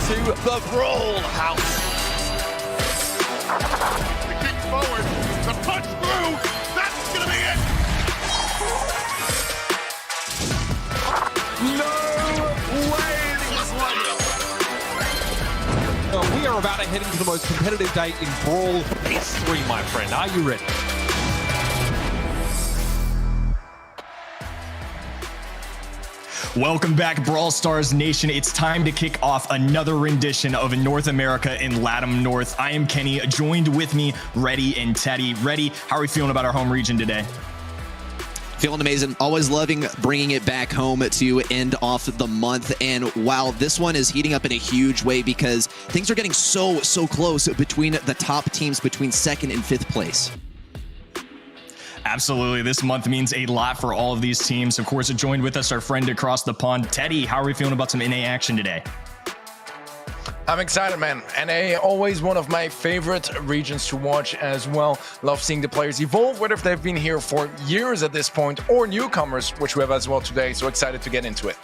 into the Brawl house. The kick forward, the punch through, that's gonna be it! No way this one. We are about to head into the most competitive day in Brawl history, my friend. Are you ready? Welcome back, Brawl Stars Nation. It's time to kick off another rendition of North America in LATAM North. I am Kenny, joined with me, Reddy and Teddy. Reddy, how are we feeling about our home region today? Feeling amazing. Always loving bringing it back home to end off the month. And wow, this one is heating up in a huge way because things are getting so close between the top teams between 2nd and 5th place. Absolutely. This month means a lot for all of these teams. Of course, joined with us, our friend across the pond, Teddy. How are we feeling about some NA action today? I'm excited, man. NA, always one of my favorite regions to watch as well. Love seeing the players evolve, whether if they've been here for years at this point or newcomers, which we have as well today. So excited to get into it.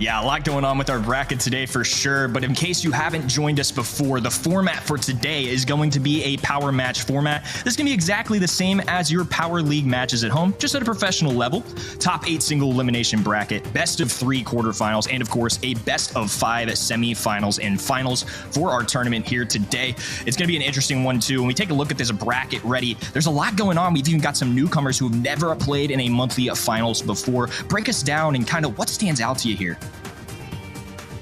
Yeah, a lot going on with our bracket today for sure, but in case you haven't joined us before, the format for today is going to be a power match format. This is going to be exactly the same as your Power League matches at home, just at a professional level. Top 8 single elimination bracket, best of 3 quarterfinals, and of course, a best of 5 semifinals and finals for our tournament here today. It's going to be an interesting one too. When we take a look at this bracket ready, there's a lot going on. We've even got some newcomers who have never played in a monthly finals before. Break us down and kind of what stands out to you here.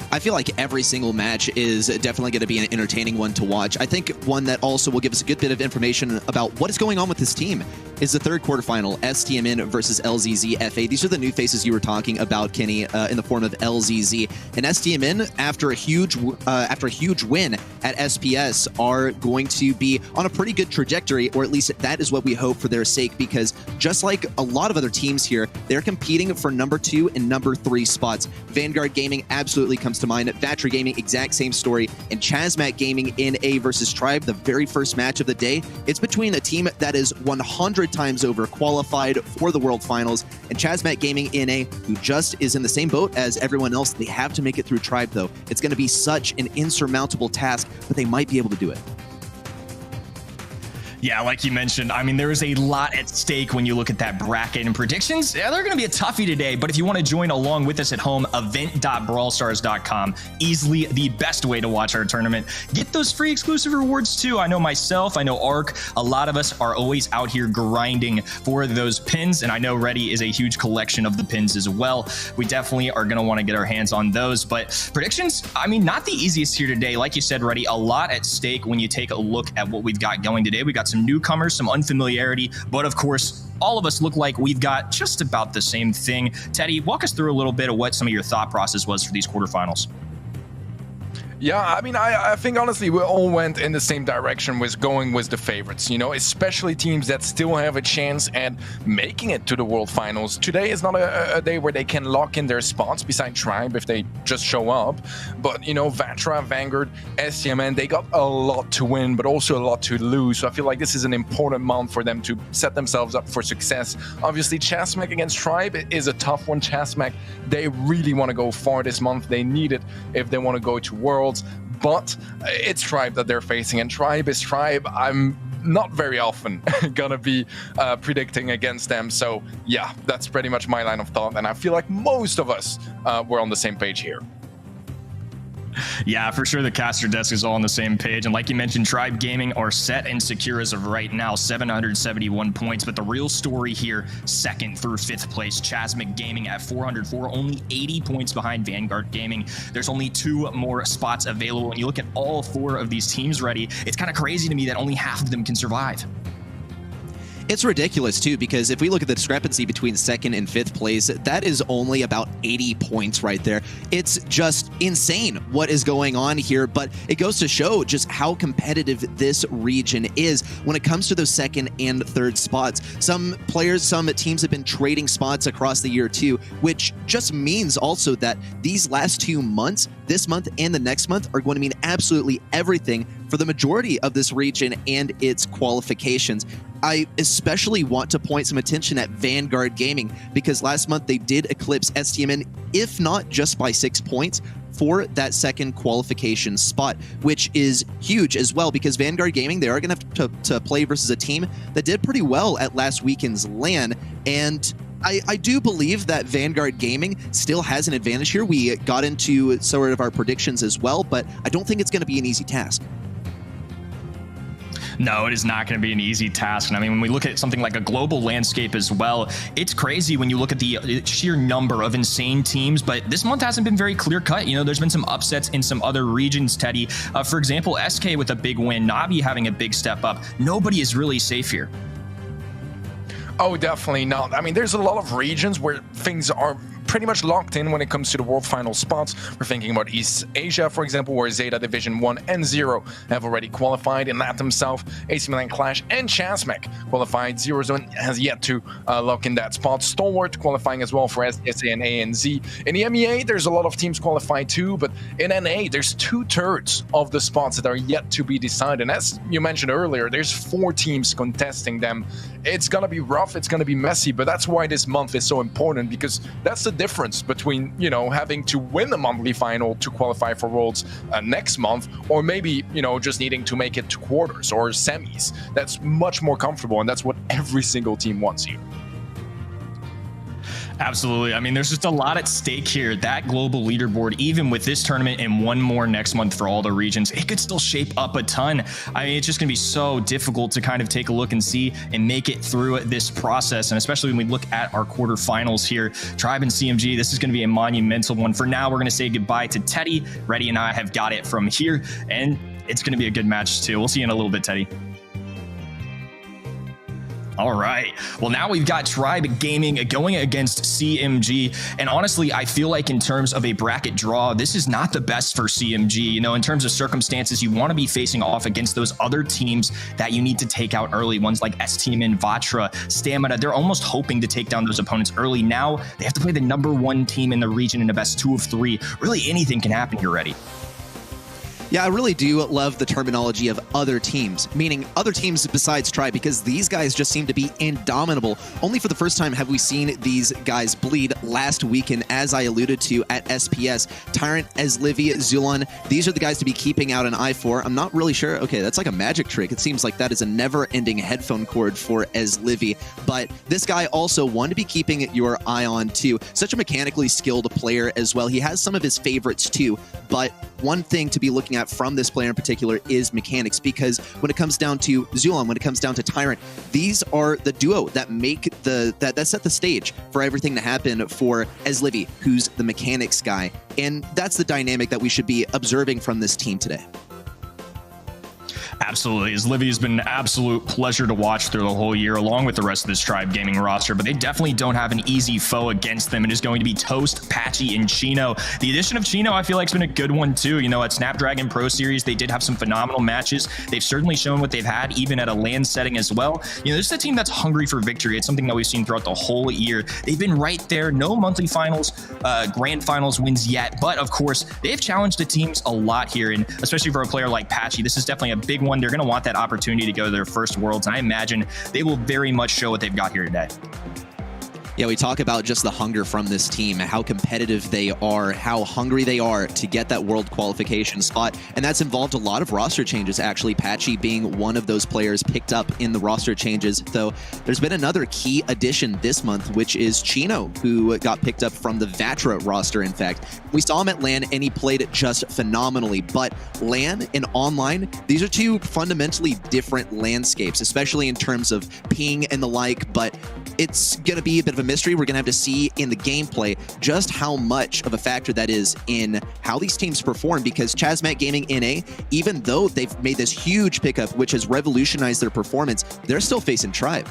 I feel like every single match is definitely going to be an entertaining one to watch. I think one that also will give us a good bit of information about what is going on with this team is the 3rd quarterfinal, STMN versus LZZ F. These are the new faces you were talking about, Kenny, in the form of LZZ. And STMN, after a huge win at SPS, are going to be on a pretty good trajectory, or at least that is what we hope for their sake, because just like a lot of other teams here, they're competing for number 2 and number 3 spots. Vanguard Gaming absolutely comes to mind. Vatra Gaming, exact same story. And Chasmac Gaming in A versus Tribe, the very first match of the day. It's between a team that is 100 times over qualified for the World Finals and Chasmac Gaming in A, who just is in the same boat as everyone else. They have to make it through Tribe, though. It's going to be such an insurmountable task, but they might be able to do it. Yeah, like you mentioned, I mean, there is a lot at stake when you look at that bracket and predictions. Yeah, they're going to be a toughie today, but if you want to join along with us at home, event.brawlstars.com, easily the best way to watch our tournament. Get those free exclusive rewards too. I know myself, I know Ark, a lot of us are always out here grinding for those pins, and I know Reddy is a huge collection of the pins as well. We definitely are going to want to get our hands on those, but predictions, I mean, not the easiest here today. Like you said, Reddy, a lot at stake when you take a look at what we've got going today. We got some newcomers, some unfamiliarity, but of course, all of us look like we've got just about the same thing. Teddy, walk us through a little bit of what some of your thought process was for these quarterfinals. Yeah, I mean, I think honestly we all went in the same direction with going with the favorites, you know, especially teams that still have a chance at making it to the World Finals. Today is not a day where they can lock in their spots beside Tribe if they just show up. But, you know, Vatra, Vanguard, STMN, they got a lot to win, but also a lot to lose. So I feel like this is an important month for them to set themselves up for success. Obviously, Chasmac against Tribe is a tough one. Chasmac, they really want to go far this month. They need it if they want to go to Worlds. But it's Tribe that they're facing, and Tribe is Tribe. I'm not very often gonna be predicting against them. So yeah, that's pretty much my line of thought, and I feel like most of us were on the same page here. Yeah, for sure the caster desk is all on the same page. And like you mentioned, Tribe Gaming are set and secure as of right now, 771 points. But the real story here, 2nd through 5th place, Chasmac Gaming at 404, only 80 points behind Vanguard Gaming. There's only 2 more spots available. When you look at all 4 of these teams ready, it's kind of crazy to me that only half of them can survive. It's ridiculous, too, because if we look at the discrepancy between 2nd and 5th place, that is only about 80 points right there. It's just insane what is going on here, but it goes to show just how competitive this region is when it comes to those 2nd and 3rd spots. Some players, some teams have been trading spots across the year, too, which just means also that these last 2 months, this month and the next month, are going to mean absolutely everything for the majority of this region and its qualifications. I especially want to point some attention at Vanguard Gaming, because last month they did eclipse STMN, if not just by 6 points, for that second qualification spot, which is huge as well, because Vanguard Gaming, they are going to have to play versus a team that did pretty well at last weekend's LAN, and I do believe that Vanguard Gaming still has an advantage here. We got into sort of our predictions as well, but I don't think it's going to be an easy task. No, it is not going to be an easy task. And I mean, when we look at something like a global landscape as well, it's crazy when you look at the sheer number of insane teams, but this month hasn't been very clear cut. You know, there's been some upsets in some other regions, Teddy. For example, SK with a big win, Navi having a big step up. Nobody is really safe here. Oh, definitely not. I mean, there's a lot of regions where things are pretty much locked in when it comes to the World Final spots. We're thinking about East Asia, for example, where Zeta Division 1 and 0 have already qualified. In LATAM South, AC Milan Clash and Chasmac qualified. Zero Zone has yet to lock in that spot. Stalwart qualifying as well for SSA and ANZ. In the MEA, there's a lot of teams qualified too, but in NA, there's 2/3 of the spots that are yet to be decided. And as you mentioned earlier, there's 4 teams contesting them. It's going to be rough, it's going to be messy, but that's why this month is so important, because that's the difference between, you know, having to win the monthly final to qualify for Worlds next month, or maybe, you know, just needing to make it to quarters or semis. That's much more comfortable, and that's what every single team wants here. Absolutely. I mean, there's just a lot at stake here. That global leaderboard, even with this tournament and one more next month for all the regions, it could still shape up a ton. I mean, it's just going to be so difficult to kind of take a look and see and make it through this process. And especially when we look at our quarterfinals here, Tribe and CMG, this is going to be a monumental one. For now, we're going to say goodbye to Teddy. Reddy and I have got it from here, and it's going to be a good match too. We'll see you in a little bit, Teddy. All right. Well, now we've got Tribe Gaming going against CMG. And honestly, I feel like in terms of a bracket draw, this is not the best for CMG. You know, in terms of circumstances, you want to be facing off against those other teams that you need to take out early. Ones like STMN, Vatra, Stamina. They're almost hoping to take down those opponents early. Now they have to play the #1 team in the region in a best 2 of 3. Really, anything can happen here, Reddy. Yeah, I really do love the terminology of other teams, meaning other teams besides Tribe, because these guys just seem to be indomitable. Only for the first time have we seen these guys bleed last weekend, as I alluded to at SPS. Tyrant, Ezlivy, Zulon, these are the guys to be keeping out an eye for. I'm not really sure. Okay, that's like a magic trick. It seems like that is a never-ending headphone cord for Ezlivy. But this guy also one to be keeping your eye on too. Such a mechanically skilled player as well. He has some of his favorites too, but one thing to be looking at from this player in particular is mechanics, because when it comes down to Zulon, when it comes down to Tyrant, these are the duo that make that set the stage for everything to happen for Ezlivy, who's the mechanics guy. And that's the dynamic that we should be observing from this team today. Absolutely. Ezlivy has been an absolute pleasure to watch through the whole year, along with the rest of this Tribe Gaming roster, but they definitely don't have an easy foe against them. It is going to be Toast, Patchy, and Chino. The addition of Chino, I feel like, has been a good one too. You know, at Snapdragon Pro Series, they did have some phenomenal matches. They've certainly shown what they've had, even at a LAN setting as well. You know, this is a team that's hungry for victory. It's something that we've seen throughout the whole year. They've been right there. No monthly finals, grand finals wins yet, but of course, they've challenged the teams a lot here, and especially for a player like Patchy, this is definitely a big one. They're going to want that opportunity to go to their first Worlds, and I imagine they will very much show what they've got here today. Yeah, we talk about just the hunger from this team, how competitive they are, how hungry they are to get that world qualification spot, and that's involved a lot of roster changes, actually, Patchy being one of those players picked up in the roster changes, though there's been another key addition this month, which is Chino, who got picked up from the Vatra roster, in fact. We saw him at LAN, and he played just phenomenally, but LAN and online, these are two fundamentally different landscapes, especially in terms of ping and the like, but it's going to be a bit of a mystery. We're going to have to see in the gameplay just how much of a factor that is in how these teams perform, because Chasmac Gaming NA, even though they've made this huge pickup, which has revolutionized their performance, they're still facing Tribe.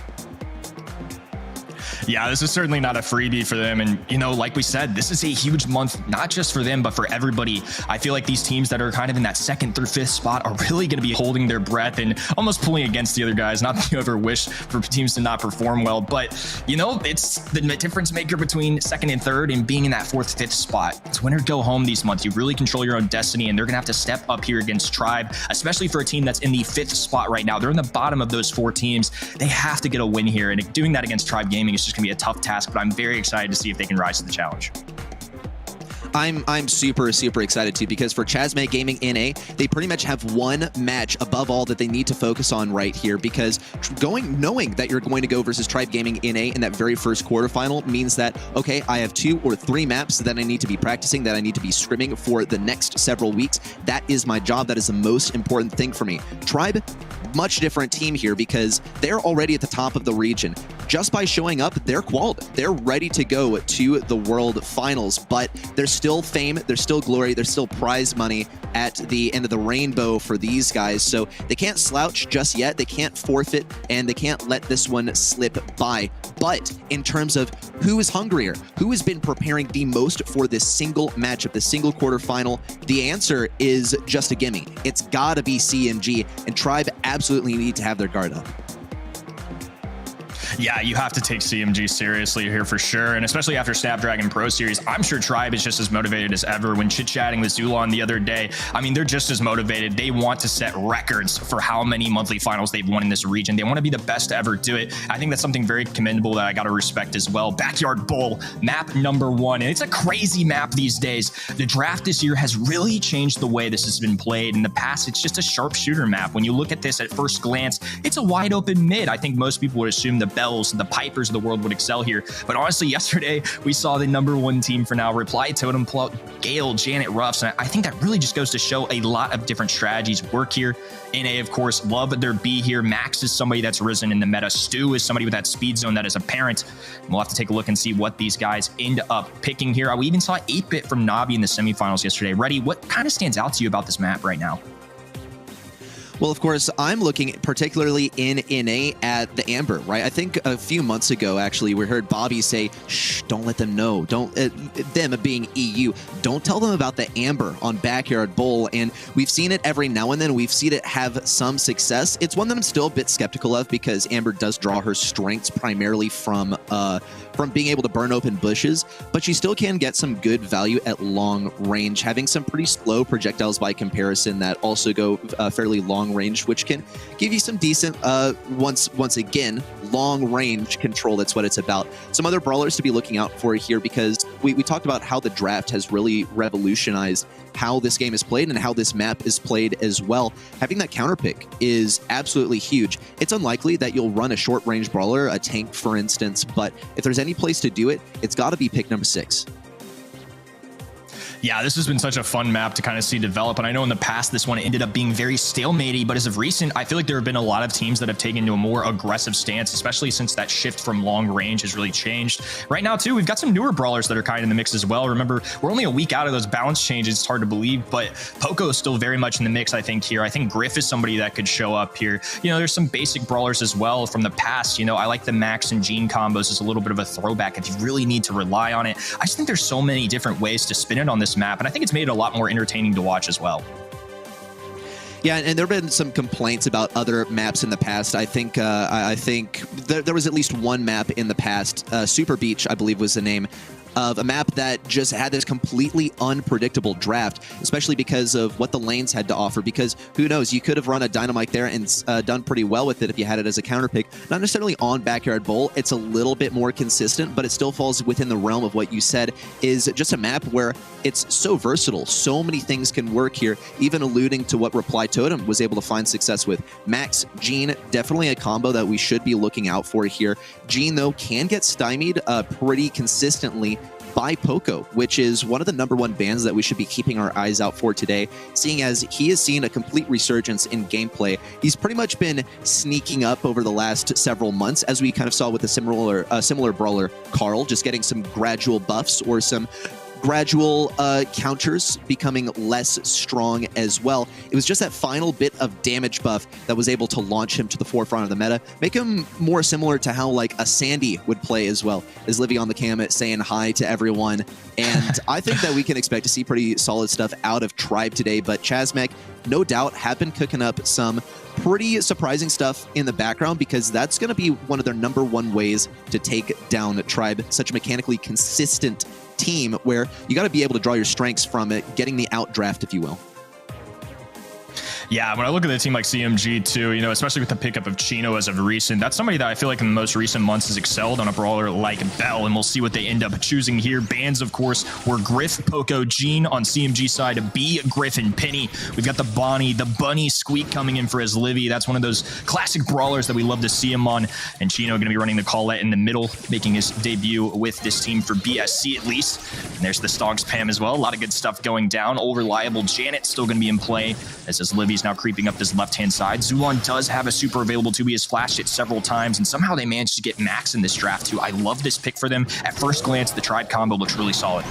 Yeah, this is certainly not a freebie for them. And, you know, like we said, this is a huge month, not just for them, but for everybody. I feel like these teams that are kind of in that 2nd through 5th spot are really going to be holding their breath and almost pulling against the other guys. Not that you ever wish for teams to not perform well, but, you know, it's the difference maker between 2nd and 3rd and being in that 4th, 5th spot. It's win or go home these months. You really control your own destiny, and they're going to have to step up here against Tribe, especially for a team that's in the 5th spot right now. They're in the bottom of those 4 teams. They have to get a win here, and doing that against Tribe Gaming is just going to be a tough task, but I'm very excited to see if they can rise to the challenge. I'm super excited too, because for Chasmac Gaming NA, they pretty much have one match above all that they need to focus on right here, because knowing that you're going to go versus Tribe Gaming NA in that very first quarterfinal means that, okay, I have 2 or 3 maps that I need to be practicing, that I need to be scrimming for the next several weeks. That is my job. That is the most important thing for me. Tribe, much different team here, because they're already at the top of the region. Just by showing up, they're qualified. They're ready to go to the World Finals, but there's still fame, there's still glory, there's still prize money at the end of the rainbow for these guys. So they can't slouch just yet. They can't forfeit, and they can't let this one slip by. But in terms of who is hungrier, who has been preparing the most for this single matchup, this single quarterfinal, the answer is just a gimme. It's gotta be CMG, and Tribe absolutely need to have their guard up. Yeah, you have to take CMG seriously here for sure, and especially after Snapdragon Pro Series, I'm sure Tribe is just as motivated as ever. When chit-chatting with Zulon the other day, I mean, they're just as motivated. They want to set records for how many monthly finals they've won in this region. They want to be the best to ever do it. I think that's something very commendable that I got to respect as well. Backyard Bowl, map number 1, and it's a crazy map these days. The draft this year has really changed the way this has been played. In the past, it's just a sharpshooter map. When you look at this at first glance, it's a wide open mid. I think most people would assume the Bells and the Pipers of the world would excel here. But honestly, yesterday, we saw the number 1 team for now reply Totem, Gale, Janet, Ruffs, and I think that really just goes to show a lot of different strategies work here. NA, of course, love their B here. Max is somebody that's risen in the meta. Stu is somebody with that speed zone that is apparent. We'll have to take a look and see what these guys end up picking here. We even saw 8-bit from Navi in the semifinals yesterday. Reddy, what kind of stands out to you about this map right now? Well, of course, I'm looking particularly in NA at the Amber, right? I think a few months ago, actually, we heard Bobby say, shh, don't let them know. Don't, them being EU, don't tell them about the Amber on Backyard Bowl. And we've seen it every now and then. We've seen it have some success. It's one that I'm still a bit skeptical of, because Amber does draw her strengths primarily from being able to burn open bushes, but she still can get some good value at long range, having some pretty slow projectiles by comparison that also go fairly long range, which can give you some decent, once again, long range control. That's what it's about. Some other brawlers to be looking out for here, because we talked about how the draft has really revolutionized how this game is played and how this map is played as well. Having that counter pick is absolutely huge. It's unlikely that you'll run a short range brawler, a tank for instance, but if there's any place to do it, it's got to be pick number 6. Yeah, this has been such a fun map to kind of see develop. And I know in the past, this one ended up being very stalematey, but as of recent, I feel like there have been a lot of teams that have taken to a more aggressive stance, especially since that shift from long range has really changed. Right now, too, we've got some newer brawlers that are kind of in the mix as well. Remember, we're only a week out of those balance changes. It's hard to believe, but Poco is still very much in the mix, I think, here. I think Griff is somebody that could show up here. You know, there's some basic brawlers as well from the past. You know, I like the Max and Gene combos as a little bit of a throwback if you really need to rely on it. I just think there's so many different ways to spin it on this map, and I think it's made it a lot more entertaining to watch as well. Yeah, and there have been some complaints about other maps in the past. I think there was at least one map in the past, Super Beach, I believe was the name, of a map that just had this completely unpredictable draft, especially because of what the lanes had to offer. Because who knows, you could have run a Dynamite there and done pretty well with it if you had it as a counter pick. Not necessarily on Backyard Bowl. It's a little bit more consistent, but it still falls within the realm of what you said is just a map where it's so versatile. So many things can work here, even alluding to what Reply Totem was able to find success with. Max, Gene, definitely a combo that we should be looking out for here. Gene, though, can get stymied pretty consistently by Poco, which is one of the #1 bans that we should be keeping our eyes out for today, seeing as he has seen a complete resurgence in gameplay. He's pretty much been sneaking up over the last several months, as we kind of saw with a similar brawler, Carl, just getting some gradual buffs or some gradual counters becoming less strong as well. It was just that final bit of damage buff that was able to launch him to the forefront of the meta, make him more similar to how like a Sandy would play as well, as Livy on the cam saying hi to everyone. And I think that we can expect to see pretty solid stuff out of Tribe today, but Chasmac, no doubt, have been cooking up some pretty surprising stuff in the background, because that's going to be one of their #1 ways to take down Tribe, such a mechanically consistent team where you got to be able to draw your strengths from it, getting the outdraft, if you will. Yeah, when I look at a team like CMG too, you know, especially with the pickup of Chino as of recent, that's somebody that I feel like in the most recent months has excelled on a brawler like Bell, and we'll see what they end up choosing here. Bans, of course, were Griff, Poco, Gene on CMG side, B, Griff, and Penny. We've got the Bonnie, the Bunny Squeak coming in for his Livy. That's one of those classic brawlers that we love to see him on, and Chino going to be running the Colette in the middle, making his debut with this team for BSC at least. And there's the Stogs Pam as well. A lot of good stuff going down. All reliable Janet still going to be in play as his Livy's now creeping up this left-hand side. Zulon does have a super available too. He has flashed it several times, and somehow they managed to get Max in this draft too. I love this pick for them. At first glance, the Tribe combo looks really solid.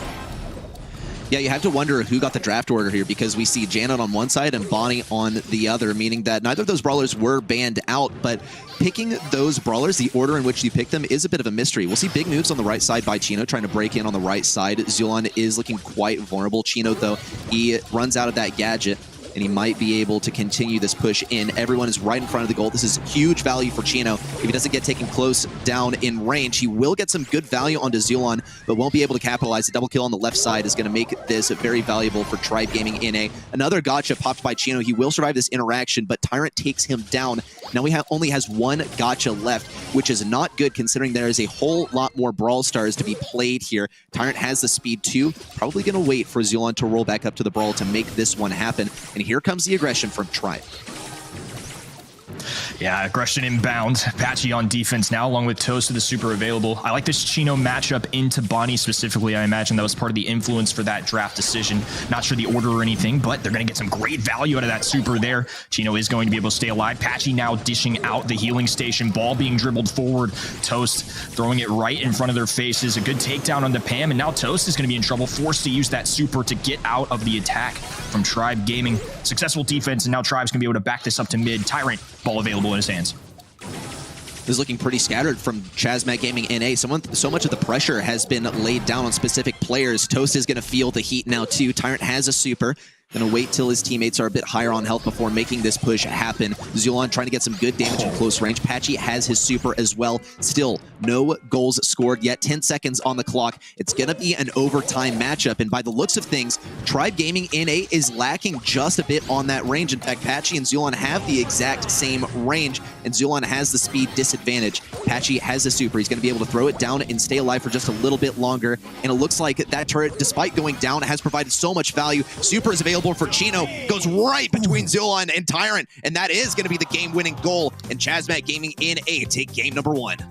Yeah, you have to wonder who got the draft order here, because we see Janet on one side and Bonnie on the other, meaning that neither of those brawlers were banned out, but picking those brawlers, the order in which you pick them, is a bit of a mystery. We'll see big moves on the right side by Chino, trying to break in on the right side. Zulon is looking quite vulnerable. Chino, though, he runs out of that gadget, and he might be able to continue this push in. Everyone is right in front of the goal. This is huge value for Chino. If he doesn't get taken close down in range, he will get some good value onto Zulon, but won't be able to capitalize. The double kill on the left side is going to make this very valuable for Tribe Gaming NA. Another gotcha popped by Chino. He will survive this interaction, but Tyrant takes him down. Now he only has one gotcha left, which is not good considering there is a whole lot more Brawl Stars to be played here. Tyrant has the speed too. Probably going to wait for Zulon to roll back up to the Brawl to make this one happen. And here comes the aggression from Tribe. Yeah, aggression inbound. Patchy on defense now, along with Toast to the super available. I like this Chino matchup into Bonnie specifically. I imagine that was part of the influence for that draft decision. Not sure the order or anything, but they're going to get some great value out of that super there. Chino is going to be able to stay alive. Patchy now dishing out the healing station. Ball being dribbled forward. Toast throwing it right in front of their faces. A good takedown on the Pam, and now Toast is going to be in trouble, forced to use that super to get out of the attack from Tribe Gaming. Successful defense, and now Tribe's going to be able to back this up to mid. Tyrant, ball available in his hands. This is looking pretty scattered from Chasmac Gaming NA. So much of the pressure has been laid down on specific players. Toast is going to feel the heat now too. Tyrant has a super. Gonna wait till his teammates are a bit higher on health before making this push happen. Zulon trying to get some good damage in close range. Patchy has his super as well. Still, no goals scored yet. 10 seconds on the clock. It's gonna be an overtime matchup, and by the looks of things, Tribe Gaming NA is lacking just a bit on that range. In fact, Patchy and Zulon have the exact same range, and Zulon has the speed disadvantage. Patchy has the super. He's gonna be able to throw it down and stay alive for just a little bit longer, and it looks like that turret, despite going down, has provided so much value. Super is available for Chino, goes right between Zulon and Tyrant, and that is going to be the game-winning goal, and Chasmac Gaming NA take game #1.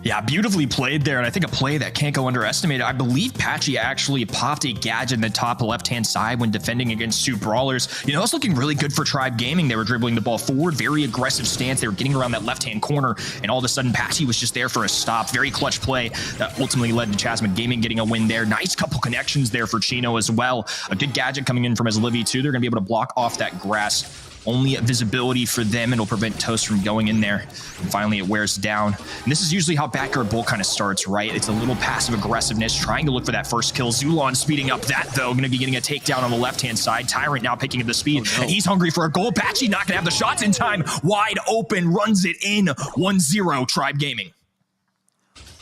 Yeah, beautifully played there, and I think a play that can't go underestimated. I believe Patchy actually popped a gadget in the top left-hand side when defending against two brawlers. You know, it's looking really good for Tribe Gaming. They were dribbling the ball forward, very aggressive stance. They were getting around that left-hand corner, and all of a sudden, Patchy was just there for a stop. Very clutch play that ultimately led to Chasmac Gaming getting a win there. Nice couple connections there for Chino as well. A good gadget coming in from his Livy, too. They're going to be able to block off that grass. Only visibility for them, and it'll prevent Toast from going in there. And finally, it wears down. And this is usually how Backyard Bull kind of starts, right? It's a little passive aggressiveness, trying to look for that first kill. Zulon speeding up that, though. Going to be getting a takedown on the left-hand side. Tyrant now picking up the speed, and he's hungry for a goal. Patchy not going to have the shots in time. Wide open, runs it in. 1-0, Tribe Gaming.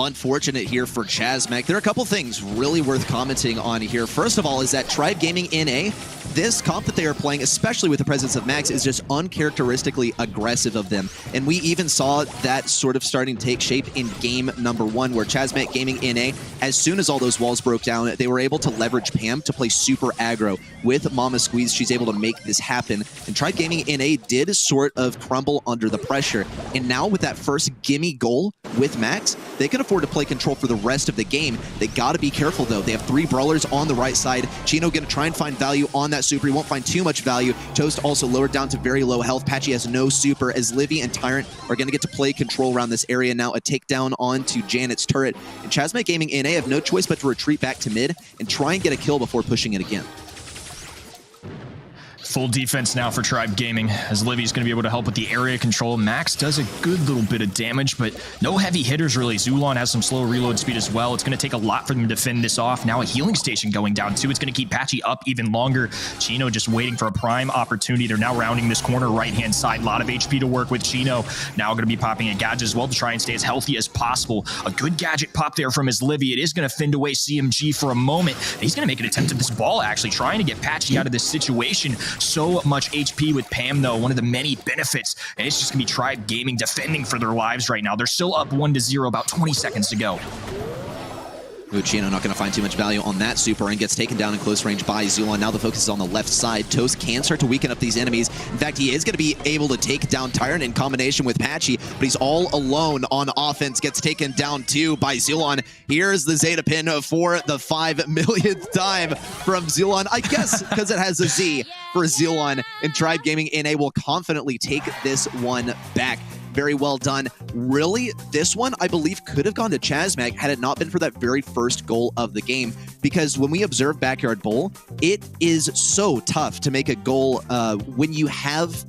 Unfortunate here for Chasmac. There are a couple things really worth commenting on here. First of all is that Tribe Gaming NA, this comp that they are playing, especially with the presence of Max, is just uncharacteristically aggressive of them. And we even saw that sort of starting to take shape in game #1, where Chasmac Gaming NA, as soon as all those walls broke down, they were able to leverage Pam to play super aggro. With Mama Squeeze, she's able to make this happen. And Tribe Gaming NA did sort of crumble under the pressure. And now with that first gimme goal with Max, they could afford to play control for the rest of the game. They got to be careful, though. They have 3 brawlers on the right side. Chino going to try and find value on that super. He won't find too much value. Toast also lowered down to very low health. Patchy has no super, as Livy and Tyrant are going to get to play control around this area now. A takedown onto Janet's turret. And Chasmac Gaming NA have no choice but to retreat back to mid and try and get a kill before pushing it again. Full defense now for Tribe Gaming, as Livy's going to be able to help with the area control. Max does a good little bit of damage, but no heavy hitters really. Zulon has some slow reload speed as well. It's going to take a lot for them to fend this off. Now a healing station going down too. It's going to keep Patchy up even longer. Chino just waiting for a prime opportunity. They're now rounding this corner right-hand side. A lot of HP to work with. Chino now going to be popping a gadget as well to try and stay as healthy as possible. A good gadget pop there from his Livy. It is going to fend away CMG for a moment. He's going to make an attempt at this ball, actually trying to get Patchy out of this situation. So much HP with Pam, though, one of the many benefits, and it's just gonna be Tribe Gaming defending for their lives right now. They're still up 1-0, about 20 seconds to go. Chino not going to find too much value on that super and gets taken down in close range by Zulon. Now the focus is on the left side. Toast can start to weaken up these enemies. In fact, he is going to be able to take down Tyrant in combination with Patchy, but he's all alone on offense. Gets taken down too by Zulon. Here's the Zeta pin for the 5 millionth time from Zulon. I guess because it has a Z for Zulon, and Tribe Gaming NA will confidently take this one back. Very well done. Really, this one, I believe, could have gone to Chasmac had it not been for that very first goal of the game. Because when we observe Backyard Bowl, it is so tough to make a goal when you have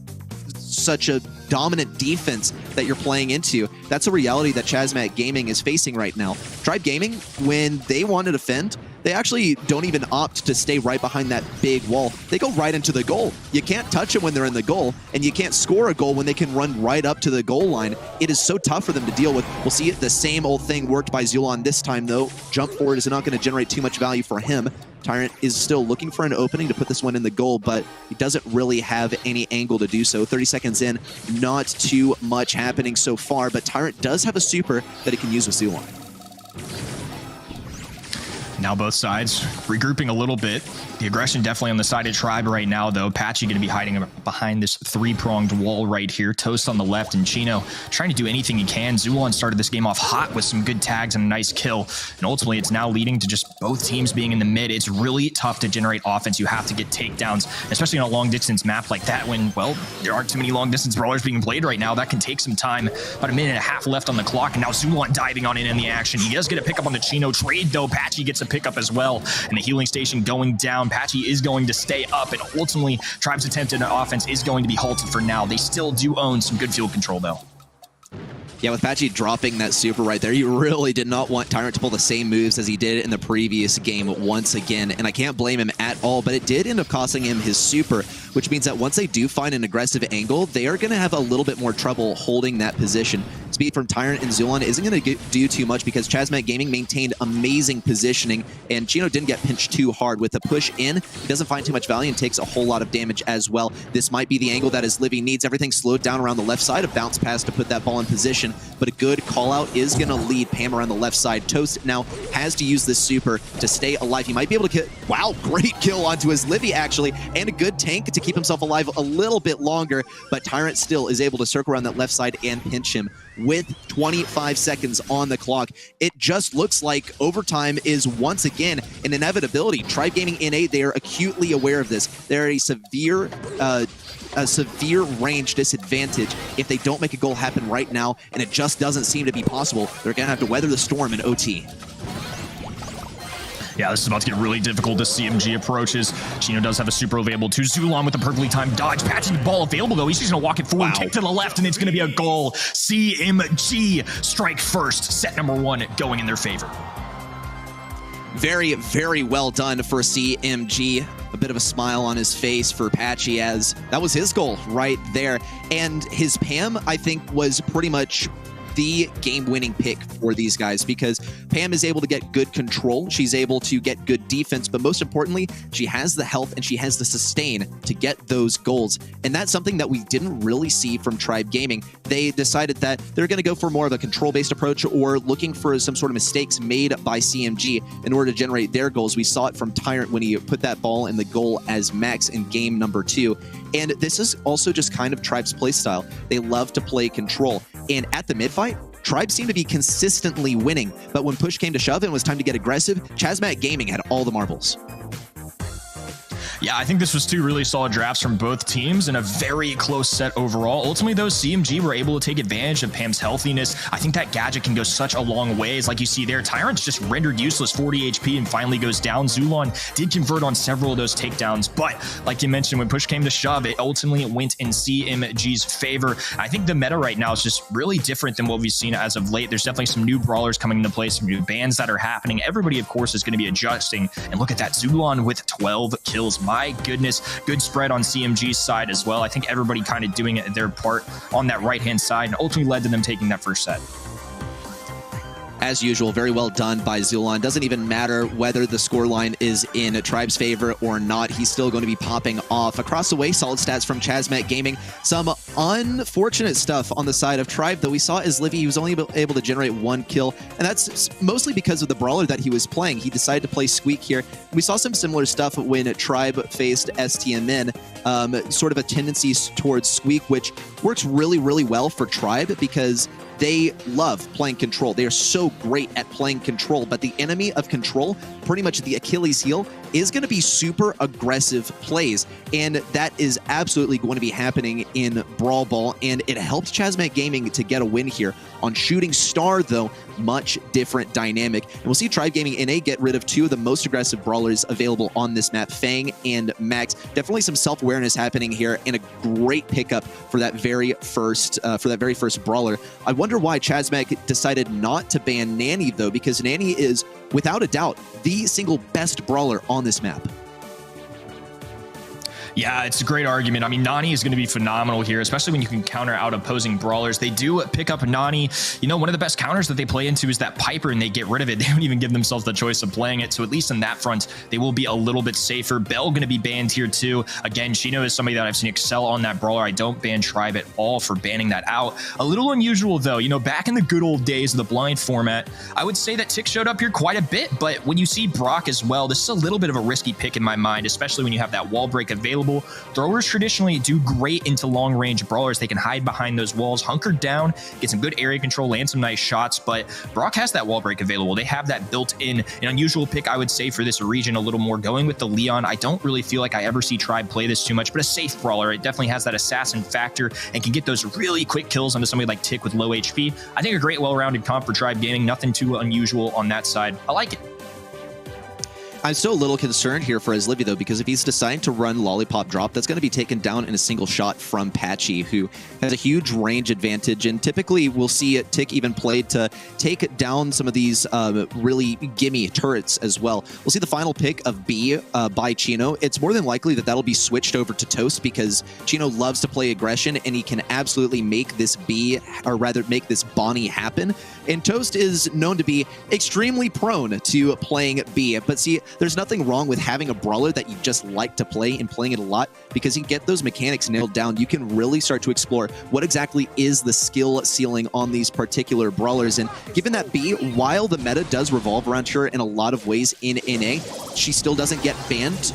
such a dominant defense that you're playing into. That's a reality that Chasmac Gaming is facing right now. Tribe Gaming, when they want to defend, they actually don't even opt to stay right behind that big wall. They go right into the goal. You can't touch them when they're in the goal, and you can't score a goal when they can run right up to the goal line. It is so tough for them to deal with. We'll see the same old thing worked by Zulon this time, though. Jump forward is not going to generate too much value for him. Tyrant is still looking for an opening to put this one in the goal, but he doesn't really have any angle to do so. 30 seconds in, not too much happening so far, but Tyrant does have a super that he can use with Zulon. Now both sides regrouping a little bit. The aggression definitely on the side of Tribe right now, though. Patchy going to be hiding behind this 3-pronged wall right here. Toast on the left, and Chino trying to do anything he can. Zulon started this game off hot with some good tags and a nice kill. And ultimately, it's now leading to just both teams being in the mid. It's really tough to generate offense. You have to get takedowns, especially on a long-distance map like that when, well, there aren't too many long-distance brawlers being played right now. That can take some time. About a minute and a half left on the clock, and now Zulon diving on in the action. He does get a pickup on the Chino trade, though. Patchy gets a pickup as well, and the healing station going down. Patchy is going to stay up, and ultimately Tribe's attempt at an offense is going to be halted for now. They still do own some good field control, though. Yeah, with Patchy dropping that super right there, you really did not want Tyrant to pull the same moves as he did in the previous game once again, and I can't blame him at all, but it did end up costing him his super, which means that once they do find an aggressive angle, they are going to have a little bit more trouble holding that position. Speed from Tyrant and Zulon isn't going to do too much because Chasmac Gaming maintained amazing positioning, and Chino didn't get pinched too hard. With the push in, he doesn't find too much value and takes a whole lot of damage as well. This might be the angle that his Livy needs. Everything slowed down around the left side, a bounce pass to put that ball in position, but a good call out is going to lead Pam around the left side. Toast now has to use this super to stay alive. He might be able to kill. Wow, great kill onto his Livy, actually, and a good tank to keep himself alive a little bit longer, but Tyrant still is able to circle around that left side and pinch him with 25 seconds on the clock. It just looks like overtime is once again an inevitability. Tribe Gaming NA, they are acutely aware of this. They're a severe range disadvantage if they don't make a goal happen right now, and it just doesn't seem to be possible. They're going to have to weather the storm in OT. Yeah, this is about to get really difficult as CMG approaches. Chino does have a super available too. Zulon with a perfectly timed dodge. Patchy the ball available, though. He's just going to walk it forward, kick to the left, and it's going to be a goal. CMG strike first. Set number 1 going in their favor. Very, very well done for CMG. A bit of a smile on his face for Patchy, as that was his goal right there. And his Pam, I think, was pretty much the game-winning pick for these guys because Pam is able to get good control. She's able to get good defense, but most importantly, she has the health and she has the sustain to get those goals. And that's something that we didn't really see from Tribe Gaming. They decided that they're going to go for more of a control-based approach or looking for some sort of mistakes made by CMG in order to generate their goals. We saw it from Tyrant when he put that ball in the goal as Max in game number 2. And this is also just kind of Tribe's playstyle. They love to play control. And at the mid-fight, Tribe seemed to be consistently winning, but when push came to shove and it was time to get aggressive, Chasmac Gaming had all the marbles. Yeah, I think this was two really solid drafts from both teams and a very close set overall. Ultimately, though, CMG were able to take advantage of Pam's healthiness. I think that gadget can go such a long ways. Like you see there, Tyrant's just rendered useless, 40 HP, and finally goes down. Zulon did convert on several of those takedowns, but like you mentioned, when push came to shove, it ultimately went in CMG's favor. I think the meta right now is just really different than what we've seen as of late. There's definitely some new brawlers coming into play, some new bans that are happening. Everybody, of course, is going to be adjusting. And look at that, Zulon with 12 kills. My goodness, good spread on CMG's side as well. I think everybody kind of doing their part on that right-hand side and ultimately led to them taking that first set. As usual, very well done by Zulon. Doesn't even matter whether the scoreline is in Tribe's favor or not. He's still going to be popping off. Across the way, solid stats from Chasmac Gaming. Some unfortunate stuff on the side of Tribe, though we saw as Livy, he was only able to generate 1 kill, and that's mostly because of the brawler that he was playing. He decided to play Squeak here. We saw some similar stuff when Tribe faced STMN, sort of a tendency towards Squeak, which works really, really well for Tribe because they love playing control. They are so great at playing control, but the enemy of control, pretty much the Achilles heel, is going to be super aggressive plays, and that is absolutely going to be happening in Brawl Ball, and it helped Chasmac Gaming to get a win here. On Shooting Star, though, much different dynamic, and we'll see Tribe Gaming NA get rid of 2 of the most aggressive brawlers available on this map, Fang and Max. Definitely some self-awareness happening here, and a great pickup for that very first brawler. I wonder why Chasmac decided not to ban Nanny, though, because Nanny is, without a doubt, the single best brawler on this map. Yeah, it's a great argument. I mean, Nani is going to be phenomenal here, especially when you can counter out opposing brawlers. They do pick up Nani. You know, one of the best counters that they play into is that Piper, and they get rid of it. They don't even give themselves the choice of playing it. So at least on that front, they will be a little bit safer. Bell going to be banned here too. Again, Chino is somebody that I've seen excel on that brawler. I don't ban Tribe at all for banning that out. A little unusual though. You know, back in the good old days of the blind format, I would say that Tick showed up here quite a bit, but when you see Brock as well, this is a little bit of a risky pick in my mind, especially when you have that wall break available. Throwers traditionally do great into long-range brawlers. They can hide behind those walls, hunker down, get some good area control, land some nice shots, but Brock has that wall break available. They have that built in. An unusual pick, I would say, for this region a little more. Going with the Leon, I don't really feel like I ever see Tribe play this too much, but a safe brawler. It definitely has that assassin factor and can get those really quick kills onto somebody like Tick with low HP. I think a great, well-rounded comp for Tribe Gaming. Nothing too unusual on that side. I like it. I'm still a little concerned here for Livy, though, because if he's deciding to run Lollipop Drop, that's going to be taken down in a single shot from Patchy, who has a huge range advantage. And typically, we'll see Tick even played to take down some of these really gimme turrets as well. We'll see the final pick of B by Chino. It's more than likely that that'll be switched over to Toast because Chino loves to play aggression, and he can absolutely make this B, or rather make this Bonnie happen. And Toast is known to be extremely prone to playing B. But see, there's nothing wrong with having a brawler that you just like to play and playing it a lot, because you get those mechanics nailed down. You can really start to explore what exactly is the skill ceiling on these particular brawlers. And given that B, while the meta does revolve around her in a lot of ways in NA, she still doesn't get banned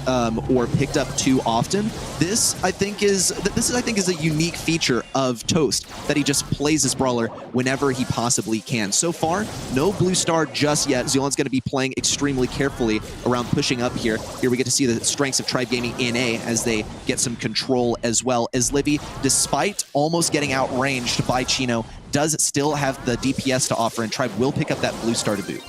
or picked up too often. This I think is a unique feature of Toast, that he just plays this brawler whenever he possibly can. So far, no blue star just yet. Zulon's going to be playing extremely carefully around pushing up here. Here we get to see the strengths of Tribe Gaming NA as they get some control as well. As Livy, despite almost getting outranged by Chino, does still have the DPS to offer, and Tribe will pick up that blue star to boot.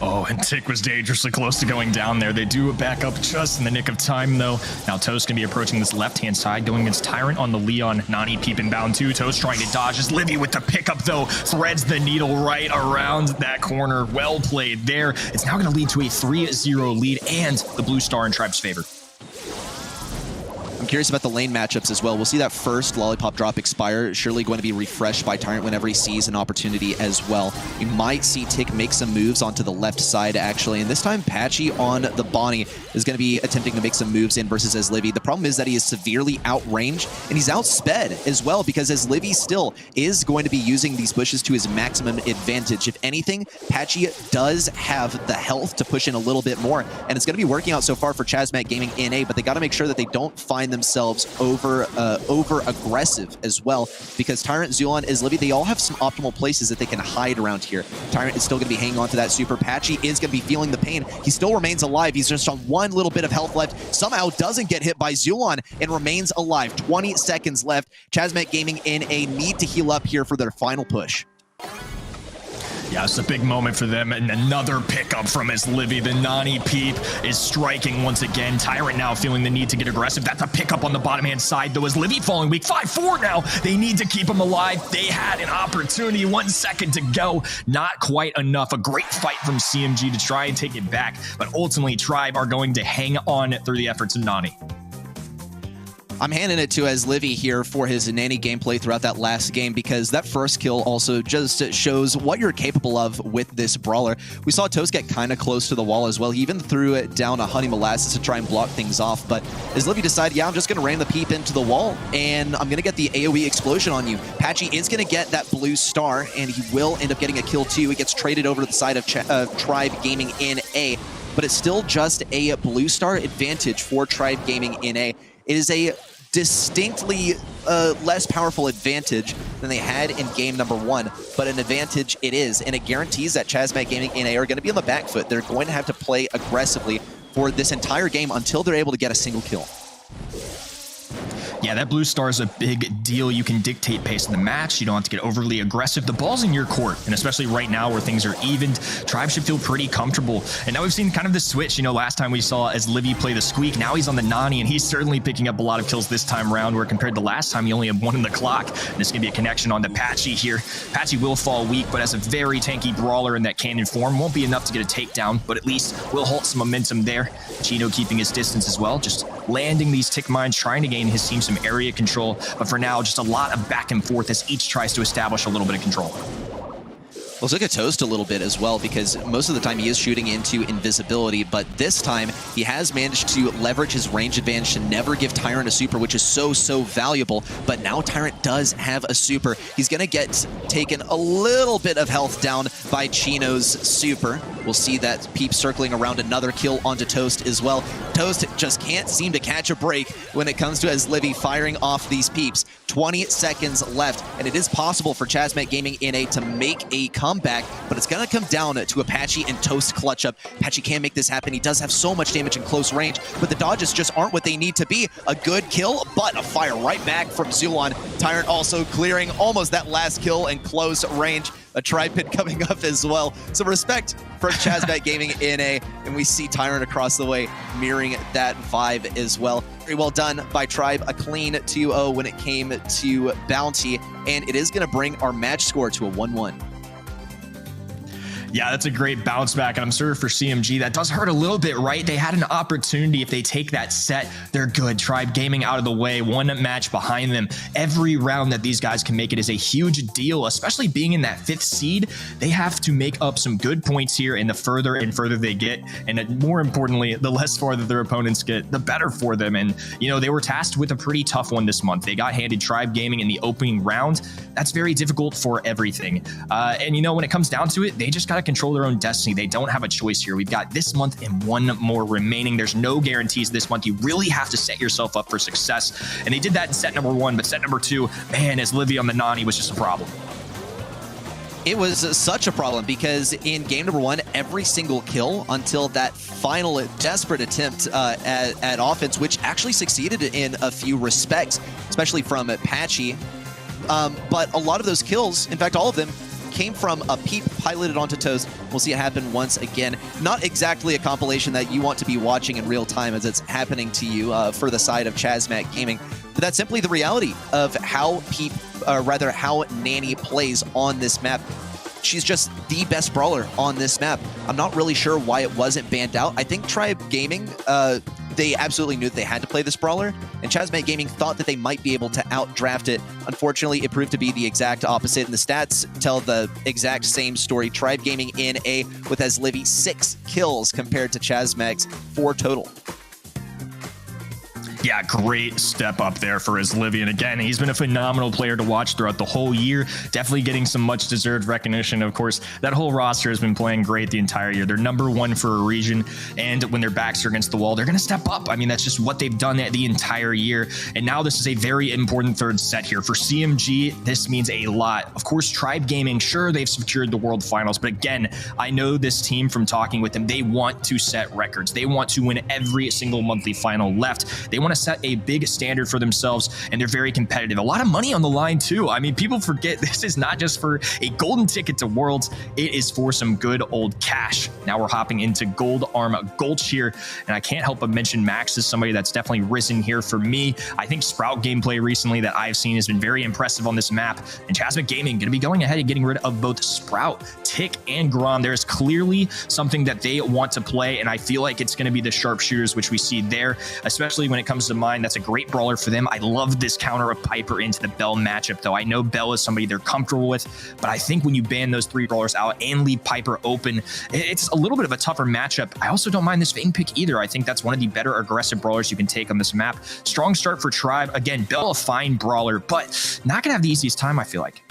Oh, and Tick was dangerously close to going down there. They do back up just in the nick of time, though. Now Toast going to be approaching this left-hand side, going against Tyrant on the Leon. Nani peeping bound too. Toast trying to dodge as Livy with the pickup, though, threads the needle right around that corner. Well played there. It's now going to lead to a 3-0 lead and the blue star in Tribe's favor. I'm curious about the lane matchups as well. We'll see that first Lollipop Drop expire. Surely going to be refreshed by Tyrant whenever he sees an opportunity as well. You might see Tick make some moves onto the left side, actually. And this time, Patchy on the Bonnie is going to be attempting to make some moves in versus as Livy. The problem is that he is severely outranged, and he's outsped as well, because as Livy still is going to be using these bushes to his maximum advantage. If anything, Patchy does have the health to push in a little bit more, and it's going to be working out so far for Chasmac Gaming NA, but they got to make sure that they don't find themselves over aggressive as well, because Tyrant, Zulon, Izlivy, they all have some optimal places that they can hide around here. Tyrant is still going to be hanging on to that super. Patchy is going to be feeling the pain. He still remains alive. He's just on one little bit of health left. Somehow doesn't get hit by Zulon and remains alive. 20 seconds left. Chasmac Gaming in a need to heal up here for their final push. Yeah, it's a big moment for them, and another pickup from Izlivy. The Nani peep is striking once again. Tyrant now feeling the need to get aggressive. That's a pickup on the bottom-hand side, though. Izlivy falling weak. 5-4 now. They need to keep him alive. They had an opportunity. 1 second to go. Not quite enough. A great fight from CMG to try and take it back, but ultimately Tribe are going to hang on through the efforts of Nani. I'm handing it to Izlivy here for his Nani gameplay throughout that last game, because that first kill also just shows what you're capable of with this brawler. We saw Toast get kind of close to the wall as well. He even threw it down a Honey Molasses to try and block things off, but Izlivy decided, yeah, I'm just going to ram the peep into the wall, and I'm going to get the AoE explosion on you. Patchy is going to get that blue star, and he will end up getting a kill too. He gets traded over to the side of Tribe Gaming in A, but it's still just a blue star advantage for Tribe Gaming in A. It is a distinctly less powerful advantage than they had in game number 1, but an advantage it is, and it guarantees that Chasmac Gaming NA are going to be on the back foot. They're going to have to play aggressively for this entire game until they're able to get a single kill. Yeah, that blue star is a big deal. You can dictate pace in the match. You don't have to get overly aggressive. The ball's in your court, and especially right now where things are evened, Tribe should feel pretty comfortable. And now we've seen kind of the switch. You know, last time we saw Izlivy play the Squeak. Now he's on the Nani, and he's certainly picking up a lot of kills this time around, where compared to last time, he only had 1 in the clock. And this can be a connection on the Patchy here. Patchy will fall weak, but as a very tanky brawler in that cannon form, won't be enough to get a takedown, but at least will halt some momentum there. Chino keeping his distance as well, just landing these tick mines, trying to gain his team some area control, but for now, just a lot of back and forth as each tries to establish a little bit of control. Let's look at Toast a little bit as well, because most of the time he is shooting into invisibility, but this time he has managed to leverage his range advantage to never give Tyrant a super, which is so valuable. But now Tyrant does have a super. He's going to get taken a little bit of health down by Chino's super. We'll see that Peep circling around, another kill onto Toast as well. Toast just can't seem to catch a break when it comes to Izlivy firing off these Peeps. 20 seconds left, and it is possible for Chasmac Gaming NA to make a comeback, but it's going to come down to Apache and Toast clutch up. Apache can make this happen. He does have so much damage in close range, but the dodges just aren't what they need to be. A good kill, but a fire right back from Zulon. Tyrant also clearing almost that last kill in close range. A tripod coming up as well. So respect for Chasmac Gaming NA, and we see Tyrant across the way mirroring that vibe as well. Very well done by Tribe. A clean 2-0 when it came to Bounty, and it is going to bring our match score to a 1-1. Yeah, that's a great bounce back, and I'm sure for CMG that does hurt a little bit, right? They had an opportunity. If they take that set, they're good. Tribe Gaming out of the way, 1 match behind them. Every round that these guys can make it is a huge deal, especially being in that 5th seed. They have to make up some good points here, and the further and further they get, and more importantly, the less farther their opponents get, the better for them. And, you know, they were tasked with a pretty tough one this month. They got handed Tribe Gaming in the opening round. That's very difficult for everything. And, you know, when it comes down to it, they just got to control their own destiny. They don't have a choice here. We've got this month and 1 more remaining. There's no guarantees this month. You really have to set yourself up for success. And they did that in set number 1, but set number 2, man, Izlivy on the Nani was just a problem. It was such a problem, because in game number 1, every single kill until that final desperate attempt at offense, which actually succeeded in a few respects, especially from Patchy. But a lot of those kills, in fact, all of them, came from a Peep piloted onto Toast. We'll see it happen once again. Not exactly a compilation that you want to be watching in real time as it's happening to you for the side of Chasmac Gaming. But that's simply the reality of how Peep, how Nani plays on this map. She's just the best brawler on this map. I'm not really sure why it wasn't banned out. I think Tribe Gaming, they absolutely knew that they had to play this brawler, and Chasmac Gaming thought that they might be able to outdraft it. Unfortunately, it proved to be the exact opposite, and the stats tell the exact same story. Tribe Gaming in A with Izlivy 6 kills compared to Chasmac's 4 total. Yeah, great step up there for LZZ. And again, he's been a phenomenal player to watch throughout the whole year. Definitely getting some much deserved recognition. Of course, that whole roster has been playing great the entire year. They're #1 for a region. And when their backs are against the wall, they're going to step up. I mean, that's just what they've done the entire year. And now this is a very important third set here. For CMG, this means a lot. Of course, Tribe Gaming, sure, they've secured the World Finals. But again, I know this team from talking with them, they want to set records. They want to win every single monthly final left. They want to set a big standard for themselves, and they're very competitive. A lot of money on the line too. I mean, people forget this is not just for a golden ticket to Worlds, it is for some good old cash. Now we're hopping into Gold Arm Gulch here, and I can't help but mention Max is somebody that's definitely risen here for me. I think Sprout gameplay recently that I've seen has been very impressive on this map, and Chasmac Gaming going to be going ahead and getting rid of both Sprout, Tick, and Grom. There's clearly something that they want to play, and I feel like it's going to be the sharpshooters, which we see there, especially when it comes to mine. That's a great brawler for them. I love this counter of Piper into the Bell matchup, though. I know Bell is somebody they're comfortable with, but I think when you ban those 3 brawlers out and leave Piper open, it's a little bit of a tougher matchup. I also don't mind this Fang pick either. I think that's one of the better aggressive brawlers you can take on this map. Strong start for Tribe. Again, Bell a fine brawler, but not going to have the easiest time, I feel like.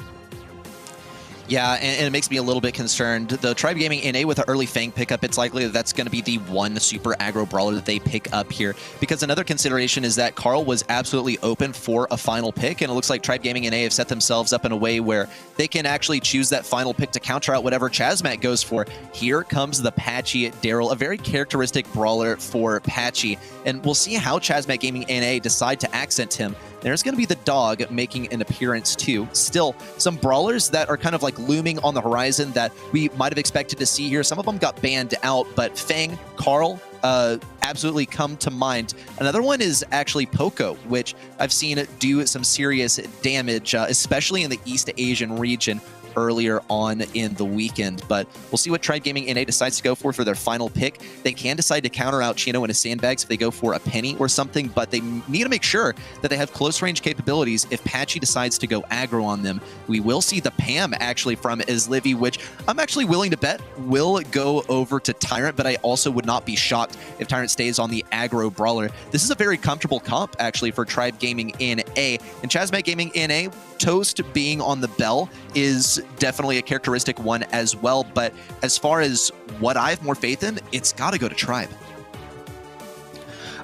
Yeah, and it makes me a little bit concerned. The Tribe Gaming NA with an early Fang pickup, it's likely that that's going to be the one super aggro brawler that they pick up here. Because another consideration is that Carl was absolutely open for a final pick, and it looks like Tribe Gaming NA have set themselves up in a way where they can actually choose that final pick to counter out whatever Chasmac goes for. Here comes the Patchy Daryl, a very characteristic brawler for Patchy, and we'll see how Chasmac Gaming NA decide to accent him. There's going to be the dog making an appearance too. Still, some brawlers that are kind of like looming on the horizon that we might have expected to see here. Some of them got banned out, but Fang, Carl, absolutely come to mind. Another one is actually Poco, which I've seen do some serious damage, especially in the East Asian region earlier on in the weekend. But we'll see what Tribe Gaming NA decides to go for their final pick. They can decide to counter out Chino and his sandbags if they go for a penny or something, but they need to make sure that they have close range capabilities if Patchy decides to go aggro on them. We will see the Pam actually from LZZ, which I'm actually willing to bet will go over to Tyrant, but I also would not be shocked if Tyrant stays on the aggro brawler. This is a very comfortable comp actually for Tribe Gaming NA. And Chasmac Gaming NA, Toast being on the Bell is definitely a characteristic one as well, but as far as what I have more faith in, it's got to go to Tribe.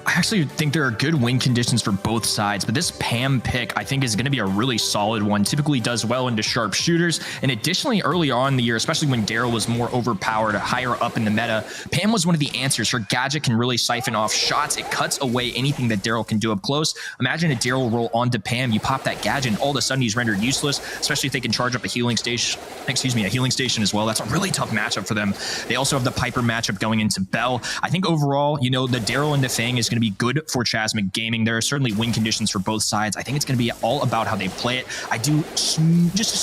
I actually think there are good win conditions for both sides, but this Pam pick I think is going to be a really solid one. Typically does well into sharpshooters, and additionally early on in the year, especially when Daryl was more overpowered higher up in the meta, Pam was one of the answers. Her gadget can really siphon off shots. It cuts away anything that Daryl can do up close. Imagine a Daryl roll onto Pam, you pop that gadget, and all of a sudden he's rendered useless, especially if they can charge up a healing station. A healing station as well. That's a really tough matchup for them. They also have the Piper matchup going into Bell. I think overall, you know, the Daryl and the Fang is going to be good for Chasmac Gaming. There are certainly win conditions for both sides. I think it's going to be all about how they play it. I do just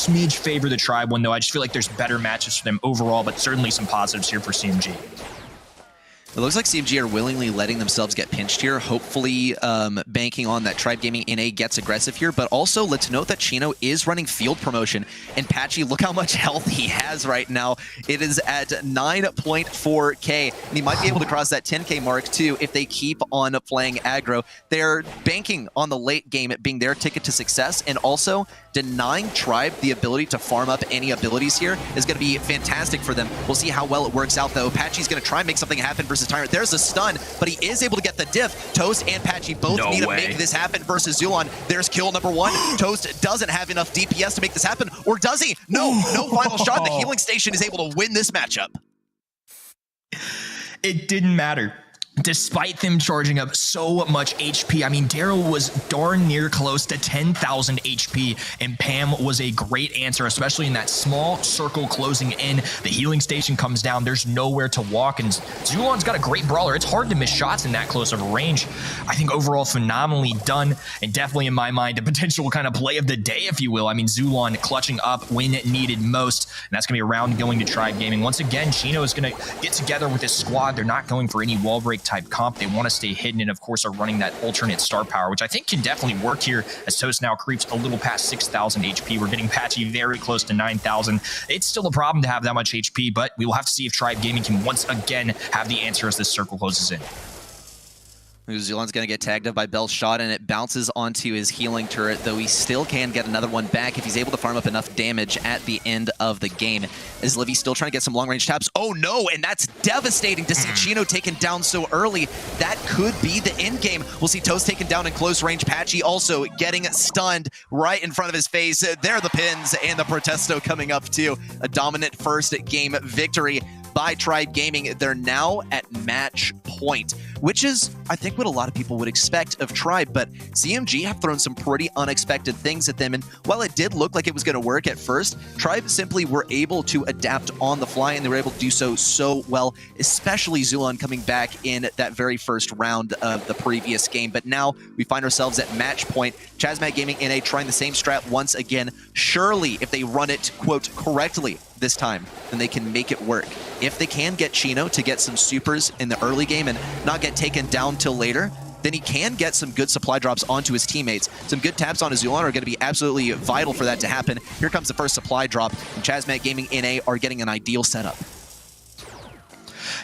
a smidge favor the Tribe one, though. I just feel like there's better matches for them overall, but certainly some positives here for CMG. It looks like CMG are willingly letting themselves get pinched here, hopefully banking on that Tribe Gaming NA gets aggressive here, but also let's note that Chino is running field promotion, and Patchy, look how much health he has right now. It is at 9.4k, and he might be able to cross that 10k mark too if they keep on playing aggro. They're banking on the late game it being their ticket to success, and also denying Tribe the ability to farm up any abilities here is going to be fantastic for them. We'll see how well it works out though. Patchy's going to try and make something happen versus Tyrant. There's a stun, but he is able to get the diff. Toast and Patchy both need to make this happen versus Zulon. There's kill number 1. Toast doesn't have enough DPS to make this happen, or does he? No final shot. The healing station is able to win this matchup. It didn't matter. Despite them charging up so much HP, I mean, Daryl was darn near close to 10,000 HP, and Pam was a great answer, especially in that small circle closing in. The healing station comes down, there's nowhere to walk, and Zulon's got a great brawler. It's hard to miss shots in that close of a range. I think overall phenomenally done, and definitely in my mind, a potential kind of play of the day, if you will. I mean, Zulon clutching up when needed most, and that's going to be a round going to Tribe Gaming. Once again, Chino is going to get together with his squad. They're not going for any wall break type comp. They want to stay hidden, and of course are running that alternate star power, which I think can definitely work here as Toast now creeps a little past 6,000 HP. We're getting Patchy very close to 9,000. It's still a problem to have that much HP, but we will have to see if Tribe Gaming can once again have the answer as this circle closes in. Zulon's going to get tagged up by Bell's shot, and it bounces onto his healing turret, though he still can get another one back if he's able to farm up enough damage at the end of the game. Is Livy still trying to get some long-range taps? Oh no, and that's devastating to see Chino taken down so early. That could be the end game. We'll see Toast taken down in close range. Patchy also getting stunned right in front of his face. There are the pins and the Protesto coming up too. A dominant first game victory by Tribe Gaming. They're now at match point, which is, I think, what a lot of people would expect of Tribe, but CMG have thrown some pretty unexpected things at them, and while it did look like it was going to work at first, Tribe simply were able to adapt on the fly, and they were able to do so well, especially Zulon coming back in that very first round of the previous game. But now we find ourselves at match point. Chasmac Gaming NA trying the same strat once again. Surely, if they run it, quote, correctly this time, then they can make it work. If they can get Chino to get some supers in the early game and not get taken down till later, then he can get some good supply drops onto his teammates. Some good taps on his Zulon are going to be absolutely vital for that to happen. Here comes the first supply drop, and Chasmac Gaming NA are getting an ideal setup.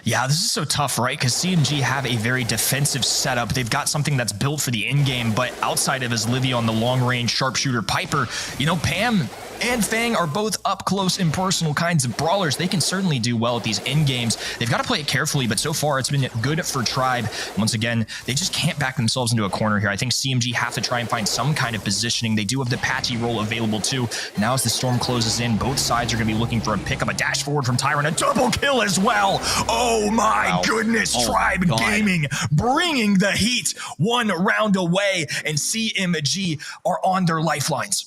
Yeah, this is so tough, right? Because CMG have a very defensive setup. They've got something that's built for the in-game, but outside of his Livy on the long-range sharpshooter Piper, you know, Pam and Fang are both up close and personal kinds of brawlers. They can certainly do well at these end games. They've got to play it carefully, but so far it's been good for Tribe. Once again, they just can't back themselves into a corner here. I think CMG have to try and find some kind of positioning. They do have the Patchy role available too. Now as the storm closes in, both sides are going to be looking for a pickup, a dash forward from Tyrant, a double kill as well. Oh my goodness, Tribe Gaming bringing the heat one round away, and CMG are on their lifelines.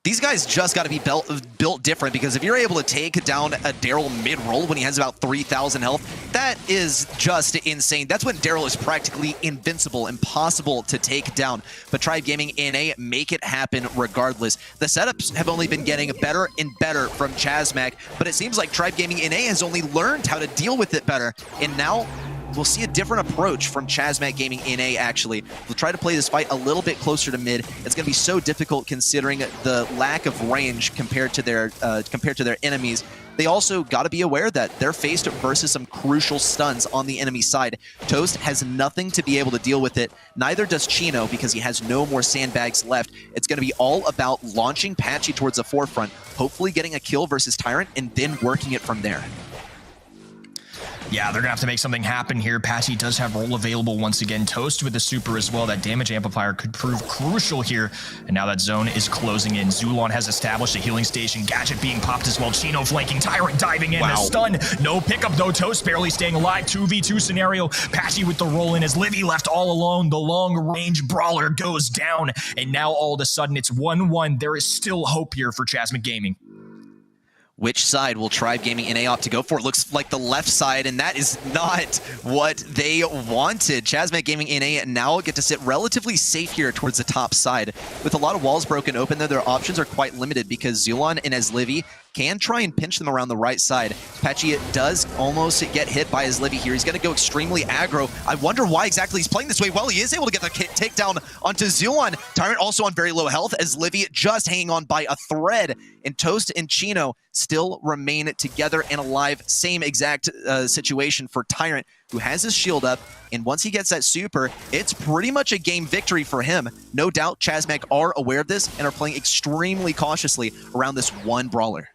These guys just got to be built different, because if you're able to take down a Daryl mid-roll when he has about 3,000 health, that is just insane. That's when Daryl is practically invincible, impossible to take down. But Tribe Gaming NA make it happen regardless. The setups have only been getting better and better from Chasmac, but it seems like Tribe Gaming NA has only learned how to deal with it better, and now we'll see a different approach from Chasmac Gaming NA, actually. We'll try to play this fight a little bit closer to mid. It's going to be so difficult considering the lack of range compared to their enemies. They also got to be aware that they're faced versus some crucial stuns on the enemy side. Toast has nothing to be able to deal with it. Neither does Chino, because he has no more sandbags left. It's going to be all about launching Patchy towards the forefront, hopefully getting a kill versus Tyrant, and then working it from there. Yeah, they're going to have to make something happen here. Patchy does have roll available once again. Toast with the super as well. That damage amplifier could prove crucial here. And now that zone is closing in. Zulon has established a healing station. Gadget being popped as well. Chino flanking. Tyrant diving in. Wow. A stun. No pickup though. Toast barely staying alive. 2v2 scenario. Patchy with the roll in as Livy left all alone. The long range brawler goes down. And now all of a sudden it's 1-1. There is still hope here for Chasmac Gaming. Which side will Tribe Gaming NA opt to go for? It looks like the left side, and that is not what they wanted. Chasmac Gaming NA now get to sit relatively safe here towards the top side. With a lot of walls broken open there, their options are quite limited, because Zulon and as Livy can try and pinch them around the right side. Patchy does almost get hit by his Livy here. He's going to go extremely aggro. I wonder why exactly he's playing this way. Well, he is able to get the takedown onto Zulon. Tyrant also on very low health, as Livy just hanging on by a thread. And Toast and Chino still remain together and alive. Same exact situation for Tyrant, who has his shield up. And once he gets that super, it's pretty much a game victory for him. No doubt Chasmac are aware of this and are playing extremely cautiously around this one brawler.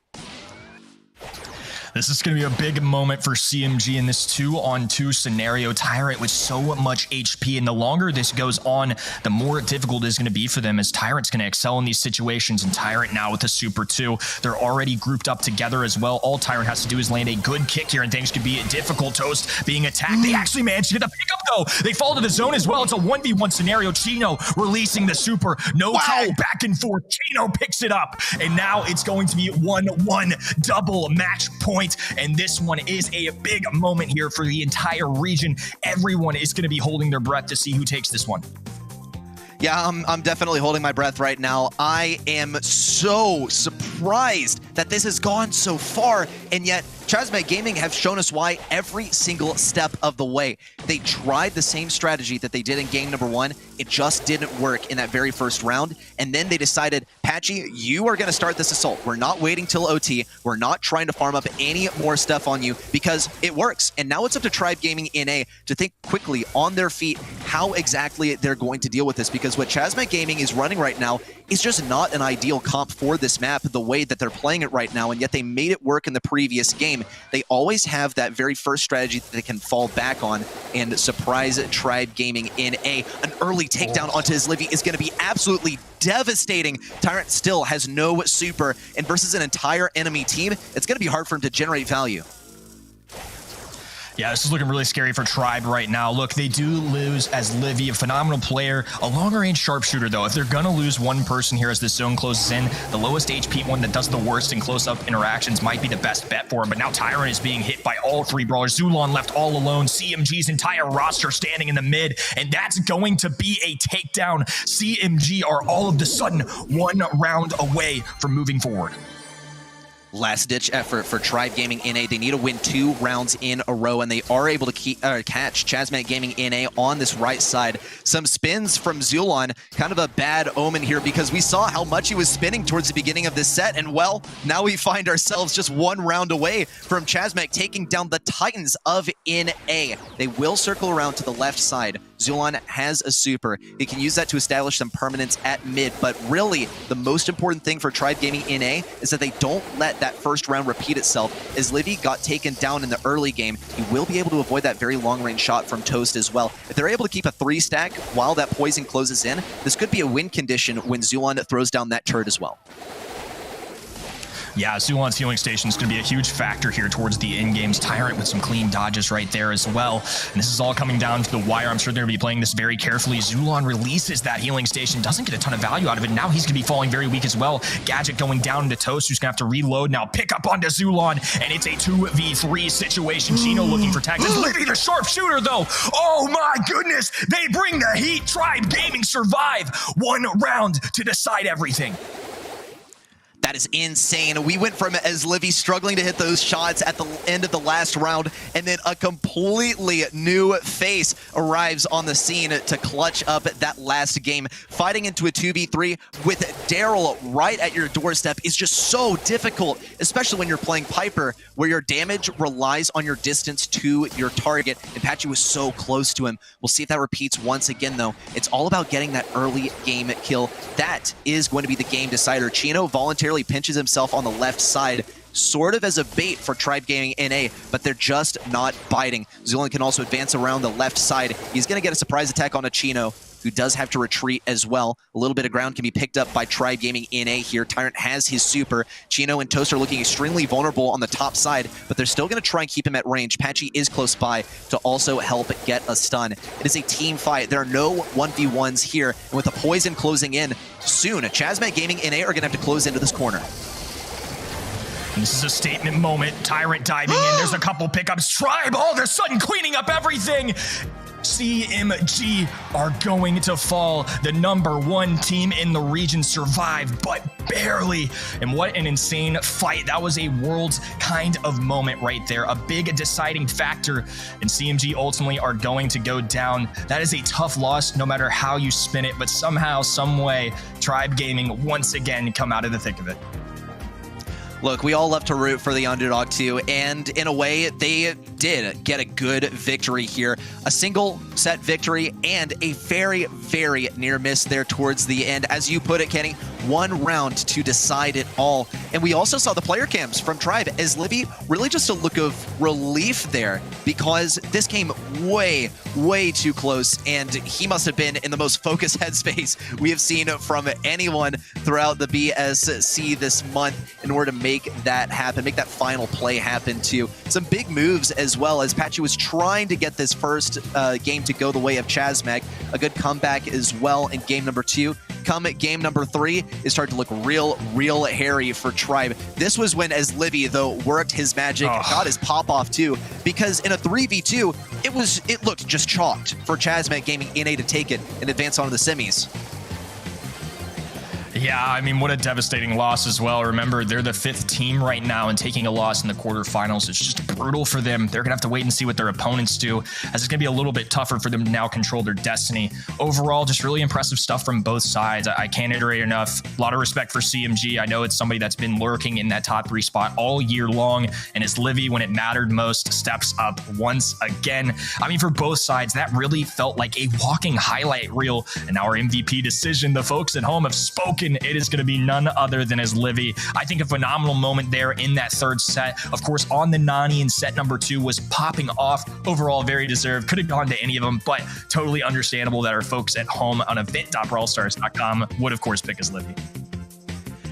This is going to be a big moment for CMG in this 2-on-2 scenario. Tyrant with so much HP, and the longer this goes on, the more difficult it is going to be for them, as Tyrant's going to excel in these situations, and Tyrant now with the Super 2. They're already grouped up together as well. All Tyrant has to do is land a good kick here, and things could be difficult. Toast being attacked. They actually managed to get the pickup, though. They fall to the zone as well. It's a 1v1 scenario. Chino releasing the Super. No foul, back and forth. Chino picks it up, and now it's going to be 1-1 double match point. And this one is a big moment here for the entire region. Everyone is going to be holding their breath to see who takes this one. Yeah, I'm definitely holding my breath right now. I am so surprised that this has gone so far, and yet Chasmac Gaming have shown us why every single step of the way. They tried the same strategy that they did in game number 1. It just didn't work in that very first round. And then they decided, Patchy, you are going to start this assault. We're not waiting till OT. We're not trying to farm up any more stuff on you because it works. And now it's up to Tribe Gaming NA to think quickly on their feet how exactly they're going to deal with this, because what Chasmac Gaming is running right now is just not an ideal comp for this map the way that they're playing it right now, and yet they made it work in the previous game. They always have that very first strategy that they can fall back on and surprise Tribe Gaming NA. An early takedown onto his Livy is going to be absolutely devastating. Tyrant still has no super, and versus an entire enemy team, it's going to be hard for him to generate value. Yeah, this is looking really scary for Tribe right now. Look, they do lose as Livy, a phenomenal player, a longer-range sharpshooter, though. If they're going to lose one person here as this zone closes in, the lowest HP one that does the worst in close-up interactions might be the best bet for him. But now Tyrant is being hit by all 3 brawlers. Zulon left all alone. CMG's entire roster standing in the mid, and that's going to be a takedown. CMG are all of a sudden 1 round away from moving forward. Last-ditch effort for Tribe Gaming NA. They need to win 2 rounds in a row, and they are able to catch Chasmac Gaming NA on this right side. Some spins from Zulon, kind of a bad omen here, because we saw how much he was spinning towards the beginning of this set, and well, now we find ourselves just 1 round away from Chasmac taking down the Titans of NA. They will circle around to the left side. Zulon has a super. He can use that to establish some permanence at mid, but really, the most important thing for Tribe Gaming NA is that they don't let that first round repeat itself. As Livy got taken down in the early game, he will be able to avoid that very long-range shot from Toast as well. If they're able to keep a 3-stack while that poison closes in, this could be a win condition when Zulon throws down that turret as well. Yeah, Zulon's healing station is going to be a huge factor here towards the end games. Tyrant with some clean dodges right there as well. And this is all coming down to the wire. I'm sure they're going to be playing this very carefully. Zulon releases that healing station, doesn't get a ton of value out of it. Now he's going to be falling very weak as well. Gadget going down into Toast, who's going to have to reload now. Pick up onto Zulon, and it's a 2v3 situation. Chino looking for tags. Livy the sharpshooter, though. Oh my goodness. They bring the heat. Tribe Gaming survive 1 round to decide everything. That is insane. We went from as Livy struggling to hit those shots at the end of the last round, and then a completely new face arrives on the scene to clutch up that last game. Fighting into a 2v3 with Daryl right at your doorstep is just so difficult, especially when you're playing Piper, where your damage relies on your distance to your target, and Patchy was so close to him. We'll see if that repeats once again, though. It's all about getting that early game kill. That is going to be the game decider. Chino voluntarily pinches himself on the left side, sort of as a bait for Tribe Gaming NA, but they're just not biting. Zulon can also advance around the left side. He's going to get a surprise attack on a Chino, who does have to retreat as well. A little bit of ground can be picked up by Tribe Gaming NA here. Tyrant has his super. Chino and Toast are looking extremely vulnerable on the top side, but they're still going to try and keep him at range. Patchy is close by to also help get a stun. It is a team fight. There are no 1v1s here, and with the poison closing in soon, Chasmac Gaming NA are going to have to close into this corner. And this is a statement moment. Tyrant diving in. There's a couple pickups. Tribe all of a sudden cleaning up everything. CMG are going to fall. The #1 team in the region survived, but barely. And what an insane fight. That was a world's kind of moment right there. A big deciding factor. And CMG ultimately are going to go down. That is a tough loss no matter how you spin it, but somehow, some way, Tribe Gaming once again come out of the thick of it. Look, we all love to root for the underdog too, and in a way, they did get a good victory here. A single set victory and a very, very near miss there towards the end. As you put it, Kenny, 1 round to decide it all. And we also saw the player cams from Tribe as Livy really just a look of relief there, because this came way, way too close, and he must have been in the most focused headspace we have seen from anyone throughout the BSC this month in order to make that happen, make that final play happen too. Some big moves as well, as Patchy was trying to get this first game to go the way of Chasmac. A good comeback as well in game number 2. Come game number 3, it started to look real hairy for Tribe. This was when, as Livy, though, worked his magic, got his pop-off too, because in a 3v2, it looked just chalked for Chasmac Gaming NA to take it and advance on to the semis. Yeah, I mean, what a devastating loss as well. Remember, they're the 5th team right now, and taking a loss in the quarterfinals is just brutal for them. They're going to have to wait and see what their opponents do, as it's going to be a little bit tougher for them to now control their destiny. Overall, just really impressive stuff from both sides. I can't iterate enough. A lot of respect for CMG. I know it's somebody that's been lurking in that top 3 spot all year long, and as Livy, when it mattered most, steps up once again. I mean, for both sides, that really felt like a walking highlight reel, and our MVP decision, the folks at home have spoken. It is going to be none other than as Livy. I think a phenomenal moment there in that 3rd set. Of course, on the Nani in set number 2 was popping off. Overall, very deserved. Could have gone to any of them, but totally understandable that our folks at home on event.brawlstars.com would, of course, pick as Livy.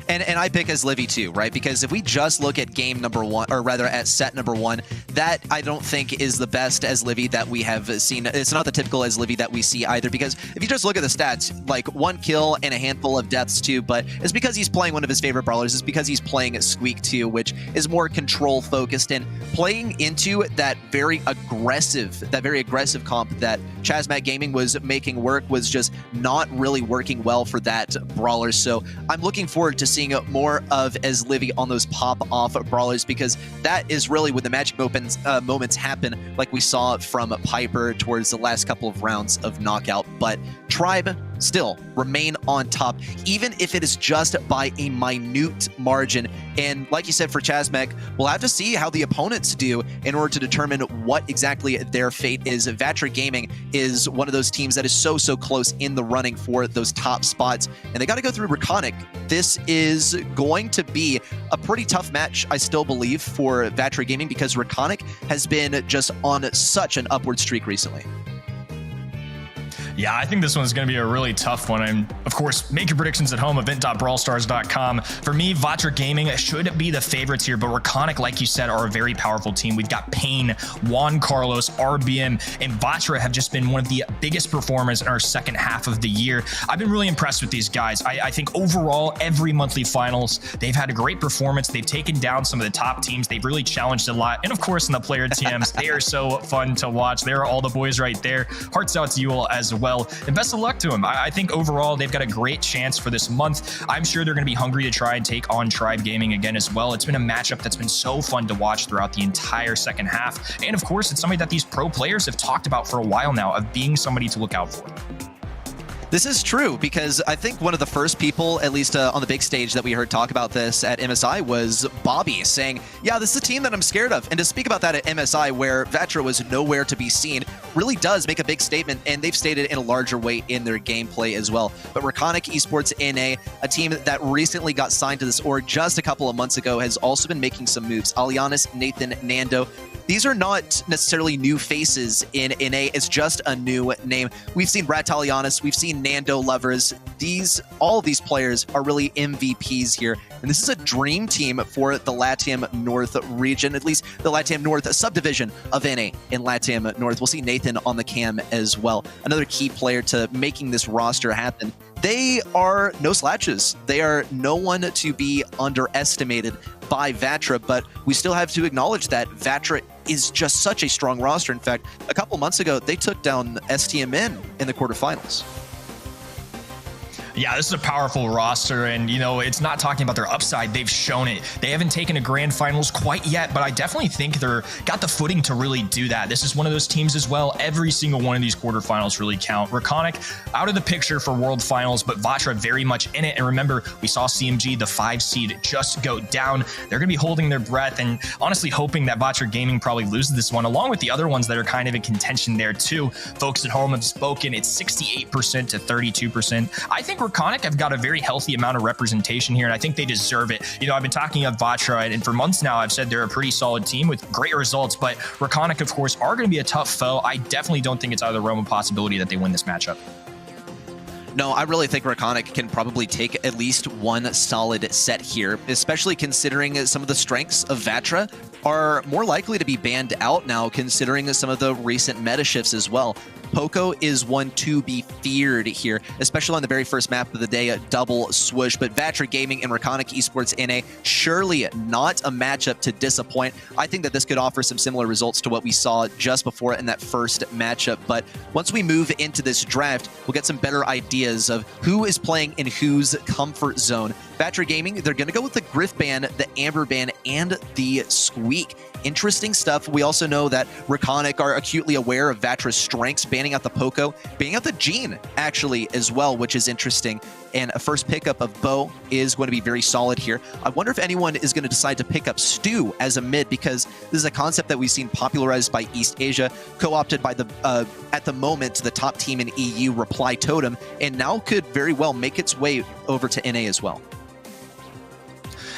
And I pick as Livy too, right? Because if we just look at game number 1, or rather at set number 1, that I don't think is the best as Livy that we have seen. It's not the typical as Livy that we see either, because if you just look at the stats, like 1 kill and a handful of deaths too, but it's because he's playing one of his favorite brawlers. It's because he's playing Squeak too, which is more control focused and playing into that very aggressive comp that Chasmac Gaming was making work was just not really working well for that brawler. So I'm looking forward to seeing more of as Livy on those pop-off brawlers, because that is really when the magic moments happen, like we saw from Piper towards the last couple of rounds of Knockout. But Tribe still remain on top, even if it is just by a minute margin. And like you said, for Chasmac, we'll have to see how the opponents do in order to determine what exactly their fate is. Vatra Gaming is one of those teams that is so close in the running for those top spots, and they got to go through Reconic. This is going to be a pretty tough match, I still believe, for Vatra Gaming, because Reconic has been just on such an upward streak recently. Yeah, I think this one's going to be a really tough one. And of course, make your predictions at home, event.brawlstars.com. For me, Vatra Gaming should be the favorites here, but Reconic, like you said, are a very powerful team. We've got Payne, Juan Carlos, RBM, and Vatra have just been one of the biggest performers in our second half of the year. I've been really impressed with these guys. I think overall, every monthly finals, they've had a great performance. They've taken down some of the top teams. They've really challenged a lot. And of course, in the player TMs, they are so fun to watch. They're all the boys right there. Hearts out to you all as well. And best of luck to them. I think overall, they've got a great chance for this month. I'm sure they're going to be hungry to try and take on Tribe Gaming again as well. It's been a matchup that's been so fun to watch throughout the entire second half. And of course, it's something that these pro players have talked about for a while now, of being somebody to look out for. This is true, because I think one of the first people, at least on the big stage, that we heard talk about this at MSI was Bobby, saying, yeah, this is a team that I'm scared of. And to speak about that at MSI, where Vatra was nowhere to be seen, really does make a big statement, and they've stated in a larger way in their gameplay as well. But Reconic Esports NA, a team that recently got signed to this org just a couple of months ago, has also been making some moves. Alianis, Nathan, Nando. These are not necessarily new faces in NA, it's just a new name. We've seen Ratalianis, we've seen Nando Lovers. All of these players are really MVPs here. And this is a dream team for the LATAM North region, at least the LATAM North subdivision of NA in LATAM North. We'll see Nathan on the cam as well. Another key player to making this roster happen. They are no slouches. They are no one to be underestimated by Vatra, but we still have to acknowledge that Vatra is just such a strong roster. In fact, a couple months ago, they took down STMN in the quarterfinals. Yeah, this is a powerful roster, and, you know, it's not talking about their upside. They've shown it. They haven't taken a grand finals quite yet, but I definitely think they're got the footing to really do that. This is one of those teams as well. Every single one of these quarterfinals really count. Reconic out of the picture for world finals, but Vatra very much in it. And remember, we saw CMG, the 5 seed, just go down. They're going to be holding their breath and honestly hoping that Vatra Gaming probably loses this one, along with the other ones that are kind of in contention there too. Folks at home have spoken. It's 68% to 32%. I think Reconic have got a very healthy amount of representation here, and I think they deserve it. You know, I've been talking of Vatra, and for months now, I've said they're a pretty solid team with great results, but Reconic, of course, are going to be a tough foe. I definitely don't think it's out of the realm of possibility that they win this matchup. No, I really think Reconic can probably take at least one solid set here, especially considering some of the strengths of Vatra are more likely to be banned out now, considering some of the recent meta shifts as well. Poco is one to be feared here, especially on the very first map of the day, a double swoosh. But Vatra Gaming and Reconic Esports NA, surely not a matchup to disappoint. I think that this could offer some similar results to what we saw just before in that first matchup. But once we move into this draft, we'll get some better ideas of who is playing in whose comfort zone. Vatra Gaming, they're going to go with the Griff ban, the Amber ban, and the Squeak. Interesting stuff. We also know that Reconic are acutely aware of Vatra's strengths, banning out the Poco, banning out the Jean, actually, as well, which is interesting. And a first pickup of Bo is going to be very solid here. I wonder if anyone is going to decide to pick up Stu as a mid, because this is a concept that we've seen popularized by East Asia, co-opted by the, at the moment, the top team in EU, Reply Totem, and now could very well make its way over to NA as well.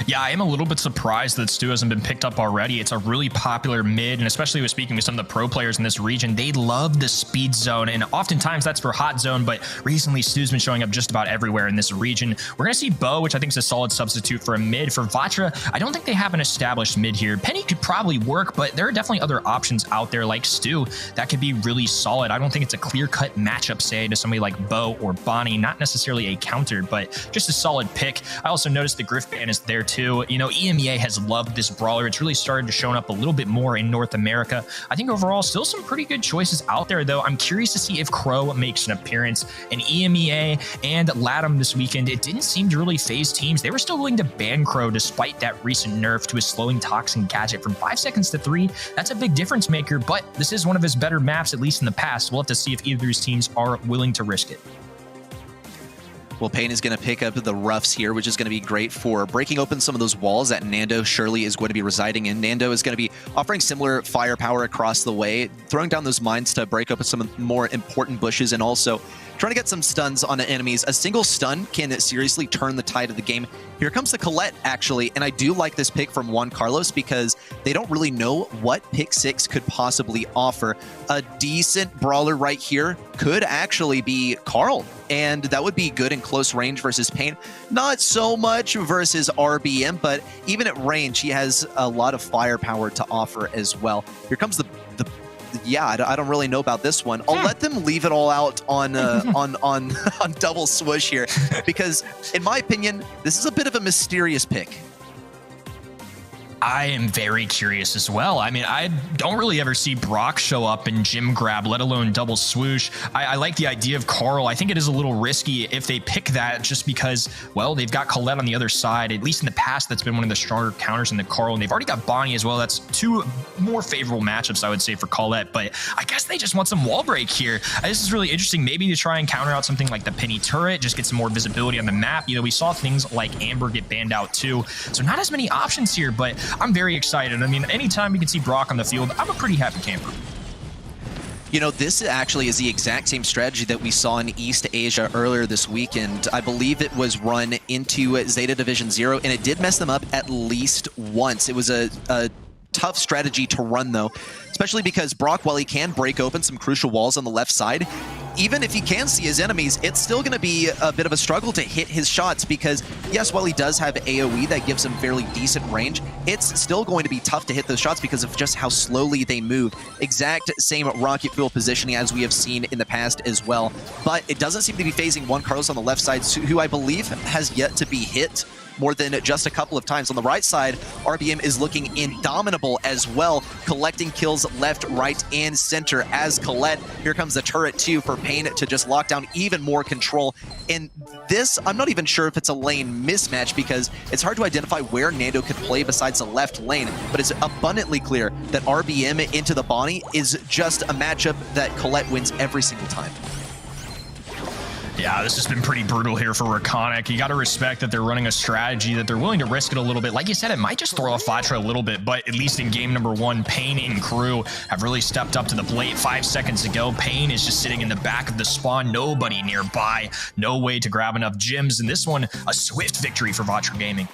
Yeah, I am a little bit surprised that Stu hasn't been picked up already. It's a really popular mid, and especially with speaking with some of the pro players in this region, they love the speed zone, and oftentimes that's for hot zone, but recently Stu's been showing up just about everywhere in this region. We're going to see Bo, which I think is a solid substitute for a mid. For Vatra, I don't think they have an established mid here. Penny could probably work, but there are definitely other options out there like Stu that could be really solid. I don't think it's a clear-cut matchup, say, to somebody like Bo or Bonnie, not necessarily a counter, but just a solid pick. I also noticed the Griff ban is there too. You know, EMEA has loved this brawler. It's really started to show up a little bit more in North America. I think overall still some pretty good choices out there, though. I'm curious to see if Crow makes an appearance in EMEA and LATAM this weekend. It didn't seem to really phase teams. They were still willing to ban Crow despite that recent nerf to his slowing toxin gadget from 5 seconds to 3. That's a big difference maker, but this is one of his better maps, at least in the past. We'll have to see if either of these teams are willing to risk it. Well, Payne is going to pick up the roughs here, which is going to be great for breaking open some of those walls that Nando surely is going to be residing in. Nando is going to be offering similar firepower across the way, throwing down those mines to break open some more important bushes, and also trying to get some stuns on the enemies. A single stun can seriously turn the tide of the game. Here comes the Colette, actually, and I do like this pick from Juan Carlos because they don't really know what pick 6 could possibly offer. A decent brawler right here could actually be Carl, and that would be good in close range versus Payne. Not so much versus RBM, but even at range, he has a lot of firepower to offer as well. Here comes the yeah, I don't really know about this one. I'll let them leave it all out on on double swoosh here, because in my opinion, this is a bit of a mysterious pick. I am very curious as well. I mean, I don't really ever see Brock show up in Gym Grab, let alone double swoosh. I like the idea of Carl. I think it is a little risky if they pick that just because, well, they've got Colette on the other side. At least in the past, that's been one of the stronger counters in the Carl, and they've already got Bonnie as well. That's two more favorable matchups, I would say, for Colette, but I guess they just want some wall break here. This is really interesting. Maybe to try and counter out something like the Penny turret, just get some more visibility on the map. You know, we saw things like Amber get banned out too, so not as many options here, but I'm very excited. I mean, anytime we can see Brock on the field, I'm a pretty happy camper. You know, this actually is the exact same strategy that we saw in East Asia earlier this weekend. I believe it was run into Zeta Division 0, and it did mess them up at least once. It was a tough strategy to run, though, especially because Brock, while he can break open some crucial walls on the left side, even if he can see his enemies, it's still going to be a bit of a struggle to hit his shots because, yes, while he does have AoE that gives him fairly decent range, it's still going to be tough to hit those shots because of just how slowly they move. Exact same rocket fuel positioning as we have seen in the past as well. But it doesn't seem to be phasing Juan Carlos on the left side, who I believe has yet to be hit more than just a couple of times. On the right side, RBM is looking indomitable as well, collecting kills left, right, and center as Colette. Here comes the turret too for Payne to just lock down even more control. And this, I'm not even sure if it's a lane mismatch because it's hard to identify where Nando could play besides the left lane, but it's abundantly clear that RBM into the Bonnie is just a matchup that Colette wins every single time. Yeah, this has been pretty brutal here for Reconic. You got to respect that they're running a strategy, that they're willing to risk it a little bit. Like you said, it might just throw off Vatra a little bit, but at least in game number 1, Payne and crew have really stepped up to the plate. 5 seconds ago, Payne is just sitting in the back of the spawn, nobody nearby, no way to grab enough gems. And this one, a swift victory for Vatra Gaming.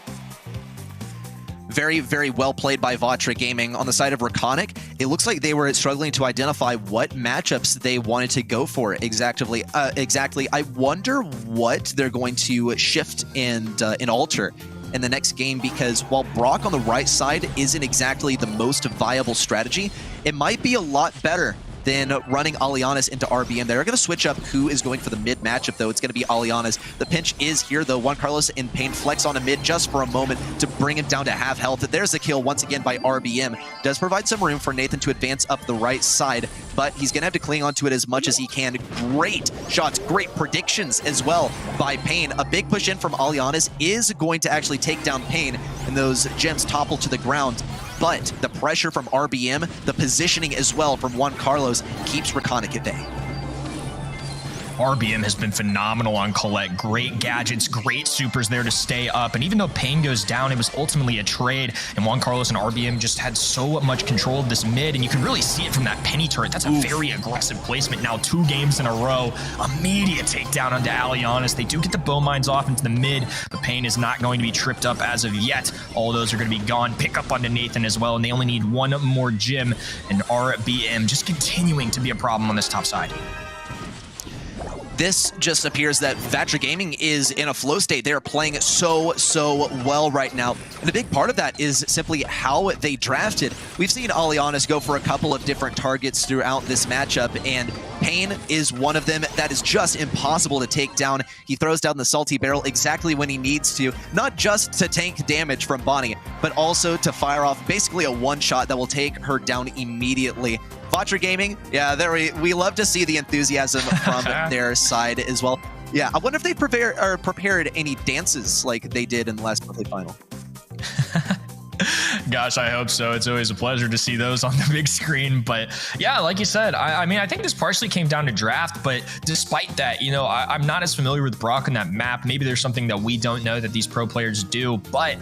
Very, very well played by Vatra Gaming. On the side of Reconic, it looks like they were struggling to identify what matchups they wanted to go for exactly. I wonder what they're going to shift and alter in the next game, because while Brock on the right side isn't exactly the most viable strategy, it might be a lot better then running Alianis into RBM. They're going to switch up who is going for the mid matchup, though. It's going to be Alianis. The pinch is here, though. Juan Carlos in pain, flex on a mid just for a moment to bring him down to half health. There's the kill once again by RBM. Does provide some room for Nathan to advance up the right side, but he's going to have to cling onto it as much as he can. Great shots, great predictions as well by Pain. A big push in from Alianis is going to actually take down Pain, and those gems topple to the ground. But the pressure from RBM, the positioning as well from Juan Carlos, keeps Reconic at bay. RBM has been phenomenal on Colette. Great gadgets, great supers there to stay up. And even though Pain goes down, it was ultimately a trade. And Juan Carlos and RBM just had so much control of this mid. And you can really see it from that penny turret. That's a very aggressive placement now. 2 games in a row. Immediate takedown onto Alianis. They do get the bow mines off into the mid, but Pain is not going to be tripped up as of yet. All of those are going to be gone. Pick up onto Nathan as well. And they only need 1 more gym. And RBM just continuing to be a problem on this top side. This just appears that Vatra Gaming is in a flow state. They are playing so well right now. And a big part of that is simply how they drafted. We've seen Alianis go for a couple of different targets throughout this matchup, and Pain is one of them that is just impossible to take down. He throws down the salty barrel exactly when he needs to, not just to tank damage from Bonnie, but also to fire off basically a one-shot that will take her down immediately. Vatra Gaming, yeah, we love to see the enthusiasm from their side as well. Yeah, I wonder if they prepared any dances like they did in the last monthly final. Gosh, I hope so. It's always a pleasure to see those on the big screen. But yeah, like you said, I mean, I think this partially came down to draft. But despite that, you know, I'm not as familiar with Brock on that map. Maybe there's something that we don't know that these pro players do. But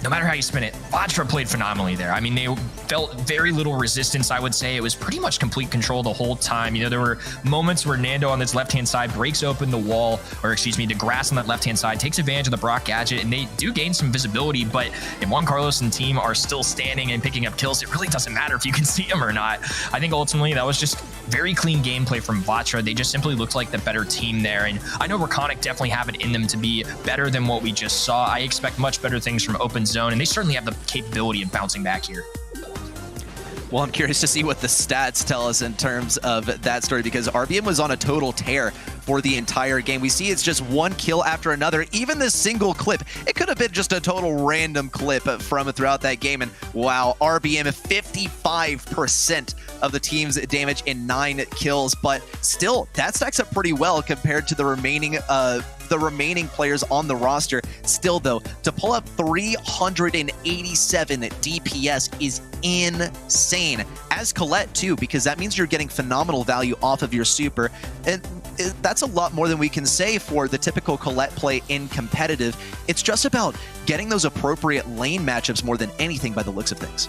no matter how you spin it, Vatra played phenomenally there. I mean, they felt very little resistance, I would say. It was pretty much complete control the whole time. You know, there were moments where Nando on this left-hand side breaks open the wall, or excuse me, the grass on that left-hand side, takes advantage of the Brock gadget, and they do gain some visibility. But if Juan Carlos and team are still standing and picking up kills, it really doesn't matter if you can see them or not. I think ultimately that was just very clean gameplay from Vatra. They just simply looked like the better team there. And I know Reconic definitely have it in them to be better than what we just saw. I expect much better things from Open Zone, and they certainly have the capability of bouncing back here. Well, I'm curious to see what the stats tell us in terms of that story, because RBM was on a total tear for the entire game. We see it's just one kill after another. Even this single clip, it could have been just a total random clip from throughout that game. And wow, RBM 55% of the team's damage in 9 kills, but still that stacks up pretty well compared to the remaining players on the roster. Still though, to pull up 387 DPS is insane. As Colette too, because that means you're getting phenomenal value off of your super, and that's a lot more than we can say for the typical Colette play in competitive. It's just about getting those appropriate lane matchups more than anything by the looks of things.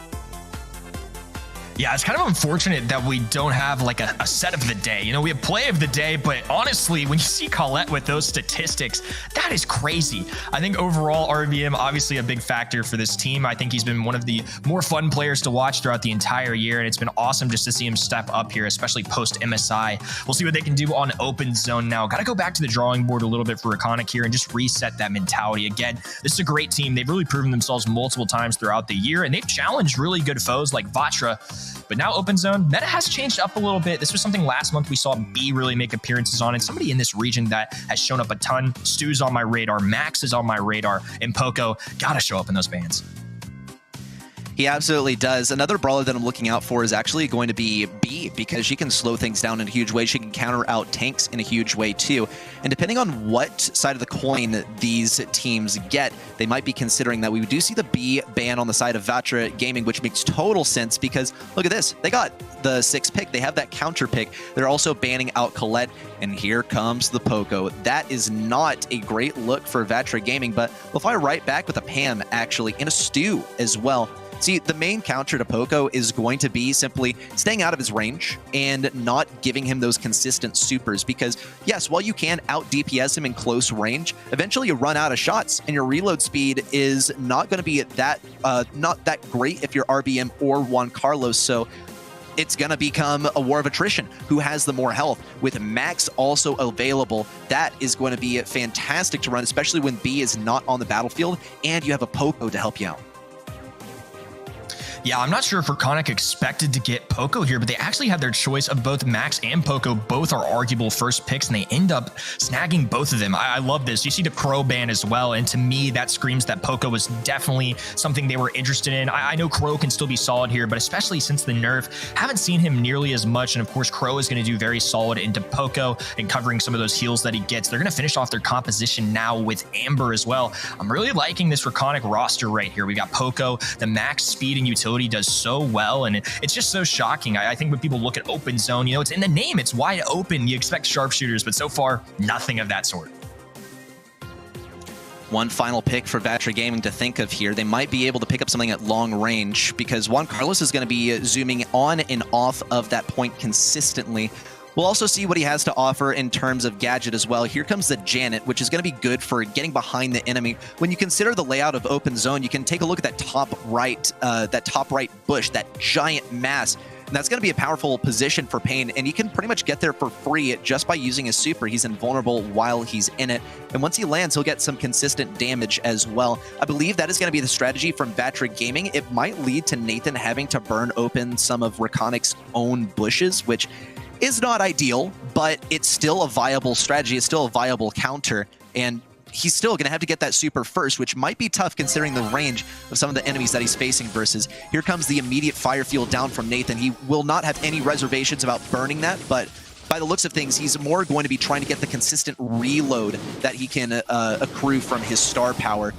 Yeah, it's kind of unfortunate that we don't have like a set of the day. You know, we have play of the day, but honestly, when you see Colette with those statistics, that is crazy. I think overall, RBM, obviously a big factor for this team. I think he's been one of the more fun players to watch throughout the entire year, and it's been awesome just to see him step up here, especially post MSI. We'll see what they can do on Open Zone now. Got to go back to the drawing board a little bit for Reconic here and just reset that mentality. Again, this is a great team. They've really proven themselves multiple times throughout the year, and they've challenged really good foes like Vatra. But now Open Zone, meta has changed up a little bit. This was something last month we saw B really make appearances on, and somebody in this region that has shown up a ton. Stu's on my radar, Max is on my radar, and Poco gotta show up in those bans. He absolutely does. Another brawler that I'm looking out for is actually going to be B, because she can slow things down in a huge way. She can counter out tanks in a huge way too. And depending on what side of the coin these teams get, they might be considering that. We do see the B ban on the side of Vatra Gaming, which makes total sense because look at this. They got the 6th pick. They have that counter pick. They're also banning out Colette, and here comes the Poco. That is not a great look for Vatra Gaming, but we'll fire right back with a Pam actually, and a Stu as well. See, the main counter to Poco is going to be simply staying out of his range and not giving him those consistent supers, because yes, while you can out DPS him in close range, eventually you run out of shots and your reload speed is not going to be not that great if you're RBM or Juan Carlos. So it's going to become a war of attrition. Who has the more health? With Max also available, that is going to be fantastic to run, especially when B is not on the battlefield and you have a Poco to help you out. Yeah, I'm not sure if Reconic expected to get Poco here, but they actually had their choice of both Max and Poco. Both are arguable first picks, and they end up snagging both of them. I love this. You see the Crow ban as well, and to me, that screams that Poco was definitely something they were interested in. I know Crow can still be solid here, but especially since the nerf, haven't seen him nearly as much, and of course, Crow is going to do very solid into Poco and covering some of those heals that he gets. They're going to finish off their composition now with Amber as well. I'm really liking this Reconic roster right here. We got Poco, the max speed and utility does so well, and it's just so shocking. I think when people look at open zone, you know, it's in the name, it's wide open, you expect sharpshooters, but so far nothing of that sort. One final pick for Vatra Gaming to think of here. They might be able to pick up something at long range because Juan Carlos is going to be zooming on and off of that point consistently. We'll also see what he has to offer in terms of gadget as well. Here comes the Janet, which is going to be good for getting behind the enemy. When you consider the layout of open zone, you can take a look at that top right bush, that giant mass. And that's going to be a powerful position for Pain, and he can pretty much get there for free just by using his super. He's invulnerable while he's in it, and once he lands, he'll get some consistent damage as well. I believe that is going to be the strategy from Vatra Gaming. It might lead to Nathan having to burn open some of Reconic's own bushes, which is not ideal, but it's still a viable strategy. It's still a viable counter, and he's still going to have to get that super first, which might be tough considering the range of some of the enemies that he's facing versus. Here comes the immediate fire field down from Nathan. He will not have any reservations about burning that, but by the looks of things, he's more going to be trying to get the consistent reload that he can accrue from his star power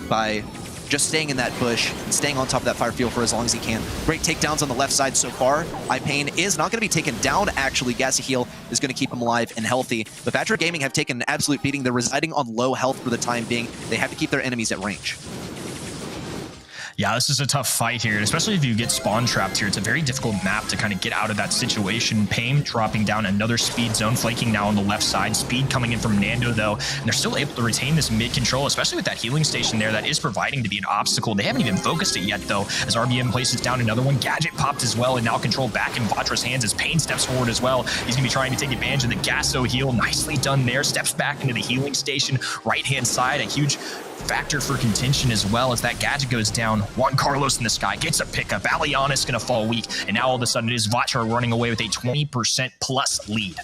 by just staying in that bush and staying on top of that fire field for as long as he can. Great takedowns on the left side so far. iPain is not going to be taken down, actually. Gassy Heal is going to keep him alive and healthy. But Vatra Gaming have taken an absolute beating. They're residing on low health for the time being. They have to keep their enemies at range. Yeah, this is a tough fight here, especially if you get spawn trapped here. It's a very difficult map to kind of get out of that situation. Pain dropping down another speed zone, flanking now on the left side. Speed coming in from Nando, though, and they're still able to retain this mid control, especially with that healing station there that is providing to be an obstacle. They haven't even focused it yet, though, as RBM places down another one. Gadget popped as well, and now control back in Vatra's hands as Pain steps forward as well. He's going to be trying to take advantage of the Gasso heal. Nicely done there. Steps back into the healing station, right-hand side. A huge factor for contention as well as that gadget goes down. Juan Carlos in the sky gets a pickup. Aliana's going to fall weak, and now all of a sudden it is Vatra running away with a 20% plus lead.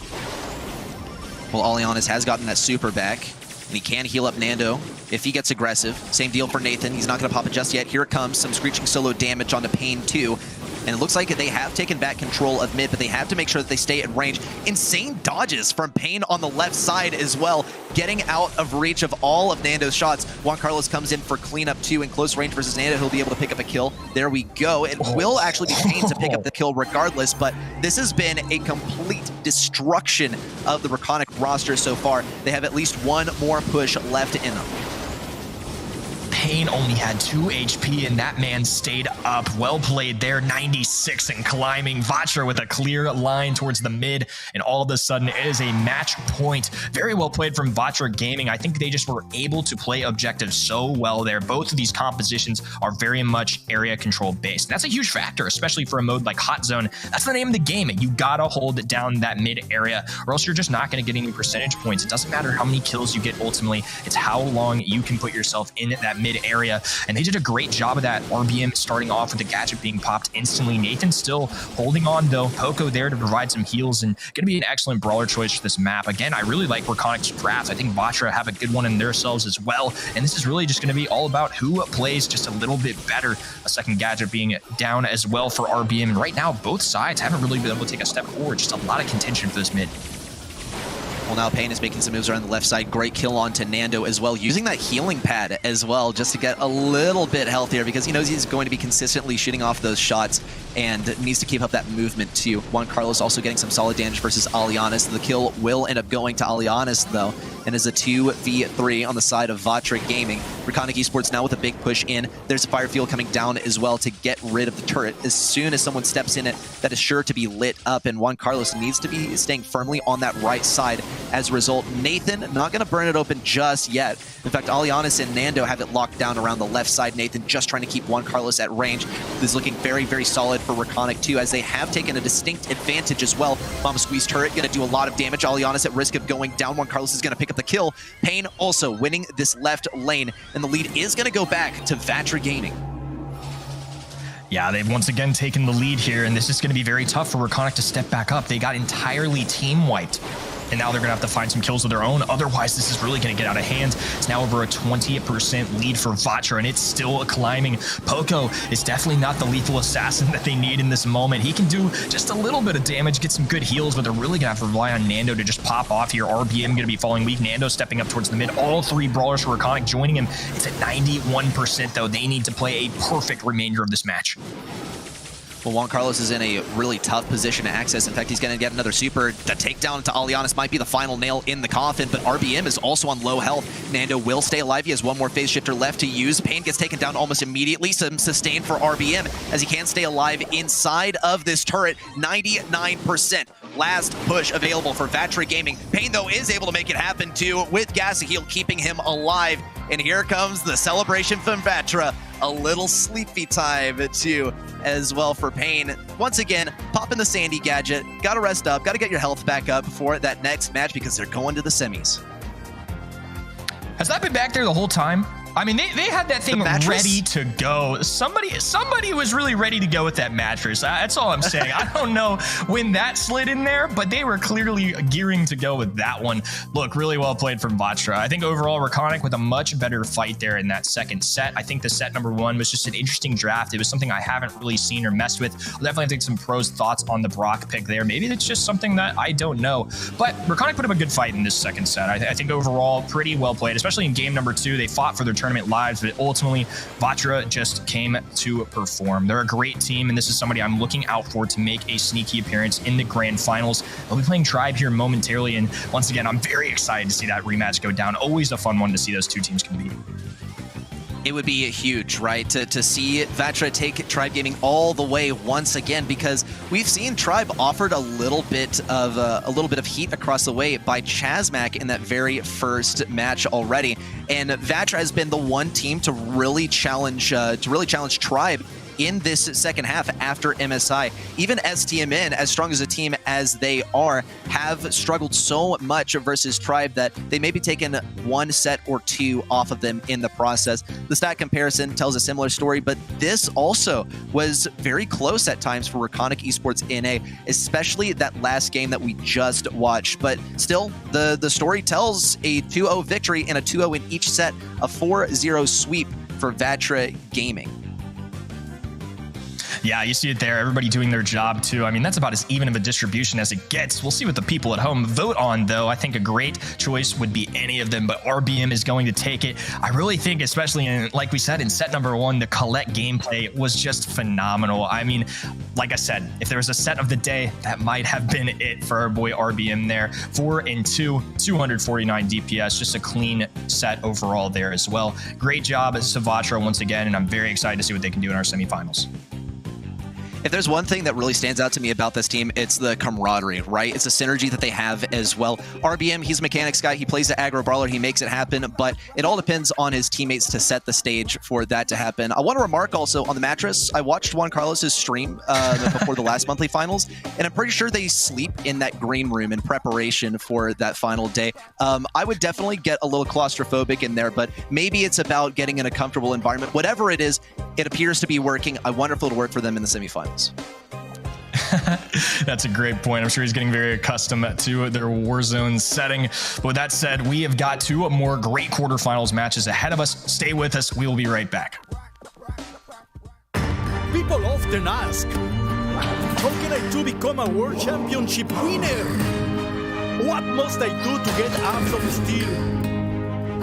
Well, Alianas has gotten that super back, and he can heal up Nando if he gets aggressive. Same deal for Nathan. He's not going to pop it just yet. Here it comes. Some screeching solo damage onto Pain too. And it looks like they have taken back control of mid, but they have to make sure that they stay at range. Insane dodges from Pain on the left side as well, getting out of reach of all of Nando's shots. Juan Carlos comes in for cleanup too in close range versus Nando. He'll be able to pick up a kill. There we go. It will actually be Pain to pick up the kill regardless, but this has been a complete destruction of the Reconic roster so far. They have at least one more push left in them. Pain only had 2 HP, and that man stayed up. Well played there, 96 and climbing. Vatra with a clear line towards the mid, and all of a sudden it is a match point. Very well played from Vatra Gaming. I think they just were able to play objectives so well there. Both of these compositions are very much area control based. That's a huge factor, especially for a mode like Hot Zone. That's the name of the game. You gotta hold down that mid area, or else you're just not gonna get any percentage points. It doesn't matter how many kills you get ultimately, it's how long you can put yourself in that mid area, and they did a great job of that. RBM starting off with the gadget being popped instantly. Nathan still holding on though. Poco there to provide some heals, and gonna be an excellent brawler choice for this map. Again, I really like Reconic's drafts. I think Vatra have a good one in themselves as well, and this is really just gonna be all about who plays just a little bit better. A second gadget being down as well for RBM, and right now both sides haven't really been able to take a step forward. Just a lot of contention for this mid. Well, now Pain is making some moves around the left side. Great kill onto Nando as well, using that healing pad as well, just to get a little bit healthier, because he knows he's going to be consistently shooting off those shots and needs to keep up that movement too. Juan Carlos also getting some solid damage versus Alianas. The kill will end up going to Alianas though, and is a 2v3 on the side of Vatra Gaming. Reconic Esports now with a big push in. There's a fire field coming down as well to get rid of the turret. As soon as someone steps in it, that is sure to be lit up, and Juan Carlos needs to be staying firmly on that right side. As a result, Nathan not going to burn it open just yet. In fact, Alianas and Nando have it locked down around the left side. Nathan just trying to keep Juan Carlos at range. This is looking very, very solid for Reconic too, as they have taken a distinct advantage as well. Bomb Squeeze turret going to do a lot of damage. Alianas at risk of going down. Juan Carlos is going to pick up the kill. Pain also winning this left lane, and the lead is going to go back to Vatra Gaming. Yeah, they've once again taken the lead here, and this is going to be very tough for Reconic to step back up. They got entirely team wiped, and now they're going to have to find some kills of their own. Otherwise, this is really going to get out of hand. It's now over a 20% lead for Vatra, and it's still climbing. Poco is definitely not the lethal assassin that they need in this moment. He can do just a little bit of damage, get some good heals, but they're really going to have to rely on Nando to just pop off here. RBM going to be falling weak. Nando stepping up towards the mid. All three brawlers for Reconic joining him. It's at 91%, though. They need to play a perfect remainder of this match. Well, Juan Carlos is in a really tough position to access. In fact, he's going to get another super. The takedown to Alianis might be the final nail in the coffin, but RBM is also on low health. Nando will stay alive. He has one more phase shifter left to use. Pain gets taken down almost immediately. Some sustain for RBM as he can stay alive inside of this turret. 99%. Last push available for Vatra Gaming. Pain, though, is able to make it happen, too, with Gas Heal keeping him alive. And here comes the celebration from Vatra. A little sleepy time, too, as well for Pain. Once again, popping the Sandy gadget. Gotta rest up. Gotta get your health back up for that next match because they're going to the semis. Has that been back there the whole time? I mean, they had that thing ready to go. Somebody was really ready to go with that mattress. That's all I'm saying. I don't know when that slid in there, but they were clearly gearing to go with that one. Look, really well played from Vatra. I think overall, Reconic with a much better fight there in that second set. I think the set number one was just an interesting draft. It was something I haven't really seen or messed with. I'll definitely take some pros thoughts on the Brock pick there. Maybe it's just something that I don't know. But Reconic put up a good fight in this second set. I think overall, pretty well played, especially in game number two. They fought for their tournament lives, but ultimately Vatra just came to perform. They're a great team, and this is somebody I'm looking out for to make a sneaky appearance in the grand finals. They'll be playing Tribe here momentarily, and once again, I'm very excited to see that rematch go down. Always a fun one to see those two teams compete. It would be huge, right, to see Vatra take Tribe Gaming all the way once again, because we've seen Tribe offered a little bit of heat across the way by Chasmac in that very first match already, and Vatra has been the one team to really challenge Tribe in this second half after MSI. Even STMN, as strong as a team as they are, have struggled so much versus Tribe that they may be taking one set or two off of them in the process. The stat comparison tells a similar story, but this also was very close at times for Reconic Esports NA, especially that last game that we just watched. But still, the story tells a 2-0 victory and a 2-0 in each set, a 4-0 sweep for Vatra Gaming. Yeah, you see it there. Everybody doing their job, too. I mean, that's about as even of a distribution as it gets. We'll see what the people at home vote on, though. I think a great choice would be any of them, but RBM is going to take it. I really think, especially in, like we said, in set number one, the Colette gameplay was just phenomenal. I mean, like I said, if there was a set of the day, that might have been it for our boy RBM there. 4-2, 249 DPS, just a clean set overall there as well. Great job, Vatra, once again, and I'm very excited to see what they can do in our semifinals. If there's one thing that really stands out to me about this team, it's the camaraderie, right? It's the synergy that they have as well. RBM, he's a mechanics guy. He plays the aggro brawler. He makes it happen, but it all depends on his teammates to set the stage for that to happen. I want to remark also on the mattress, I watched Juan Carlos's stream before the last monthly finals, and I'm pretty sure they sleep in that green room in preparation for that final day. I would definitely get a little claustrophobic in there, but maybe it's about getting in a comfortable environment. Whatever it is, it appears to be working. I wonder if it'll work for them in the semifinals. That's a great point. I'm sure he's getting very accustomed to their Warzone setting. But with that said, we have got two more great quarterfinals matches ahead of us. Stay with us. We will be right back. People often ask, how can I do become a world championship winner? What must I do to get Arms of Steel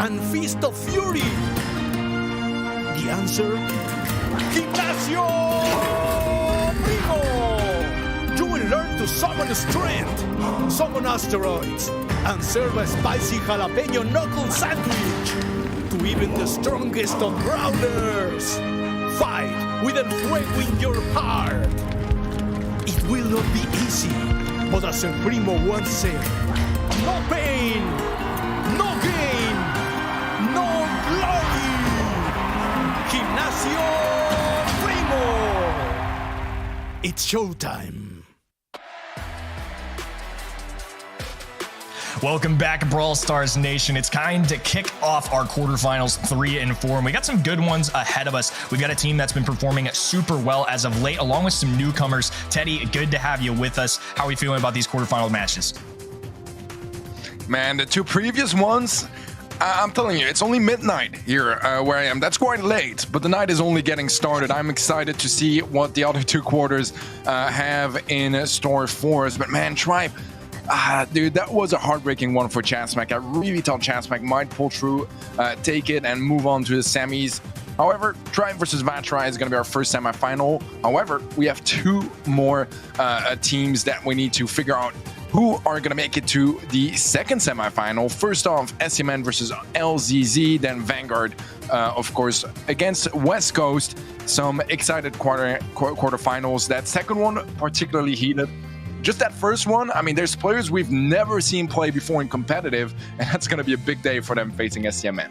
and Fist of Fury? The answer? Gimnasio! You will learn to summon strength, summon asteroids, and serve a spicy jalapeno knuckle sandwich to even the strongest of brawlers. Fight with el fuego in your heart. It will not be easy, but as El Primo once said, no pain, no gain, no glory. Gimnasio Primo. It's showtime. Welcome back, Brawl Stars Nation. It's time to kick off our quarterfinals 3 and 4, and we got some good ones ahead of us. We've got a team that's been performing super well as of late, along with some newcomers. Teddy, good to have you with us. How are we feeling about these quarterfinal matches? Man, the two previous ones, I'm telling you, it's only midnight here where I am. That's quite late, but the night is only getting started. I'm excited to see what the other two quarters have in store for us. But man, Tribe, dude, that was a heartbreaking one for Chasmac. I really thought Chasmac might pull through, take it, and move on to the semis. However, Tribe versus Vatra is going to be our first semifinal. However, we have two more teams that we need to figure out who are going to make it to the second semifinal. First off, STMN versus LZZ, then Vanguard, of course, against West Coast. Some excited quarterfinals. That second one, particularly heated. Just that first one, I mean, there's players we've never seen play before in competitive, and that's going to be a big day for them facing STMN.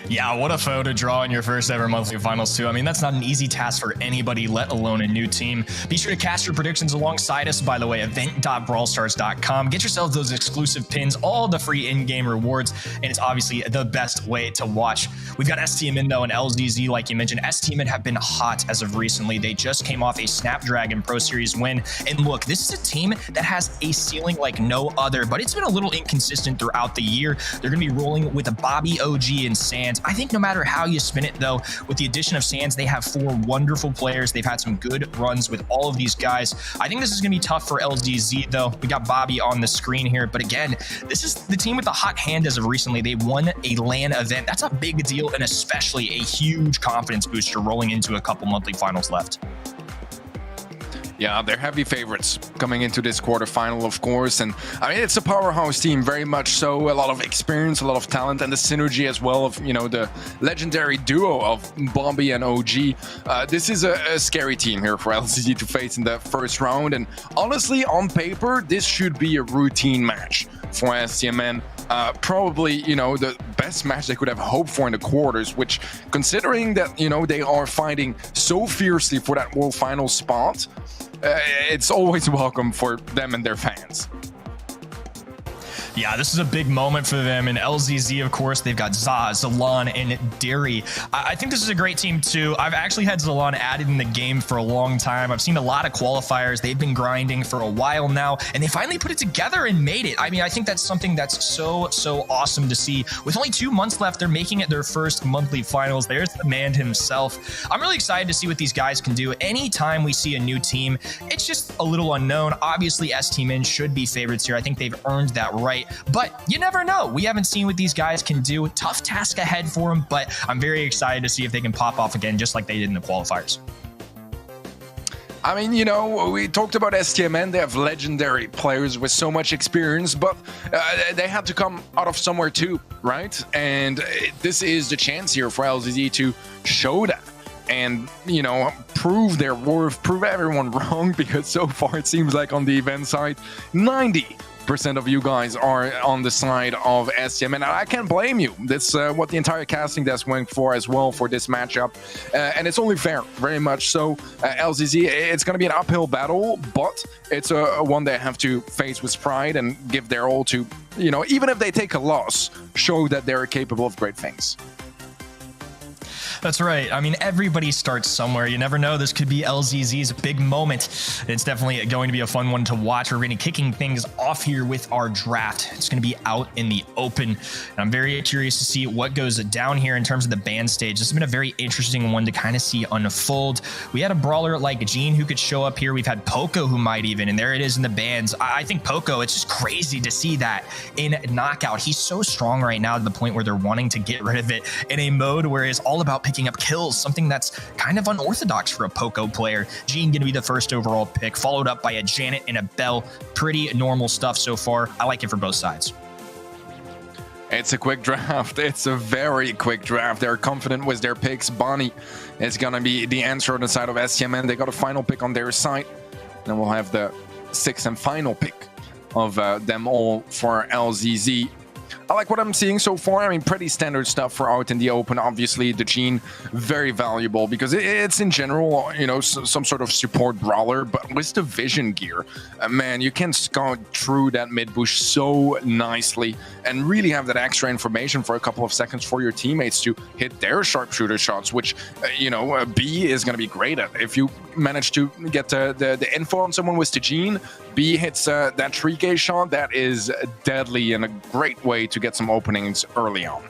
Yeah, what a foe to draw in your first ever monthly finals too. I mean, that's not an easy task for anybody, let alone a new team. Be sure to cast your predictions alongside us, by the way, event.brawlstars.com. Get yourself those exclusive pins, all the free in-game rewards, and it's obviously the best way to watch. We've got STMN though and LZZ, like you mentioned. STMN have been hot as of recently. They just came off a Snapdragon Pro Series win. And look, this is a team that has a ceiling like no other, but it's been a little inconsistent throughout the year. They're going to be rolling with a Bobby, OG, and Sands. I think no matter how you spin it, though, with the addition of Sands, they have 4 wonderful players. They've had some good runs with all of these guys. I think this is going to be tough for LZZ, though. We got Bobby on the screen here, but again, this is the team with the hot hand as of recently. They won a LAN event. That's a big deal, and especially a huge confidence booster rolling into a couple monthly finals left. Yeah, they're heavy favorites coming into this quarterfinal, of course. And I mean, it's a powerhouse team, very much so. A lot of experience, a lot of talent, and the synergy as well of, you know, the legendary duo of Bobby and OG. This is a scary team here for LZZ to face in the first round. And honestly, on paper, this should be a routine match for STMN. Probably, you know, the best match they could have hoped for in the quarters, which, considering that, you know, they are fighting so fiercely for that World Final spot, it's always welcome for them and their fans. Yeah, this is a big moment for them. And LZZ, of course, they've got Zaz, Zalan, and Derry. I think this is a great team, too. I've actually had Zalan added in the game for a long time. I've seen a lot of qualifiers. They've been grinding for a while now, and they finally put it together and made it. I mean, I think that's something that's so awesome to see. With only 2 months left, they're making it their first monthly finals. There's the man himself. I'm really excited to see what these guys can do. Anytime we see a new team, it's just a little unknown. Obviously, STMN should be favorites here. I think they've earned that right. But you never know. We haven't seen what these guys can do. Tough task ahead for them, but I'm very excited to see if they can pop off again, just like they did in the qualifiers. I mean, you know, we talked about STMN. They have legendary players with so much experience, but they had to come out of somewhere too, right? And this is the chance here for LZZ to show that and, you know, prove their worth, prove everyone wrong, because so far it seems like on the event side, 90% of you guys are on the side of STMN, and I can't blame you. That's what the entire casting desk went for as well for this matchup, and it's only fair, very much so. LZZ, it's going to be an uphill battle, but it's one they have to face with pride and give their all to, you know, even if they take a loss, show that they're capable of great things. That's right. I mean, everybody starts somewhere. You never know. This could be LZZ's big moment. It's definitely going to be a fun one to watch. We're going to be kicking things off here with our draft. It's going to be out in the open. And I'm very curious to see what goes down here in terms of the band stage. This has been a very interesting one to kind of see unfold. We had a brawler like Gene who could show up here. We've had Poco who might even, and there it is in the bands. I think Poco, it's just crazy to see that in Knockout. He's so strong right now to the point where they're wanting to get rid of it in a mode where it's all about picking up kills, something that's kind of unorthodox for a Poco player. Gene going to be the first overall pick, followed up by a Janet and a Bell. Pretty normal stuff so far. I like it for both sides. It's a quick draft. It's a very quick draft. They're confident with their picks. Bonnie is going to be the answer on the side of STMN. They got a final pick on their side. Then we'll have the 6th and final pick of them all for LZZ. I like what I'm seeing so far. I mean, pretty standard stuff for out in the open. Obviously, the Gene, very valuable because it's in general, you know, some sort of support brawler. But with the vision gear, man, you can scout through that mid bush so nicely and really have that extra information for a couple of seconds for your teammates to hit their sharpshooter shots, which, you know, B is going to be great at. If you manage to get the info on someone with the Gene, B hits that 3K shot, that is deadly and a great way to get some openings early on.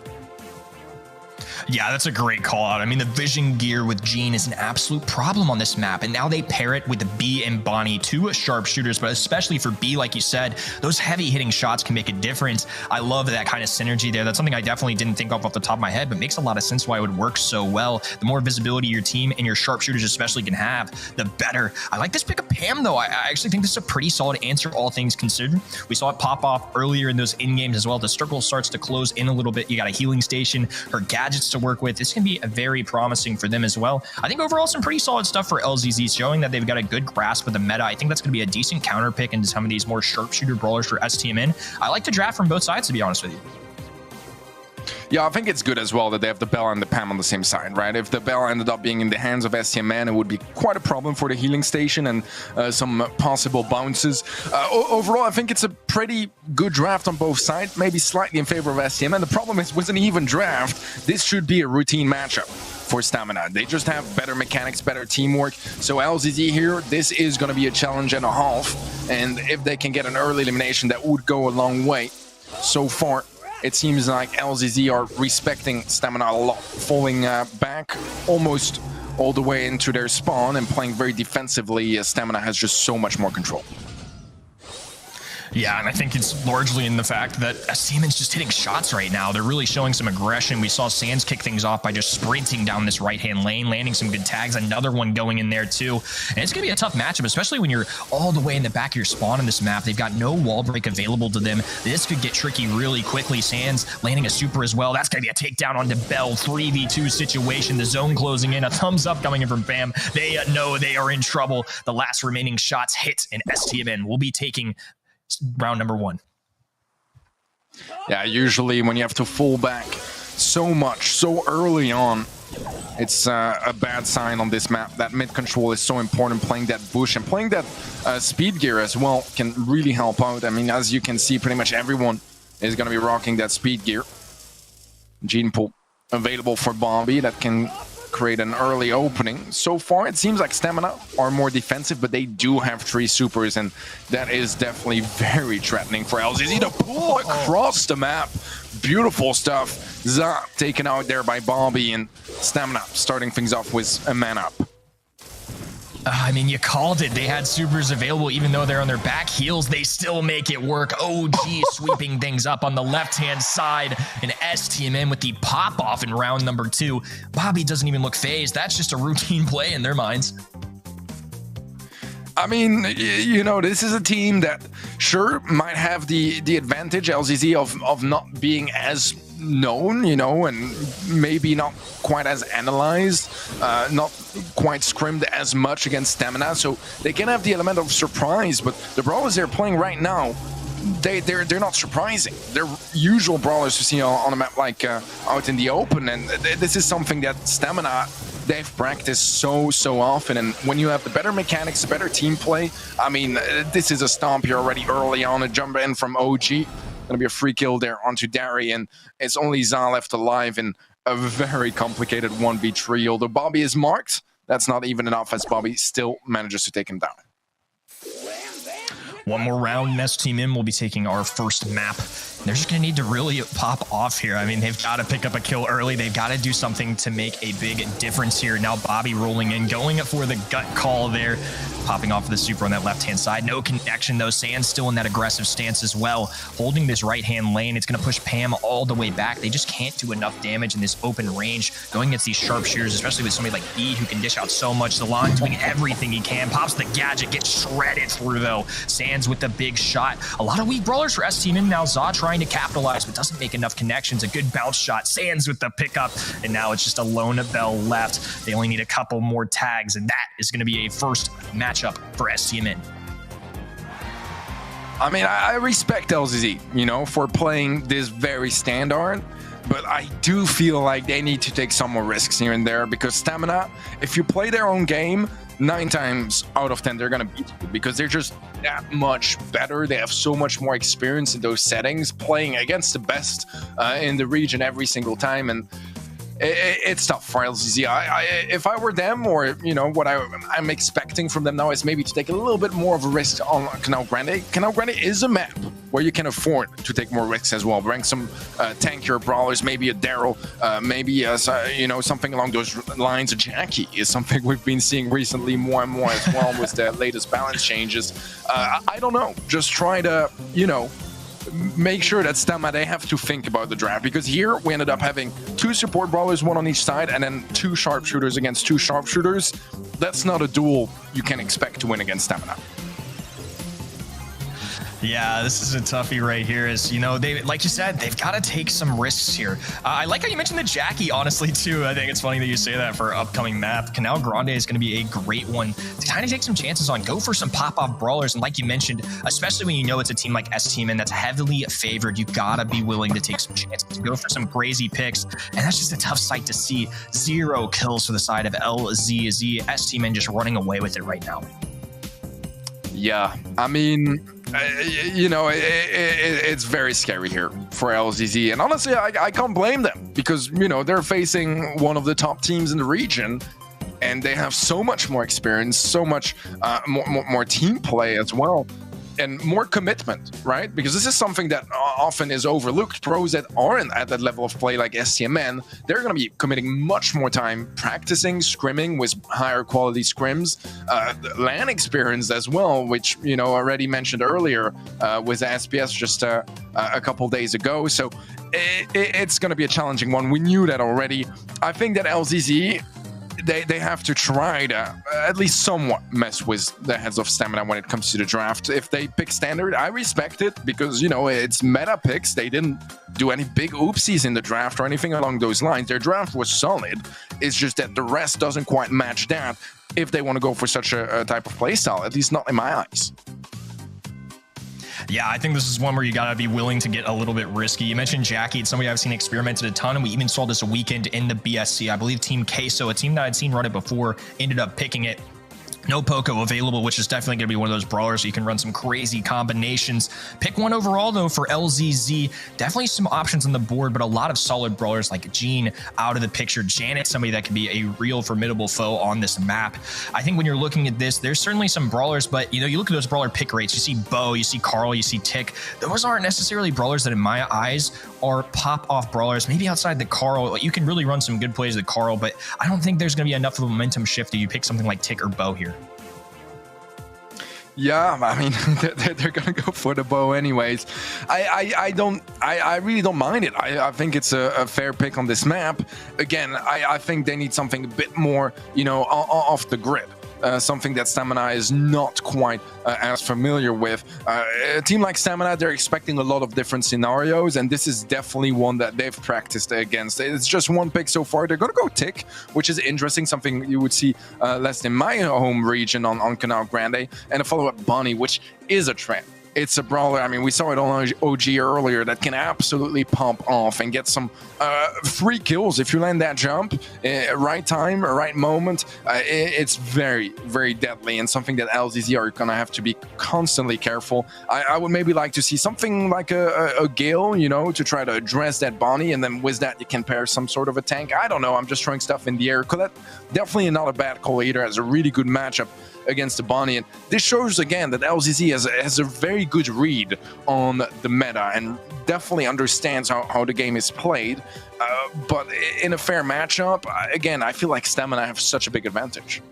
Yeah, that's a great call out. I mean, the vision gear with Gene is an absolute problem on this map, and now they pair it with the B and Bonnie, two sharpshooters, but especially for B, like you said, those heavy hitting shots can make a difference. I love that kind of synergy there. That's something I definitely didn't think of off the top of my head, but makes a lot of sense why it would work so well. The more visibility your team and your sharpshooters especially can have, the better. I like this pick of Pam, though. I actually think this is a pretty solid answer, all things considered. We saw it pop off earlier in those in-games as well. The circle starts to close in a little bit. You got a healing station, her gadgets to work with. This can be very promising for them as well. I think overall some pretty solid stuff for LZZ, showing that they've got a good grasp of the meta. I think that's going to be a decent counter pick into some of these more sharpshooter brawlers for STMN. I like the draft from both sides, to be honest with you. Yeah, I think it's good as well that they have the Bell and the Pam on the same side, right? If the Bell ended up being in the hands of STMN, it would be quite a problem for the healing station and some possible bounces. Overall, I think it's a pretty good draft on both sides, maybe slightly in favor of STMN. The problem is, with an even draft, this should be a routine matchup for Stamina. They just have better mechanics, better teamwork. So LZZ here, this is going to be a challenge and a half. And if they can get an early elimination, that would go a long way. So far, it seems like LZZ are respecting Stamina a lot, falling back almost all the way into their spawn and playing very defensively. Stamina has just so much more control. Yeah, and I think it's largely in the fact that STMN's just hitting shots right now. They're really showing some aggression. We saw Sands kick things off by just sprinting down this right-hand lane, landing some good tags, another one going in there too. And it's going to be a tough matchup, especially when you're all the way in the back of your spawn in this map. They've got no wall break available to them. This could get tricky really quickly. Sands landing a super as well. That's going to be a takedown onto Bell. 3v2 situation. The zone closing in. A thumbs up coming in from Bam. They know they are in trouble. The last remaining shots hit, and STMN will be taking round number 1. Yeah, usually when you have to fall back so much, so early on, it's a bad sign on this map. That mid control is so important. Playing that bush and playing that speed gear as well can really help out. I mean, as you can see, pretty much everyone is going to be rocking that speed gear. Gene pool available for Bobby that can create an early opening. So far, it seems like Stamina are more defensive, but they do have 3 supers, and that is definitely very threatening for LZZ to pull across the map. Beautiful stuff. Za taken out there by Bobby, and Stamina starting things off with a man up. I mean, you called it. They had supers available, even though they're on their back heels. They still make it work. OG sweeping things up on the left-hand side. And STMN with the pop-off in round number 2. Bobby doesn't even look phased. That's just a routine play in their minds. I mean, you know, this is a team that sure might have the advantage, LZZ, of not being as known, you know, and maybe not quite as analyzed, not quite scrimmed as much against Stamina, so they can have the element of surprise. But the brawlers they're playing right now, they're not surprising. They're usual brawlers to see on a map like out in the open, and this is something that Stamina, they've practiced so often. And when you have the better mechanics, better team play, I mean, this is a stomp here already early on. A jump in from OG. Gonna be a free kill there onto Dari, and it's only Za left alive in a very complicated 1v3. Although Bobby is marked, that's not even enough, as Bobby still manages to take him down. One more round, and STMN will be taking our first map. They're just going to need to really pop off here. I mean, they've got to pick up a kill early. They've got to do something to make a big difference here. Now Bobby rolling in, going for the gut call there, popping off of the super on that left-hand side. No connection, though. Sands still in that aggressive stance as well, holding this right-hand lane. It's going to push Pam all the way back. They just can't do enough damage in this open range, going against these sharpshooters, especially with somebody like B, who can dish out so much. Zalon doing everything he can, pops the gadget, gets shredded through, though. Sands with the big shot. A lot of weak brawlers for STMN now. Za trying to capitalize, but doesn't make enough connections. A good bounce shot. Sands with the pickup, and now it's just a lone Bell left. They only need a couple more tags, and that is going to be a first matchup for STMN. I mean, I respect LZZ, you know, for playing this very standard, but I do feel like they need to take some more risks here and there, because Stamina, if you play their own game, 9 times out of 10 they're gonna beat you, because they're just that much better. They have so much more experience in those settings, playing against the best in the region every single time, and it's tough for LZZ. If I were them, or you know, what I'm expecting from them now is maybe to take a little bit more of a risk on Canal Grande. Canal Grande is a map where you can afford to take more risks as well. Bring some tankier brawlers, maybe a Daryl, maybe you know, something along those lines. A Jackie is something we've been seeing recently more and more as well with the latest balance changes. I don't know. Just try to, you know, make sure that Stamina, they have to think about the draft, because here we ended up having 2 support brawlers, 1 on each side, and then 2 sharpshooters against 2 sharpshooters. That's not a duel you can expect to win against Stamina. Yeah, this is a toughie right here. Is, you know, they, like you said, they've got to take some risks here. I like how you mentioned the Jackie, honestly, too. I think it's funny that you say that for upcoming map. Canal Grande is going to be a great one to kind of take some chances on. Go for some pop-off brawlers, and like you mentioned, especially when you know it's a team like STMN that's heavily favored, you got to be willing to take some chances. Go for some crazy picks, and that's just a tough sight to see. 0 kills for the side of LZZ. STMN just running away with it right now. Yeah, I mean, you know, it's very scary here for LZZ, and honestly, I can't blame them, because, you know, they're facing one of the top teams in the region, and they have so much more experience, so much more team play as well, and more commitment, right? Because this is something that often is overlooked. Pros that aren't at that level of play, like STMN, they're going to be committing much more time practicing, scrimming with higher quality scrims, LAN experience as well, which, you know, already mentioned earlier with the SPS just a couple days ago. So it's going to be a challenging one. We knew that already. I think that LZZ, they have to try to at least somewhat mess with the heads of Stamina when it comes to the draft. If they pick standard, I respect it, because, you know, it's meta picks. They didn't do any big oopsies in the draft or anything along those lines. Their draft was solid. It's just that the rest doesn't quite match that if they want to go for such a type of playstyle, at least not in my eyes. Yeah, I think this is one where you got to be willing to get a little bit risky. You mentioned Jackie. It's somebody I've seen experimented a ton, and we even saw this weekend in the BSC. I believe Team Queso, a team that I'd seen run it before, ended up picking it. No Poco available, which is definitely going to be one of those brawlers so you can run some crazy combinations. Pick 1 overall, though, for LZZ. Definitely some options on the board, but a lot of solid brawlers like Jean out of the picture. Janet, somebody that can be a real formidable foe on this map. I think when you're looking at this, there's certainly some brawlers, but, you know, you look at those brawler pick rates. You see Bo, you see Carl, you see Tick. Those aren't necessarily brawlers that, in my eyes, are pop-off brawlers. Maybe outside the Carl, you can really run some good plays with Carl, but I don't think there's going to be enough of a momentum shift that you pick something like Tick or Bo here. Yeah, I mean, they're gonna go for the bow anyways. I really don't mind it. I think it's a fair pick on this map. Again, I think they need something a bit more, you know, off the grid. Something that Stamina is not quite as familiar with. A team like Stamina, they're expecting a lot of different scenarios, and this is definitely one that they've practiced against. It's just one pick so far. They're going to go Tick, which is interesting, something you would see less in my home region on Canal Grande, and a follow-up Bonnie, which is a trend. It's a brawler. I mean, we saw it on OG earlier that can absolutely pump off and get some 3 kills if you land that jump, right time, right moment. It's very, very deadly, and something that LZZ are gonna have to be constantly careful. I would maybe like to see something like a Gale, you know, to try to address that Bonnie, and then with that you can pair some sort of a tank. I don't know. I'm just throwing stuff in the air. Colette, definitely not a bad call either. Has a really good matchup against the Bonnie, and this shows again that LZZ has a very good read on the meta and definitely understands how the game is played, but in a fair matchup, again, I feel like Stamina have such a big advantage.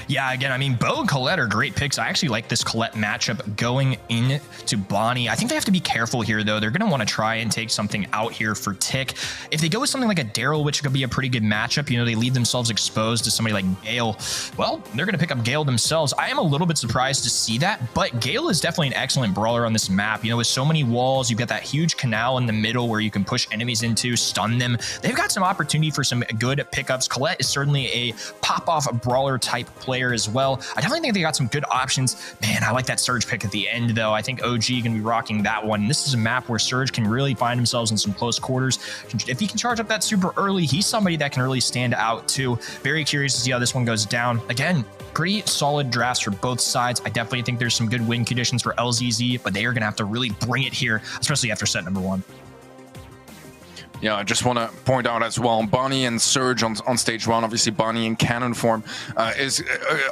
Yeah, again, I mean, Bo and Colette are great picks. I actually like this Colette matchup going into Bonnie. I think they have to be careful here, though. They're going to want to try and take something out here for Tick. If they go with something like a Daryl, which could be a pretty good matchup, you know, they leave themselves exposed to somebody like Gale. Well, they're going to pick up Gale themselves. I am a little bit surprised to see that, but Gale is definitely an excellent brawler on this map. You know, with so many walls, you've got that huge canal in the middle where you can push enemies into, stun them. They've got some opportunity for some good pickups. Colette is certainly a pop-off brawler type player as well. I definitely think they got some good options. Man, I like that Surge pick at the end, though. I think OG gonna be rocking that one. This is a map where Surge can really find themselves in some close quarters. If he can charge up that super early, he's somebody that can really stand out too. Very curious to see how this one goes down. Again, pretty solid drafts for both sides. I definitely think there's some good win conditions for LZZ, but they are gonna have to really bring it here, especially after set number 1. Yeah, I just want to point out as well, Bonnie and Surge on stage 1, obviously Bonnie in cannon form, are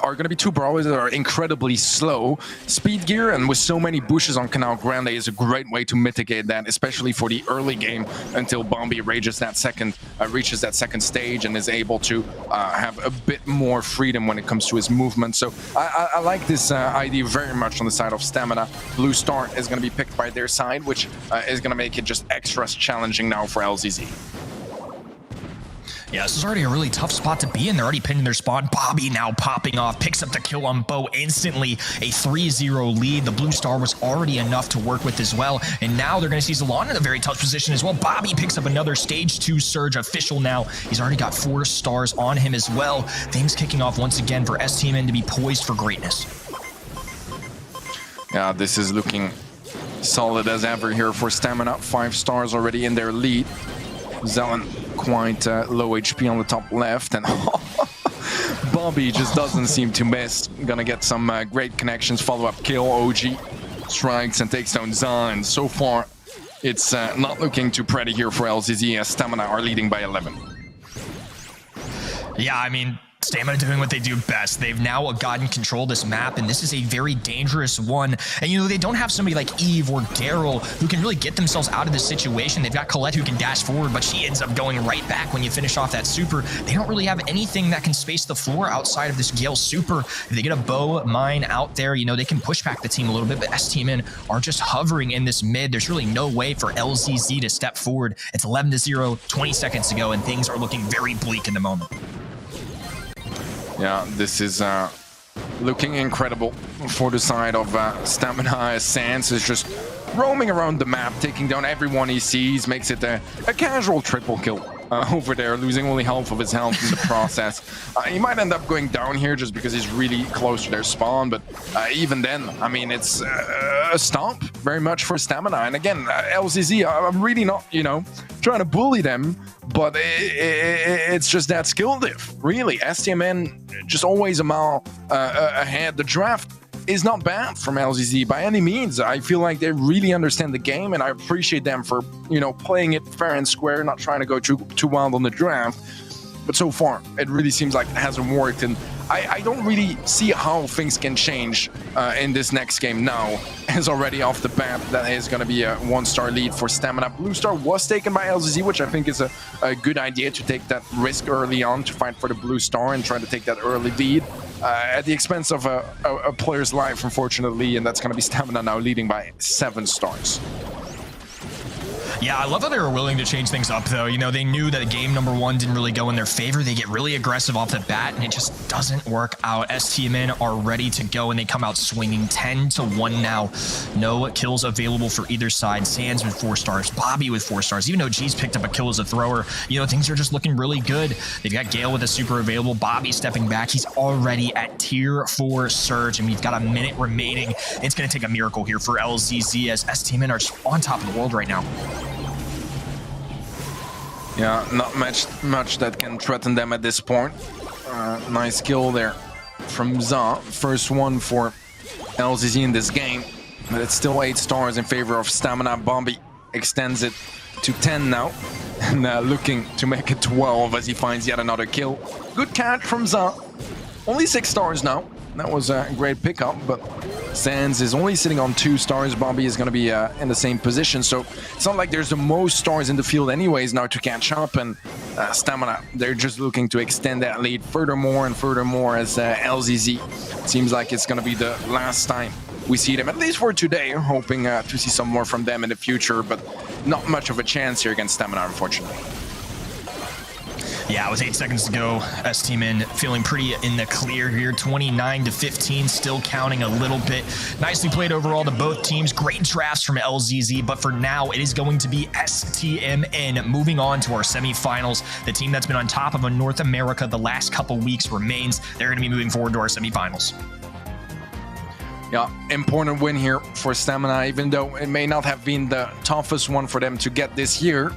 going to be two brawlers that are incredibly slow. Speed gear and with so many bushes on Canal Grande is a great way to mitigate that, especially for the early game until Bombi reaches that second stage and is able to have a bit more freedom when it comes to his movement. So I like this idea very much on the side of Stamina. Blue Star is going to be picked by their side, which is going to make it just extra challenging now for LZZ. Yeah, this is already a really tough spot to be in. They're already pinning their spawn. Bobby now popping off, picks up the kill on Bo instantly. A 3-0 lead. The Blue Star was already enough to work with as well. And now they're going to see Zalon in a very tough position as well. Bobby picks up another stage 2 Surge official now. He's already got 4 stars on him as well. Things kicking off once again for STMN to be poised for greatness. Yeah, this is looking solid as ever here for Stamina. 5 stars already in their lead. Zelen quite low HP on the top left, and Bobby just doesn't seem to miss. Gonna get some great connections, follow-up kill. OG strikes and takes down Zan. So far, it's not looking too pretty here for LZZ as Stamina are leading by 11. Yeah, I mean, Stamina doing what they do best. They've now gotten control of this map, and this is a very dangerous one. And, you know, they don't have somebody like Eve or Daryl who can really get themselves out of this situation. They've got Colette who can dash forward, but she ends up going right back when you finish off that super. They don't really have anything that can space the floor outside of this Gale super. If they get a bow mine out there, you know, they can push back the team a little bit, but STMN are just hovering in this mid. There's really no way for LZZ to step forward. It's 11-0, 20 seconds to go, and things are looking very bleak in the moment. Yeah, this is looking incredible for the side of Stamina, as Sans is just roaming around the map, taking down everyone he sees, makes it a casual triple kill over there, losing only half of his health in the process. He might end up going down here just because he's really close to their spawn, but even then, I mean, it's a stomp very much for Stamina. And again, LZZ, I'm really not, you know, trying to bully them, but it's just that skill diff, really. STMN just always a mile ahead. The draft is not bad from LZZ by any means. I feel like they really understand the game, and I appreciate them for, you know, playing it fair and square, not trying to go too wild on the draft. But so far, it really seems like it hasn't worked, and I don't really see how things can change in this next game now, as already off the bat, that is going to be a 1-star lead for Stamina. Blue Star was taken by LZZ, which I think is a good idea to take that risk early on to fight for the Blue Star and try to take that early lead. At the expense of a player's life, unfortunately, and that's going to be Stamina now leading by 7 stars. Yeah, I love how they were willing to change things up, though. You know, they knew that game number 1 didn't really go in their favor. They get really aggressive off the bat, and it just doesn't work out. STMN are ready to go, and they come out swinging 10-1 now. No kills available for either side. Sans with 4 stars, Bobby with 4 stars. Even though G's picked up a kill as a thrower, you know, things are just looking really good. They've got Gale with a super available. Bobby stepping back. He's already at tier 4 Surge, and we've got a minute remaining. It's going to take a miracle here for LZZ, as STMN are just on top of the world right now. Yeah, not much that can threaten them at this point. Nice kill there from Za. First one for LZZ in this game, but it's still 8 stars in favor of Stamina. Bombi extends it to 10 now, and looking to make it 12 as he finds yet another kill. Good catch from Za. Only 6 stars now. That was a great pickup, but Sans is only sitting on 2 stars. Bobby is going to be in the same position, so it's not like there's the most stars in the field anyways now to catch up, and Stamina, they're just looking to extend that lead furthermore and furthermore as LZZ. Seems like it's going to be the last time we see them, at least for today, hoping to see some more from them in the future, but not much of a chance here against Stamina, unfortunately. Yeah, with 8 seconds to go, STMN feeling pretty in the clear here. 29-15, still counting a little bit. Nicely played overall to both teams. Great drafts from LZZ, but for now, it is going to be STMN moving on to our semifinals. The team that's been on top of North America the last couple weeks remains. They're going to be moving forward to our semifinals. Yeah, important win here for Stamina, even though it may not have been the toughest one for them to get this year.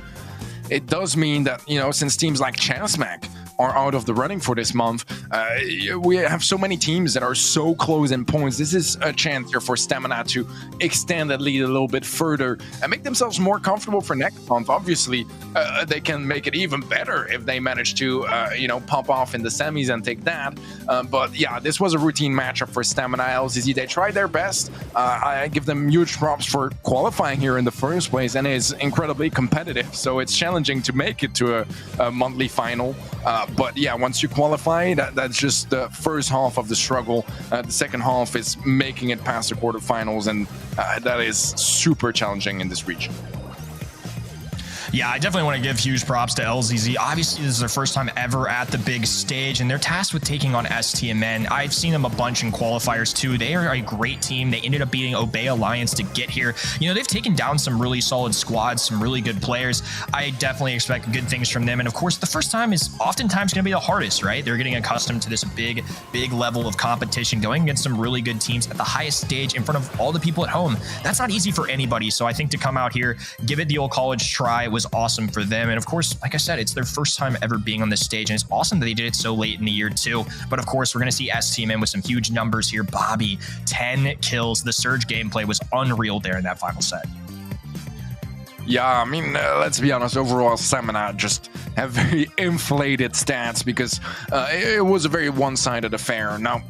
It does mean that, you know, since teams like Chasmac are out of the running for this month, we have so many teams that are so close in points. This is a chance here for Stamina to extend that lead a little bit further and make themselves more comfortable for next month. Obviously, they can make it even better if they manage to, you know, pop off in the semis and take that. But yeah, this was a routine matchup for Stamina. LZZ, they tried their best. I give them huge props for qualifying here in the first place, and it's incredibly competitive. So it's challenging to make it to a monthly final. But yeah, once you qualify, that's just the first half of the struggle. The second half is making it past the quarterfinals, and that is super challenging in this region. Yeah, I definitely want to give huge props to LZZ. Obviously, this is their first time ever at the big stage, and they're tasked with taking on STMN. I've seen them a bunch in qualifiers, too. They are a great team. They ended up beating Obey Alliance to get here. You know, they've taken down some really solid squads, some really good players. I definitely expect good things from them. And, of course, the first time is oftentimes going to be the hardest, right? They're getting accustomed to this big level of competition, going against some really good teams at the highest stage in front of all the people at home. That's not easy for anybody. So I think to come out here, give it the old college try was awesome for them. And of course, like I said, it's their first time ever being on this stage, and it's awesome that they did it so late in the year too. But of course, we're going to see STMN with some huge numbers here. Bobby, 10 kills. The surge gameplay was unreal there in that final set. Yeah, I mean, let's be honest, overall, Stamina just have very inflated stats because it was a very one-sided affair. Now,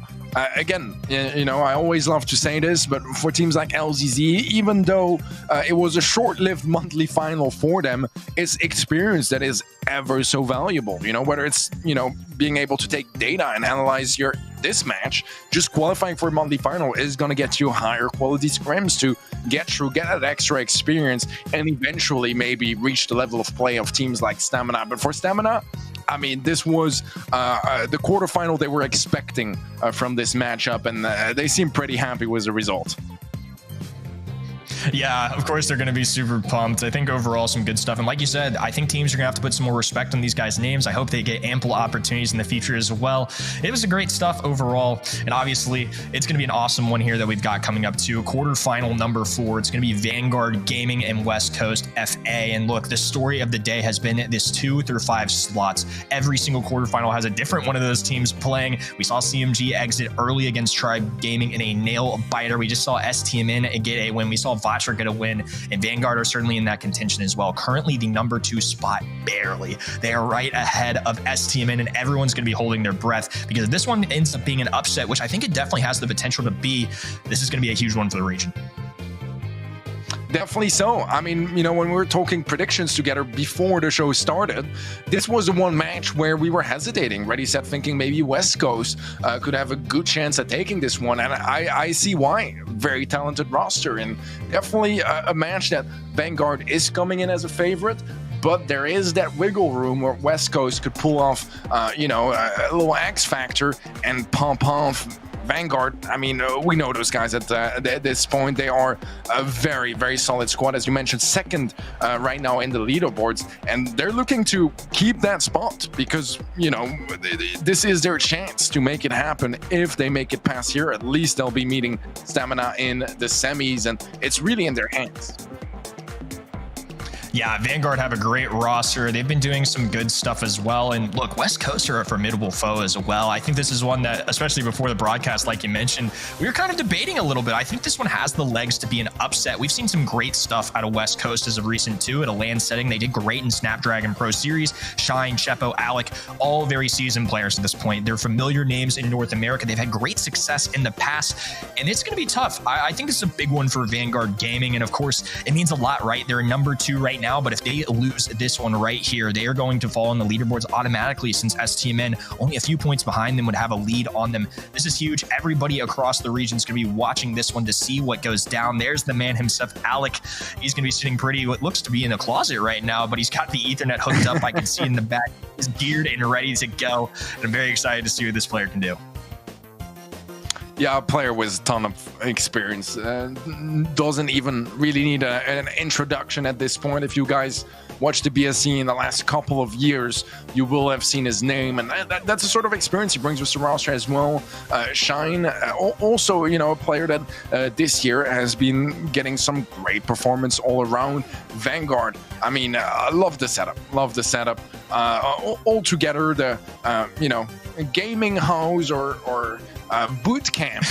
again, you know, I always love to say this, but for teams like LZZ, even though it was a short-lived monthly final for them, it's experience that is ever so valuable. You know, whether it's, you know, being able to take data and analyze this match, just qualifying for a monthly final is going to get you higher quality scrims to get through, get that extra experience, and eventually maybe reach the level of play of teams like Stamina. But for Stamina, I mean, this was the quarterfinal they were expecting from this matchup, and they seem pretty happy with the result. Yeah, of course they're going to be super pumped. I think overall some good stuff. And like you said, I think teams are going to have to put some more respect on these guys' names. I hope they get ample opportunities in the future as well. It was a great stuff overall. And obviously, it's going to be an awesome one here that we've got coming up too. Quarterfinal number 4. It's going to be Vanguard Gaming and West Coast FA. And look, the story of the day has been this 2 through 5 slots. Every single quarterfinal has a different one of those teams playing. We saw CMG exit early against Tribe Gaming in a nail biter. We just saw STMN get a win. We saw Vatra get a win, and Vanguard are certainly in that contention as well. Currently the number 2 spot, barely. They are right ahead of STMN, and everyone's going to be holding their breath because if this one ends up being an upset, which I think it definitely has the potential to be, this is going to be a huge one for the region. Definitely so. I mean, you know, when we were talking predictions together before the show started, this was the one match where we were hesitating, ready, set, thinking maybe West Coast could have a good chance at taking this one. And I see why. Very talented roster, and definitely a match that Vanguard is coming in as a favorite. But there is that wiggle room where West Coast could pull off, you know, a little X factor and pump off Vanguard. I mean, we know those guys at this point. They are a very, very solid squad, as you mentioned, second right now in the leaderboards, and they're looking to keep that spot because, you know, this is their chance to make it happen. If they make it past here, at least they'll be meeting Stamina in the semis, and it's really in their hands. Yeah, Vanguard have a great roster. They've been doing some good stuff as well. And look, West Coast are a formidable foe as well. I think this is one that, especially before the broadcast, like you mentioned, we were kind of debating a little bit. I think this one has the legs to be an upset. We've seen some great stuff out of West Coast as of recent too. At a LAN setting, they did great in Snapdragon Pro Series. Shine, Chepo, Alec, all very seasoned players at this point. They're familiar names in North America. They've had great success in the past, and it's going to be tough. I think this is a big one for Vanguard Gaming. And of course, it means a lot, right? They're number 2 right now now, but if they lose this one right here, they are going to fall on the leaderboards automatically, since STMN, only a few points behind them, would have a lead on them. This is huge. Everybody across the region is going to be watching this one to see what goes down. There's the man himself, Alec. He's going to be sitting pretty, what looks to be in a closet right now, but he's got the Ethernet hooked up. I can see in the back. He's geared and ready to go. And I'm very excited to see what this player can do. Yeah, a player with a ton of experience. Doesn't even really need an introduction at this point. If you guys watch the BSC in the last couple of years, you will have seen his name, and that's the sort of experience he brings with the roster as well. Shine, also, you know, a player that this year has been getting some great performance all around. Vanguard, I mean, I love the setup. Love the setup. All together, the you know, gaming house or boot camp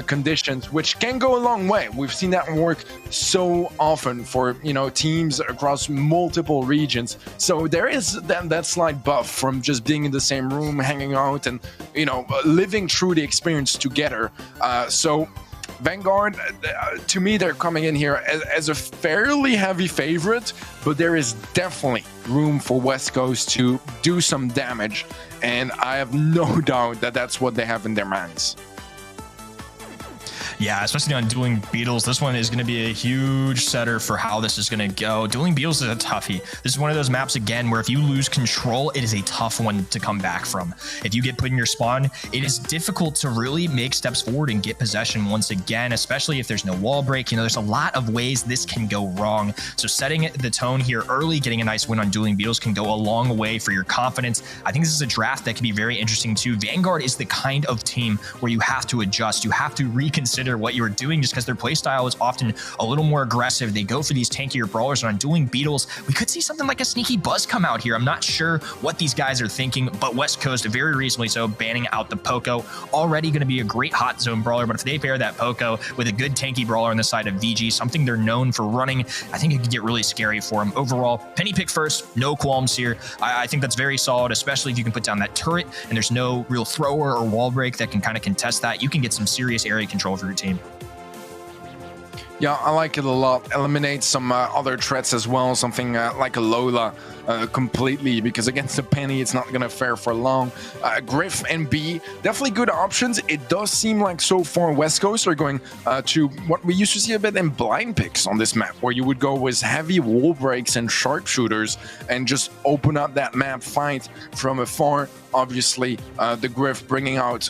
conditions, which can go a long way. We've seen that work so often for, you know, teams across multiple regions. So there is that slight buff from just being in the same room, hanging out, and, you know, living through the experience together. So Vanguard, to me, they're coming in here as a fairly heavy favorite, but there is definitely room for West Coast to do some damage, and I have no doubt that that's what they have in their minds. Yeah, especially on Dueling Beetles. This one is going to be a huge setter for how this is going to go. Dueling Beetles is a toughie. This is one of those maps, again, where if you lose control, it is a tough one to come back from. If you get put in your spawn, it is difficult to really make steps forward and get possession once again, especially if there's no wall break. You know, there's a lot of ways this can go wrong. So setting the tone here early, getting a nice win on Dueling Beetles can go a long way for your confidence. I think this is a draft that can be very interesting too. Vanguard is the kind of team where you have to adjust. You have to reconsider what you are doing, just because their playstyle is often a little more aggressive. They go for these tankier brawlers, and on Dueling Beetles, we could see something like a sneaky Buzz come out here. I'm not sure what these guys are thinking, but West Coast, very recently so, banning out the Poco. Already going to be a great hot zone brawler, but if they pair that Poco with a good tanky brawler on the side of VG, something they're known for running, I think it could get really scary for them. Overall, penny pick first, no qualms here. I think that's very solid, especially if you can put down that turret and there's no real thrower or wall break that can kind of contest that. You can get some serious area control for your team. Yeah, I like it a lot. Eliminate some other threats as well, something like a Lola completely, because against the Penny, it's not going to fare for long. Griff and B, definitely good options. It does seem like so far West Coast are going to what we used to see a bit in blind picks on this map, where you would go with heavy wall breaks and sharpshooters and just open up that map fight from afar. Obviously, the Griff bringing out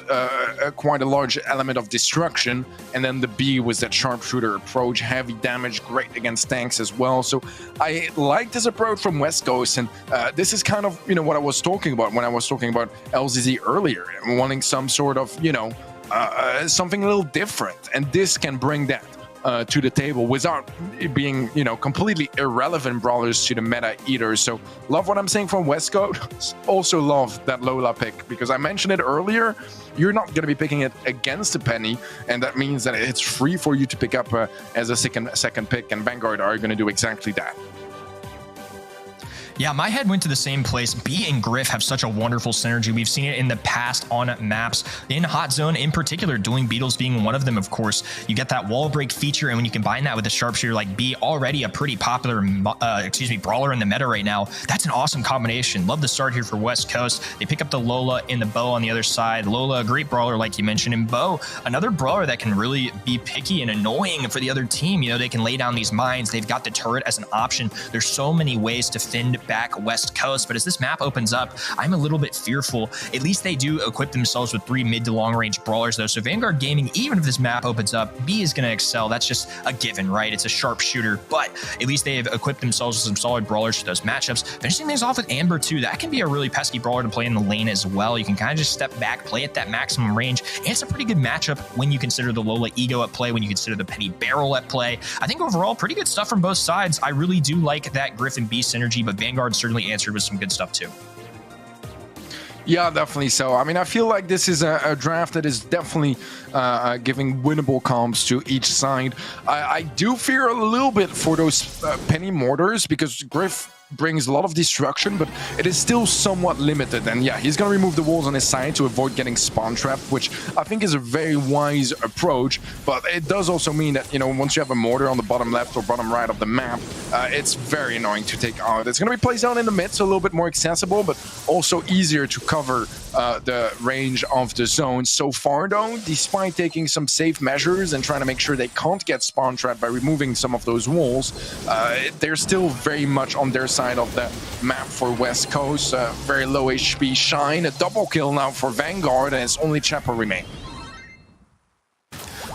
quite a large element of destruction, and then the B was that sharpshooter approach, heavy damage, great against tanks as well. So I like this approach from West Coast, and this is kind of, you know, what I was talking about when I was talking about LZZ earlier, wanting some sort of, you know, something a little different, and this can bring that to the table without it being, you know, completely irrelevant brawlers to the meta either. So love what I'm saying from West Coast. Also love that Lola pick, because I mentioned it earlier, you're not going to be picking it against the Penny, and that means that it's free for you to pick up as a second pick, and Vanguard are going to do exactly that. Yeah, my head went to the same place. B and Griff have such a wonderful synergy. We've seen it in the past on maps. In Hot Zone, in particular, Dueling Beetles being one of them, of course. You get that wall break feature, and when you combine that with a sharpshooter like B, already a pretty popular brawler in the meta right now, that's an awesome combination. Love the start here for West Coast. They pick up the Lola in the Bow on the other side. Lola, a great brawler like you mentioned, and Bow, another brawler that can really be picky and annoying for the other team. You know, they can lay down these mines. They've got the turret as an option. There's so many ways to fend back West Coast, but as this map opens up, I'm a little bit fearful. At least they do equip themselves with 3 mid to long range brawlers though, so Vanguard Gaming, even if this map opens up, B is going to excel. That's just a given, right? It's a sharpshooter, but at least they have equipped themselves with some solid brawlers for those matchups. Finishing things off with Amber too, that can be a really pesky brawler to play in the lane as well. You can kind of just step back, play at that maximum range, and it's a pretty good matchup when you consider the Lola Ego at play, when you consider the Penny Barrel at play. I think overall, pretty good stuff from both sides. I really do like that Griff and B synergy, but Vanguard certainly answered with some good stuff too. Yeah, definitely so. I mean, I feel like this is a draft that is definitely giving winnable comps to each side. I do fear a little bit for those Penny Mortars, because Griff brings a lot of destruction, but it is still somewhat limited. And yeah, he's going to remove the walls on his side to avoid getting spawn trapped, which I think is a very wise approach. But it does also mean that, you know, once you have a mortar on the bottom left or bottom right of the map, it's very annoying to take out. It's going to be placed down in the mid, so a little bit more accessible, but also easier to cover the range of the zone. So far, though, despite taking some safe measures and trying to make sure they can't get spawn trapped by removing some of those walls, they're still very much on their side of the map for West Coast. Very low HP Shine, a double kill now for Vanguard, and it's only Chapo remain.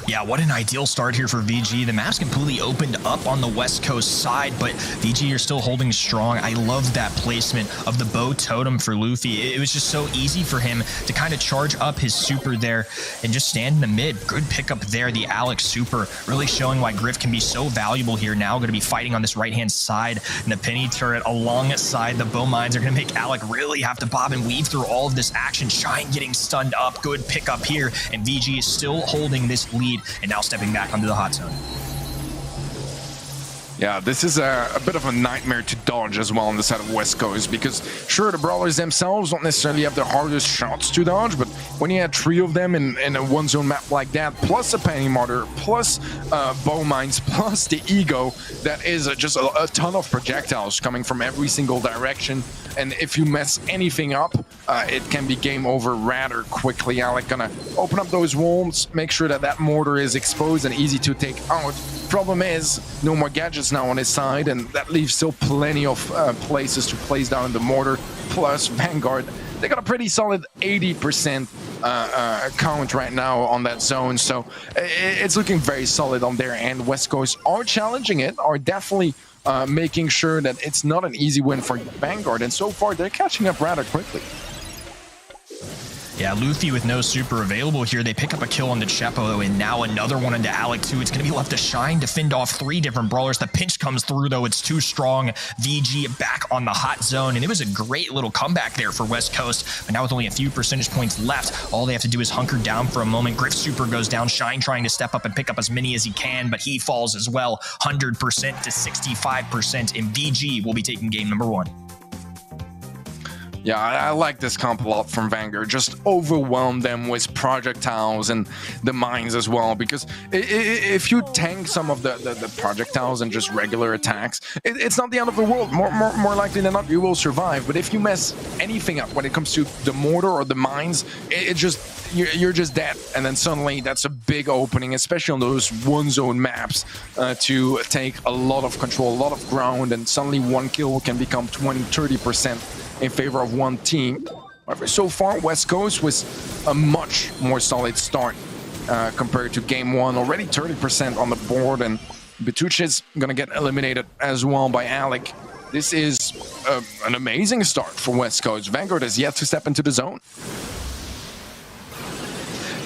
Yeah, what an ideal start here for VG. The map's completely opened up on the West Coast side, but VG are still holding strong. I love that placement of the bow totem for Luffy. It was just so easy for him to kind of charge up his super there and just stand in the mid. Good pickup there, the Alex super, really showing why Griff can be so valuable here. Now going to be fighting on this right-hand side, and the penny turret alongside the bow mines are going to make Alec really have to bob and weave through all of this action. Shine getting stunned up. Good pickup here, and VG is still holding this lead and now stepping back onto the hot zone. Yeah, this is a bit of a nightmare to dodge as well on the side of West Coast, because sure, the brawlers themselves don't necessarily have the hardest shots to dodge, but when you had 3 of them in a one-zone map like that, plus a penny mortar, plus bow mines, plus the ego, that is just a ton of projectiles coming from every single direction. And if you mess anything up, it can be game over rather quickly. Alec gonna open up those walls, make sure that that mortar is exposed and easy to take out. Problem is, no more gadgets now on his side, and that leaves still plenty of places to place down the mortar. Plus, Vanguard, they got a pretty solid 80% count right now on that zone, so it's looking very solid on their end. West Coast are challenging it, are definitely making sure that it's not an easy win for Vanguard, and so far they're catching up rather quickly. Yeah, Luffy with no super available here. They pick up a kill on the Chepo, and now another one into Alec too. It's going to be left to Shine to fend off 3 different brawlers. The pinch comes through, though. It's too strong. VG back on the hot zone, and it was a great little comeback there for West Coast. But now with only a few percentage points left, all they have to do is hunker down for a moment. Griff super goes down. Shine trying to step up and pick up as many as he can, but he falls as well. 100% to 65%, and VG will be taking game number 1. Yeah, I like this comp a lot from Vanguard. Just overwhelm them with projectiles and the mines as well, because if you tank some of the projectiles and just regular attacks, it's not the end of the world. More likely than not, you will survive. But if you mess anything up when it comes to the mortar or the mines, you're just dead. And then suddenly that's a big opening, especially on those one-zone maps, to take a lot of control, a lot of ground, and suddenly one kill can become 20-30% in favor of one team. However, so far, West Coast was a much more solid start compared to game 1. Already 30% on the board, and Betucci is going to get eliminated as well by Alec. This is an amazing start for West Coast. Vanguard has yet to step into the zone.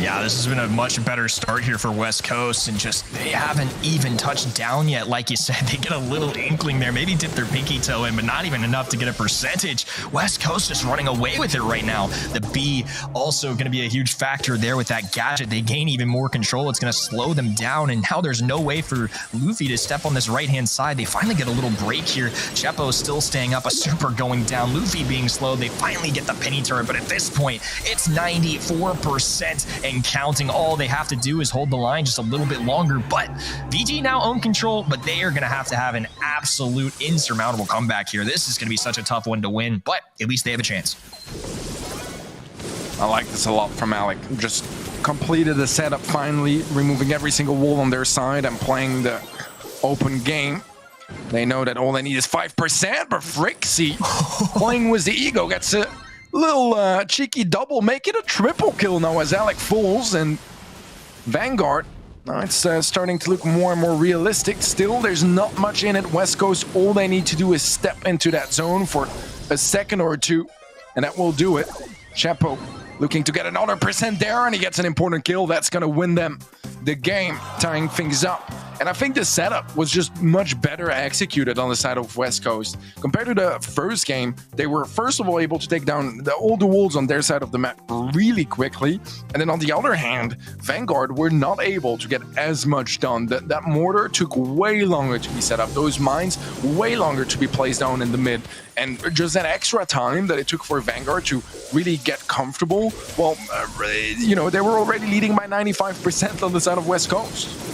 Yeah, this has been a much better start here for West Coast, and just they haven't even touched down yet. Like you said, they get a little inkling there, maybe dip their pinky toe in, but not even enough to get a percentage. West Coast just running away with it right now. The B also going to be a huge factor there with that gadget. They gain even more control. It's going to slow them down, and now there's no way for Luffy to step on this right-hand side. They finally get a little break here. Chepo still staying up, a super going down. Luffy being slow. They finally get the penny turret, but at this point, it's 94% and counting. All they have to do is hold the line just a little bit longer, but VG now own control, but they are going to have an absolute insurmountable comeback here. This is going to be such a tough one to win, but at least they have a chance. I like this a lot from Alec. Just completed the setup finally, removing every single wall on their side and playing the open game. They know that all they need is 5%, but Frixie playing with the ego gets a little cheeky double, make it a triple kill now as Alec falls, and Vanguard, it's starting to look more and more realistic. Still, there's not much in it. West Coast, all they need to do is step into that zone for a second or two, and that will do it. Chepo looking to get another percent there, and he gets an important kill. That's going to win them the game, tying things up And I think the setup was just much better executed on the side of West Coast. Compared to the first game, they were first of all able to take down all the wolves on their side of the map really quickly. And then on the other hand, Vanguard were not able to get as much done. That mortar took way longer to be set up. Those mines way longer to be placed down in the mid. And just that extra time that it took for Vanguard to really get comfortable, well, you know, they were already leading by 95% on the side of West Coast.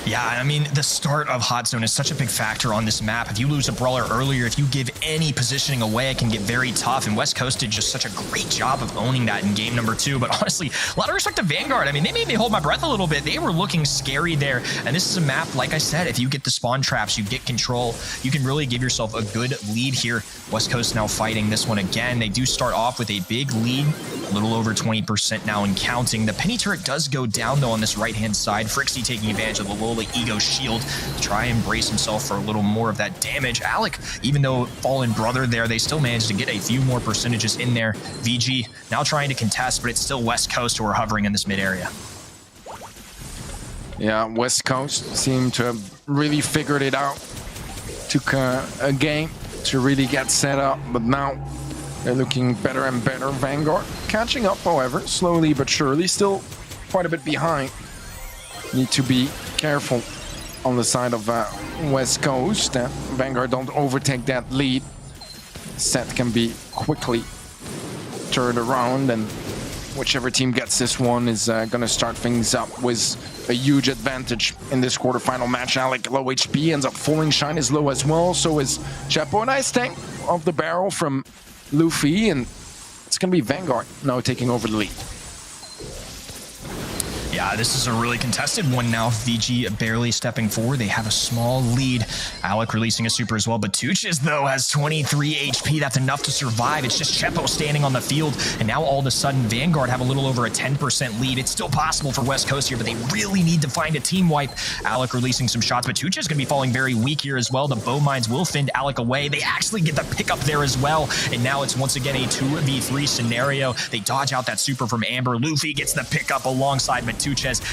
Yeah, I mean, the start of Hot Zone is such a big factor on this map. If you lose a brawler earlier, if you give any positioning away, it can get very tough. And West Coast did just such a great job of owning that in game number 2. But honestly, a lot of respect to Vanguard. I mean, they made me hold my breath a little bit. They were looking scary there. And this is a map, like I said, if you get the spawn traps, you get control, you can really give yourself a good lead here. West Coast now fighting this one again. They do start off with a big lead, a little over 20% now and counting. The penny turret does go down, though, on this right-hand side. Frixie taking advantage of the Lola Ego shield to try and brace himself for a little more of that damage. Alec, even though fallen brother there, they still managed to get a few more percentages in there. VG now trying to contest, but it's still West Coast who are hovering in this mid area. Yeah, West Coast seemed to have really figured it out. Took a game to really get set up, but now they're looking better and better. Vanguard catching up, however, slowly but surely, still quite a bit behind. Need to be careful on the side of West Coast. Vanguard don't overtake that lead. Set can be quickly turned around, and whichever team gets this one is going to start things up with a huge advantage in this quarterfinal match. Alec, low HP, ends up falling. Shine is low as well, so is Chapo. A nice tank off the barrel from Luffy, and it's going to be Vanguard now taking over the lead. Yeah, this is a really contested one now. VG barely stepping forward. They have a small lead. Alec releasing a super as well. But Tuches, though, has 23 HP. That's enough to survive. It's just Chepo standing on the field. And now all of a sudden, Vanguard have a little over a 10% lead. It's still possible for West Coast here, but they really need to find a team wipe. Alec releasing some shots, but Tuches is going to be falling very weak here as well. The bow mines will fend Alec away. They actually get the pickup there as well. And now it's once again a 2v3 scenario. They dodge out that super from Amber. Luffy gets the pickup alongside Matuches,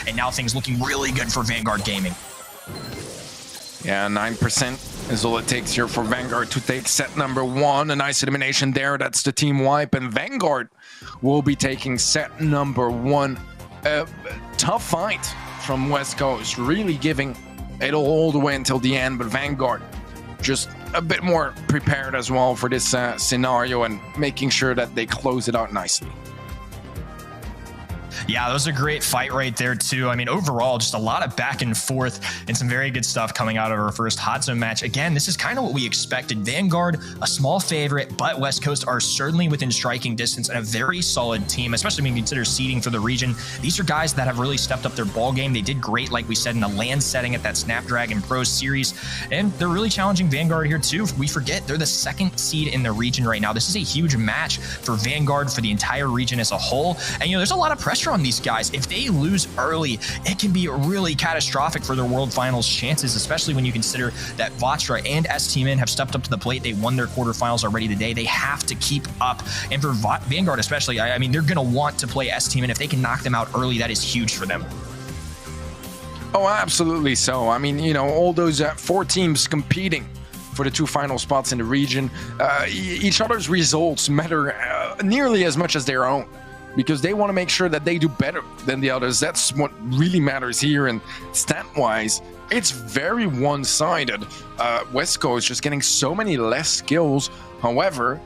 and now things looking really good for Vanguard Gaming. Yeah, 9% is all it takes here for Vanguard to take set number 1. A nice elimination there. That's the team wipe, and Vanguard will be taking set number 1. A tough fight from West Coast, really giving it all the way until the end, but Vanguard just a bit more prepared as well for this scenario and making sure that they close it out nicely. Yeah, that was a great fight right there, too. I mean, overall, just a lot of back and forth and some very good stuff coming out of our first Hot Zone match. Again, this is kind of what we expected. Vanguard, a small favorite, but West Coast are certainly within striking distance and a very solid team, especially when you consider seeding for the region. These are guys that have really stepped up their ball game. They did great, like we said, in the LAN setting at that Snapdragon Pro Series, and they're really challenging Vanguard here, too. We forget they're the 2nd seed in the region right now. This is a huge match for Vanguard, for the entire region as a whole, and, you know, there's a lot of pressure on these guys. If they lose early, it can be really catastrophic for their World Finals chances, especially when you consider that Vatra and STMN have stepped up to the plate. They won their quarterfinals already today. They have to keep up. And for Vanguard especially, I mean, they're going to want to play STMN. If they can knock them out early, that is huge for them. Oh, absolutely so. I mean, you know, all those 4 teams competing for the 2 final spots in the region, each other's results matter nearly as much as their own, because they want to make sure that they do better than the others. That's what really matters here. And stat-wise, it's very one-sided. West Coast just getting so many less skills. However,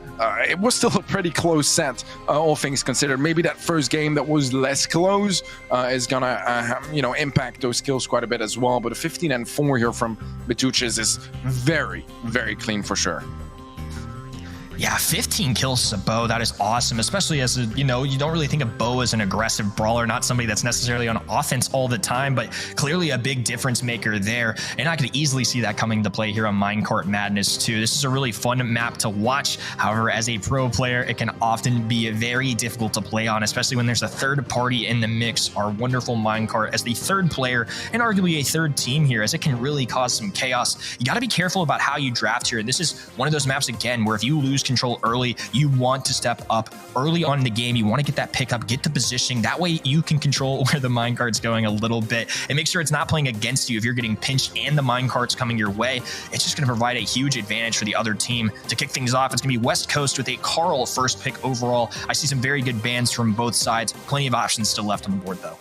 it was still a pretty close set, all things considered. Maybe that first game that was less close is gonna, you know, impact those skills quite a bit as well. But a 15-4 here from Betuches is very, very clean for sure. Yeah, 15 kills as a Bo, that is awesome, especially as, you know, you don't really think of Bo as an aggressive brawler, not somebody that's necessarily on offense all the time, but clearly a big difference maker there. And I could easily see that coming to play here on Minecart Madness too. This is a really fun map to watch. However, as a pro player, it can often be very difficult to play on, especially when there's a third party in the mix. Our wonderful Minecart as the 3rd player and arguably a 3rd team here, as it can really cause some chaos. You got to be careful about how you draft here. This is one of those maps, again, where if you lose control early. You want to step up early on in the game. You want to get that pickup, get the positioning. That way you can control where the minecart's going a little bit and make sure it's not playing against you. If you're getting pinched and the minecart's coming your way, it's just going to provide a huge advantage for the other team. To kick things off, it's going to be West Coast with a Carl first pick overall. I see some very good bans from both sides. Plenty of options still left on the board, though.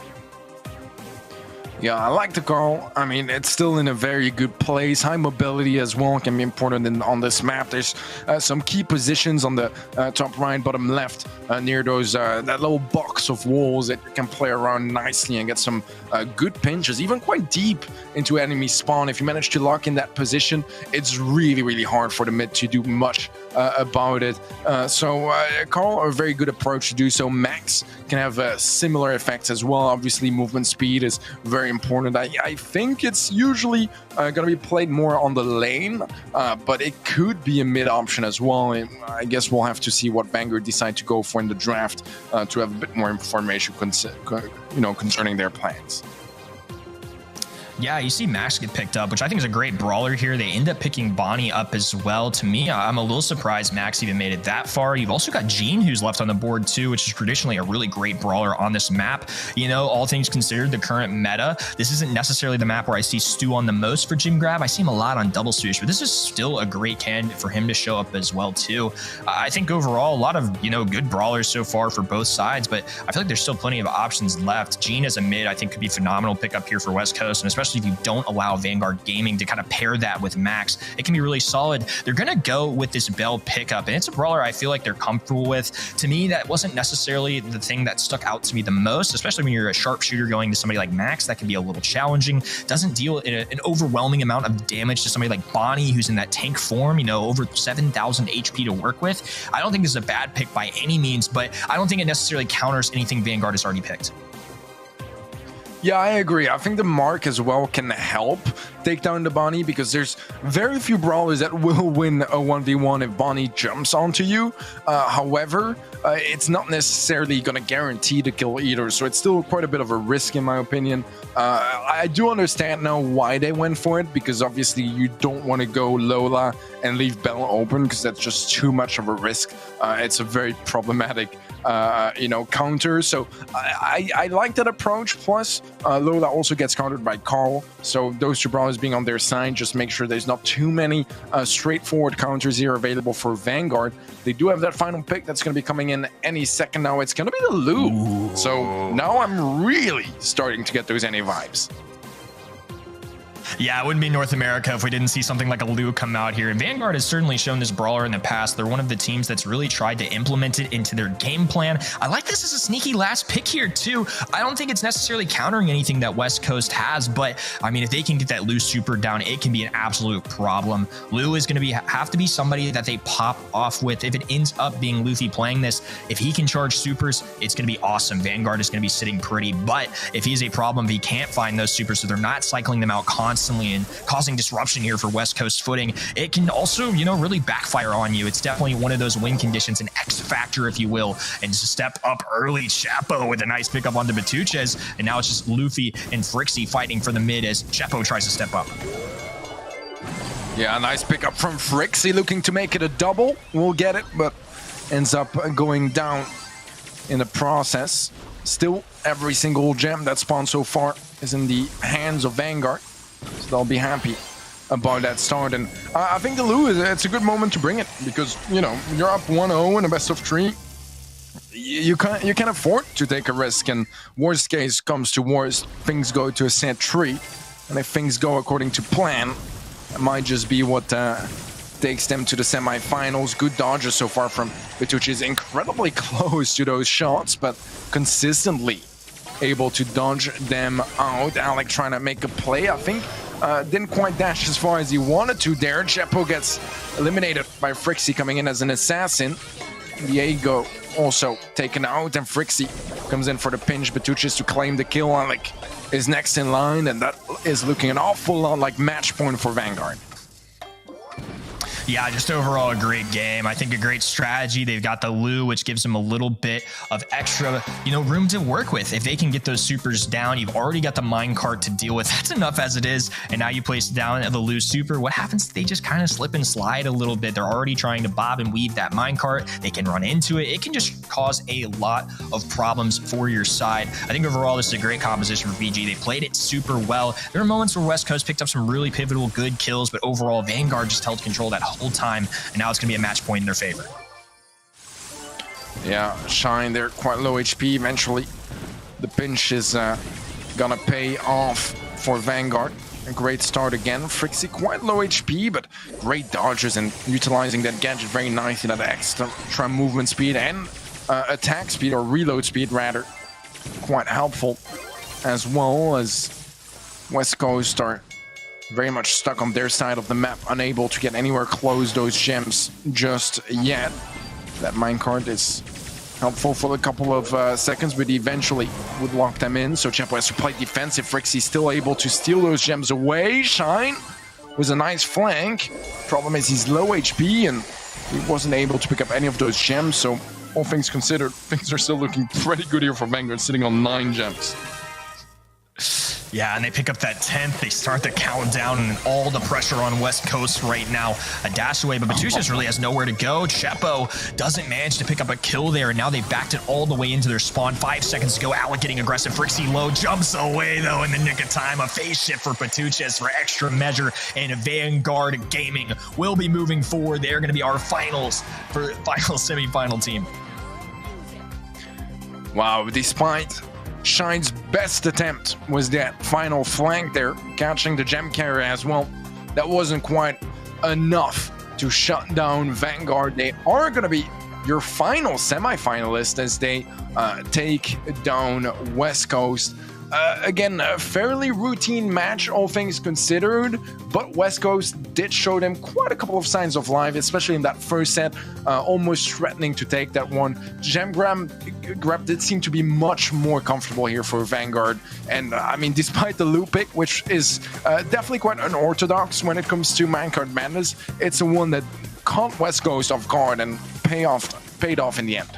Yeah, I like the Carl. I mean, it's still in a very good place. High mobility as well can be important on this map. There's some key positions on the top right, bottom left, near those that little box of walls that you can play around nicely and get some good pinches, even quite deep into enemy spawn. If you manage to lock in that position, it's really, really hard for the mid to do much about it. So Carl, a very good approach to do so. Max can have similar effects as well. Obviously, movement speed is very important. I think it's usually going to be played more on the lane, but it could be a mid option as well. I guess we'll have to see what Vanguard decide to go for in the draft to have a bit more information concerning their plans. Yeah, you see Max get picked up, which I think is a great brawler here. They end up picking Bonnie up as well. To me, I'm a little surprised Max even made it that far. You've also got Gene, who's left on the board too, which is traditionally a really great brawler on this map. You know, all things considered, the current meta, this isn't necessarily the map where I see Stu on the most for Gym Grab. I see him a lot on Double Swoosh, but this is still a great candidate for him to show up as well too. I think overall, a lot of, good brawlers so far for both sides, but I feel like there's still plenty of options left. Gene as a mid, I think could be phenomenal pickup here for West Coast, and especially if you don't allow Vanguard Gaming to kind of pair that with Max, it can be really solid. They're going to go with this Bell pickup, and it's a brawler I feel like they're comfortable with. To me, that wasn't necessarily the thing that stuck out to me the most, especially when you're a sharpshooter going to somebody like Max. That can be a little challenging. Doesn't deal an overwhelming amount of damage to somebody like Bonnie, who's in that tank form, over 7,000 HP to work with. I don't think this is a bad pick by any means, but I don't think it necessarily counters anything Vanguard has already picked. Yeah, I agree. I think the Mark as well can help take down the Bonnie, because there's very few brawlers that will win a 1v1 if Bonnie jumps onto you. However, it's not necessarily going to guarantee the kill either, so it's still quite a bit of a risk in my opinion. I do understand now why they went for it, because obviously you don't want to go Lola and leave Bell open, because that's just too much of a risk. It's a very problematic counter. So I like that approach. Plus, Lola also gets countered by Carl. So those two brawlers being on their side, just make sure there's not too many straightforward counters here available for Vanguard. They do have that final pick that's going to be coming in any second now. It's going to be the Lu. Ooh. So now I'm really starting to get those NA vibes. Yeah, it wouldn't be North America if we didn't see something like a Lu come out here. And Vanguard has certainly shown this brawler in the past. They're one of the teams that's really tried to implement it into their game plan. I like this as a sneaky last pick here too. I don't think it's necessarily countering anything that West Coast has, but I mean, if they can get that Lu super down, it can be an absolute problem. Lu is going to have to be somebody that they pop off with. If it ends up being Luffy playing this, if he can charge supers, it's going to be awesome. Vanguard is going to be sitting pretty, but if he's a problem, if he can't find those supers, so they're not cycling them out constantly and causing disruption here for West Coast footing, it can also, really backfire on you. It's definitely one of those win conditions, an X factor, if you will, and just step up early. Chapo with a nice pickup onto Batuches, and now it's just Luffy and Frixie fighting for the mid as Chapo tries to step up. Yeah, nice pickup from Frixie, looking to make it a double. We'll get it, but ends up going down in the process. Still, every single gem that spawned so far is in the hands of Vanguard. So they'll be happy about that start. And I think the Lu, it's a good moment to bring it, because, you're up 1-0 in a best of 3. You can afford to take a risk, and worst case comes to worst, things go to a set 3. And if things go according to plan, it might just be what takes them to the semifinals. Good dodges so far from Vitucci, incredibly close to those shots, but consistently able to dodge them out. Alec trying to make a play, I think. Didn't quite dash as far as he wanted to there. Chapo gets eliminated by Frixie coming in as an assassin. Diego also taken out, and Frixie comes in for the pinch. Batuches to claim the kill. Alec is next in line, and that is looking an awful lot like match point for Vanguard. Yeah, just overall a great game. I think a great strategy. They've got the Lu, which gives them a little bit of extra, room to work with. If they can get those supers down, you've already got the minecart to deal with. That's enough as it is. And now you place down the Lu super. What happens? They just kind of slip and slide a little bit. They're already trying to bob and weave that minecart. They can run into it. It can just cause a lot of problems for your side. I think overall, this is a great composition for VG. They played it super well. There were moments where West Coast picked up some really pivotal good kills, but overall, Vanguard just held control that whole time, and now it's going to be a match point in their favor. Yeah, Shine, they're quite low HP. Eventually, the pinch is gonna pay off for Vanguard. A great start again. Frixie quite low HP, but great dodges and utilizing that gadget very nicely, that extra movement speed and attack speed, or reload speed rather. Quite helpful, as well as West Coast are very much stuck on their side of the map, unable to get anywhere close those gems just yet. That minecart is helpful for a couple of seconds, but eventually would lock them in. So Chepo has to play defensive. Frixie still able to steal those gems away. Shine was a nice flank. Problem is he's low HP and he wasn't able to pick up any of those gems. So all things considered, things are still looking pretty good here for Vanguard, sitting on 9 gems. Yeah, and they pick up that 10th. They start the countdown, and all the pressure on West Coast right now. A dash away, but Batushas really has nowhere to go. Chepo doesn't manage to pick up a kill there, and now they've backed it all the way into their spawn. 5 seconds to go. Alec getting aggressive. Frixie low jumps away, though, in the nick of time. A phase shift for Batushas for extra measure, and Vanguard Gaming will be moving forward. They're going to be our final semifinal team. Wow, despite Shine's best attempt was that final flank there, catching the gem carrier as well. That wasn't quite enough to shut down Vanguard. They are going to be your final semifinalist as they take down West Coast. Again, a fairly routine match, all things considered, but West Coast did show them quite a couple of signs of life, especially in that first set, almost threatening to take that one. Gem grab did seem to be much more comfortable here for Vanguard, and I mean, despite the loop pick, which is definitely quite unorthodox when it comes to minecart madness, it's the one that caught West Coast off guard and paid off in the end.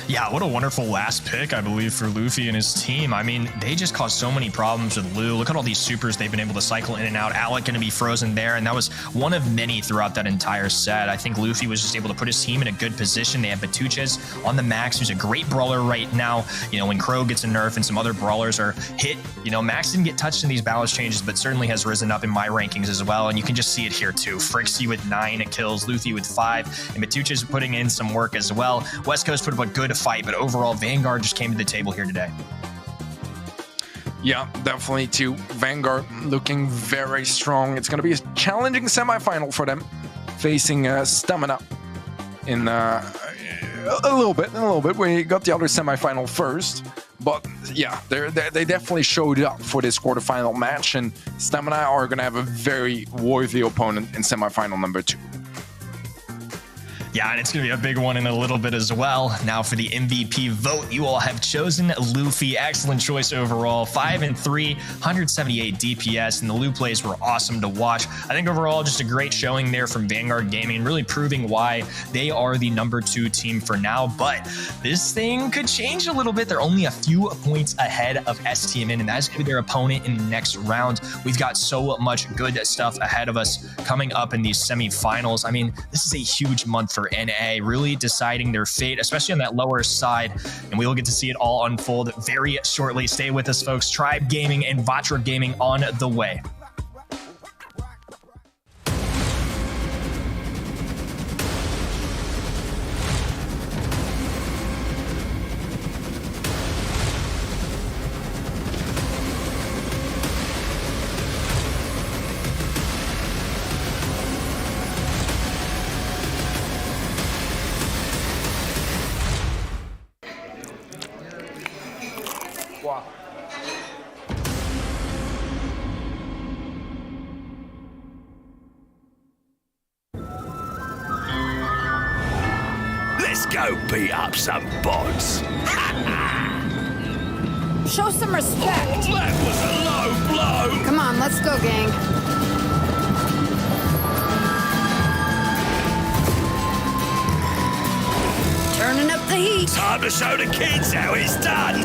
Yeah, what a wonderful last pick, I believe, for Luffy and his team. I mean, they just caused so many problems with Lu. Look at all these supers they've been able to cycle in and out. Alec going to be frozen there, and that was one of many throughout that entire set. I think Luffy was just able to put his team in a good position. They have Batuchas on the max, who's a great brawler right now. When Crow gets a nerf and some other brawlers are hit, Max didn't get touched in these balance changes, but certainly has risen up in my rankings as well, and you can just see it here too. Frixie with 9 kills, Luffy with 5, and Batuchas putting in some work as well. West Coast put up a good fight, but overall, Vanguard just came to the table here today. Yeah, definitely too. Vanguard looking very strong. It's going to be a challenging semifinal for them, facing Stamina in a little bit. We got the other semifinal first, but yeah, they definitely showed up for this quarterfinal match, and Stamina are going to have a very worthy opponent in semifinal number 2. Yeah, and it's going to be a big one in a little bit as well. Now for the MVP vote, you all have chosen Luffy. Excellent choice overall. 5-3, 178 DPS, and the Lu plays were awesome to watch. I think overall, just a great showing there from Vanguard Gaming, really proving why they are the number 2 team for now. But this thing could change a little bit. They're only a few points ahead of STMN, and that's going to be their opponent in the next round. We've got so much good stuff ahead of us coming up in these semifinals. I mean, this is a huge month for NA, really deciding their fate, especially on that lower side, and we will get to see it all unfold very shortly. Stay with us, folks. Tribe Gaming and Vatra Gaming on the way. Let's go beat up some bots. Show some respect. That was a low blow. Come on, let's go, gang. Turning up the heat. Time to show the kids how it's done.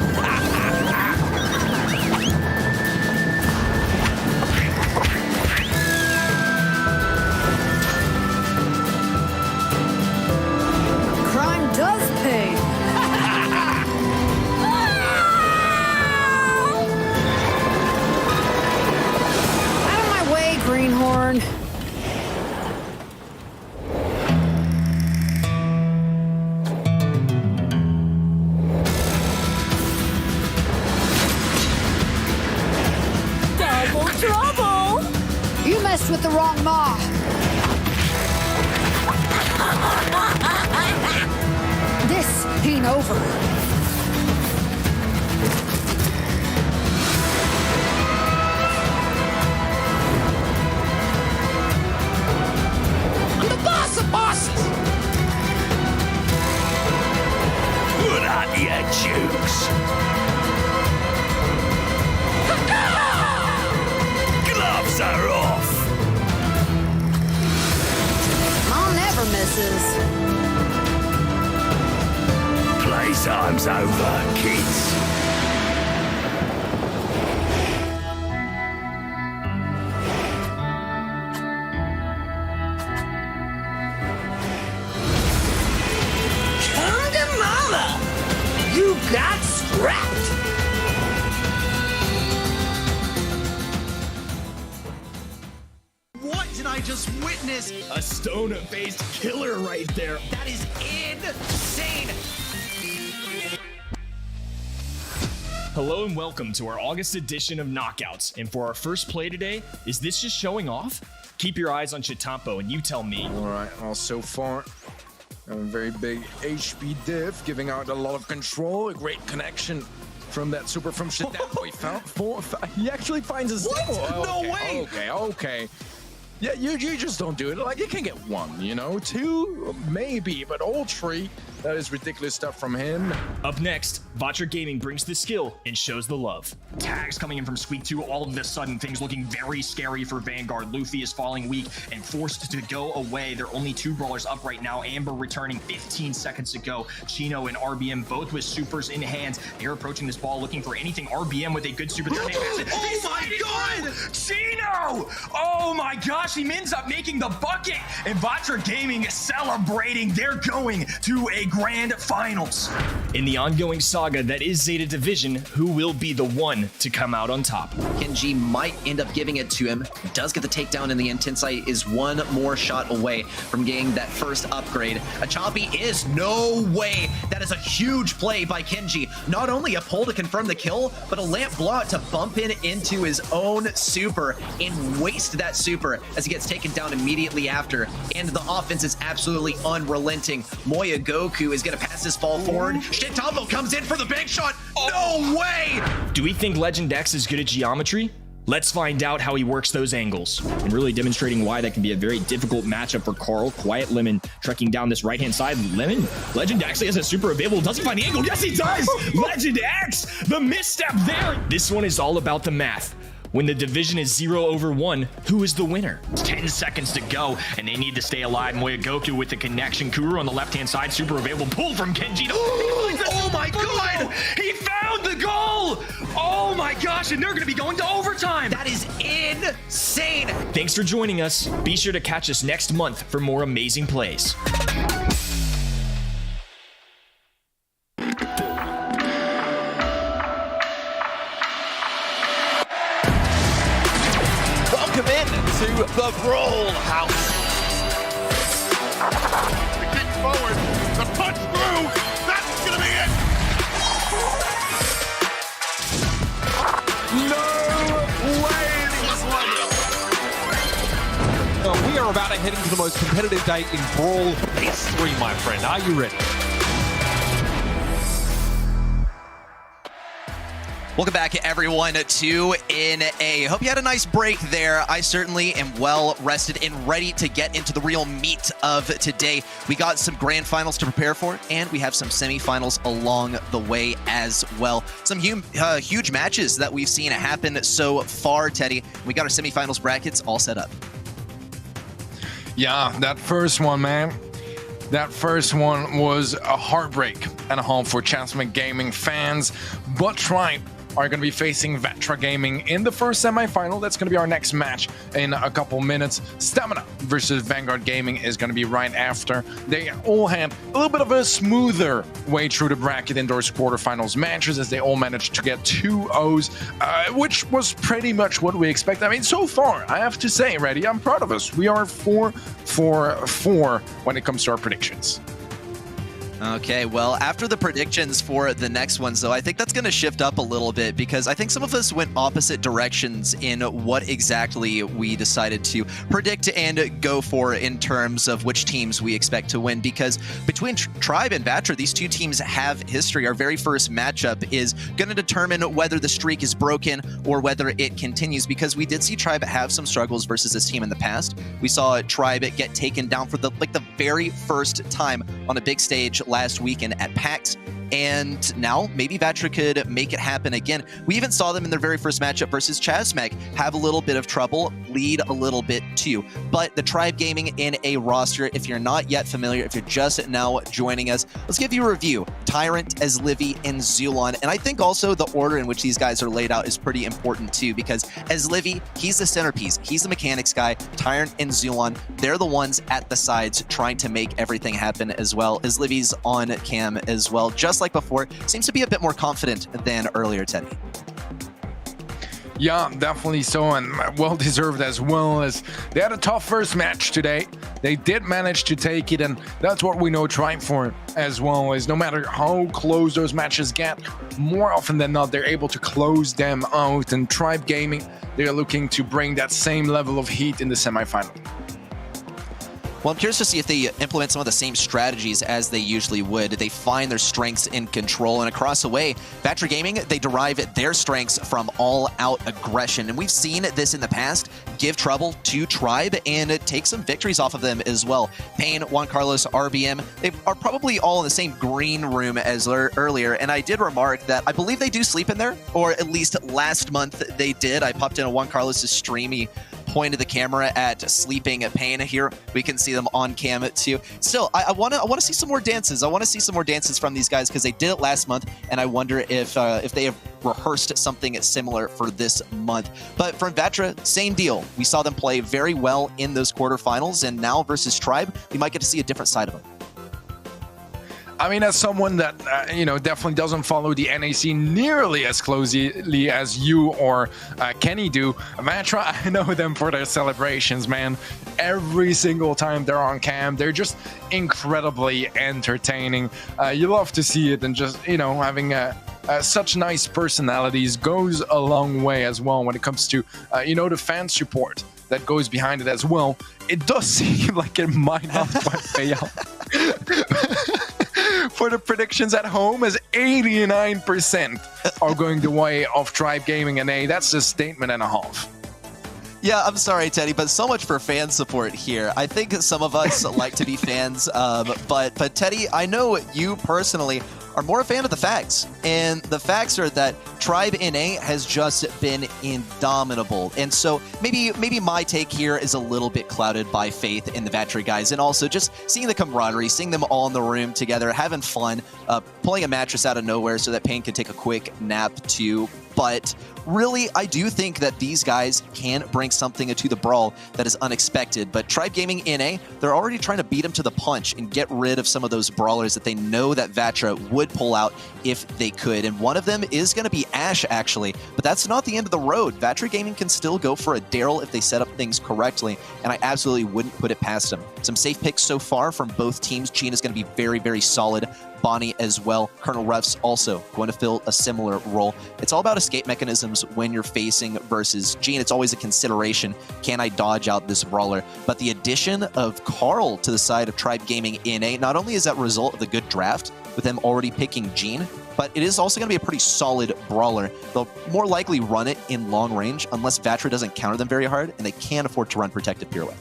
Crime does pay. Out of my way, Greenhorn. Double trouble! You messed with the wrong Ma. This ain't over. I'm the boss of bosses! Put on your jukes. Gloves are off. Mom never misses. Playtime's over, kids. Come to mama! You got scrapped! What did I just witness? A stoner-based killer right there. That is insane! Hello and welcome to our August edition of Knockouts. And for our first play today, is this just showing off? Keep your eyes on Chitampo and you tell me. All right, well, so far, a very big HP diff, giving out a lot of control, a great connection from that super from Chitampo. He found he actually finds a What? single. No Okay, way. Okay. Yeah, you just don't do it. Like, you can get one, you know? Two, maybe, but all three, that is ridiculous stuff from him. Up next, Vatra Gaming brings the skill and shows the love. Tags coming in from Squeak 2, all of a sudden things looking very scary for Vanguard. Luffy is falling weak and forced to go away. There are only two brawlers up right now. Amber returning 15 seconds to go. Chino and RBM both with supers in hands. They're approaching this ball looking for anything. RBM with a good super. Oh my god! Chino! Oh my gosh, he ends up making the bucket. And Vatra Gaming celebrating. They're going to a grand finals. In the ongoing saga that is Zeta Division, who will be the one to come out on top? Kenji might end up giving it to him. Does get the takedown in the end. Tensai is one more shot away from getting that first upgrade. A choppy is no way. That is a huge play by Kenji. Not only a pull to confirm the kill, but a lamp blowout to bump in into his own super and waste that super as he gets taken down immediately after. And the offense is absolutely unrelenting. Moya Goku is going to pass this ball forward. Chitampo comes in for the big shot. No way! Do we think Legend X is good at geometry? Let's find out how he works those angles. And really demonstrating why that can be a very difficult matchup for Carl. Quiet Lemon trekking down this right-hand side. Lemon, Legend actually has a super available. Does he find the angle? Yes, he does! Legend X, the misstep there. This one is all about the math. When the division is 0-1, who is the winner? 10 seconds to go, and they need to stay alive. Moya Goku with the connection. Kuru on the left-hand side, super available. Pull from Kenji. Oh my god! He found the goal! Oh my gosh, and they're going to be going to overtime. That is insane! Thanks for joining us. Be sure to catch us next month for more amazing plays. Welcome in to the Brawl House. The kick forward, the punch through. That's gonna be it. No way! We are about to head into the most competitive day in Brawl history, my friend. Are you ready? Welcome back, everyone, to NA. Hope you had a nice break there. I certainly am well rested and ready to get into the real meat of today. We got some grand finals to prepare for, and we have some semifinals along the way as well. Some huge matches that we've seen happen so far, Teddy. We got our semifinals brackets all set up. Yeah, that first one, man. That first one was a heartbreak and a half for Chasmac Gaming fans, but Tribe are going to be facing Vatra Gaming in the first semifinal. That's going to be our next match in a couple minutes. Stamina versus Vanguard Gaming is going to be right after. They all had a little bit of a smoother way through the bracket in those quarterfinals matches, as they all managed to get 2 O's, which was pretty much what we expect. I mean, so far, I have to say, Reddy, I'm proud of us. We are 4-4-4 when it comes to our predictions. Okay, well, after the predictions for the next ones, though, I think that's going to shift up a little bit, because I think some of us went opposite directions in what exactly we decided to predict and go for in terms of which teams we expect to win. Because between Tribe and Vatra, these two teams have history. Our very first matchup is going to determine whether the streak is broken or whether it continues, because we did see Tribe have some struggles versus this team in the past. We saw Tribe get taken down for the very first time on a big stage last weekend at PAX, and now maybe Vatra could make it happen again. We even saw them in their very first matchup versus Chasmac have a little bit of trouble, lead a little bit too. But the Tribe Gaming in a roster, if you're not yet familiar, if you're just now joining us, let's give you a review. Tyrant, Ezlivi, and Zulon. And I think also the order in which these guys are laid out is pretty important too, because Ezlivi, he's the centerpiece. He's the mechanics guy. Tyrant and Zulon, they're the ones at the sides trying to make everything happen as well. Ezlivi's on cam as well, just like before. Seems to be a bit more confident than earlier, Teddy. Yeah, definitely so, and well-deserved as well, as they had a tough first match today. They did manage to take it, and that's what we know Tribe for as well, is no matter how close those matches get, more often than not, they're able to close them out. And Tribe Gaming, they're looking to bring that same level of heat in the semifinal. Well, I'm curious to see if they implement some of the same strategies as they usually would. They find their strengths in control, and across the way, Vatra Gaming, they derive their strengths from all-out aggression. And we've seen this in the past give trouble to Tribe and take some victories off of them as well. Payne, Juan Carlos, RBM, they are probably all in the same green room as earlier. And I did remark that I believe they do sleep in there, or at least last month they did. I popped in a Juan Carlos' stream. He pointed the camera at sleeping Payne. Here we can see them on cam too. Still, I want to see some more dances. I want to see some more dances from these guys, because they did it last month, and I wonder if they have rehearsed something similar for this month. But from Vatra, same deal. We saw them play very well in those quarterfinals, and now versus Tribe, we might get to see a different side of them. I mean, as someone that, definitely doesn't follow the NAC nearly as closely as you or Kenny do, Vatra, I know them for their celebrations, man. Every single time they're on cam, they're just incredibly entertaining. You love to see it, and just, having such nice personalities goes a long way as well when it comes to, the fan support that goes behind it as well. It does seem like it might not quite pay out. For the predictions at home, as 89% are going the way of Tribe Gaming, and that's a statement and a half. Yeah, I'm sorry, Teddy, but so much for fan support here. I think some of us like to be fans, but Teddy, I know you personally are more a fan of the facts. And the facts are that Tribe NA has just been indomitable. And so maybe my take here is a little bit clouded by faith in the Vatra guys, and also just seeing the camaraderie, seeing them all in the room together, having fun, pulling a mattress out of nowhere so that Payne can take a quick nap too. But really, I do think that these guys can bring something to the Brawl that is unexpected. But Tribe Gaming NA, they're already trying to beat them to the punch and get rid of some of those brawlers that they know that Vatra would pull out if they could. And one of them is going to be Ashe, actually. But that's not the end of the road. Vatra Gaming can still go for a Daryl if they set up things correctly, and I absolutely wouldn't put it past them. Some safe picks so far from both teams. Gina's going to be very, very solid. Bonnie as well. Colonel Ruff's also going to fill a similar role. It's all about escape mechanisms when you're facing versus Gene. It's always a consideration. Can I dodge out this brawler? But the addition of Carl to the side of Tribe Gaming NA, not only is that a result of the good draft with them already picking Gene, but it is also going to be a pretty solid brawler. They'll more likely run it in long range unless Vatra doesn't counter them very hard, and they can't afford to run Protective Pirouette.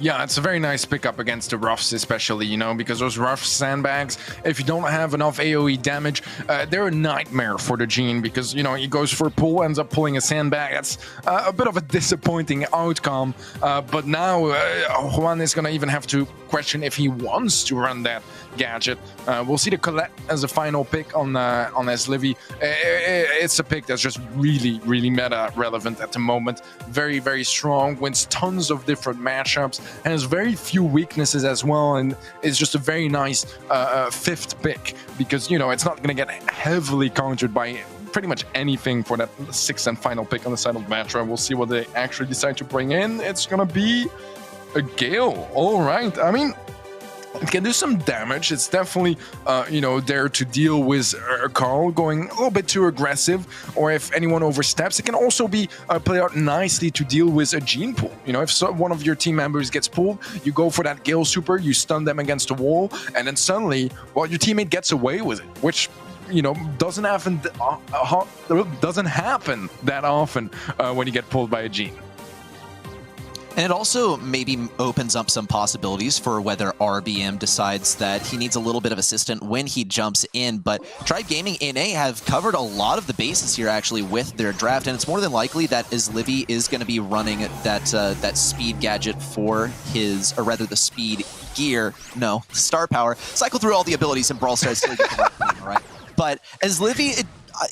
Yeah, it's a very nice pickup against the roughs, especially, you know, because those rough sandbags, if you don't have enough AoE damage, they're a nightmare for the Gene because, you know, he goes for a pull, ends up pulling a sandbag. That's a bit of a disappointing outcome. But now Juan is going to even have to question if he wants to run that gadget. We'll see the Colette as a final pick on Slivy. It's a pick that's just really, really meta relevant at the moment. Very, very strong, wins tons of different matchups, has very few weaknesses as well, and is just a very nice fifth pick because, you know, it's not going to get heavily countered by pretty much anything for that sixth and final pick on the side of Vatra. We'll see what they actually decide to bring in. It's going to be a Gale. All right. I mean, it can do some damage. It's definitely, you know, there to deal with Carl going a little bit too aggressive, or if anyone oversteps. It can also be played out nicely to deal with a Gene pull. You know, if one of your team members gets pulled, you go for that Gale super, you stun them against the wall, and then suddenly, well, your teammate gets away with it, which, you know, doesn't happen that often when you get pulled by a Gene. And it also maybe opens up some possibilities for whether RBM decides that he needs a little bit of assistance when he jumps in. But Tribe Gaming NA have covered a lot of the bases here actually with their draft, and it's more than likely that Slivy is going to be running that speed gadget for his, or rather the speed gear, no, star power. Cycle through all the abilities in Brawl Stars till you get the right one, right? But Slivy,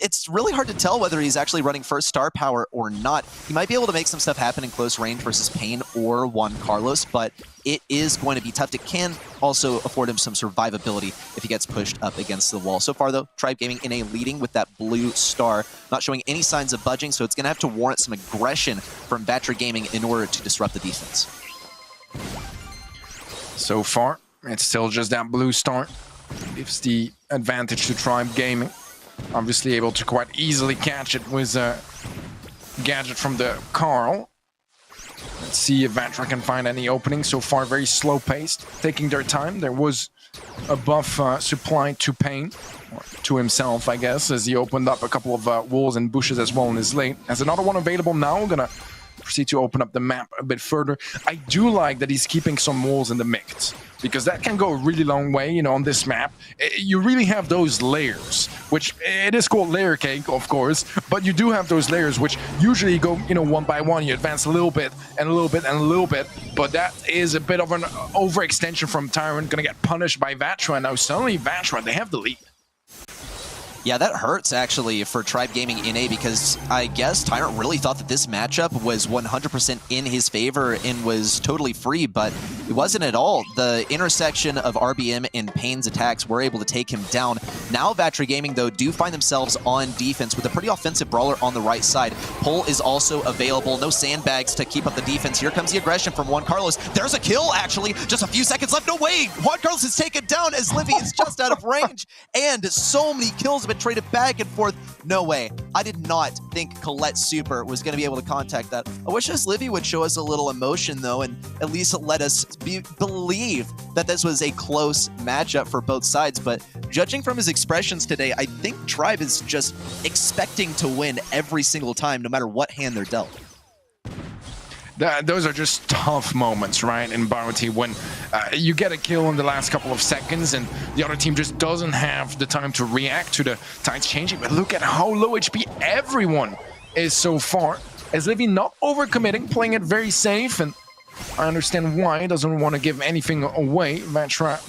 it's really hard to tell whether he's actually running first star power or not. He might be able to make some stuff happen in close range versus Pain or Juan Carlos, but it is going to be tough. It can also afford him some survivability if he gets pushed up against the wall. So far, though, Tribe Gaming NA leading with that blue star, not showing any signs of budging, so it's going to have to warrant some aggression from Vatra Gaming in order to disrupt the defense. So far, it's still just that blue star. Gives the advantage to Tribe Gaming. Obviously able to quite easily catch it with a gadget from the Carl. Let's see if Vatra can find any openings. So far, very slow-paced, taking their time. There was a buff supplied to Pain, or to himself, I guess, as he opened up a couple of walls and bushes as well in his lane. Has another one available now. Gonna proceed to open up the map a bit further. I do like that he's keeping some walls in the mix, because that can go a really long way, you know, on this map. You really have those layers, which it is called layer cake, of course, but you do have those layers which usually go, you know, one by one. You advance a little bit and a little bit and a little bit, but that is a bit of an overextension from Tyrant, gonna get punished by Vatra, and now suddenly Vatra, they have the lead. Yeah, that hurts actually for Tribe Gaming NA, because I guess Tyrant really thought that this matchup was 100% in his favor and was totally free, but it wasn't at all. The intersection of RBM and Pain's attacks were able to take him down. Now Vatra Gaming, though, do find themselves on defense with a pretty offensive brawler on the right side. Pull is also available. No sandbags to keep up the defense. Here comes the aggression from Juan Carlos. There's a kill, actually. Just a few seconds left. No way! Juan Carlos is taken down as Livy is just out of range. And so many kills have been traded back and forth. No way. I did not think Colette Super was going to be able to contact that. I wish Livy would show us a little emotion, though, and at least let us believe that this was a close matchup for both sides. But judging from his expressions today, I think Tribe is just expecting to win every single time, no matter what hand they're dealt. Those are just tough moments, right, in Bounty, when you get a kill in the last couple of seconds and the other team just doesn't have the time to react to the tides changing. But look at how low HP everyone is so far. As Livy not overcommitting, playing it very safe, and I understand why. He doesn't want to give anything away. Vatra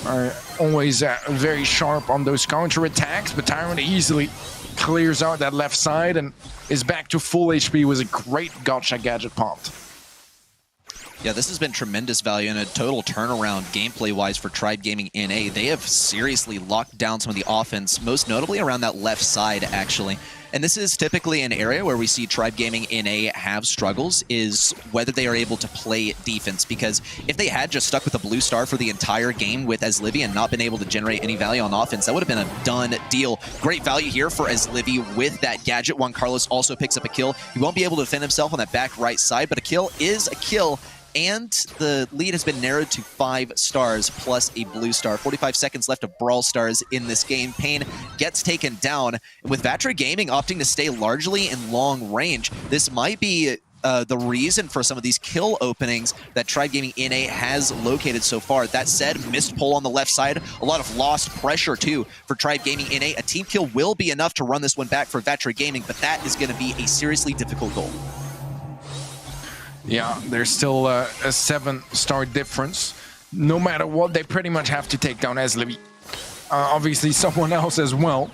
are always very sharp on those counter attacks, but Tyrant easily clears out that left side and is back to full HP with a great gotcha gadget popped. Yeah, this has been tremendous value and a total turnaround gameplay-wise for Tribe Gaming NA. They have seriously locked down some of the offense, most notably around that left side, actually. And this is typically an area where we see Tribe Gaming NA have struggles, is whether they are able to play defense. Because if they had just stuck with the blue star for the entire game with Slivy and not been able to generate any value on offense, that would have been a done deal. Great value here for Slivy with that gadget. Juan Carlos also picks up a kill. He won't be able to defend himself on that back right side, but a kill is a kill. And the lead has been narrowed to 5 stars plus a blue star. 45 seconds left of Brawl Stars in this game. Pain gets taken down. With Vatra Gaming opting to stay largely in long range, this might be the reason for some of these kill openings that Tribe Gaming NA has located so far. That said, missed pull on the left side, a lot of lost pressure too for Tribe Gaming NA. A team kill will be enough to run this one back for Vatra Gaming, but that is going to be a seriously difficult goal. Yeah, there's still a 7-star difference. No matter what, they pretty much have to take down SLV. Obviously, someone else as well,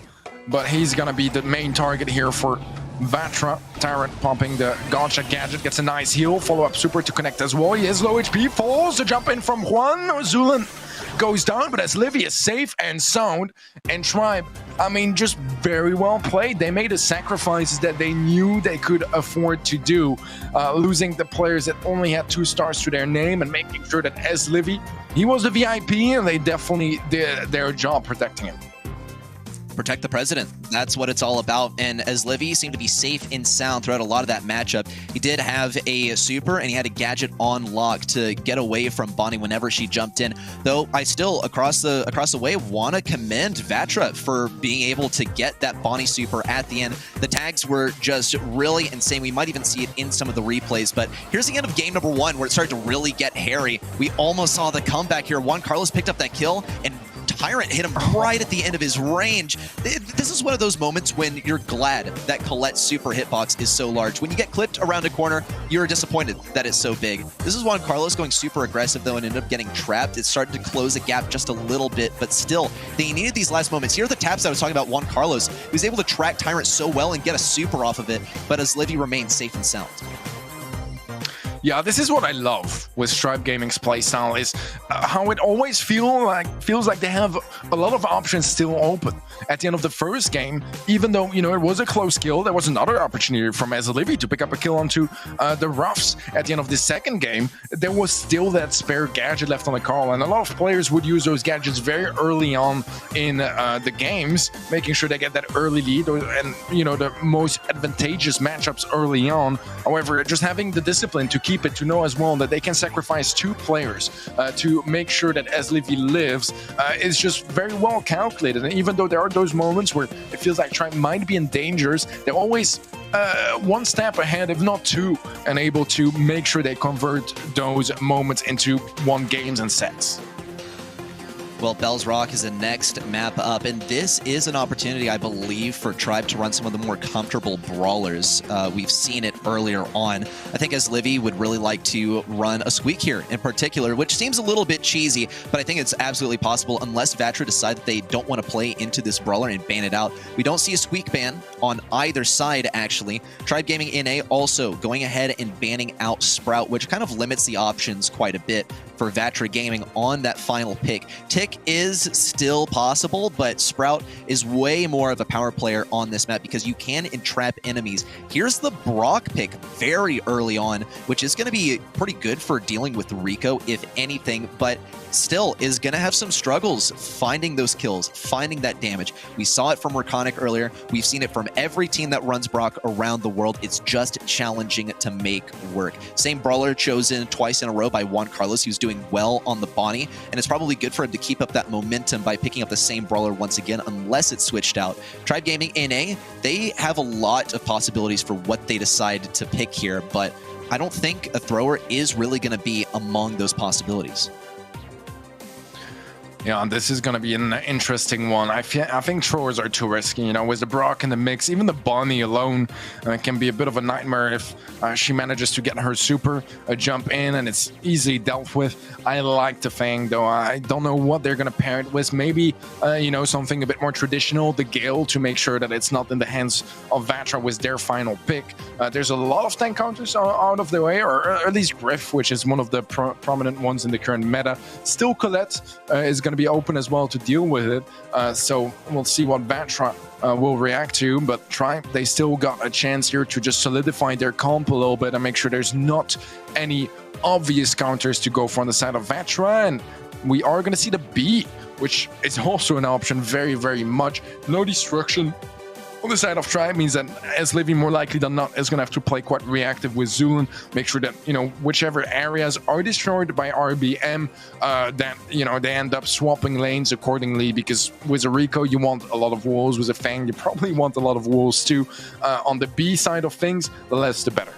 but he's going to be the main target here for Vatra. Tyrant popping the gotcha gadget, gets a nice heal, follow-up super to connect as well. He is low HP, falls, the jump in from Juan. Zulan goes down, but as Livy is safe and sound, and Tribe, I mean, just very well played. They made the sacrifices that they knew they could afford to do, losing the players that only had 2 stars to their name and making sure that as Livy, he was the VIP, and they definitely did their job protecting him. Protect the president. That's what it's all about. And as Livy seemed to be safe and sound throughout a lot of that matchup, he did have a super and he had a gadget on lock to get away from Bonnie whenever she jumped in. Though I still, across the way, want to commend Vatra for being able to get that Bonnie super at the end. The tags were just really insane. We might even see it in some of the replays. But here's the end of game number 1 where it started to really get hairy. We almost saw the comeback here. Juan Carlos picked up that kill and Tyrant hit him right at the end of his range. This is one of those moments when you're glad that Colette's super hitbox is so large. When you get clipped around a corner, you're disappointed that it's so big. This is Juan Carlos going super aggressive though and ended up getting trapped. It started to close the gap just a little bit, but still, they needed these last moments. Here are the taps I was talking about Juan Carlos. He was able to track Tyrant so well and get a super off of it, but as Livy remained safe and sound. Yeah, this is what I love with Tribe Gaming's playstyle, is how it always feels like they have a lot of options still open. At the end of the first game, even though, you know, it was a close kill, there was another opportunity from Livy to pick up a kill onto the Roughs. At the end of the second game, there was still that spare gadget left on the call, and a lot of players would use those gadgets very early on in the games, making sure they get that early lead and, you know, the most advantageous matchups early on. However, just having the discipline to keep it, to know as well that they can sacrifice 2 players to make sure that SLV lives is just very well calculated. And even though there are those moments where it feels like Tribe might be in dangers, they're always 1 step ahead, if not 2, and able to make sure they convert those moments into 1 games and sets. Well, Bell's Rock is the next map up, and this is an opportunity, I believe, for Tribe to run some of the more comfortable brawlers. We've seen it earlier on. I think as Livy would really like to run a Squeak here in particular, which seems a little bit cheesy, but I think it's absolutely possible unless Vatra decide that they don't want to play into this brawler and ban it out. We don't see a Squeak ban on either side, actually. Tribe Gaming NA also going ahead and banning out Sprout, which kind of limits the options quite a bit for Vatra Gaming on that final pick. Tick is still possible, but Sprout is way more of a power player on this map because you can entrap enemies. Here's the Brock pick very early on, which is going to be pretty good for dealing with Rico, if anything, but still is going to have some struggles finding those kills, finding that damage. We saw it from Reconic earlier. We've seen it from every team that runs Brock around the world. It's just challenging to make work. Same brawler chosen twice in a row by Juan Carlos, who's doing well on the Bonnie, and it's probably good for him to keep up that momentum by picking up the same brawler once again, unless it's switched out. Tribe Gaming NA, they have a lot of possibilities for what they decide to pick here, but I don't think a thrower is really going to be among those possibilities. Yeah, this is going to be an interesting one. I think throwers are too risky, you know, with the Brock in the mix. Even the Bonnie alone can be a bit of a nightmare if she manages to get her super, jump in, and it's easily dealt with. I like the Fang, though. I don't know what they're going to pair it with. Maybe, you know, something a bit more traditional, the Gale, to make sure that it's not in the hands of Vatra with their final pick. There's a lot of tank counters out of the way, or at least Griff, which is one of the prominent ones in the current meta. Still, Colette is going to be open as well to deal with it, so we'll see what Vatra will react to, but Tribe, they still got a chance here to just solidify their comp a little bit and make sure there's not any obvious counters to go for on the side of Vatra, and we are going to see the B, which is also an option very, very much. No destruction on the side of Tribe means that SLV more likely than not is going to have to play quite reactive with Zulan, make sure that, you know, whichever areas are destroyed by RBM, that, you know, they end up swapping lanes accordingly, because with a Rico you want a lot of walls, with a Fang you probably want a lot of walls too. On the B side of things, the less the better.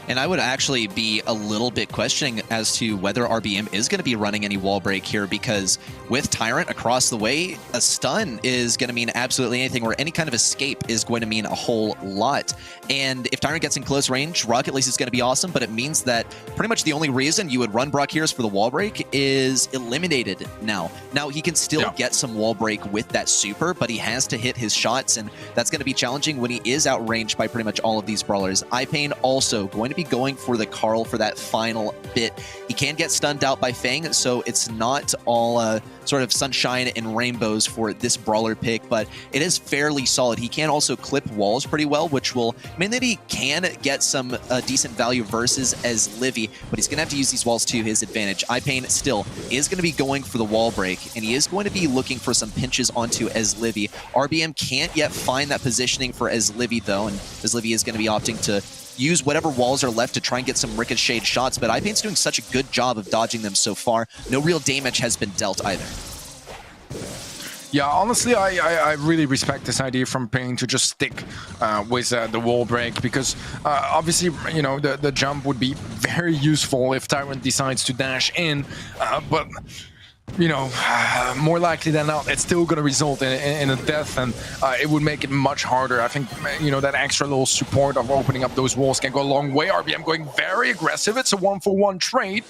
And I would actually be a little bit questioning as to whether RBM is going to be running any wall break here, because with Tyrant across the way, a stun is going to mean absolutely anything, or any kind of escape is going to mean a whole lot. And if Tyrant gets in close range, Rocket Lease is going to be awesome, but it means that pretty much the only reason you would run Brock Heroes for the wall break is eliminated now. Now, he can still get some wall break with that super, but he has to hit his shots, and that's going to be challenging when he is outranged by pretty much all of these brawlers. iPain also going to be going for the Carl for that final bit. He can get stunned out by Fang, so it's not all sort of sunshine and rainbows for this brawler pick, but it is fairly solid. He can also clip walls pretty well, which will mean that he can get some decent value versus as Livy, but he's going to have to use these walls to his advantage. iPain still is going to be going for the wall break, and he is going to be looking for some pinches onto as Livy. RBM can't yet find that positioning for as Livy, though, and as Livy is going to be opting to use whatever walls are left to try and get some ricocheted shots, but iPain's doing such a good job of dodging them so far. No real damage has been dealt either. Yeah, honestly, I really respect this idea from Pain to just stick with the wall break, because obviously, you know, the jump would be very useful if Tyrant decides to dash in, but you know, more likely than not, it's still going to result in a death, and it would make it much harder. I think, you know, that extra little support of opening up those walls can go a long way. RBM going very aggressive. It's a 1-for-1 trade.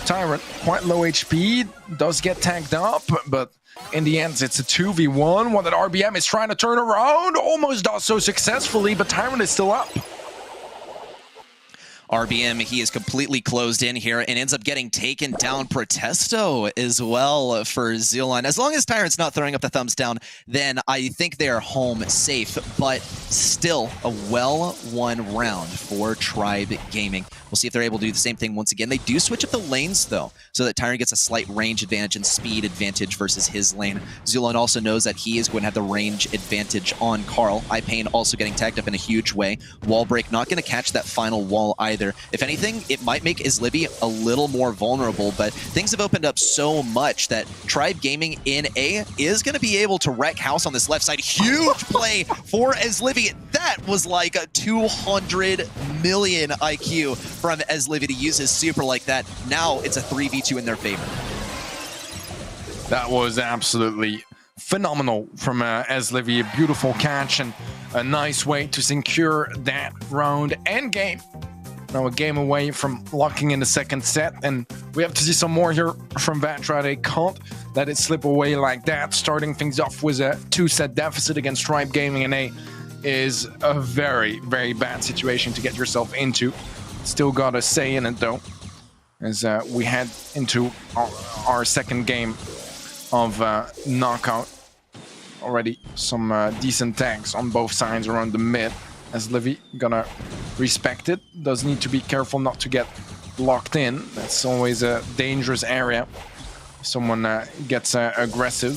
Tyrant, quite low HP, does get tagged up, but in the end, it's a 2v1. One that RBM is trying to turn around, almost does so successfully, but Tyrant is still up. RBM, he is completely closed in here and ends up getting taken down. Protesto as well for Zealon. As long as Tyrant's not throwing up the thumbs down, then I think they're home safe, but still a well-won round for Tribe Gaming. We'll see if they're able to do the same thing once again. They do switch up the lanes, though, so that Tyrant gets a slight range advantage and speed advantage versus his lane. Zealon also knows that he is going to have the range advantage on Carl. iPain also getting tagged up in a huge way. Wall break not going to catch that final wall either. If anything, it might make Islibby a little more vulnerable, but things have opened up so much that Tribe Gaming in A is going to be able to wreck house on this left side. Huge play for Islibby. That was like a 200 million IQ from Islibby to use his super like that. Now it's a 3v2 in their favor. That was absolutely phenomenal from Islibby. A beautiful catch and a nice way to secure that round and game. Now a game away from locking in the second set, and we have to see some more here from Vatra. They can't let it slip away like that. Starting things off with a 2-set deficit against Tribe Gaming in A is a very, very bad situation to get yourself into. Still got a say in it, though, as we head into our second game of knockout. Already some decent tags on both sides around the mid, as Livy gonna respect it. Does need to be careful not to get locked in. That's always a dangerous area. If someone gets aggressive,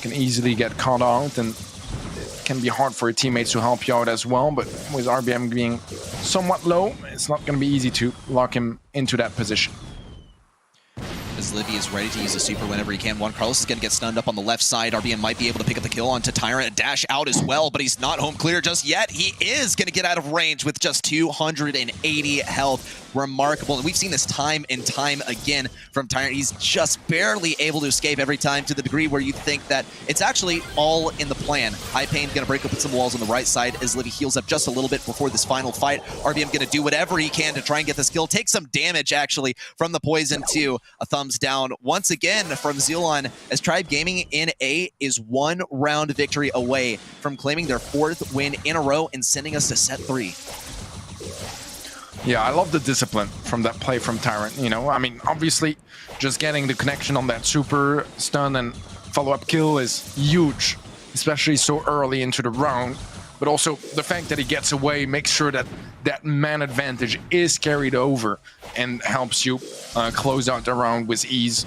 can easily get caught out, and it can be hard for your teammates to help you out as well. But with RBM being somewhat low, it's not gonna be easy to lock him into that position. As Livy is ready to use a super whenever he can. Juan Carlos is going to get stunned up on the left side. RBM might be able to pick up the kill onto Tyrant and dash out as well, but he's not home clear just yet. He is going to get out of range with just 280 health. Remarkable. And we've seen this time and time again from Tyrant. He's just barely able to escape every time, to the degree where you think that it's actually all in the plan. iPain going to break open some walls on the right side as Livy heals up just a little bit before this final fight. RBM going to do whatever he can to try and get this kill. Take some damage, actually, from the poison, too. A thumbs down once again from Zealon, as Tribe Gaming in A is one round victory away from claiming their 4th win in a row and sending us to set 3. Yeah, I love the discipline from that play from Tyrant. You know, I mean, obviously, just getting the connection on that super stun and follow-up kill is huge, especially so early into the round. But also, the fact that he gets away makes sure that that man advantage is carried over and helps you close out the round with ease.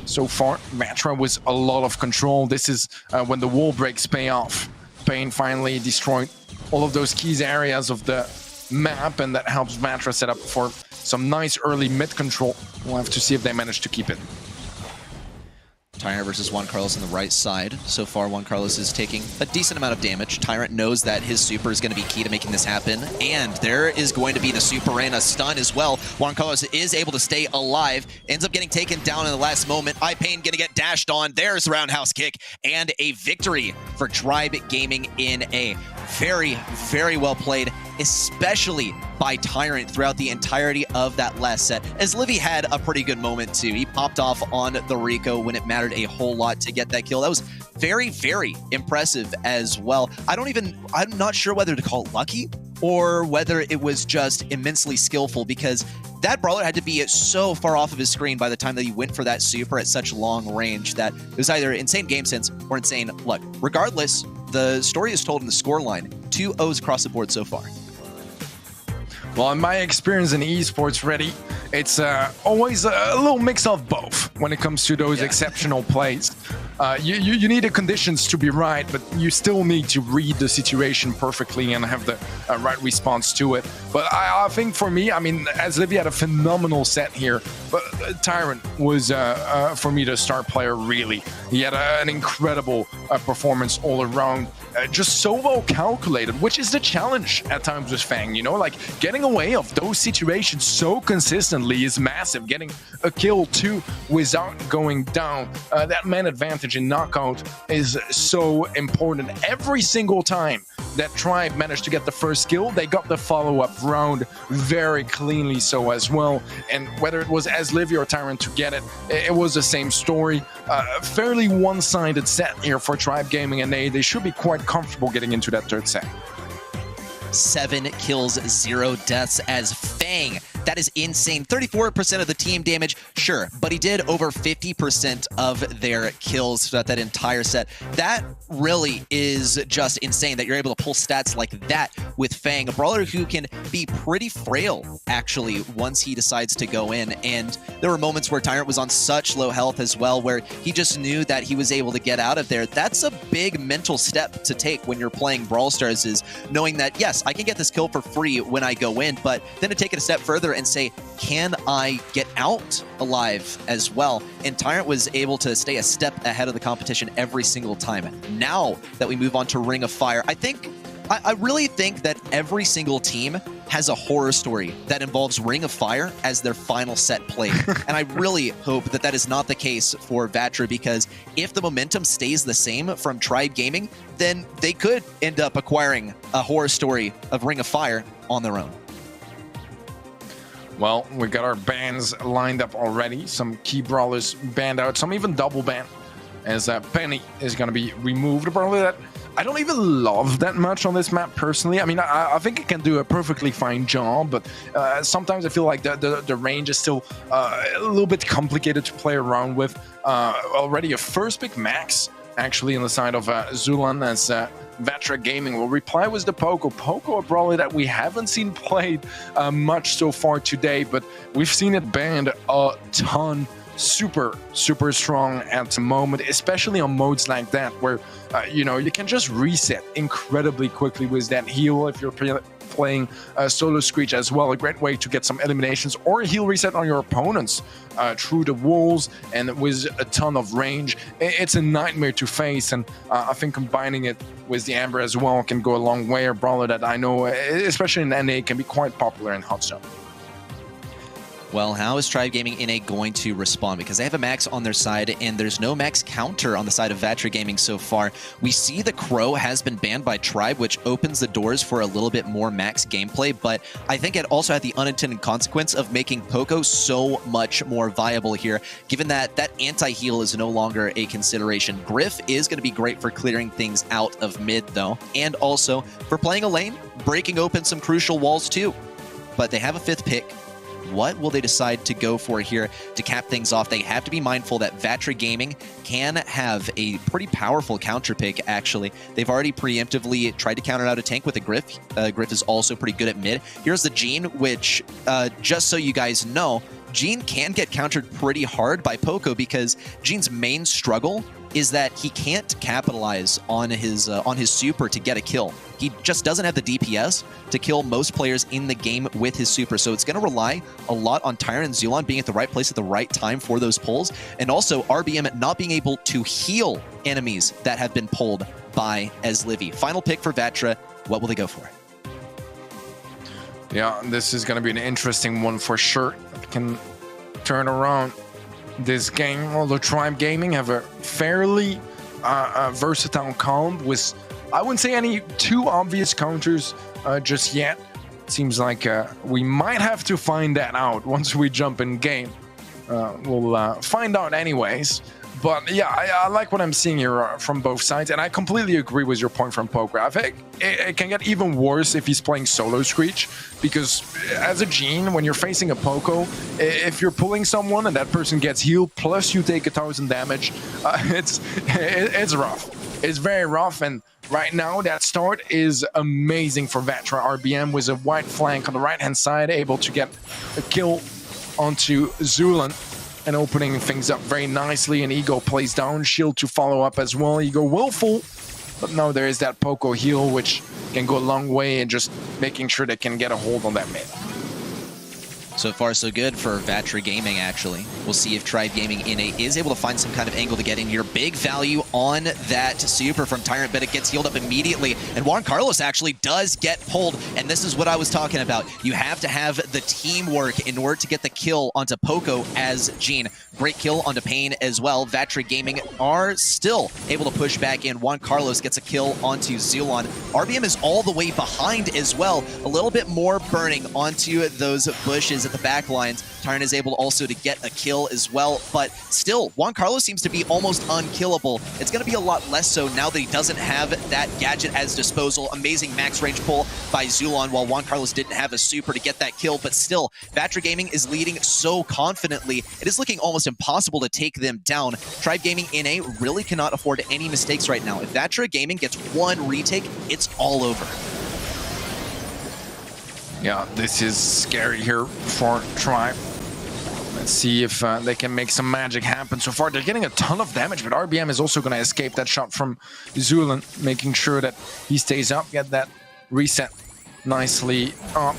So far, Vatra with a lot of control. This is when the wall breaks pay off. Pain finally destroyed all of those keys areas of the map, and that helps Vatra set up for some nice early mid control. We'll have to see if they manage to keep it. Tyrant versus Juan Carlos on the right side. So far, Juan Carlos is taking a decent amount of damage. Tyrant knows that his super is going to be key to making this happen. And there is going to be the super and a stun as well. Juan Carlos is able to stay alive. Ends up getting taken down in the last moment. iPain going to get dashed on. There's a roundhouse kick. And a victory for Tribe Gaming in a very, very well played, especially by Tyrant throughout the entirety of that last set. As Livy had a pretty good moment too. He popped off on the Rico when it mattered a whole lot to get that kill. That was very, very impressive as well. I'm not sure whether to call it lucky or whether it was just immensely skillful, because that brawler had to be so far off of his screen by the time that he went for that super at such long range that it was either insane game sense or insane luck. Regardless, the story is told in the scoreline. 2 O's across the board so far. Well, in my experience in esports, Reddy, it's always a little mix of both when it comes to those exceptional plays. You need the conditions to be right, but you still need to read the situation perfectly and have the right response to it. But I think for me, I mean, as Livy had a phenomenal set here, but Tyrant was, for me, the star player, really. He had an incredible performance all around. Just so well calculated, which is the challenge at times with Fang, you know, like getting away of those situations so consistently is massive. Getting a kill too without going down, that man advantage in knockout is so important. Every single time that Tribe managed to get the first kill, they got the follow-up round very cleanly so as well. And whether it was as Livy or Tyrant to get it, it was the same story. Fairly one-sided set here for Tribe Gaming, and they should be quite comfortable getting into that third set. 7 kills, 0 deaths as Fang. That is insane. 34% of the team damage, sure, but he did over 50% of their kills throughout that entire set. That really is just insane that you're able to pull stats like that with Fang, a brawler who can be pretty frail, actually, once he decides to go in. And there were moments where Tyrant was on such low health as well, where he just knew that he was able to get out of there. That's a big mental step to take when you're playing Brawl Stars, is knowing that, yes, I can get this kill for free when I go in, but then to take it a step further and say, can I get out alive as well? And Tyrant was able to stay a step ahead of the competition every single time. Now that we move on to Ring of Fire, I really think that every single team has a horror story that involves Ring of Fire as their final set played. And I really hope that that is not the case for Vatra, because if the momentum stays the same from Tribe Gaming, then they could end up acquiring a horror story of Ring of Fire on their own. Well, we got our bans lined up already. Some key brawlers banned out, some even double banned, as Penny is going to be removed. Probably that I don't even love that much on this map personally. I mean, I think it can do a perfectly fine job, but sometimes I feel like the range is still a little bit complicated to play around with. Already a first pick max, actually, on the side of Zulan, as Vatra Gaming will reply with the Poco. Poco, a brawler that we haven't seen played much so far today, but we've seen it banned a ton. Super strong at the moment, especially on modes like that where you know, you can just reset incredibly quickly with that heal if you're playing solo Screech as well. A great way to get some eliminations or heal reset on your opponents through the walls and with a ton of range. It's a nightmare to face, and I think combining it with the Amber as well can go a long way. A brawler that I know, especially in NA, can be quite popular in Hot Zone. Well, how is Tribe Gaming NA going to respond? Because they have a max on their side, and there's no max counter on the side of Vatra Gaming so far. We see the Crow has been banned by Tribe, which opens the doors for a little bit more max gameplay, but I think it also had the unintended consequence of making Poco so much more viable here, given that that anti-heal is no longer a consideration. Griff is going to be great for clearing things out of mid, though, and also for playing a lane, breaking open some crucial walls, too. But they have a 5th pick. What will they decide to go for here to cap things off? They have to be mindful that Vatra Gaming can have a pretty powerful counter pick, actually. They've already preemptively tried to counter out a tank with a Griff. Griff is also pretty good at mid. Here's the Gene, which, just so you guys know, Gene can get countered pretty hard by Poco because Gene's main struggle is that he can't capitalize on his super to get a kill. He just doesn't have the DPS to kill most players in the game with his super. So it's going to rely a lot on Tyron and Zulon being at the right place at the right time for those pulls. And also RBM not being able to heal enemies that have been pulled by LZZ. Final pick for Vatra. What will they go for? Yeah, this is going to be an interesting one for sure. It can turn around this game. Although Tribe Gaming have a fairly versatile comp with, I wouldn't say any too obvious counters just yet. Seems like we might have to find that out once we jump in game. We'll find out anyways. But yeah, I like what I'm seeing here from both sides, and I completely agree with your point from Poker. I think it can get even worse if he's playing solo Screech, because as a Gene, when you're facing a Poco, if you're pulling someone and that person gets healed, plus you take 1,000 damage, it's rough. It's very rough, and right now that start is amazing for Vatra. RBM with a wide flank on the right-hand side, able to get a kill onto Zulon, and opening things up very nicely. And Ego plays down, shield to follow up as well. Ego willful, but now there is that Poco heal, which can go a long way in just making sure they can get a hold on that mid. So far, so good for Vatra Gaming, actually. We'll see if Tribe Gaming NA is able to find some kind of angle to get in here. Big value on that super from Tyrant, but it gets healed up immediately. And Juan Carlos actually does get pulled, and this is what I was talking about. You have to have the teamwork in order to get the kill onto Poco as Gene. Great kill onto Pain as well. Vatra Gaming are still able to push back in. Juan Carlos gets a kill onto Zulon. RBM is all the way behind as well. A little bit more burning onto those bushes at the back lines. Tyron is able also to get a kill as well, but still, Juan Carlos seems to be almost unkillable. It's going to be a lot less so now that he doesn't have that gadget as disposal. Amazing max range pull by Zulon, while Juan Carlos didn't have a super to get that kill, but still, Vatra Gaming is leading so confidently. It is looking almost impossible to take them down. Tribe Gaming NA really cannot afford any mistakes right now. If Vatra Gaming gets one retake, it's all over. Yeah, this is scary here for Tribe. Let's see if they can make some magic happen. So far, they're getting a ton of damage, but RBM is also going to escape that shot from Zulon, making sure that he stays up, get that reset nicely up.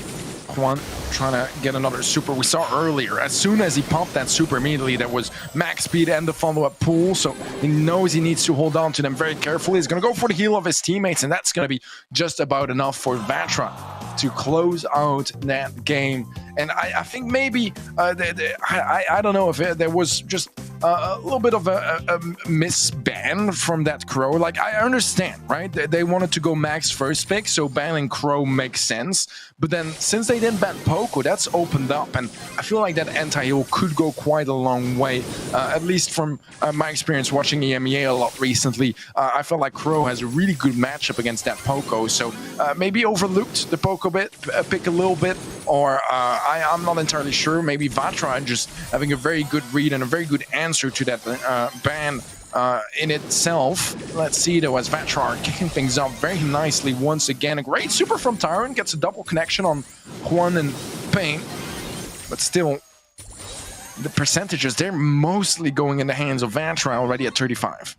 Juan trying to get another super. We saw earlier, as soon as he popped that super immediately, there was max speed and the follow-up pull, so he knows he needs to hold on to them very carefully. He's going to go for the heal of his teammates, and that's going to be just about enough for Vatra to close out that game. And I think maybe, I don't know if there was just a little bit of a misban from that Crow. Like, I understand, right? They wanted to go max first pick, so banning Crow makes sense. But then, since they didn't ban Poco, that's opened up. And I feel like that anti-heal could go quite a long way. At least from my experience watching EMEA a lot recently, I felt like Crow has a really good matchup against that Poco. So maybe overlooked the Poco pick a little bit, or I'm not entirely sure. Maybe Vatra just having a very good read and a very good answer to that ban in itself. Let's see though, as Vatra are kicking things up very nicely once again. A great super from Tyron, gets a double connection on Juan and Pain, but still the percentages, they're mostly going in the hands of Vatra already at 35.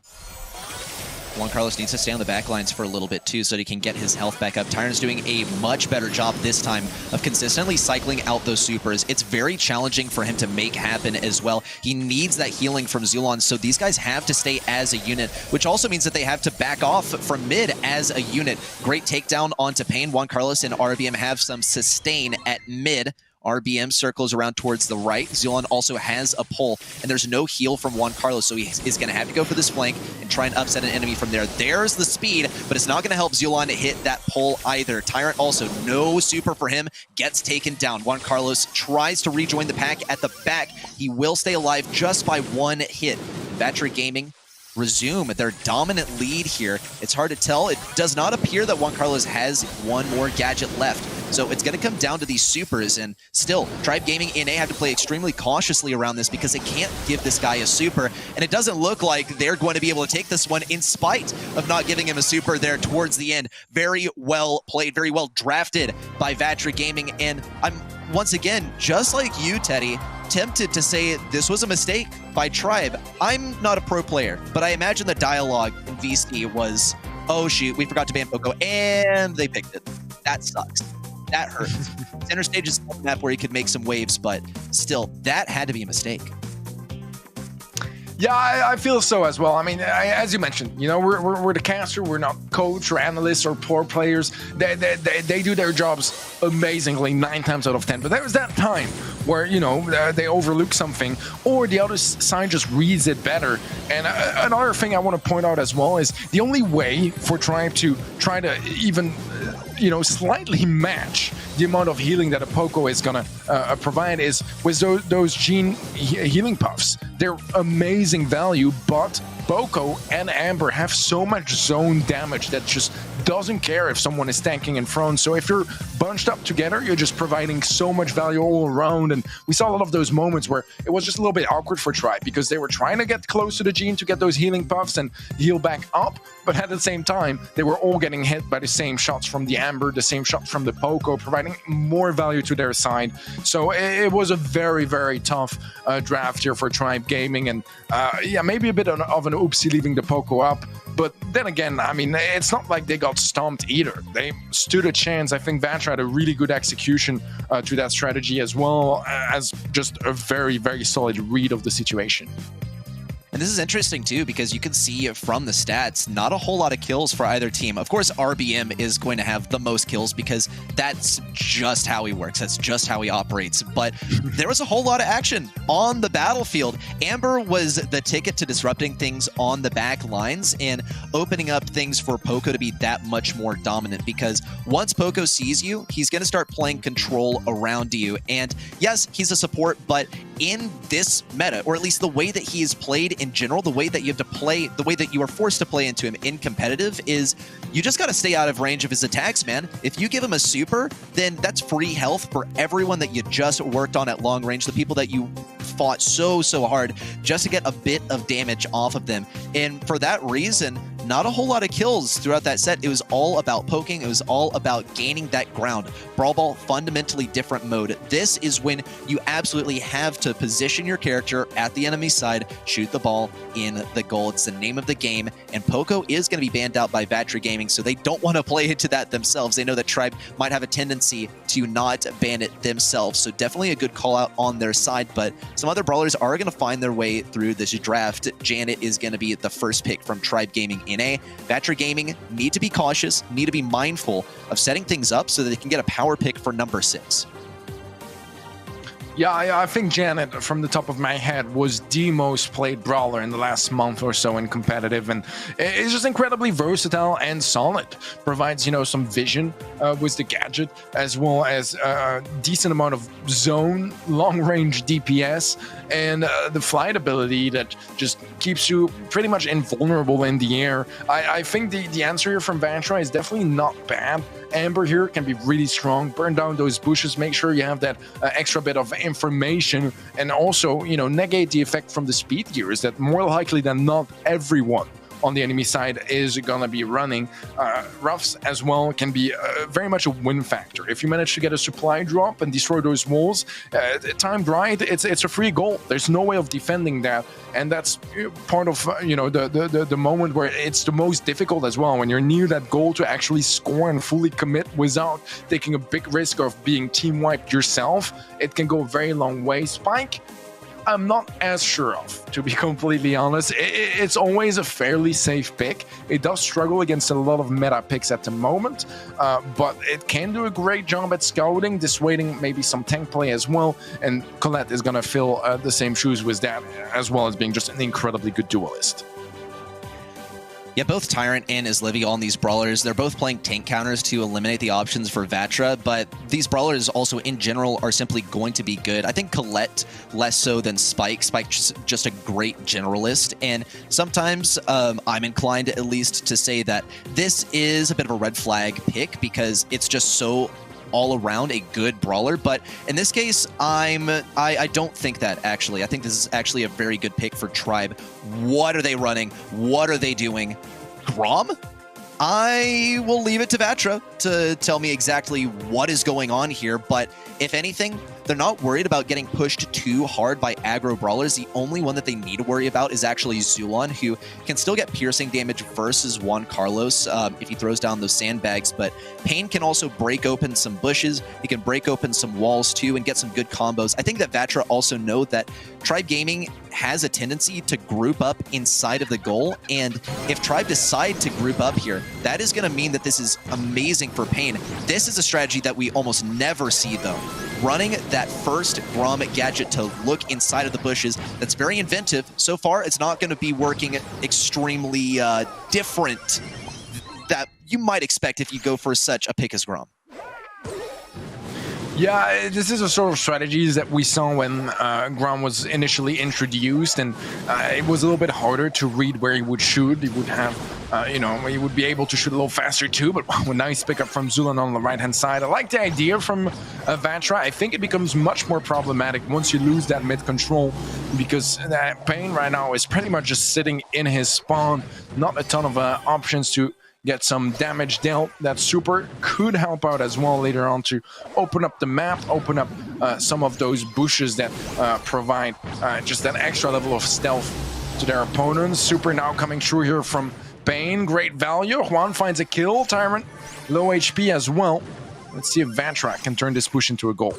Juan Carlos needs to stay on the back lines for a little bit too so that he can get his health back up. Tyron's doing a much better job this time of consistently cycling out those supers. It's very challenging for him to make happen as well. He needs that healing from Zulon, so these guys have to stay as a unit, which also means that they have to back off from mid as a unit. Great takedown onto Pain. Juan Carlos and RBM have some sustain at mid. RBM circles around towards the right. Zulon also has a pull, and there's no heal from Juan Carlos, so he is going to have to go for this flank and try and upset an enemy from there. There's the speed, but it's not going to help Zulon to hit that pull either. Tyrant also, no super for him, gets taken down. Juan Carlos tries to rejoin the pack at the back. He will stay alive just by one hit. Vatra Gaming resume their dominant lead here. It's hard to tell. It does not appear that Juan Carlos has one more gadget left. So it's going to come down to these supers, and still, Tribe Gaming NA have to play extremely cautiously around this because they can't give this guy a super, and it doesn't look like they're going to be able to take this one in spite of not giving him a super there towards the end. Very well played, very well drafted by Vatra Gaming, and I'm once again, just like you, Teddy, tempted to say this was a mistake by Tribe. I'm not a pro player, but I imagine the dialogue in VC was, oh shoot, we forgot to ban Poco, and they picked it. That sucks. That hurts. Center stage is a map where he could make some waves, but still, that had to be a mistake. Yeah, I feel so as well. I mean, as you mentioned, you know, we're the caster. We're not coach or analysts or poor players. They do their jobs amazingly 9 times out of 10. But there was that time where, you know, they overlook something or the other side just reads it better. And another thing I want to point out as well is the only way for Tribe to try to even, you know, slightly match the amount of healing that a Poco is gonna provide is with those gene healing puffs. They're amazing value, but Poco and Amber have so much zone damage that just doesn't care if someone is tanking in front. So if you're bunched up together, you're just providing so much value all around. And we saw a lot of those moments where it was just a little bit awkward for Tribe because they were trying to get close to the gene to get those healing puffs and heal back up. But at the same time, they were all getting hit by the same shots from the Amber, the same shots from the Poco, providing more value to their side. So it was a very, very tough draft here for Tribe Gaming. And yeah, maybe a bit of an oopsie leaving the Poco up. But then again, I mean, it's not like they got stomped either. They stood a chance. I think Vatra had a really good execution to that strategy as well as just a very, very solid read of the situation. And this is interesting too, because you can see from the stats, not a whole lot of kills for either team. Of course, RBM is going to have the most kills because that's just how he works. That's just how he operates. But there was a whole lot of action on the battlefield. Amber was the ticket to disrupting things on the back lines and opening up things for Poco to be that much more dominant, because once Poco sees you, he's going to start playing control around you. And yes, he's a support, but in this meta, or at least the way that he is played in general, the way that you have to play, the way that you are forced to play into him in competitive is you just got to stay out of range of his attacks, man. If you give him a super, then that's free health for everyone that you just worked on at long range, the people that you fought so hard just to get a bit of damage off of them. And for that reason, not a whole lot of kills throughout that set. It was all about poking. It was all about gaining that ground. Brawl Ball, fundamentally different mode. This is when you absolutely have to position your character at the enemy side, shoot the ball in the goal. It's the name of the game, and Poco is going to be banned out by Vatra Gaming, so they don't want to play into that themselves. They know that Tribe might have a tendency to not ban it themselves, so definitely a good call out on their side, but some other brawlers are going to find their way through this draft. Janet is going to be the first pick from Tribe Gaming NA. Vatra Gaming need to be cautious, need to be mindful of setting things up so that they can get a power pick for number 6. Yeah, I think Janet, from the top of my head, was the most played brawler in the last month or so in competitive, and it's just incredibly versatile and solid. Provides, you know, some vision with the gadget, as well as a decent amount of zone, long-range DPS, and the flight ability that just keeps you pretty much invulnerable in the air. I think the answer here from Vatra is definitely not bad. Amber here can be really strong. Burn down those bushes, make sure you have that extra bit of information, and also, you know, negate the effect from the speed gears that more likely than not everyone on the enemy side is gonna be running. Roughs as well can be very much a win factor. If you manage to get a supply drop and destroy those walls, timed right, it's a free goal. There's no way of defending that, and that's part of you know, the moment where it's the most difficult as well, when you're near that goal to actually score and fully commit without taking a big risk of being team wiped yourself. It can go a very long way. Spike, I'm not as sure of, to be completely honest. It's always a fairly safe pick. It does struggle against a lot of meta picks at the moment, but it can do a great job at scouting, dissuading maybe some tank play as well, and Colette is going to fill the same shoes with that, as well as being just an incredibly good duelist. Yeah, both Tyrant and Islivy on these brawlers, they're both playing tank counters to eliminate the options for Vatra, but these brawlers also in general are simply going to be good. I think Colette less so than Spike. Spike's just a great generalist, and sometimes I'm inclined at least to say that this is a bit of a red flag pick because it's just so all around a good brawler, but in this case, I don't think that, actually. I think this is actually a very good pick for Tribe. What are they running? What are they doing? Grom? I will leave it to Vatra to tell me exactly what is going on here, but if anything, they're not worried about getting pushed too hard by aggro brawlers. The only one that they need to worry about is actually Zulon, who can still get piercing damage versus Juan Carlos if he throws down those sandbags, but Pain can also break open some bushes. He can break open some walls too and get some good combos. I think that Vatra also know that Tribe Gaming has a tendency to group up inside of the goal, and if Tribe decide to group up here, that is going to mean that this is amazing for Pain. This is a strategy that we almost never see though. Running that first Grom gadget to look inside of the bushes, that's very inventive. So far, it's not going to be working extremely different that you might expect if you go for such a pick as Grom. Yeah, this is a sort of strategies that we saw when Grom was initially introduced, and it was a little bit harder to read where he would shoot. He would have, he would be able to shoot a little faster too, but a nice pickup from Zulan on the right-hand side. I like the idea from Vatra. I think it becomes much more problematic once you lose that mid-control, because Pain right now is pretty much just sitting in his spawn. Not a ton of options to get some damage dealt. That super could help out as well later on to open up the map, open up some of those bushes that provide just that extra level of stealth to their opponents. Super now coming through here from Pain. Great value. Juan finds a kill. Tyrant low HP as well. Let's see if Vatra can turn this push into a goal.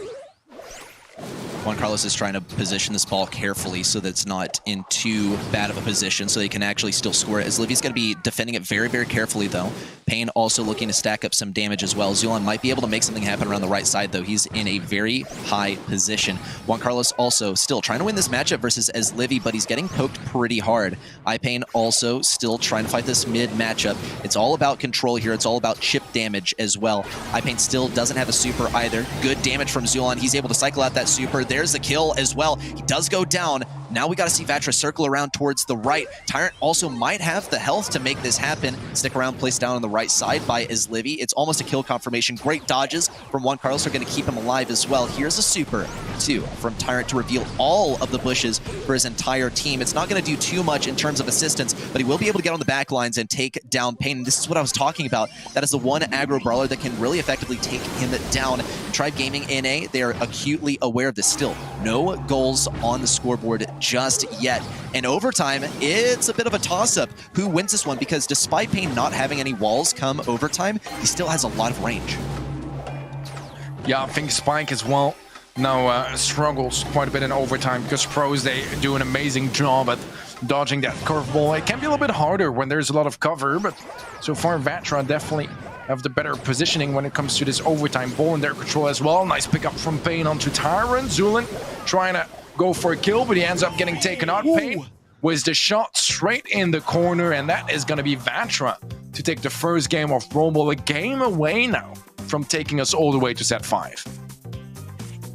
Juan Carlos is trying to position this ball carefully so that it's not in too bad of a position so they can actually still score it. As Livy's going to be defending it very, very carefully, though. Pain also looking to stack up some damage as well. Zulon might be able to make something happen around the right side, though. He's in a very high position. Juan Carlos also still trying to win this matchup versus as Livy, but he's getting poked pretty hard. iPain also still trying to fight this mid matchup. It's all about control here. It's all about chip damage as well. iPain still doesn't have a super either. Good damage from Zulon. He's able to cycle out that super. There's the kill as well. He does go down. Now we got to see Vatra circle around towards the right. Tyrant also might have the health to make this happen. Stick around, placed down on the right side by Izlivy. It's almost a kill confirmation. Great dodges from Juan Carlos are going to keep him alive as well. Here's a super, too, from Tyrant to reveal all of the bushes for his entire team. It's not going to do too much in terms of assistance, but he will be able to get on the back lines and take down Pain. And this is what I was talking about. That is the one aggro brawler that can really effectively take him down. Tribe Gaming NA, they are acutely aware of this still. No goals on the scoreboard just yet. And overtime, it's a bit of a toss-up who wins this one, because despite Pain not having any walls come overtime, he still has a lot of range. Yeah, I think Spike as well now struggles quite a bit in overtime, because pros, they do an amazing job at dodging that curveball. It can be a little bit harder when there's a lot of cover, but so far Vatra definitely have the better positioning when it comes to this overtime. Ball in their control as well. Nice pickup from Pain onto Tyrant. Zulin trying to go for a kill, but he ends up getting taken out. Pain with the shot straight in the corner, and that is going to be Vatra to take the first game of Brawl, a game away now from taking us all the way to set 5.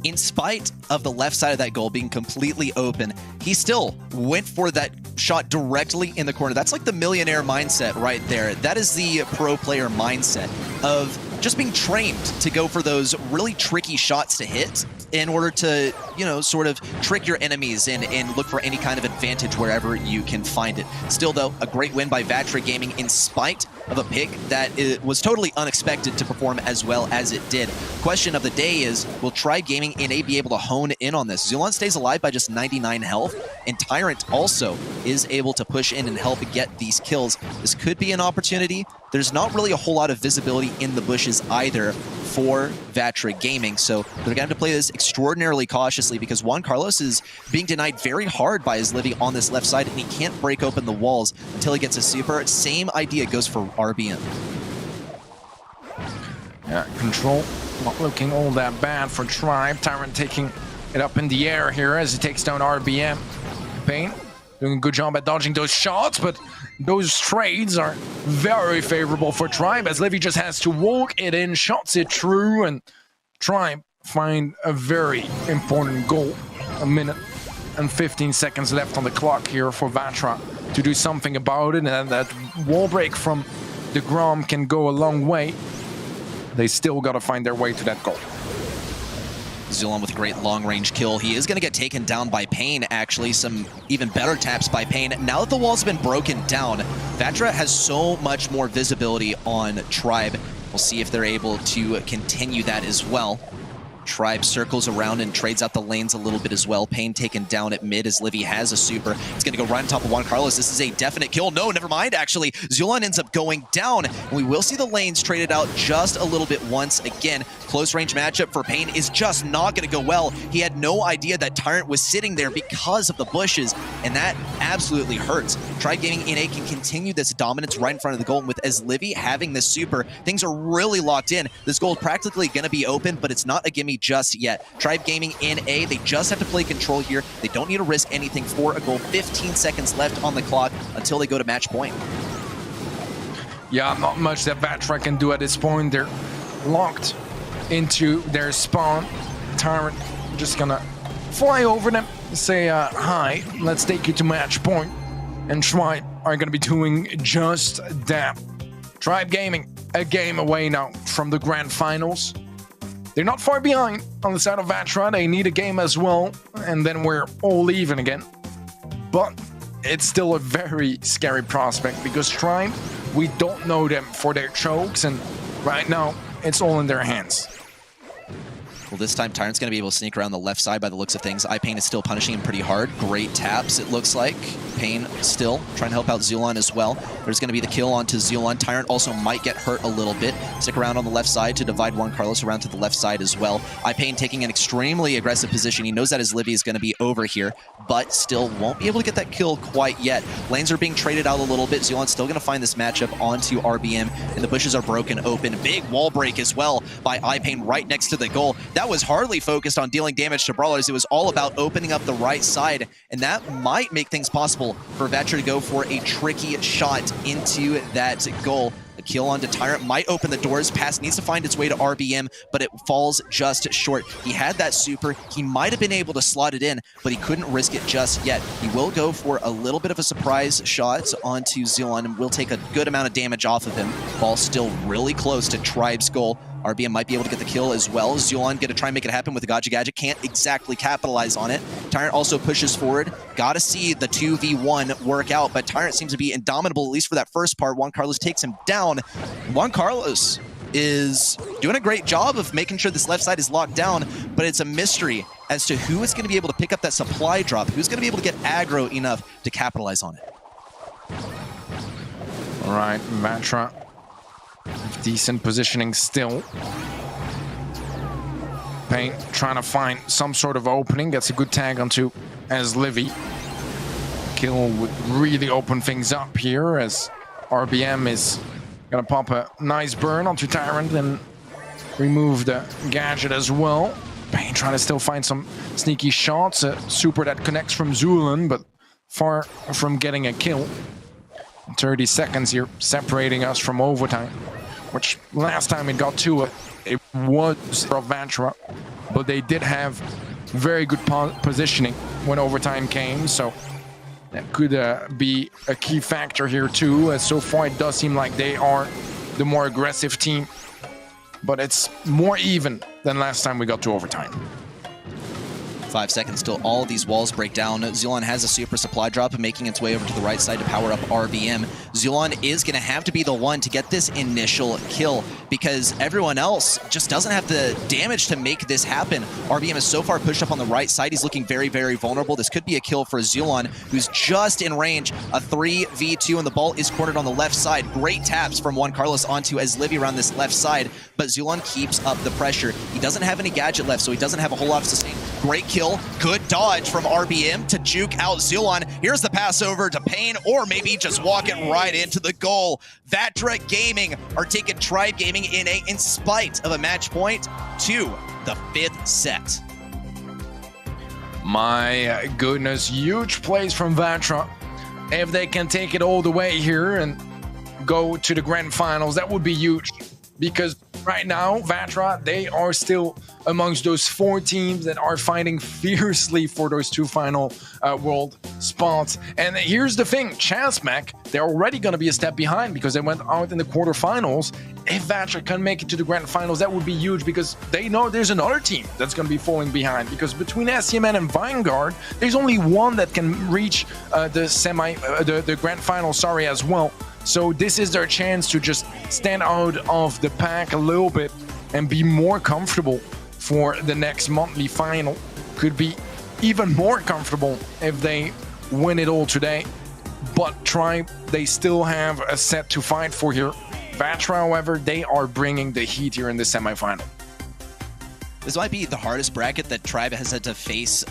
In spite of the left side of that goal being completely open, he still went for that shot directly in the corner. That's like the millionaire mindset right there. That is the pro player mindset of just being trained to go for those really tricky shots to hit in order to, sort of trick your enemies and look for any kind of advantage wherever you can find it. Still, though, a great win by Vatra Gaming in spite of a pick that was totally unexpected to perform as well as it did. Question of the day is, will Tribe Gaming NA be able to hone in on this? Zulon stays alive by just 99 health, and Tyrant also is able to push in and help get these kills. This could be an opportunity. There's not really a whole lot of visibility in the bushes either for Vatra Gaming, so they're going to have to play this extraordinarily cautiously, because Juan Carlos is being denied very hard by his Livy on this left side, and he can't break open the walls until he gets a super. Same idea goes for RBM. Yeah, control not looking all that bad for Tribe. Tyrant taking it up in the air here as he takes down RBM. Pain doing a good job at dodging those shots, but those trades are very favorable for Tribe, as Livy just has to walk it in, shots it through, and Tribe find a very important goal. A minute and 15 seconds left on the clock here for Vatra to do something about it, and that wall break from the Grom can go a long way. They still got to find their way to that goal. Zulon with a great long-range kill. He is going to get taken down by Pain, actually. Some even better taps by Pain. Now that the wall's been broken down, Vatra has so much more visibility on Tribe. We'll see if they're able to continue that as well. Tribe circles around and trades out the lanes a little bit as well. Pain taken down at mid as Livy has a super. It's going to go right on top of Juan Carlos. This is a definite kill. No, never mind, actually. Zulon ends up going down. And we will see the lanes traded out just a little bit once again. Close range matchup for Pain is just not going to go well. He had no idea that Tyrant was sitting there because of the bushes, and that absolutely hurts. Tribe Gaming NA can continue this dominance right in front of the goal, and with as Livy having this super, things are really locked in. This goal is practically going to be open, but it's not a gimme just yet. Tribe Gaming NA, they just have to play control here. They don't need to risk anything for a goal. 15 seconds left on the clock until they go to match point. Yeah, not much that Vatra can do at this point. They're locked into their spawn. Tyrant just gonna fly over them, say hi, let's take you to match point, and Tribe are gonna be doing just that. Tribe Gaming a game away now from the grand finals. They're not far behind on the side of Vatra. They need a game as well, and then we're all even again. But it's still a very scary prospect because Tribe, we don't know them for their chokes, and right now it's all in their hands. Well, this time Tyrant's going to be able to sneak around the left side by the looks of things. iPain is still punishing him pretty hard. Great taps, it looks like. Pain still trying to help out Zulon as well. There's going to be the kill onto Zulon. Tyrant also might get hurt a little bit. Stick around on the left side to divide Juan Carlos around to the left side as well. iPain taking an extremely aggressive position. He knows that his Livy is going to be over here, but still won't be able to get that kill quite yet. Lanes are being traded out a little bit. Zulon's still going to find this matchup onto RBM, and the bushes are broken open. Big wall break as well by iPain right next to the goal. That was hardly focused on dealing damage to Brawlers. It was all about opening up the right side, and that might make things possible for Vatra to go for a tricky shot into that goal. A kill onto Tyrant might open the doors. Pass needs to find its way to RBM, but it falls just short. He had that super. He might have been able to slot it in, but he couldn't risk it just yet. He will go for a little bit of a surprise shot onto Zulon and will take a good amount of damage off of him. Ball still really close to Tribe's goal. RBM might be able to get the kill as well. Zulon going to try and make it happen with the Gotcha Gadget. Can't exactly capitalize on it. Tyrant also pushes forward. Got to see the 2v1 work out, but Tyrant seems to be indomitable, at least for that first part. Juan Carlos takes him down. Juan Carlos is doing a great job of making sure this left side is locked down, but it's a mystery as to who is going to be able to pick up that supply drop, who's going to be able to get aggro enough to capitalize on it. All right, Vatra. Decent positioning still. Pain trying to find some sort of opening. Gets a good tag onto as Livy. Kill would really open things up here as RBM is gonna pop a nice burn onto Tyrant and remove the gadget as well. Pain trying to still find some sneaky shots. A super that connects from Zulon, but far from getting a kill. 30 seconds here separating us from overtime, which last time it got to it was for Vatra, but they did have very good positioning when overtime came, so that could be a key factor here too, as so far it does seem like they are the more aggressive team, but it's more even than last time we got to overtime. 5 seconds till all of these walls break down. Zulon has a super supply drop making its way over to the right side to power up RBM. Zulon is going to have to be the one to get this initial kill because everyone else just doesn't have the damage to make this happen. RBM is so far pushed up on the right side. He's looking very, very vulnerable. This could be a kill for Zulon, who's just in range. A 3v2, and the ball is cornered on the left side. Great taps from Juan Carlos onto as Livy around this left side, but Zulon keeps up the pressure. He doesn't have any gadget left, so he doesn't have a whole lot of sustain. Great kill. Good dodge from RBM to juke out Zulon. Here's the pass over to Pain, or maybe just walking right into the goal. Vatra Gaming are taking Tribe Gaming in spite of a match point to the 5th set. My goodness, huge plays from Vatra. If they can take it all the way here and go to the grand finals, that would be huge. Because right now, Vatra, they are still amongst those 4 teams that are fighting fiercely for those 2 final world spots. And here's the thing, Chasmac, they're already going to be a step behind because they went out in the quarterfinals. If Vatra can make it to the grand finals, that would be huge because they know there's another team that's going to be falling behind, because between STMN and Vanguard, there's only one that can reach the grand final, as well. So this is their chance to just stand out of the pack a little bit and be more comfortable for the next monthly final. Could be even more comfortable if they win it all today. But Tribe, they still have a set to fight for here. Vatra, however, they are bringing the heat here in the semifinal. This might be the hardest bracket that Tribe has had to face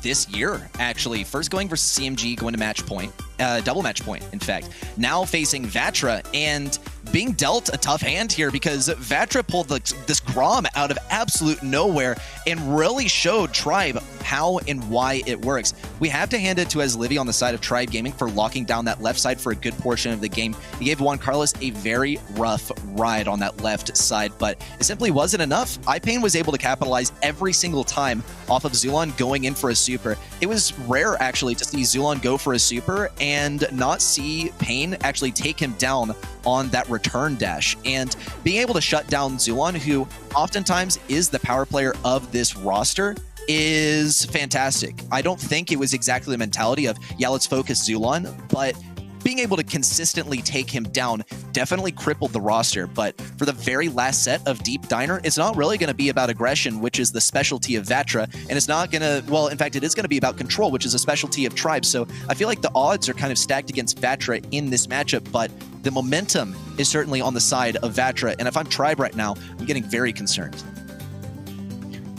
this year, actually. First going versus CMG, going to match point, double match point, in fact. Now facing Vatra and being dealt a tough hand here because Vatra pulled this Grom out of absolute nowhere and really showed Tribe how and why it works. We have to hand it to Livy on the side of Tribe Gaming for locking down that left side for a good portion of the game. He gave Juan Carlos a very rough ride on that left side, but it simply wasn't enough. iPain was able to capitalize every single time off of Zulon going in for a super. It was rare, actually, to see Zulon go for a super and not see Pain actually take him down on that return dash. And being able to shut down Zulon, who oftentimes is the power player of this roster, is fantastic. I don't think it was exactly the mentality of, yeah, let's focus Zulon, but being able to consistently take him down definitely crippled the roster. But for the very last set of Deep Diner, it's not really going to be about aggression, which is the specialty of Vatra, and it's not going to, well, in fact, it is going to be about control, which is a specialty of Tribe. So I feel like the odds are kind of stacked against Vatra in this matchup, but the momentum is certainly on the side of Vatra, and if I'm Tribe right now, I'm getting very concerned.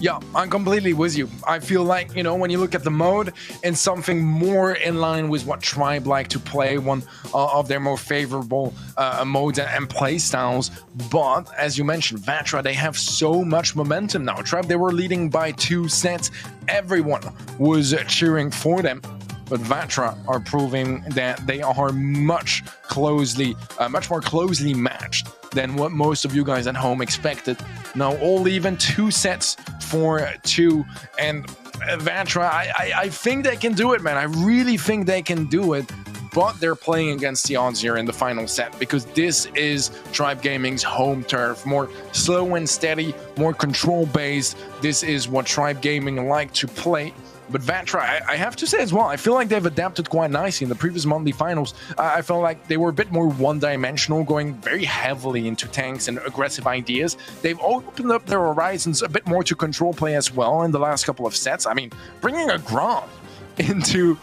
Yeah, I'm completely with you. I feel like, you know, when you look at the mode and something more in line with what Tribe like to play, one of their more favorable modes and play styles. But as you mentioned, Vatra, they have so much momentum now. Tribe, they were leading by 2 sets. Everyone was cheering for them. But Vatra are proving that they are much more closely matched than what most of you guys at home expected. Now, all even 2 sets for 2, and Vatra, I think they can do it, man. I really think they can do it, but they're playing against the odds here in the final set because this is Tribe Gaming's home turf. More slow and steady, more control-based. This is what Tribe Gaming like to play. But Vatra, I have to say as well, I feel like they've adapted quite nicely. In the previous monthly finals, I felt like they were a bit more one-dimensional, going very heavily into tanks and aggressive ideas. They've opened up their horizons a bit more to control play as well in the last couple of sets. I mean, bringing a Grom into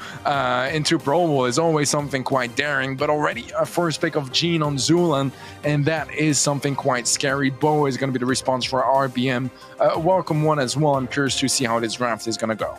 Brawl is always something quite daring, but already a first pick of Gene on Zulan, and that is something quite scary. Bo is going to be the response for RBM. Welcome one as well. I'm curious to see how this draft is going to go.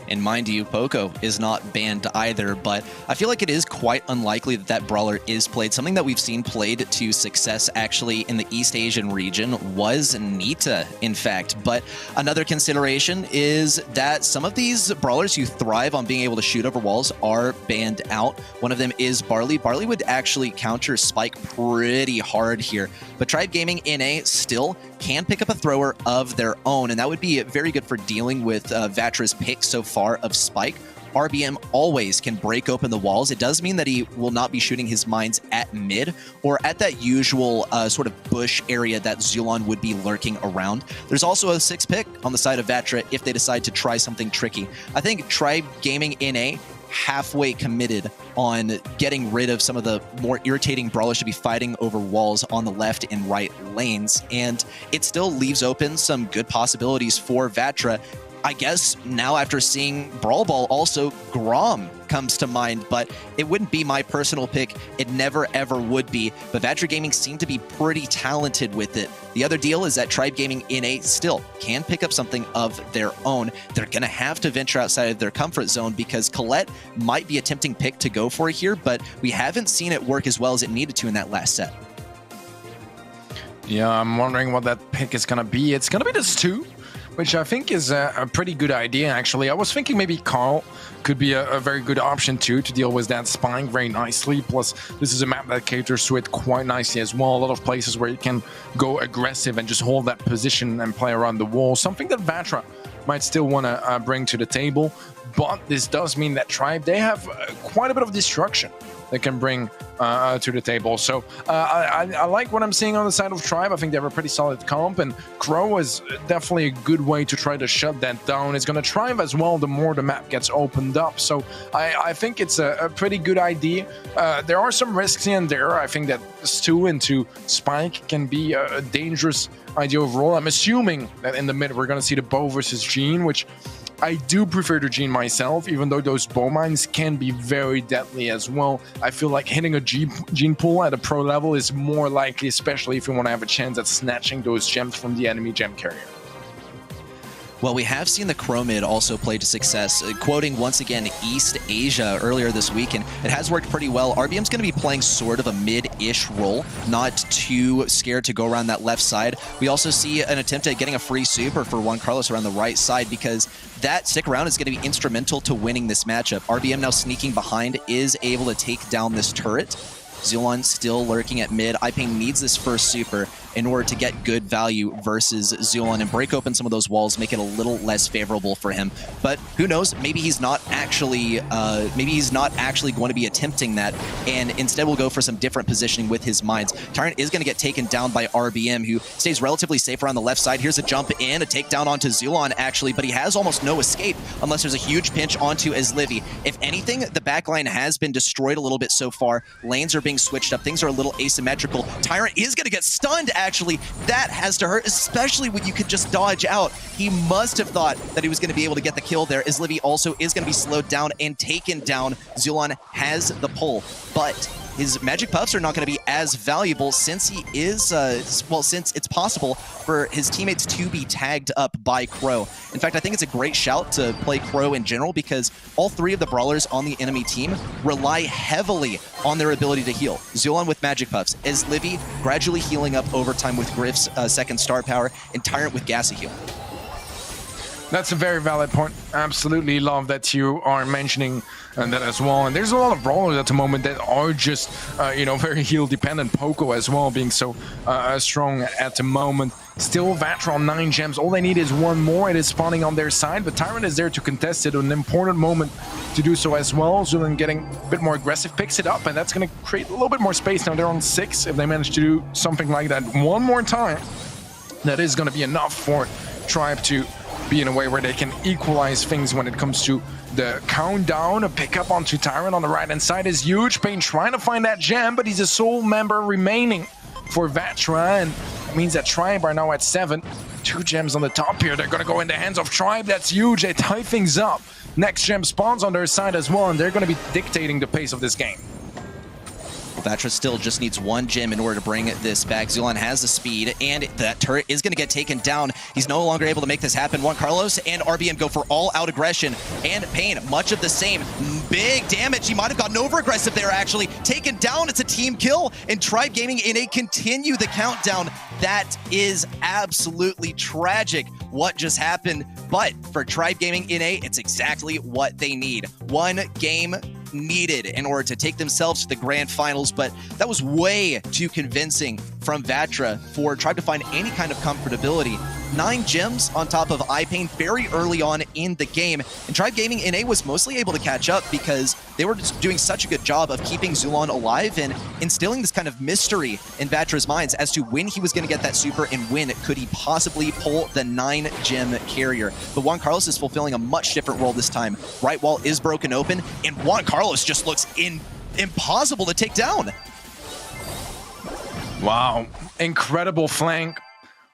And mind you, Poco is not banned either, but I feel like it is quite unlikely that that brawler is played. Something that we've seen played to success actually in the East Asian region was Nita, in fact. But another consideration is that some of these brawlers who thrive on being able to shoot over walls are banned out. One of them is Barley. Barley would actually counter Spike pretty hard here, but Tribe Gaming NA still can pick up a thrower of their own, and that would be very good for dealing with Vatra's pick so far of Spike. RBM always can break open the walls. It does mean that he will not be shooting his mines at mid or at that usual sort of bush area that Zulon would be lurking around. There's also a 6 pick on the side of Vatra if they decide to try something tricky. I think Tribe Gaming NA halfway committed on getting rid of some of the more irritating brawlers to be fighting over walls on the left and right lanes, and it still leaves open some good possibilities for Vatra. I guess now after seeing Brawl Ball, also Grom comes to mind, but it wouldn't be my personal pick. It never ever would be, but Vatra Gaming seem to be pretty talented with it. The other deal is that Tribe Gaming NA still can pick up something of their own. They're going to have to venture outside of their comfort zone because Colette might be a tempting pick to go for here, but we haven't seen it work as well as it needed to in that last set. Yeah, I'm wondering what that pick is going to be. It's going to be this 2, which I think is a pretty good idea, actually. I was thinking maybe Carl could be a very good option, too, to deal with that spying very nicely. Plus, this is a map that caters to it quite nicely as well. A lot of places where you can go aggressive and just hold that position and play around the wall. Something that Vatra might still want to bring to the table. But this does mean that Tribe, they have quite a bit of destruction they can bring to the table. So I like what I'm seeing on the side of Tribe. I think they have a pretty solid comp, and Crow is definitely a good way to try to shut that down. It's going to Tribe as well the more the map gets opened up. So I think it's a pretty good idea. There are some risks in there. I think that Stu into Spike can be a dangerous idea overall. I'm assuming that in the mid we're going to see the Bow versus Gene, which I do prefer to Gene myself, even though those bow mines can be very deadly as well. I feel like hitting a Gene pool at a pro level is more likely, especially if you want to have a chance at snatching those gems from the enemy gem carrier. Well, we have seen the Crow mid also play to success. Quoting once again East Asia earlier this week, and it has worked pretty well. RBM's going to be playing sort of a mid-ish role, not too scared to go around that left side. We also see an attempt at getting a free super for Juan Carlos around the right side, because that stick around is going to be instrumental to winning this matchup. RBM now sneaking behind is able to take down this turret. Zulon still lurking at mid. iPain needs this first super in order to get good value versus Zulon and break open some of those walls, make it a little less favorable for him. But who knows? Maybe he's not actually going to be attempting that, and instead will go for some different positioning with his mines. Tyrant is going to get taken down by RBM, who stays relatively safe around the left side. Here's a jump in, a takedown onto Zulon actually, but he has almost no escape unless there's a huge pinch onto Livy. If anything, the backline has been destroyed a little bit so far. Lanes are being switched up. Things are a little asymmetrical. Tyrant is going to get stunned, actually. That has to hurt, especially when you could just dodge out. He must have thought that he was going to be able to get the kill there. Livy also is going to be slowed down and taken down. Zulon has the pull, but his magic puffs are not going to be as valuable since he is, since it's possible for his teammates to be tagged up by Crow. In fact, I think it's a great shout to play Crow in general, because all three of the brawlers on the enemy team rely heavily on their ability to heal. Zulon with magic puffs, Livy gradually healing up over time with Griff's second star power, and Tyrant with Gassy heal. That's a very valid point. Absolutely love that you are mentioning that as well. And there's a lot of brawlers at the moment that are just, very heal dependent. Poco as well being so strong at the moment. Still Vatra on 9 gems. All they need is one more. It is spawning on their side, but Tyrant is there to contest it. An important moment to do so as well. Zulon getting a bit more aggressive, picks it up, and that's going to create a little bit more space. Now they're on 6. If they manage to do something like that one more time, that is going to be enough for Tribe to be in a way where they can equalize things when it comes to the countdown. A pickup onto Tyrant on the right hand side is huge. Pain trying to find that gem, but he's a sole member remaining for Vatra, and it means that Tribe are now at 7. 2 gems on the top here. They're going to go in the hands of Tribe. That's huge. They tie things up. Next gem spawns on their side as well, and they're going to be dictating the pace of this game. Vatra still just needs 1 gem in order to bring this back. Zulon has the speed, and that turret is going to get taken down. He's no longer able to make this happen. Juan Carlos and RBM go for all-out aggression, and Pain, much of the same. Big damage. He might have gotten over-aggressive there, actually. Taken down. It's a team kill, and Tribe Gaming NA continue the countdown. That is absolutely tragic what just happened, but for Tribe Gaming NA, it's exactly what they need. 1 game needed in order to take themselves to the grand finals, but that was way too convincing from Vatra for Tribe to find any kind of comfortability. 9 gems on top of iPain very early on in the game, and Tribe Gaming NA was mostly able to catch up because they were just doing such a good job of keeping Zulon alive and instilling this kind of mystery in Vatra's minds as to when he was going to get that super and when could he possibly pull the 9 gem carrier. But Juan Carlos is fulfilling a much different role this time. Right wall is broken open, and Juan Carlos just looks impossible to take down. Wow, incredible flank.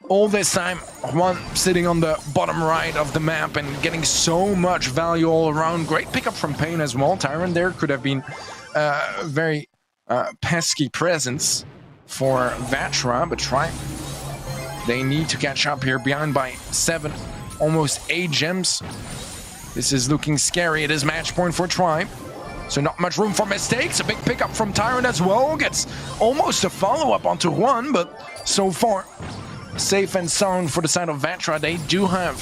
All this time, Juan sitting on the bottom right of the map and getting so much value all around. Great pickup from Pain as well. Tyrant there could have been a very pesky presence for Vatra, but Tribe, they need to catch up here, behind by 7, almost 8 gems. This is looking scary. It is match point for Tribe, so not much room for mistakes. A big pickup from Tyrant as well. Gets almost a follow-up onto Juan, but so far safe and sound for the side of Vatra. They do have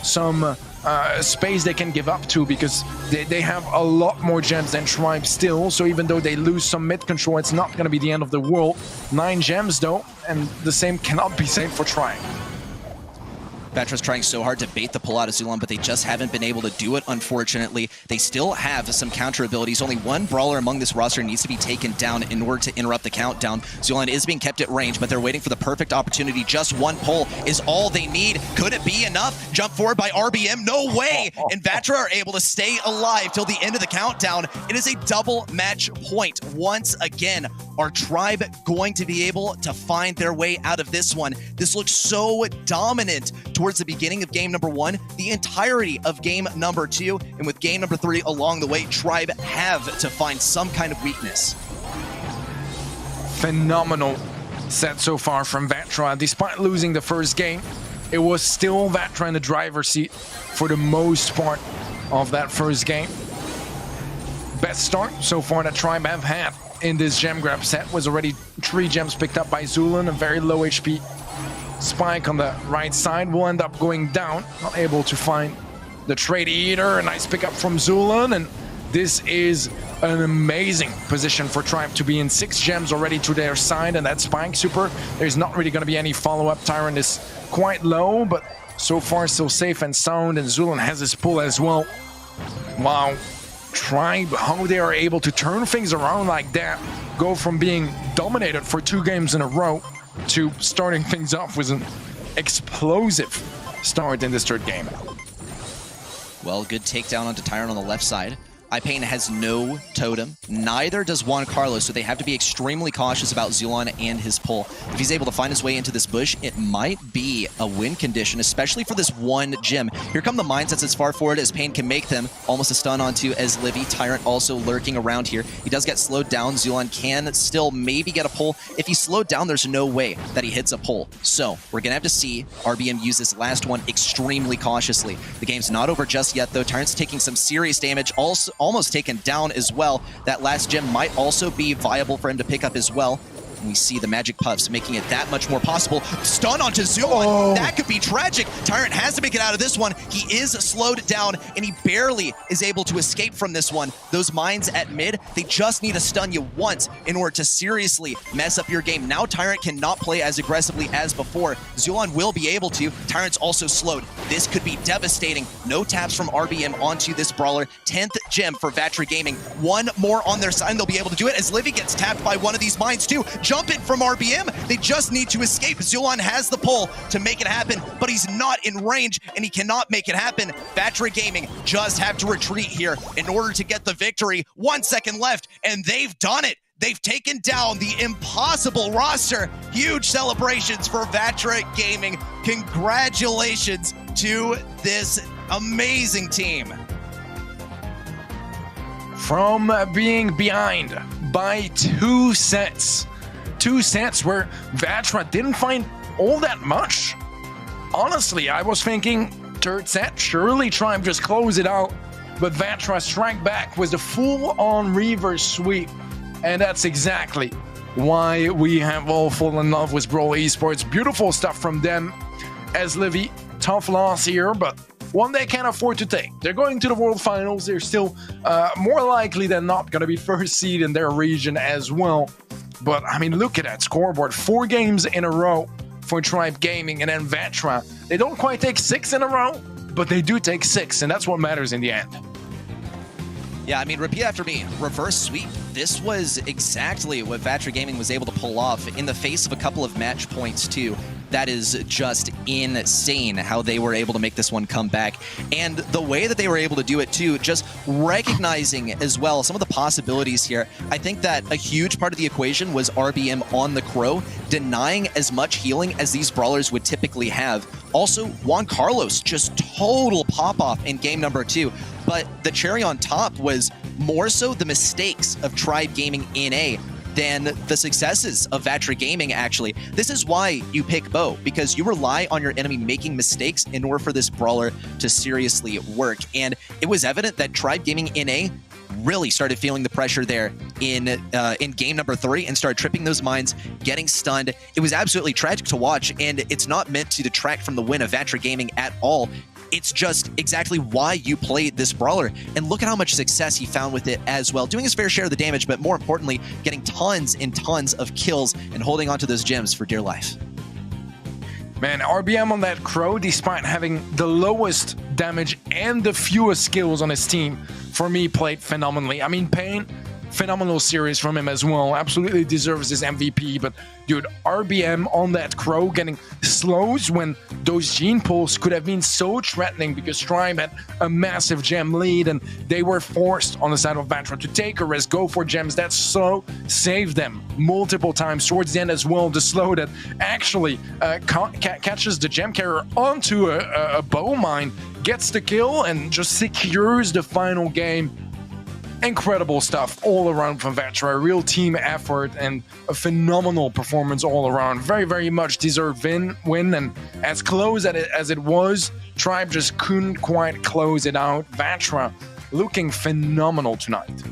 some space they can give up to because they have a lot more gems than Tribe still. So even though they lose some mid control, it's not going to be the end of the world. 9 gems though, and the same cannot be said for Tribe. Vatra's trying so hard to bait the pull out of Zulon, but they just haven't been able to do it, unfortunately. They still have some counter abilities. Only one brawler among this roster needs to be taken down in order to interrupt the countdown. Zulon is being kept at range, but they're waiting for the perfect opportunity. Just one pull is all they need. Could it be enough? Jump forward by RBM? No way! And Vatra are able to stay alive till the end of the countdown. It is a double match point. Once again, are Tribe going to be able to find their way out of this one? This looks so dominant towards the beginning of game number 1, the entirety of game number 2, and with game number 3 along the way, Tribe have to find some kind of weakness. Phenomenal set so far from Vatra. Despite losing the first game, it was still Vatra in the driver's seat for the most part of that first game. Best start so far that Tribe have had in this gem grab set was already 3 gems picked up by Zulon, a very low HP Spike on the right side will end up going down, not able to find the trade eater. A nice pickup from Zulon, and this is an amazing position for Tribe to be in. 6 gems already to their side, and that Spike super, there's not really going to be any follow-up. Tyrant is quite low, but so far still safe and sound, and Zulon has his pull as well. Wow, Tribe, how they are able to turn things around like that, go from being dominated for 2 games in a row to starting things off with an explosive start in this 3rd game. Well, good takedown onto Tyrant on the left side. iPain has no totem. Neither does Juan Carlos, so they have to be extremely cautious about Zulon and his pull. If he's able to find his way into this bush, it might be a win condition, especially for this one gem. Here come the mines. That's as far forward as Pain can make them. Almost a stun onto as Livy. Tyrant also lurking around here. He does get slowed down. Zulon can still maybe get a pull. If he's slowed down, there's no way that he hits a pull. So we're going to have to see RBM use this last one extremely cautiously. The game's not over just yet, though. Tyrant's taking some serious damage. Also, almost taken down as well. That last gem might also be viable for him to pick up as well. And we see the magic puffs making it that much more possible. Stun onto Zulon. That could be tragic. Tyrant has to make it out of this one. He is slowed down, and he barely is able to escape from this one. Those mines at mid, they just need to stun you once in order to seriously mess up your game. Now Tyrant cannot play as aggressively as before. Zulon will be able to. Tyrant's also slowed. This could be devastating. No taps from RBM onto this brawler. 10th gem for Vatra Gaming. One more on their side, and they'll be able to do it as Livy gets tapped by one of these mines too. Jump it from RBM. They just need to escape. Zulon has the pull to make it happen, but he's not in range, and he cannot make it happen. Vatra Gaming just have to retreat here in order to get the victory. 1 second left, and they've done it. They've taken down the impossible roster. Huge celebrations for Vatra Gaming. Congratulations to this amazing team. From being behind by 2 sets. 2 sets where Vatra didn't find all that much. Honestly, I was thinking 3rd set, surely Tribe just close it out. But Vatra strike back with the full-on reverse sweep. And that's exactly why we have all fallen in love with Brawl Esports. Beautiful stuff from them. As Livy, tough loss here, but one they can't afford to take. They're going to the World Finals. They're still more likely than not going to be 1st seed in their region as well. But, I mean, look at that scoreboard. 4 games in a row for Tribe Gaming, and then Vatra. They don't quite take 6 in a row, but they do take 6, and that's what matters in the end. Yeah, I mean, repeat after me. Reverse sweep. This was exactly what Vatra Gaming was able to pull off in the face of a couple of match points, too. That is just insane how they were able to make this one come back. And the way that they were able to do it, too, just recognizing as well some of the possibilities here. I think that a huge part of the equation was RBM on the Crow, denying as much healing as these brawlers would typically have. Also, Juan Carlos, just total pop-off in game number 2. But the cherry on top was more so the mistakes of Tribe Gaming NA than the successes of Vatra Gaming, actually. This is why you pick Bo, because you rely on your enemy making mistakes in order for this brawler to seriously work. And it was evident that Tribe Gaming NA really started feeling the pressure there in game number 3 and started tripping those mines, getting stunned. It was absolutely tragic to watch, and it's not meant to detract from the win of Vatra Gaming at all. It's just exactly why you played this brawler. And look at how much success he found with it as well. Doing his fair share of the damage, but more importantly, getting tons and tons of kills and holding onto those gems for dear life. Man, RBM on that Crow, despite having the lowest damage and the fewest skills on his team, for me, played phenomenally. I mean, Pain, phenomenal series from him as well. Absolutely deserves his MVP, but dude, RBM on that Crow getting slows when those gene pulls could have been so threatening because Tribe had a massive gem lead and they were forced on the side of Vatra to take a risk, go for gems. That slow saved them multiple times towards the end as well. The slow that actually catches the gem carrier onto a bow mine, gets the kill and just secures the final game. Incredible stuff all around from Vatra, a real team effort and a phenomenal performance all around. Very, very much deserved win, and as close as it was, Tribe just couldn't quite close it out. Vatra looking phenomenal tonight.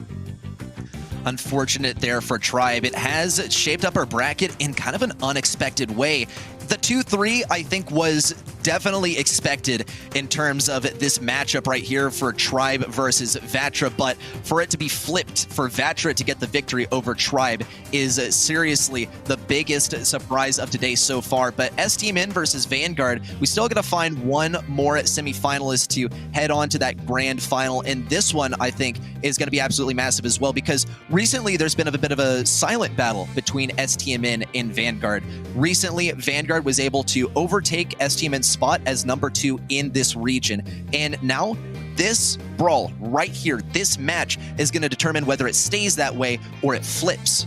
Unfortunate there for Tribe. It has shaped up our bracket in kind of an unexpected way. The 2-3, I think, was definitely expected in terms of this matchup right here for Tribe versus Vatra, but for it to be flipped for Vatra to get the victory over Tribe is seriously the biggest surprise of today so far. But STMN versus Vanguard, we still got to find one more semifinalist to head on to that grand final, and this one, I think, is going to be absolutely massive as well, because recently there's been a bit of a silent battle between STMN and Vanguard. Recently, Vanguard was able to overtake STMN's spot as number 2 in this region. And now this brawl right here, this match is going to determine whether it stays that way or it flips.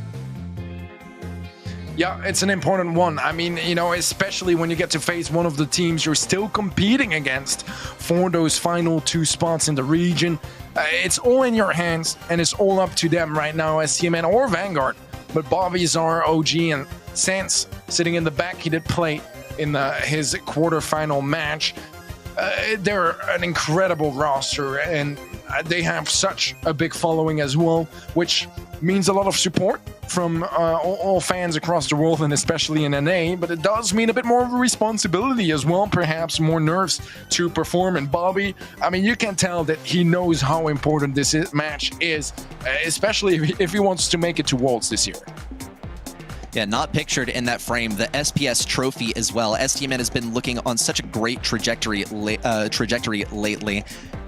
Yeah, it's an important one. I mean, you know, especially when you get to face one of the teams you're still competing against for those final 2 spots in the region. It's all in your hands, and it's all up to them right now, STMN or Vanguard. But Bobby's our OG, and Sans sitting in the back, he did play in his quarterfinal match. They're an incredible roster, and they have such a big following as well, which means a lot of support from all fans across the world, and especially in NA, but it does mean a bit more of a responsibility as well, perhaps more nerves to perform. And Bobby, I mean, you can tell that he knows how important this match is, especially if he wants to make it to Worlds this year. Yeah, not pictured in that frame, the SPS trophy as well. STMN has been looking on such a great trajectory lately.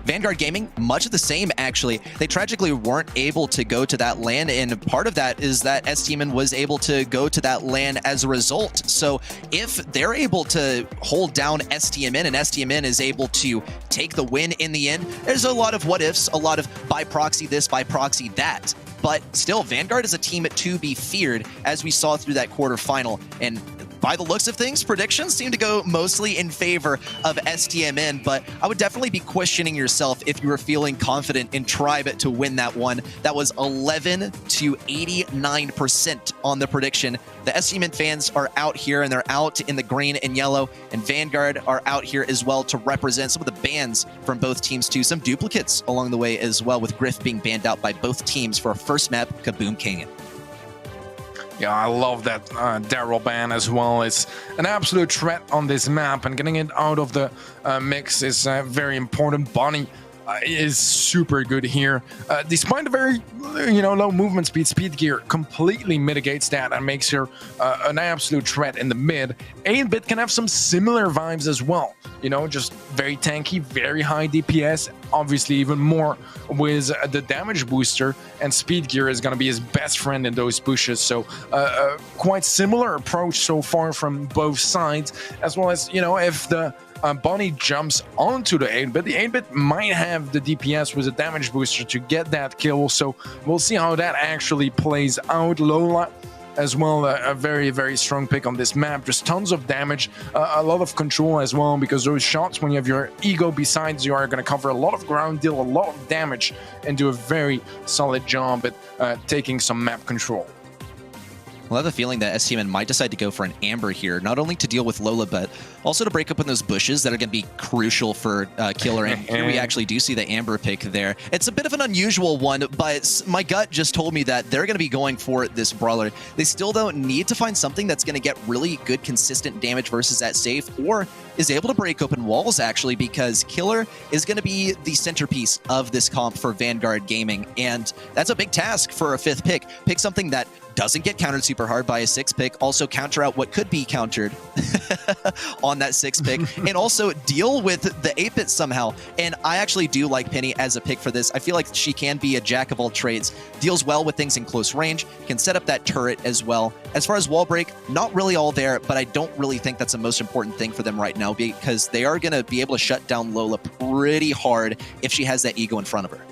Vanguard Gaming, much of the same, actually. They tragically weren't able to go to that LAN, and part of that is that STMN was able to go to that LAN as a result. So if they're able to hold down STMN and STMN is able to take the win in the end, there's a lot of what-ifs, a lot of by proxy this, by proxy that. But still, Vanguard is a team to be feared, as we saw through that quarterfinal. And by the looks of things, predictions seem to go mostly in favor of STMN, but I would definitely be questioning yourself if you were feeling confident in Tribe to win that one. That was 11 to 89% on the prediction. The STMN fans are out here, and they're out in the green and yellow, and Vanguard are out here as well to represent some of the bans from both teams too. Some duplicates along the way as well, with Griff being banned out by both teams for a first map, Kaboom Canyon. Yeah, I love that Daryl ban as well. It's an absolute threat on this map, and getting it out of the mix is very important. Bonnie is super good here. Despite a very, low movement speed, Speed Gear completely mitigates that and makes her an absolute threat in the mid. 8-Bit can have some similar vibes as well. Just very tanky, very high DPS, obviously even more with the damage booster, and Speed Gear is going to be his best friend in those bushes. So quite similar approach so far from both sides, as well as, if the Bonnie jumps onto the 8-Bit. The 8-Bit might have the DPS with a damage booster to get that kill, so we'll see how that actually plays out. Lola as well, a very, very strong pick on this map. Just tons of damage, a lot of control as well, because those shots, when you have your ego besides you, are going to cover a lot of ground, deal a lot of damage, and do a very solid job at taking some map control. I have a feeling that STMN might decide to go for an Amber here, not only to deal with Lola, but also to break open those bushes that are going to be crucial for Killer. And here we actually do see the Amber pick there. It's a bit of an unusual one, but my gut just told me that they're going to be going for this Brawler. They still don't need to find something that's going to get really good, consistent damage versus that safe, or is able to break open walls, actually, because Killer is going to be the centerpiece of this comp for Vanguard Gaming. And that's a big task for a 5th pick. Pick something that doesn't get countered super hard by a 6-pick, also counter out what could be countered on that 6-pick, and also deal with the 8-bit somehow. And I actually do like Penny as a pick for this. I feel like she can be a jack of all trades, deals well with things in close range, can set up that turret as well. As far as wall break, not really all there, but I don't really think that's the most important thing for them right now, because they are going to be able to shut down Lola pretty hard if she has that ego in front of her.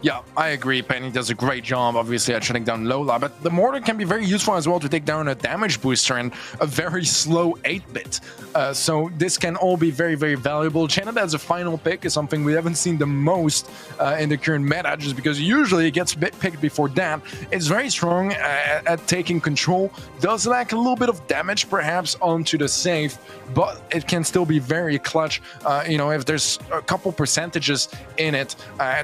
Yeah, I agree. Penny does a great job, obviously, at shutting down Lola, but the mortar can be very useful as well to take down a damage booster and a very slow 8-bit. So this can all be very, very valuable. Janet as a final pick is something we haven't seen the most in the current meta, just because usually it gets picked before that. It's very strong at taking control, does lack a little bit of damage perhaps onto the safe, but it can still be very clutch. You know, if there's a couple percentages in it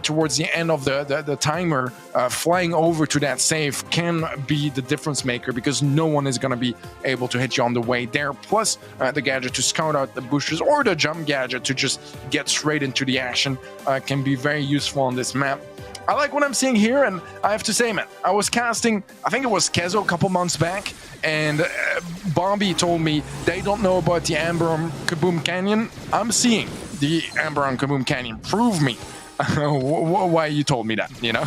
towards the end of the timer, flying over to that safe can be the difference maker, because no one is going to be able to hit you on the way there. Plus the gadget to scout out the bushes, or the jump gadget to just get straight into the action, can be very useful on this map. I like what I'm seeing here, and I have to say, man, I was casting, I think it was Kezo a couple months back, and Bobby told me they don't know about the Amber on Kaboom Canyon. I'm seeing the Amber on Kaboom Canyon. Prove me why you told me that, you know?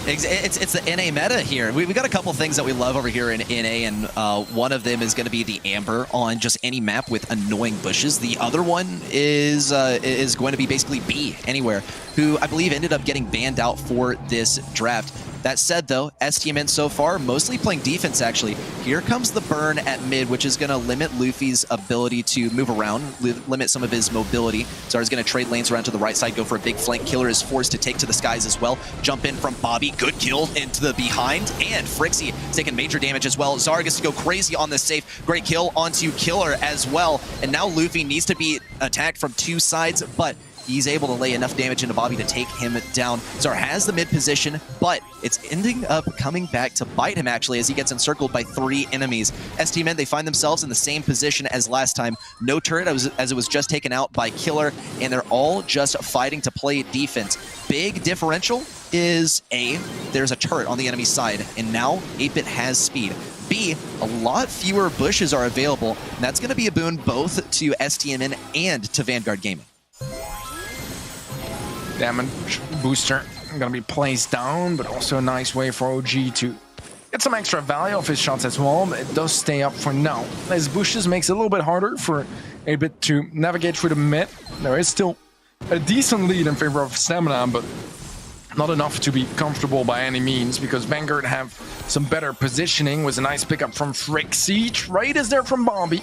It's the NA meta here. We got a couple things that we love over here in NA, and one of them is going to be the Amber on just any map with annoying bushes. The other one is going to be basically B anywhere, who I believe ended up getting banned out for this draft. That said, though, STMN so far mostly playing defense, actually. Here comes the burn at mid, which is going to limit Luffy's ability to move around, limit some of his mobility. Zara's going to trade lanes around to the right side, go for a big flank. Killer is forced to take to the skies as well. Jump in from Bobby. Good kill into the behind. And Frixie is taking major damage as well. Zara gets to go crazy on this safe. Great kill onto Killer as well. And now Luffy needs to be attacked from two sides, but he's able to lay enough damage into Bobby to take him down. Zara has the mid position, but it's ending up coming back to bite him, actually, as he gets encircled by 3 enemies. STMN, they find themselves in the same position as last time. No turret, as it was just taken out by Killer, and they're all just fighting to play defense. Big differential is A, there's a turret on the enemy side, and now 8-bit has speed. B, a lot fewer bushes are available, and that's going to be a boon both to STMN and to Vanguard Gaming. Damage booster gonna be placed down, but also a nice way for OG to get some extra value off his shots as well. It does stay up for now. As bushes makes it a little bit harder for 8-bit to navigate through the mid. There is still a decent lead in favor of Stamina, but not enough to be comfortable by any means, because Vanguard have some better positioning. Was a nice pickup from Frixie. Trade is there from Bobby.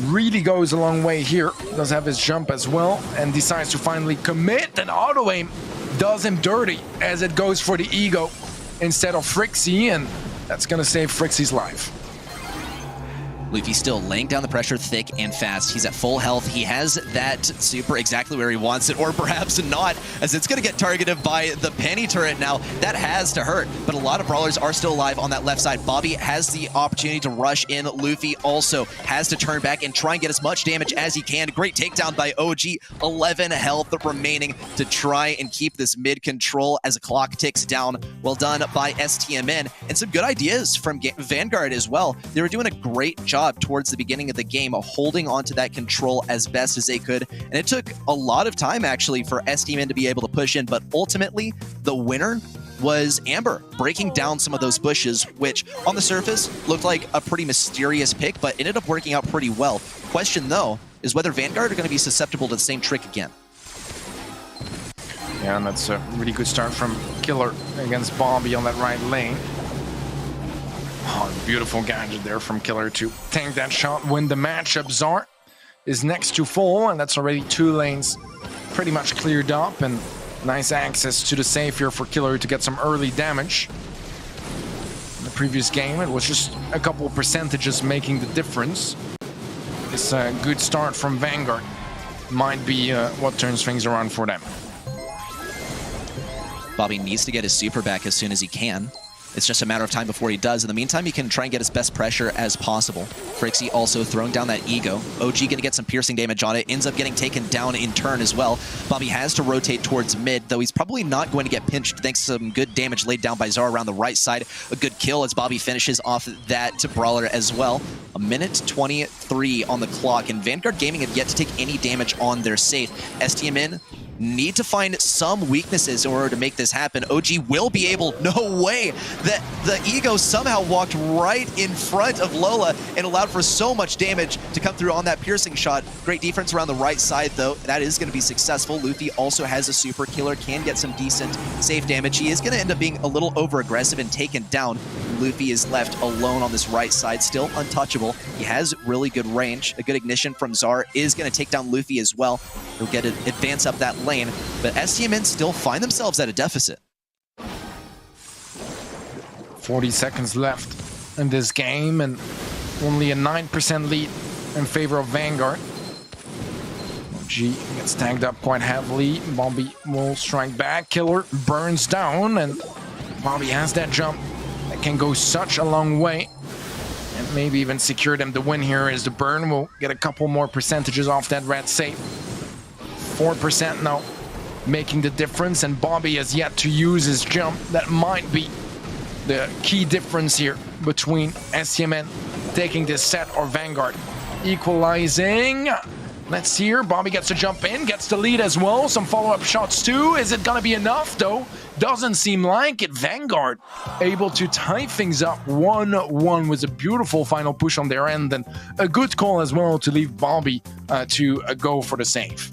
Really goes a long way here. Does have his jump as well, and decides to finally commit. And auto aim does him dirty as it goes for the ego instead of Frixie, and that's gonna save Frixie's life. Luffy still laying down the pressure thick and fast. He's at full health. He has that super exactly where he wants it, or perhaps not, as it's going to get targeted by the Penny turret now. That has to hurt, but a lot of brawlers are still alive on that left side. Bobby has the opportunity to rush in. Luffy also has to turn back and try and get as much damage as he can. Great takedown by OG. 11 health remaining to try and keep this mid control as the clock ticks down. Well done by STMN, and some good ideas from Vanguard as well. They were doing a great job towards the beginning of the game, holding onto that control as best as they could, and it took a lot of time actually for STMN to be able to push in, but ultimately the winner was Amber, breaking down some of those bushes, which on the surface looked like a pretty mysterious pick, but ended up working out pretty well. Question though is whether Vanguard are going to be susceptible to the same trick again. Yeah, and that's a really good start from Killer against Bobby on that right lane. Oh, beautiful gadget there from Killer to tank that shot, win the matchup. Zar is next to full, and that's already 2 lanes pretty much cleared up, and nice access to the safe here for Killer to get some early damage. In the previous game, it was just a couple of percentages making the difference. This good start from Vanguard might be what turns things around for them. Bobby needs to get his super back as soon as he can. It's just a matter of time before he does. In the meantime, he can try and get his best pressure as possible. Frixie also throwing down that ego. OG going to get some piercing damage on it. Ends up getting taken down in turn as well. Bobby has to rotate towards mid, though he's probably not going to get pinched thanks to some good damage laid down by Zara around the right side. A good kill as Bobby finishes off that Brawler as well. A minute 23 on the clock, and Vanguard Gaming have yet to take any damage on their safe. STMN need to find some weaknesses in order to make this happen. OG will be able, no way, that the ego somehow walked right in front of Lola and allowed for so much damage to come through on that piercing shot. Great defense around the right side though. That is going to be successful. Luffy also has a super killer, can get some decent safe damage. He is going to end up being a little over aggressive and taken down. Luffy is left alone on this right side, still untouchable. He has really good range. A good ignition from Zar is going to take down Luffy as well. He'll get an advance up that lane, but STMN still find themselves at a deficit. 40 seconds left in this game, and only a 9% lead in favor of Vanguard. OG gets tagged up quite heavily. Bobby will strike back. Killer burns down, and Bobby has that jump that can go such a long way and maybe even secure them the win here as the burn will get a couple more percentages off that red safe. 4% now making the difference, and Bobby has yet to use his jump. That might be the key difference here between STMN taking this set or Vanguard. Equalizing. Let's see here. Bobby gets to jump in, gets the lead as well. Some follow-up shots too. Is it gonna be enough though? Doesn't seem like it. Vanguard able to tie things up 1-1 with a beautiful final push on their end, and a good call as well to leave Bobby to go for the save.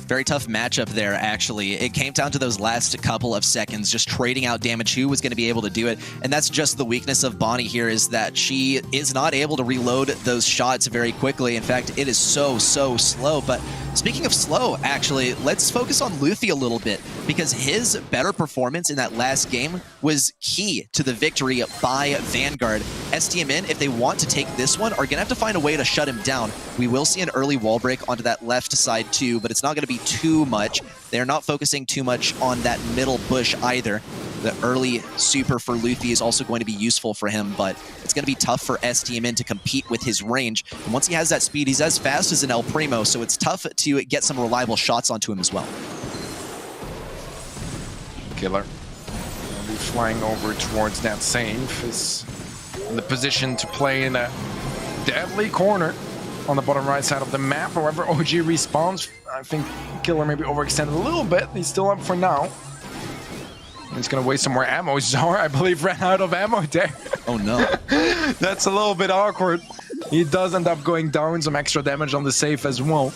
Very tough matchup there, actually. It came down to those last couple of seconds, just trading out damage, who was going to be able to do it. And that's just the weakness of Bonnie here, is that she is not able to reload those shots very quickly. In fact, it is so slow. But speaking of slow, actually, let's focus on Luffy a little bit, because his better performance in that last game was key to the victory by Vanguard. STMN, if they want to take this one, are going to have to find a way to shut him down. We will see an early wall break onto that left side too, but it's not going to be too much. They're not focusing too much on that middle bush either. The early super for Luffy is also going to be useful for him, but it's going to be tough for STMN to compete with his range. And once he has that speed, he's as fast as an El Primo, so it's tough to get some reliable shots onto him as well. Killer will be flying over towards that save. Is in the position to play in a deadly corner on the bottom right side of the map. However, OG respawns. I think Killer maybe overextended a little bit. He's still up for now. He's gonna waste some more ammo. Zara, I believe, ran out of ammo there. Oh no. That's a little bit awkward. He does end up going down, some extra damage on the safe as well.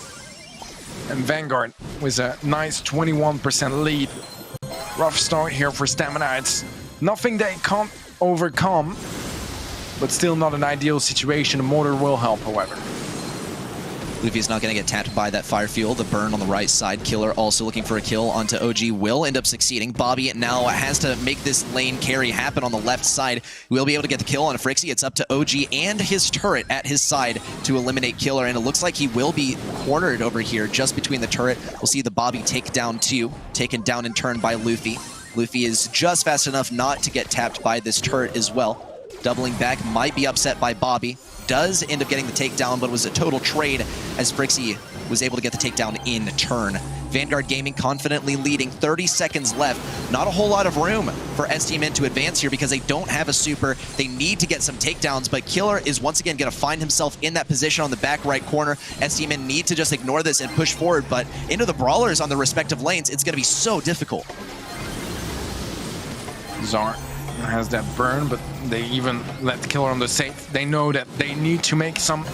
And Vanguard with a nice 21% lead. Rough start here for Stamina. It's nothing they can't overcome, but still not an ideal situation. The mortar will help, however. Luffy's not going to get tapped by that fire fuel. The burn on the right side. Killer also looking for a kill onto OG. Will end up succeeding. Bobby now has to make this lane carry happen on the left side. We'll be able to get the kill on Frixie. It's up to OG and his turret at his side to eliminate Killer, and it looks like he will be cornered over here just between the turret. We'll see the Bobby take down too. Taken down in turn by Luffy. Luffy is just fast enough not to get tapped by this turret as well. Doubling back, might be upset by Bobby. Does end up getting the takedown, but it was a total trade as Frixie was able to get the takedown in turn. Vanguard Gaming confidently leading, 30 seconds left. Not a whole lot of room for STMN to advance here because they don't have a super. They need to get some takedowns, but Killer is once again going to find himself in that position on the back right corner. STMN need to just ignore this and push forward, but into the brawlers on the respective lanes, it's going to be so difficult. Zar has that burn, but they even let Killer on the safe. They know that they need to make some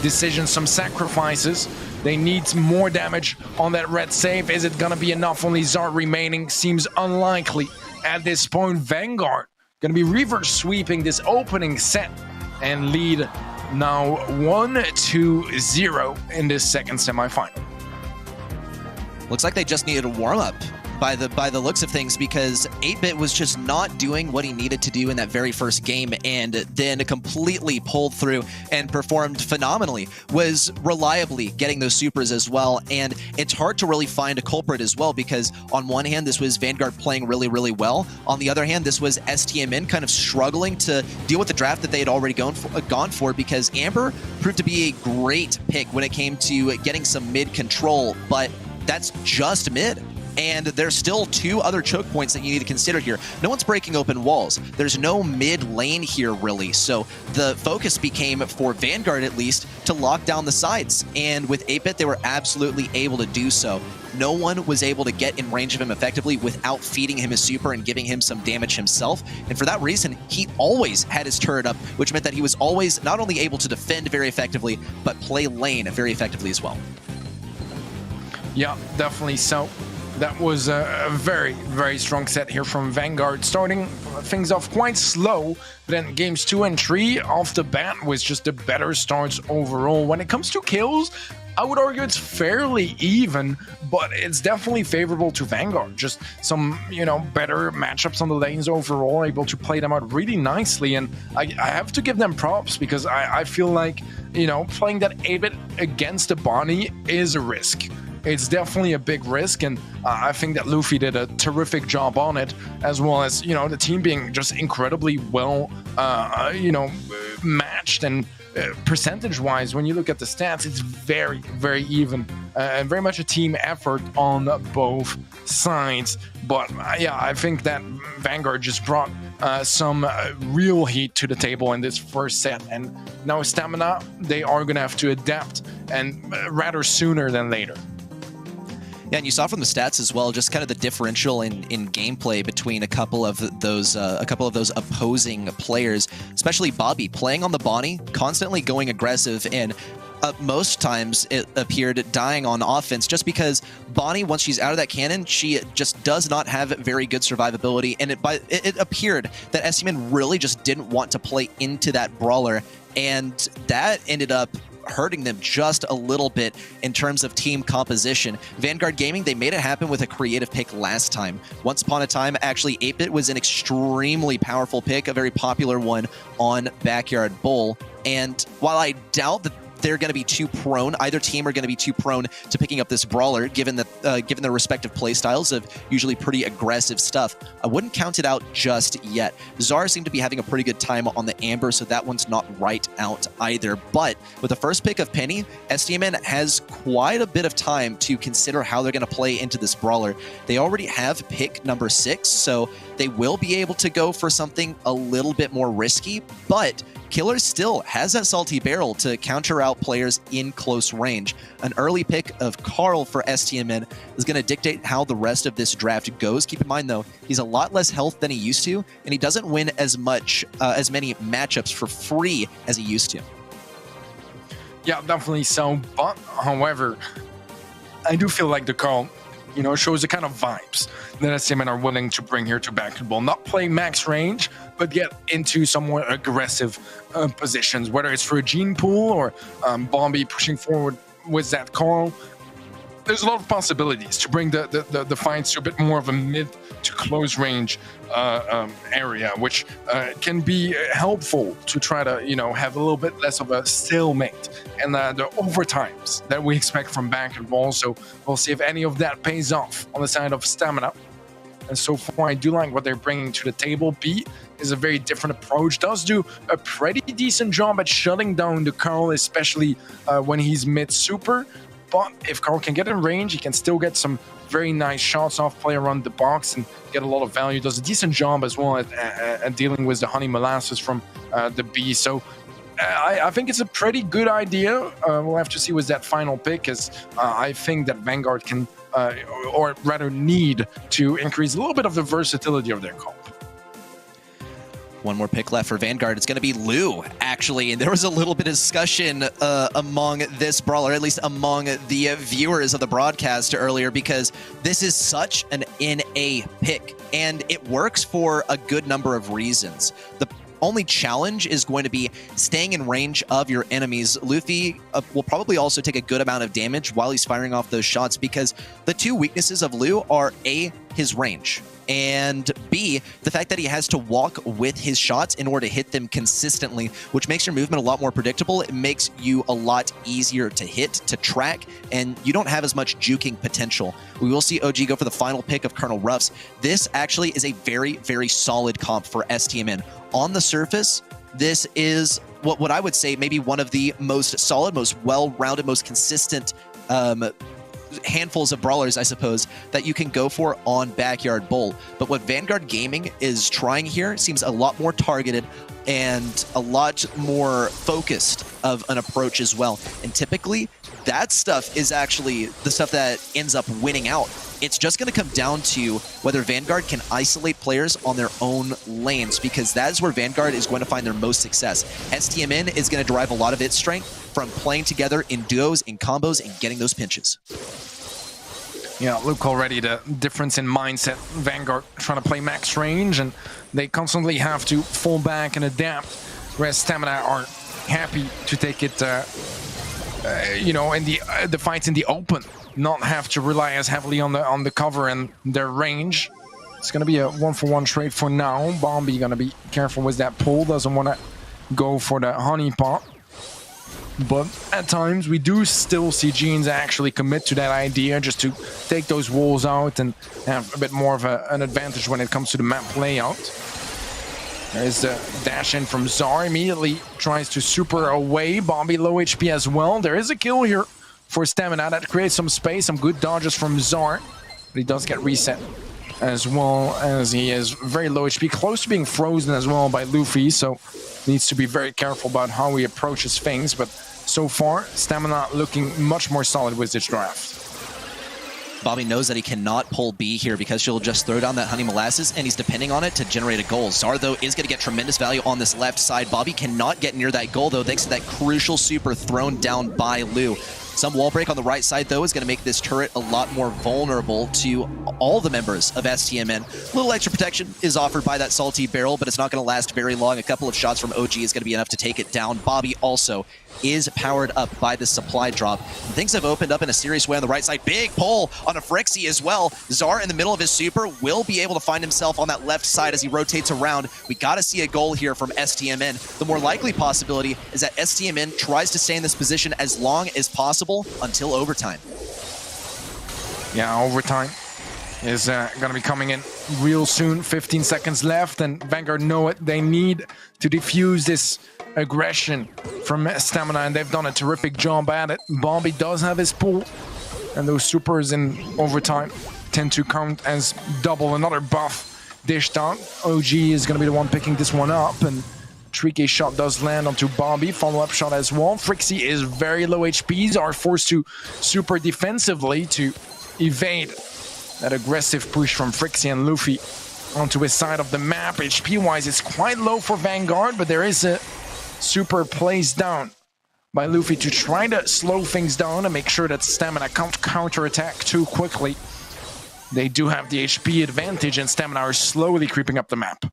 decisions, some sacrifices. They need more damage on that red safe. Is it gonna be enough? Only Zar remaining seems unlikely at this point. Vanguard gonna be reverse sweeping this opening set and lead now 1-0 in this second semifinal. Looks like they just needed a warm-up by the looks of things, because 8-Bit was just not doing what he needed to do in that very first game, and then completely pulled through and performed phenomenally, was reliably getting those supers as well. And it's hard to really find a culprit as well, because on one hand, this was Vanguard playing really, really well. On the other hand, this was STMN kind of struggling to deal with the draft that they had already gone for, because Amber proved to be a great pick when it came to getting some mid control, but that's just mid. And there's still 2 other choke points that you need to consider here. No one's breaking open walls. There's no mid lane here, really. So the focus became, for Vanguard at least, to lock down the sides. And with 8-Bit, they were absolutely able to do so. No one was able to get in range of him effectively without feeding him his super and giving him some damage himself. And for that reason, he always had his turret up, which meant that he was always not only able to defend very effectively, but play lane very effectively as well. Yeah, definitely so. That was a very, very strong set here from Vanguard, starting things off quite slow, but then games 2 and 3 off the bat was just the better starts overall. When it comes to kills, I would argue it's fairly even, but it's definitely favorable to Vanguard. Just some, better matchups on the lanes overall, able to play them out really nicely, and I have to give them props, because I feel like, playing that 8-Bit against the Bonnie is a risk. It's definitely a big risk, and I think that Luffy did a terrific job on it, as well as, the team being just incredibly well, matched, and percentage-wise, when you look at the stats, it's very, very even, and very much a team effort on both sides. But yeah, I think that Vanguard just brought some real heat to the table in this first set, and now Stamina, they are going to have to adapt, and rather sooner than later. Yeah, and you saw from the stats as well, just kind of the differential in gameplay between a couple of those opposing players, especially Bobby playing on the Bonnie, constantly going aggressive, and most times it appeared dying on offense, just because Bonnie, once she's out of that cannon, she just does not have very good survivability, and it appeared that STMN really just didn't want to play into that brawler, and that ended up hurting them just a little bit in terms of team composition. Vanguard Gaming, they made it happen with a creative pick last time. Once upon a time, actually, 8-Bit was an extremely powerful pick, a very popular one on Backyard Bull. And while I doubt that they're going to be too prone, either team are going to be too prone to picking up this brawler, given their respective playstyles of usually pretty aggressive stuff, I wouldn't count it out just yet. Zara seemed to be having a pretty good time on the Amber, so that one's not right out either. But with the first pick of Penny, STMN has quite a bit of time to consider how they're going to play into this brawler. They already have pick number 6, so they will be able to go for something a little bit more risky, but Killer still has that salty barrel to counter out players in close range. An early pick of Carl for STMN is going to dictate how the rest of this draft goes. Keep in mind, though, he's a lot less health than he used to, and he doesn't win as many matchups for free as he used to. Yeah, definitely so. But, however, I do feel like the Carl, shows the kind of vibes that STMN are willing to bring here to basketball. Not play max range, but get into some more aggressive positions, whether it's for a gene pool or Bombi pushing forward with that Carl. There's a lot of possibilities to bring the fights to a bit more of a mid to close range area, which can be helpful to try to have a little bit less of a stalemate and the overtimes that we expect from basketball. So we'll see if any of that pays off on the side of Stamina. And so far, I do like what they're bringing to the table. B is a very different approach. Does do a pretty decent job at shutting down the Carl, especially when he's mid-super. But if Carl can get in range, he can still get some very nice shots off, play around the box, and get a lot of value. Does a decent job as well at dealing with the honey molasses from the B. So I think it's a pretty good idea. We'll have to see with that final pick, as I think that Vanguard can, or rather need to increase a little bit of the versatility of their comp. One more pick left for Vanguard. It's going to be Lou, actually. And there was a little bit of discussion among this brawler, at least among the viewers of the broadcast earlier, because this is such an NA pick, and it works for a good number of reasons. The only challenge is going to be staying in range of your enemies. Luffy will probably also take a good amount of damage while he's firing off those shots, because the two weaknesses of Lu are A, his range, and B, the fact that he has to walk with his shots in order to hit them consistently, which makes your movement a lot more predictable. It makes you a lot easier to hit, to track, and you don't have as much juking potential. We will see OG go for the final pick of Colonel Ruffs. This actually is a very, very solid comp for STMN. On the surface, this is what I would say maybe one of the most solid, most well-rounded, most consistent handfuls of brawlers, I suppose, that you can go for on Backyard Bowl. But what Vanguard Gaming is trying here seems a lot more targeted and a lot more focused of an approach as well. And typically, that stuff is actually the stuff that ends up winning out. It's just going to come down to whether Vanguard can isolate players on their own lanes, because that is where Vanguard is going to find their most success. STMN is going to derive a lot of its strength from playing together in duos, in combos, and getting those pinches. Yeah, look already the difference in mindset. Vanguard trying to play max range, and they constantly have to fall back and adapt, whereas Stamina are happy to take it, you know, in the fights in the open, not have to rely as heavily on the cover and their range. It's gonna be a 1-for-1 trade for now. Bombi gonna be careful with that pull, doesn't want to go for the honey pot. But at times, we do still see Jeans actually commit to that idea, just to take those walls out and have a bit more of an advantage when it comes to the map layout. There's the dash in from Zar, immediately tries to super away. Bombi low HP as well. There is a kill here for Stamina that creates some space, some good dodges from Zar, but he does get reset, as well as he is very low HP, close to being frozen as well by Luffy, so needs to be very careful about how he approaches things. But so far, Stamina looking much more solid with this draft. Bobby knows that he cannot pull B here because she'll just throw down that honey molasses, and he's depending on it to generate a goal. Zar, though, is going to get tremendous value on this left side. Bobby cannot get near that goal, though, thanks to that crucial super thrown down by Lu. Some wall break on the right side, though, is going to make this turret a lot more vulnerable to all the members of STMN. A little extra protection is offered by that salty barrel, but it's not going to last very long. A couple of shots from OG is going to be enough to take it down. Bobby also is powered up by the supply drop. And things have opened up in a serious way on the right side. Big pull on a Frixie as well. Zar in the middle of his super will be able to find himself on that left side as he rotates around. We got to see a goal here from STMN. The more likely possibility is that STMN tries to stay in this position as long as possible until overtime. Yeah, overtime is going to be coming in real soon. 15 seconds left, and Vanguard know it. They need to defuse this aggression from Stamina, and they've done a terrific job at it. Bombi does have his pull, and those supers in overtime tend to count as double. Another buff dished out. OG is going to be the one picking this one up, and tricky shot does land onto Bombi. Follow-up shot as well. Frixie is very low HPs, are forced to super defensively to evade that aggressive push from Frixie and Luffy onto his side of the map. HP-wise, it's quite low for Vanguard, but there is a super placed down by Luffy to try to slow things down and make sure that Stamina can't counterattack too quickly. They do have the HP advantage, and Stamina are slowly creeping up the map.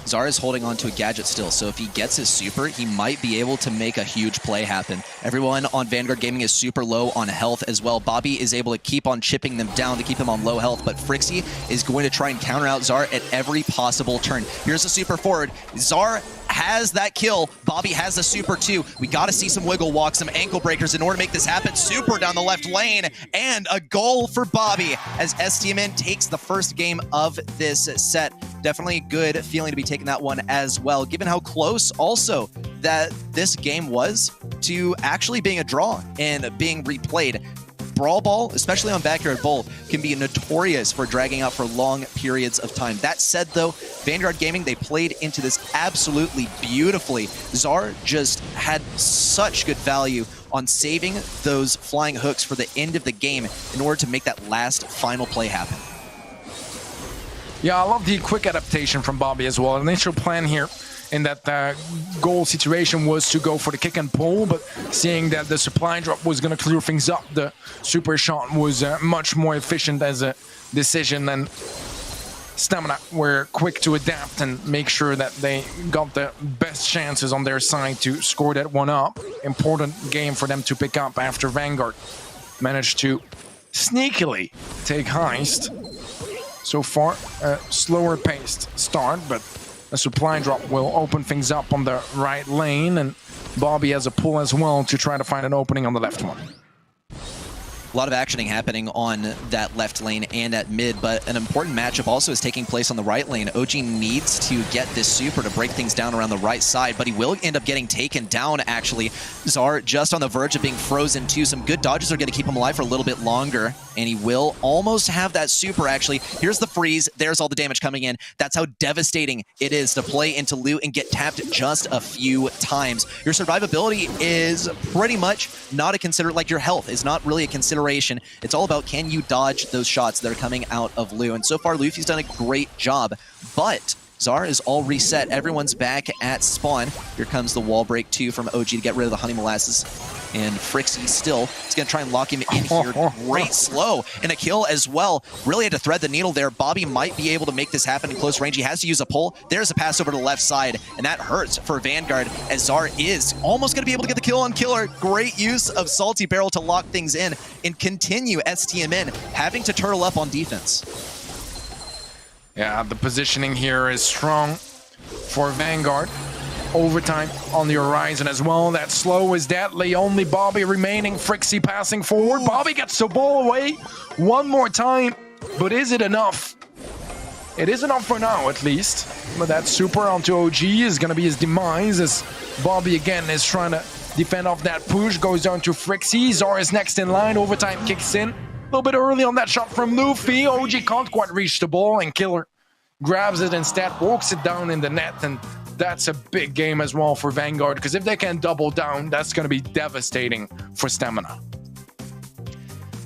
Zara is holding on to a gadget still, so if he gets his super, he might be able to make a huge play happen. Everyone on Vanguard Gaming is super low on health as well. Bobby is able to keep on chipping them down to keep them on low health, but Frixie is going to try and counter out Zara at every possible turn. Here's a super forward. Zara has that kill. Bobby has the super too. We got to see some wiggle walk, some ankle breakers in order to make this happen. Super down the left lane, and a goal for Bobby as STMN takes the first game of this set. Definitely a good feeling to be taking that one as well, given how close also that this game was to actually being a draw and being replayed. Brawl Ball, especially on Backyard Bowl, can be notorious for dragging out for long periods of time. That said, though, Vanguard Gaming, they played into this absolutely beautifully. Zar just had such good value on saving those flying hooks for the end of the game in order to make that last final play happen. Yeah, I love the quick adaptation from Bobby as well. Initial plan here in that goal situation was to go for the kick and pull, but seeing that the supply drop was going to clear things up, the super shot was much more efficient as a decision, and Stamina were quick to adapt and make sure that they got the best chances on their side to score that one up. Important game for them to pick up after Vanguard managed to sneakily take Heist. So far, a slower paced start, but a supply drop will open things up on the right lane, and Bobby has a pull as well to try to find an opening on the left one. A lot of actioning happening on that left lane and at mid, but an important matchup also is taking place on the right lane. OG needs to get this super to break things down around the right side, but he will end up getting taken down, actually. Zar just on the verge of being frozen too. Some good dodges are going to keep him alive for a little bit longer, and he will almost have that super, actually. Here's the freeze. There's all the damage coming in. That's how devastating it is to play into loot and get tapped just a few times. Your survivability is pretty much not a like your health is not really a consideration. It's all about, can you dodge those shots that are coming out of Lu? And so far, Luffy's done a great job, but Zar is all reset. Everyone's back at spawn. Here comes the wall break too from OG to get rid of the honey molasses. And Frixie still is going to try and lock him in here. Great slow and a kill as well. Really had to thread the needle there. Bobby might be able to make this happen in close range. He has to use a pull. There's a pass over to the left side, and that hurts for Vanguard as Zar is almost going to be able to get the kill on Killer. Great use of Salty Barrel to lock things in and continue STMN having to turtle up on defense. Yeah, the positioning here is strong for Vanguard. Overtime on the horizon as well. That slow is deadly. Only Bobby remaining. Frixie passing forward. Bobby gets the ball away one more time. But is it enough? It is enough for now, at least. But that super onto OG is going to be his demise as Bobby again is trying to defend off that push. Goes down to Frixie. Zar is next in line. Overtime kicks in. A little bit early on that shot from Luffy. OG can't quite reach the ball, and Killer grabs it instead, walks it down in the net, and that's a big game as well for Vanguard, because if they can double down, that's going to be devastating for Stamina.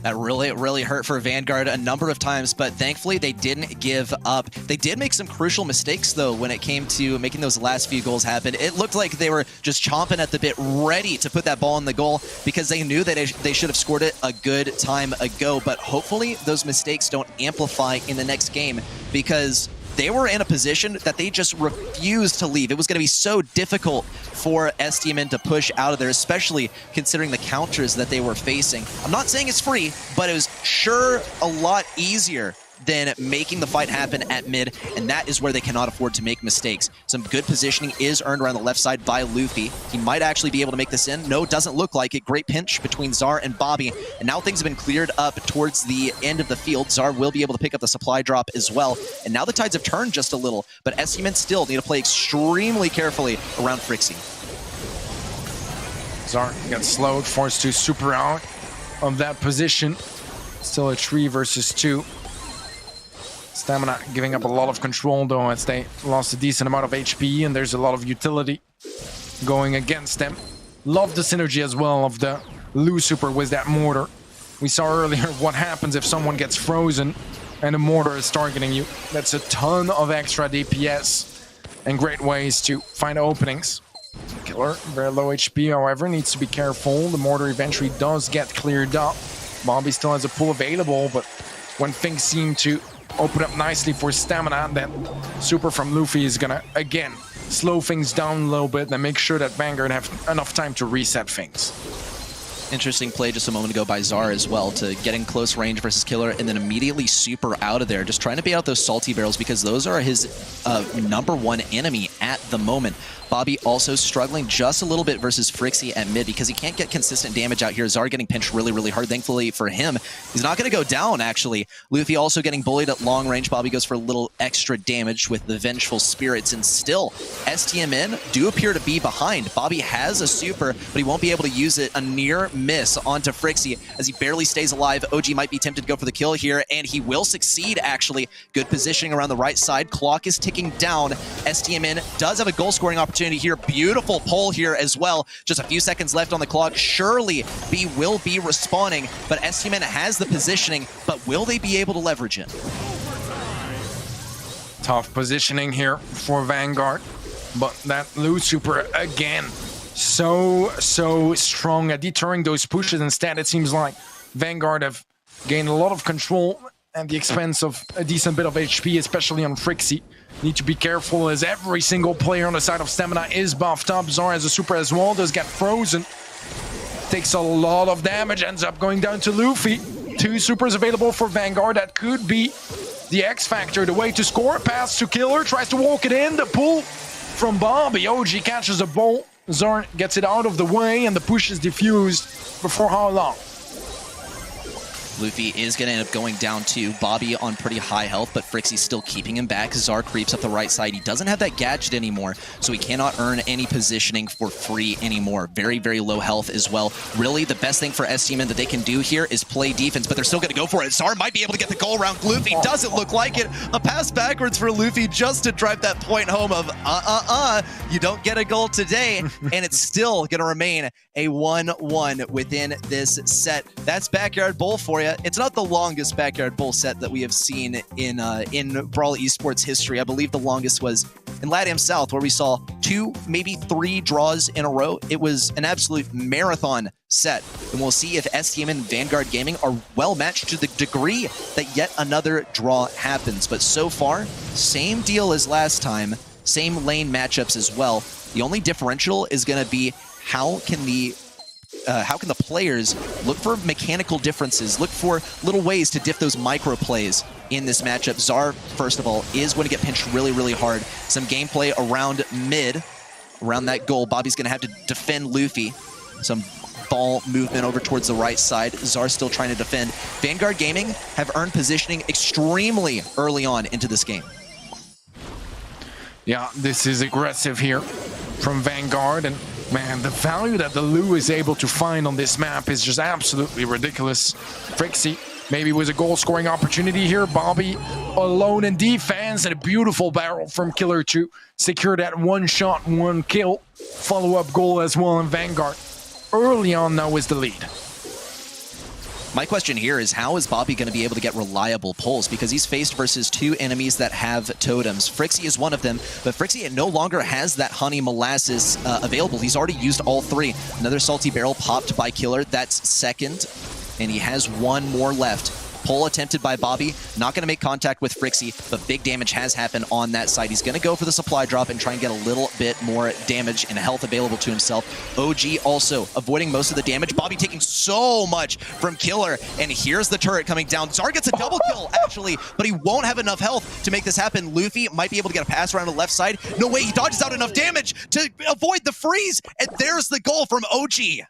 That really hurt for Vanguard a number of times, but thankfully they didn't give up. They did make some crucial mistakes, though, when it came to making those last few goals happen. It looked like they were just chomping at the bit, ready to put that ball in the goal, because they knew that they should have scored it a good time ago. But hopefully those mistakes don't amplify in the next game, because they were in a position that they just refused to leave. It was going to be so difficult for STMN to push out of there, especially considering the counters that they were facing. I'm not saying it's free, but it was sure a lot easier than making the fight happen at mid, and that is where they cannot afford to make mistakes. Some good positioning is earned around the left side by Luffy. He might actually be able to make this in. No, doesn't look like it. Great pinch between Zar and Bobby, and now things have been cleared up towards the end of the field. Zar will be able to pick up the supply drop as well, and now the tides have turned just a little, but STMN still need to play extremely carefully around Frixie. Zar gets slowed, forced to super out of that position. Still a 3 versus 2. Stamina giving up a lot of control, though, as they lost a decent amount of HP, and there's a lot of utility going against them. Love the synergy as well of the Lu super with that mortar. We saw earlier what happens if someone gets frozen and a mortar is targeting you. That's a ton of extra DPS and great ways to find openings. Killer, very low HP, however, needs to be careful. The mortar eventually does get cleared up. Bobby still has a pull available, but when things seem to open up nicely for Stamina, that super from Luffy is gonna, again, slow things down a little bit and make sure that Vanguard have enough time to reset things. Interesting play just a moment ago by Zar as well, to get in close range versus Killer and then immediately super out of there, just trying to bait out those salty barrels, because those are his #1 enemy at the moment. Bobby also struggling just a little bit versus Frixie at mid, because he can't get consistent damage out here. Zar getting pinched really hard. Thankfully for him, he's not going to go down, actually. Luffy also getting bullied at long range. Bobby goes for a little extra damage with the Vengeful Spirits, and still, STMN do appear to be behind. Bobby has a super, but he won't be able to use it. A near miss onto Frixie as he barely stays alive. OG might be tempted to go for the kill here, and he will succeed, actually. Good positioning around the right side. Clock is ticking down. STMN does have a goal-scoring opportunity here. Beautiful pull here as well. Just a few seconds left on the clock. Surely B will be respawning, but STMN has the positioning, but will they be able to leverage it? Tough positioning here for Vanguard, but that Lu super again, so strong at deterring those pushes. Instead, it seems like Vanguard have gained a lot of control at the expense of a decent bit of HP, especially on Frixie. Need to be careful as every single player on the side of Stamina is buffed up. Zar has a super as well, does get frozen. Takes a lot of damage, ends up going down to Luffy. 2 supers available for Vanguard. That could be the X Factor, the way to score. Pass to Killer, tries to walk it in. The pull from Bobby. OG catches a ball. Zar gets it out of the way, and the push is diffused before how long? Luffy is going to end up going down to Bobby on pretty high health, but Frixie's still keeping him back. Zar creeps up the right side. He doesn't have that gadget anymore, so he cannot earn any positioning for free anymore. Very, very low health as well. Really, the best thing for STMN that they can do here is play defense, but they're still going to go for it. Zar might be able to get the goal around Luffy. Doesn't look like it. A pass backwards for Luffy just to drive that point home of, you don't get a goal today, and it's still going to remain a 1-1 within this set. That's Backyard Bowl for you. It's not the longest Backyard Bowl set that we have seen in Brawl Esports history. I believe the longest was in LATAM South, where we saw 2, maybe 3 draws in a row. It was an absolute marathon set, and we'll see if STMN and Vanguard Gaming are well matched to the degree that yet another draw happens. But so far, same deal as last time, same lane matchups as well. The only differential is going to be how can the players look for mechanical differences, look for little ways to diff those micro plays in this matchup. Zar, first of all, is going to get pinched really, really hard. Some gameplay around mid, around that goal. Bobby's going to have to defend Luffy. Some ball movement over towards the right side. Zar still trying to defend. Vanguard Gaming have earned positioning extremely early on into this game. Yeah, this is aggressive here from Vanguard, and man, the value that the Lu is able to find on this map is just absolutely ridiculous. Frixie maybe was a goal-scoring opportunity here. Bobby alone in defense, and a beautiful barrel from Killer to secure that 1 shot, 1 kill. Follow-up goal as well in Vanguard. Early on now is the lead. My question here is, how is Bobby going to be able to get reliable pulls? Because he's faced versus 2 enemies that have totems. Frixie is one of them, but Frixie no longer has that honey molasses available. He's already used all 3. Another salty barrel popped by Killer. That's second, and he has 1 more left. Pull attempted by Bobby, not going to make contact with Frixie, but big damage has happened on that side. He's going to go for the supply drop and try and get a little bit more damage and health available to himself. OG also avoiding most of the damage. Bobby taking so much from Killer, and here's the turret coming down. Zar gets a double kill, actually, but he won't have enough health to make this happen. Luffy might be able to get a pass around the left side. No way, he dodges out enough damage to avoid the freeze, and there's the goal from OG.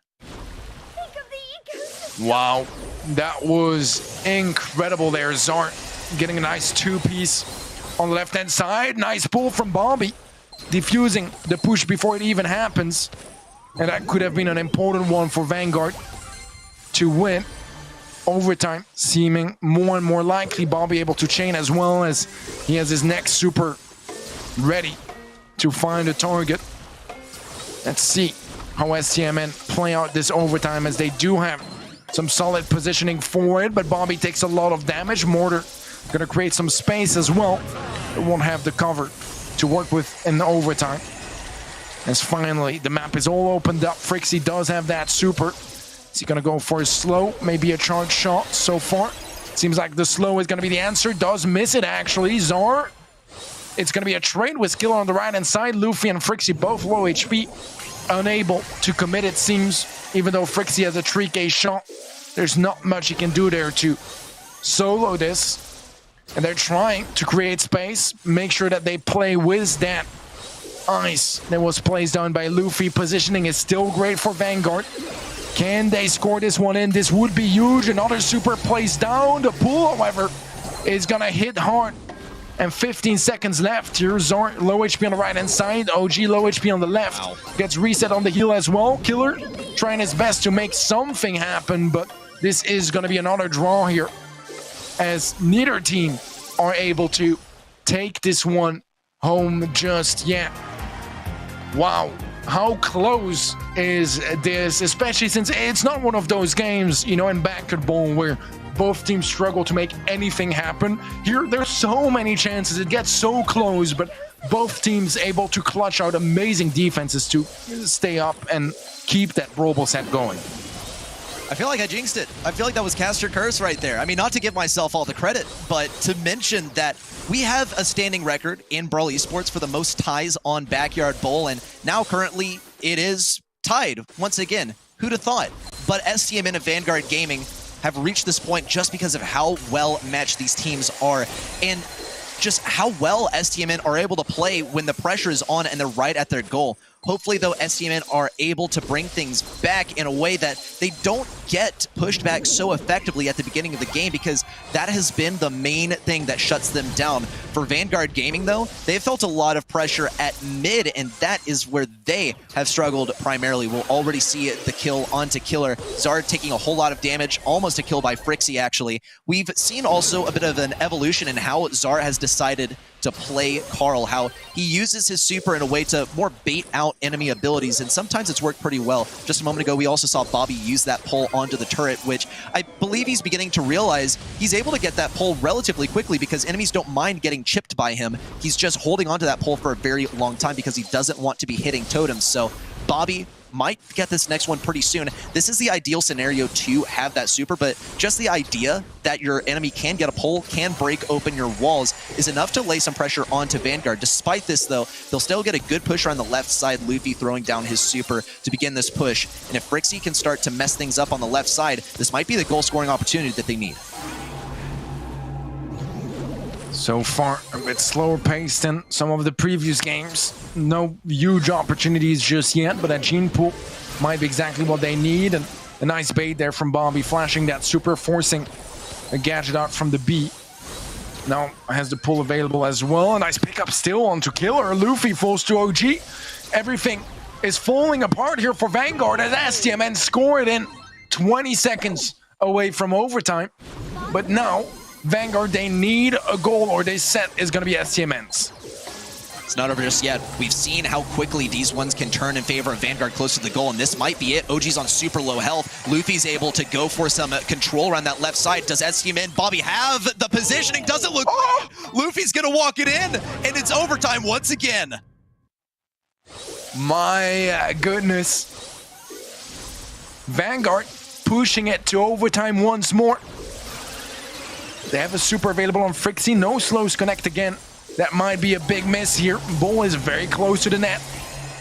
Wow, that was incredible there. Zar getting a nice 2-piece on the left-hand side. Nice pull from Bobby, defusing the push before it even happens. And that could have been an important one for Vanguard to win. Overtime seeming more and more likely. Bobby able to chain as well, as he has his next super ready to find a target. Let's see how STMN play out this overtime, as they do have some solid positioning for it, but Bobby takes a lot of damage. Mortar gonna create some space as well. It won't have the cover to work with in the overtime. As finally the map is all opened up. Frixie does have that super. Is he gonna go for a slow, maybe a charge shot so far? Seems like the slow is gonna be the answer. Does miss it actually. Zar, it's gonna be a trade with skill on the right hand side. Luffy and Frixie both low HP, unable to commit it seems. Even though Frixie has a 3K shot, there's not much he can do there to solo this. And they're trying to create space, make sure that they play with that ice that was placed down by Luffy. Positioning is still great for Vanguard. Can they score this one in? This would be huge. Another super plays down. The pull, however, is gonna hit hard. And 15 seconds left here. Zar low HP on the right hand side. OG low HP on the left. Wow. Gets reset on the heal as well. Killer trying his best to make something happen, but this is going to be another draw here, as neither team are able to take this one home just yet. Wow, how close is this, especially since it's not one of those games, you know, in Backyard Bowl where both teams struggle to make anything happen. Here, there's so many chances. It gets so close, but both teams able to clutch out amazing defenses to stay up and keep that Brawl set going. I feel like I jinxed it. I feel like that was Caster Curse right there. I mean, not to give myself all the credit, but to mention that we have a standing record in Brawl Esports for the most ties on Backyard Bowl, and now currently it is tied once again. Who'd have thought? But STMN and Vanguard Gaming have reached this point just because of how well matched these teams are, and just how well STMN are able to play when the pressure is on and they're right at their goal. Hopefully, though, STMN are able to bring things back in a way that they don't get pushed back so effectively at the beginning of the game, because that has been the main thing that shuts them down. For Vanguard Gaming, though, they've felt a lot of pressure at mid, and that is where they have struggled primarily. We'll already see the kill onto Killer. Zard taking a whole lot of damage, almost a kill by Frixie, actually. We've seen also a bit of an evolution in how Zar has decided to play Carl, how he uses his super in a way to more bait out enemy abilities, and sometimes it's worked pretty well. Just a moment ago, we also saw Bobby use that pull onto the turret, which I believe he's beginning to realize he's able to get that pull relatively quickly because enemies don't mind getting chipped by him. He's just holding onto that pull for a very long time because he doesn't want to be hitting totems. So Bobby might get this next one pretty soon. This is the ideal scenario to have that super, but just the idea that your enemy can get a pull, can break open your walls, is enough to lay some pressure onto Vanguard. Despite this, though, they'll still get a good push on the left side, Luffy throwing down his super to begin this push. And if Frixie can start to mess things up on the left side, this might be the goal-scoring opportunity that they need. So far, a bit slower paced than some of the previous games. No huge opportunities just yet, but that gene pool might be exactly what they need. And a nice bait there from Bobby, flashing that super, forcing a gadget out from the B. Now has the pull available as well. A nice pickup still onto Killer. Luffy falls to OG. Everything is falling apart here for Vanguard as STMN score it in 20 seconds away from overtime. But now, Vanguard, they need a goal or they set is going to be STMN's. It's not over just yet. We've seen how quickly these ones can turn in favor of Vanguard close to the goal, and this might be it. OG's on super low health. Luffy's able to go for some control around that left side. Does STMN Bobby have the positioning? Doesn't look... Oh! Luffy's going to walk it in, and it's overtime once again. My goodness. Vanguard pushing it to overtime once more. They have a super available on Frixie. No slows connect again. That might be a big miss here. Bull is very close to the net.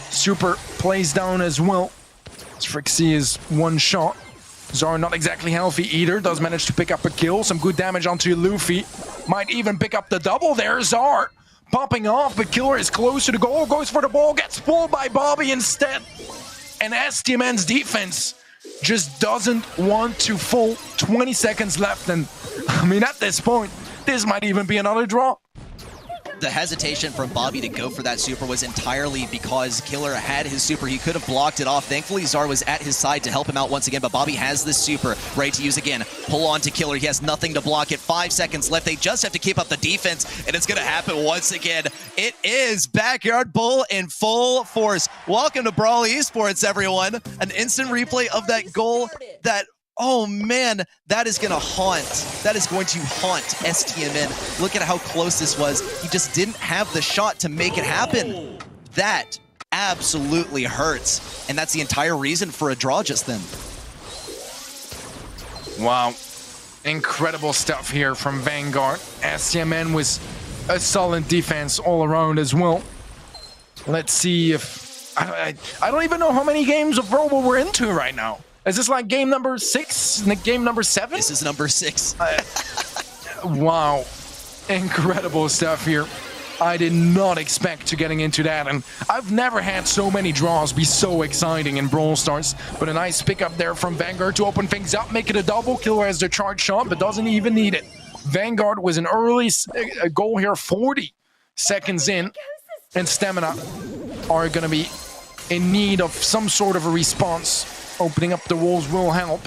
Super plays down as well. Frixie is one shot. Zar not exactly healthy either. Does manage to pick up a kill. Some good damage onto Luffy. Might even pick up the double there. Zar popping off, but Killer is close to the goal. Goes for the ball. Gets pulled by Bobby instead. And STMN's defense just doesn't want to fall. 20 seconds left, and I mean, at this point, this might even be another draw. The hesitation from Bobby to go for that super was entirely because Killer had his super. He could have blocked it off. Thankfully, Zar was at his side to help him out once again, but Bobby has this super ready to use again. Pull on to Killer. He has nothing to block it. 5 seconds left. They just have to keep up the defense, and it's going to happen once again. It is Backyard Bull in full force. Welcome to Brawl Esports, everyone. An instant replay of that goal that... Oh man, that is going to haunt. That is going to haunt STMN. Look at how close this was. He just didn't have the shot to make it happen. That absolutely hurts. And that's the entire reason for a draw just then. Wow. Incredible stuff here from Vanguard. STMN was a solid defense all around as well. Let's see if... I don't even know how many games of Brawl we're into right now. Is this like game number 6? Game number 7? This is number 6. Wow. Incredible stuff here. I did not expect to getting into that, and I've never had so many draws be so exciting in Brawl Stars. But a nice pickup there from Vanguard to open things up, make it a double. Killer has the charge shot, but doesn't even need it. Vanguard was an early goal here, 40 seconds in, and Stamina are going to be in need of some sort of a response. Opening up the walls will help,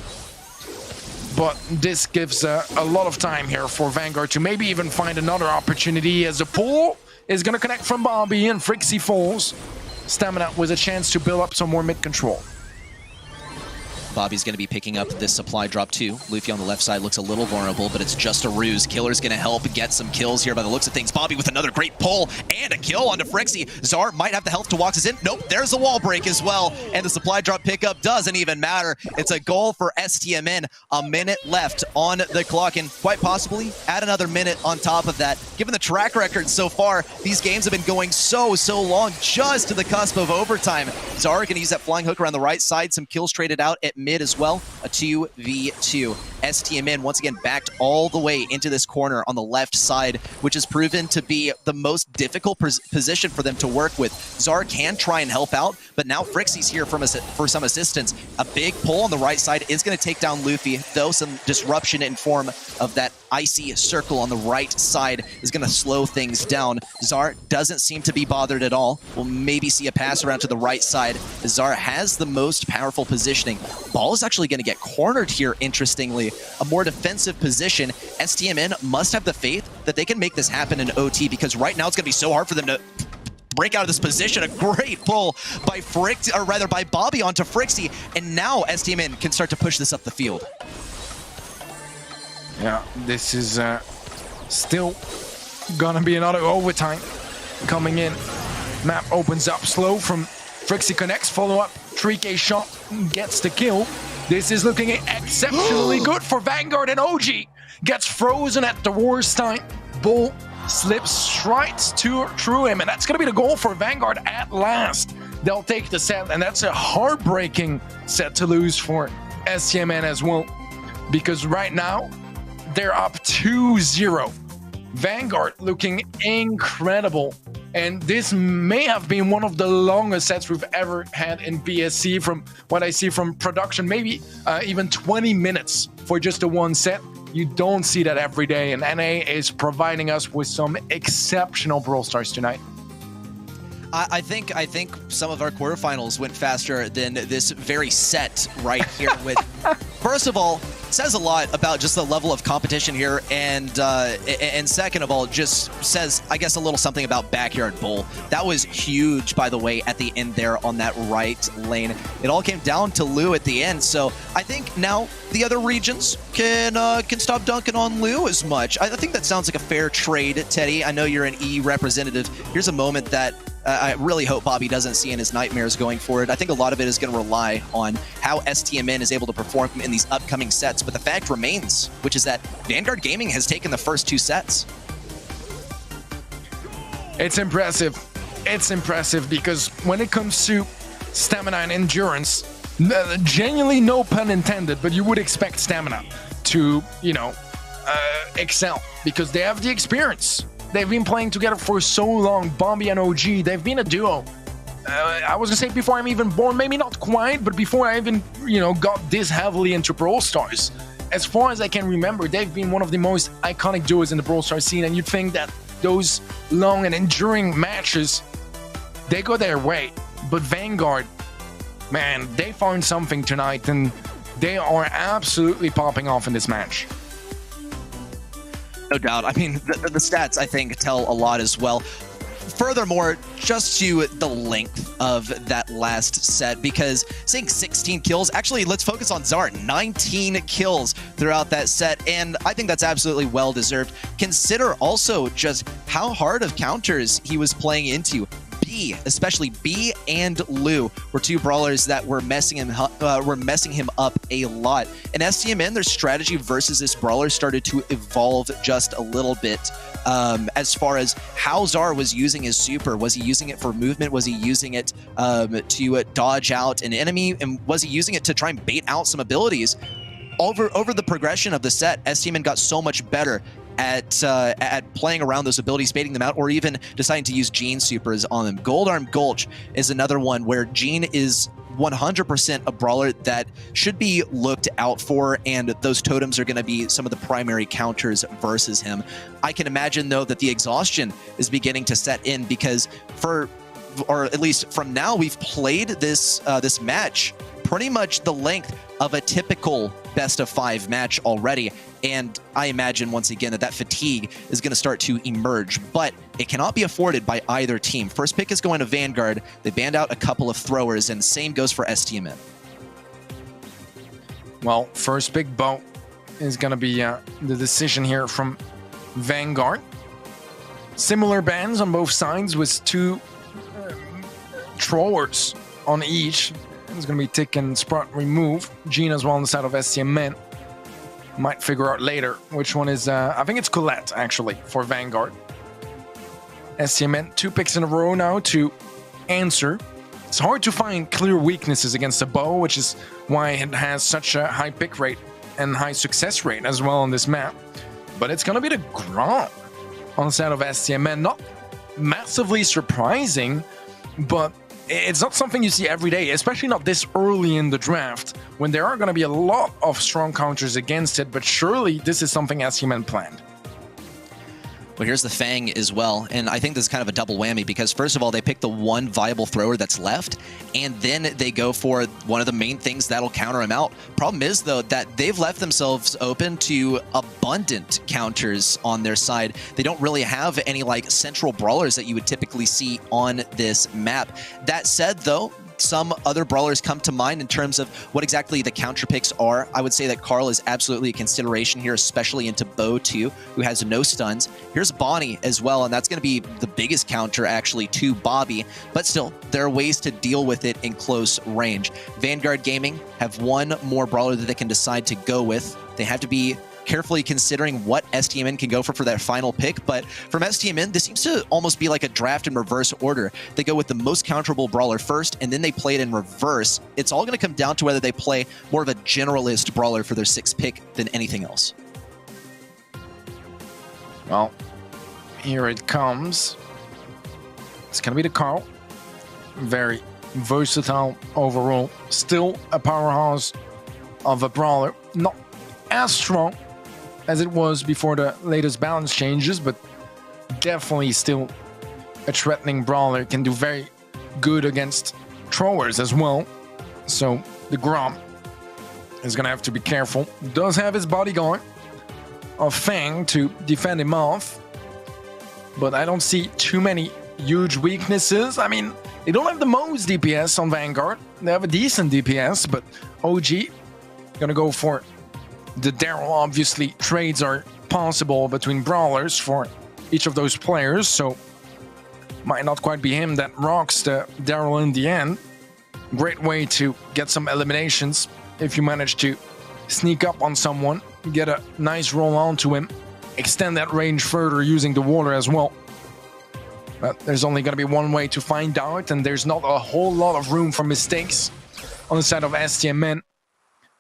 but this gives a lot of time here for Vanguard to maybe even find another opportunity, as the pull is going to connect from Bobby and Frixie falls. Stamina with a chance to build up some more mid control. Bobby's going to be picking up this supply drop too. Luffy on the left side looks a little vulnerable, but it's just a ruse. Killer's going to help get some kills here by the looks of things. Bobby with another great pull and a kill onto Frixie. Zar might have the health to walk us in. Nope, there's a wall break as well. And the supply drop pickup doesn't even matter. It's a goal for STMN. A minute left on the clock, and quite possibly add another minute on top of that. Given the track record so far, these games have been going so long, just to the cusp of overtime. Zar going to use that flying hook around the right side. Some kills traded out at mid as well. A 2v2. STMN once again backed all the way into this corner on the left side, which has proven to be the most difficult position for them to work with. Zar can try and help out, but now Frixie's here for some assistance. A big pull on the right side is going to take down Luffy, though some disruption in form of that icy circle on the right side is going to slow things down. Zar doesn't seem to be bothered at all. We'll maybe see a pass around to the right side. Zar has the most powerful positioning. Ball is actually going to get cornered here, interestingly. A more defensive position. STMN must have the faith that they can make this happen in OT, because right now it's going to be so hard for them to break out of this position. A great pull by by Bobby onto Frixie, and now STMN can start to push this up the field. Yeah, this is still gonna be another overtime coming in. Map opens up slow from Frixie, connects, follow up, 3K shot, gets the kill. This is looking exceptionally good for Vanguard, and OG gets frozen at the worst time. Bull slips right through him, and that's gonna be the goal for Vanguard at last. They'll take the set, and that's a heartbreaking set to lose for STMN as well, because right now they're up 2-0. Vanguard looking incredible, and this may have been one of the longest sets we've ever had in BSC from what I see from production. Maybe even 20 minutes for just a one set. You don't see that every day, and NA is providing us with some exceptional Brawl Stars tonight. I think some of our quarterfinals went faster than this very set right here. With first of all, says a lot about just the level of competition here, and second of all, just says, I guess, a little something about Backyard Bull. That was huge, by the way, at the end there on that right lane. It all came down to Lou at the end, so I think now the other regions can stop dunking on Lou as much. I think that sounds like a fair trade, Teddy. I know you're an E representative. Here's a moment that I really hope Bobby doesn't see in his nightmares going forward. I think a lot of it is going to rely on how STMN is able to perform in these upcoming sets, but the fact remains, which is that Vanguard Gaming has taken the first two sets. It's impressive. It's impressive because when it comes to stamina and endurance, genuinely, no pun intended, but you would expect stamina to, excel because they have the experience. They've been playing together for so long. Bombi and OG, they've been a duo. I was gonna say before I'm even born, maybe not quite, but before I even, got this heavily into Brawl Stars. As far as I can remember, they've been one of the most iconic duos in the Brawl Stars scene, and you'd think that those long and enduring matches, they go their way. But Vanguard, man, they found something tonight, and they are absolutely popping off in this match. No doubt. I mean, the stats, I think, tell a lot as well. Furthermore, just to the length of that last set, because saying 16 kills, actually, let's focus on Zar. 19 kills throughout that set, and I think that's absolutely well-deserved. Consider also just how hard of counters he was playing into. B, especially B and Lou, were two brawlers that were messing him up a lot. And STMN, their strategy versus this brawler started to evolve just a little bit. As far as how Zar was using his super. Was he using it for movement? Was he using it to dodge out an enemy? And was he using it to try and bait out some abilities? Over the progression of the set, STMN got so much better at playing around those abilities, baiting them out, or even deciding to use Gene supers on them. Gold Arm Gulch is another one where Gene is 100% a brawler that should be looked out for, and those totems are going to be some of the primary counters versus him. I can imagine, though, that the exhaustion is beginning to set in because or at least from now, we've played this match pretty much the length of a typical best-of-5 match already, and I imagine once again that fatigue is going to start to emerge, but it cannot be afforded by either team. First pick is going to Vanguard. They banned out a couple of throwers, and same goes for STMN. Well, first big bow is going to be the decision here from Vanguard. Similar bans on both sides with 2 throwers on each. It's going to be tick and sprout remove. Gene as well on the side of STMN. Might figure out later which one is, I think it's Colette actually for Vanguard. STMN 2 picks in a row now to answer. It's hard to find clear weaknesses against the bow, which is why it has such a high pick rate and high success rate as well on this map. But it's going to be the Grand on the side of STMN. Not massively surprising, but it's not something you see every day, especially not this early in the draft, when there are going to be a lot of strong counters against it, but surely this is something STMN planned. Well, here's the Fang as well, and I think this is kind of a double whammy because first of all, they pick the one viable thrower that's left, and then they go for one of the main things that'll counter him out. Problem is, though, that they've left themselves open to abundant counters on their side. They don't really have any, like, central brawlers that you would typically see on this map. That said, though, some other brawlers come to mind in terms of what exactly the counter picks are. I would say that Carl is absolutely a consideration here, especially into Bo too, who has no stuns. Here's Bonnie as well, and that's going to be the biggest counter actually to Bobby, but still, there are ways to deal with it in close range. Vanguard Gaming have one more brawler that they can decide to go with. They have to be carefully considering what STMN can go for that final pick, but from STMN, this seems to almost be like a draft in reverse order. They go with the most counterable brawler first, and then they play it in reverse. It's all going to come down to whether they play more of a generalist brawler for their 6th pick than anything else. Well, here it comes. It's going to be the Carl. Very versatile overall. Still a powerhouse of a brawler. Not as strong as it was before the latest balance changes, but definitely still a threatening brawler. Can do very good against throwers as well. So the Grom is going to have to be careful. Does have his bodyguard of Fang to defend him off, but I don't see too many huge weaknesses. I mean, they don't have the most DPS on Vanguard. They have a decent DPS, but OG going to go for the Daryl. Obviously, trades are possible between brawlers for each of those players, so might not quite be him that rocks the Daryl in the end. Great way to get some eliminations if you manage to sneak up on someone, get a nice roll onto him, extend that range further using the water as well. But there's only going to be one way to find out, and there's not a whole lot of room for mistakes on the side of STMN.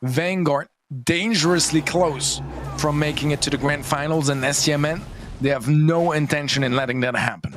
Vanguard dangerously close from making it to the grand finals, and STMN, they have no intention in letting that happen.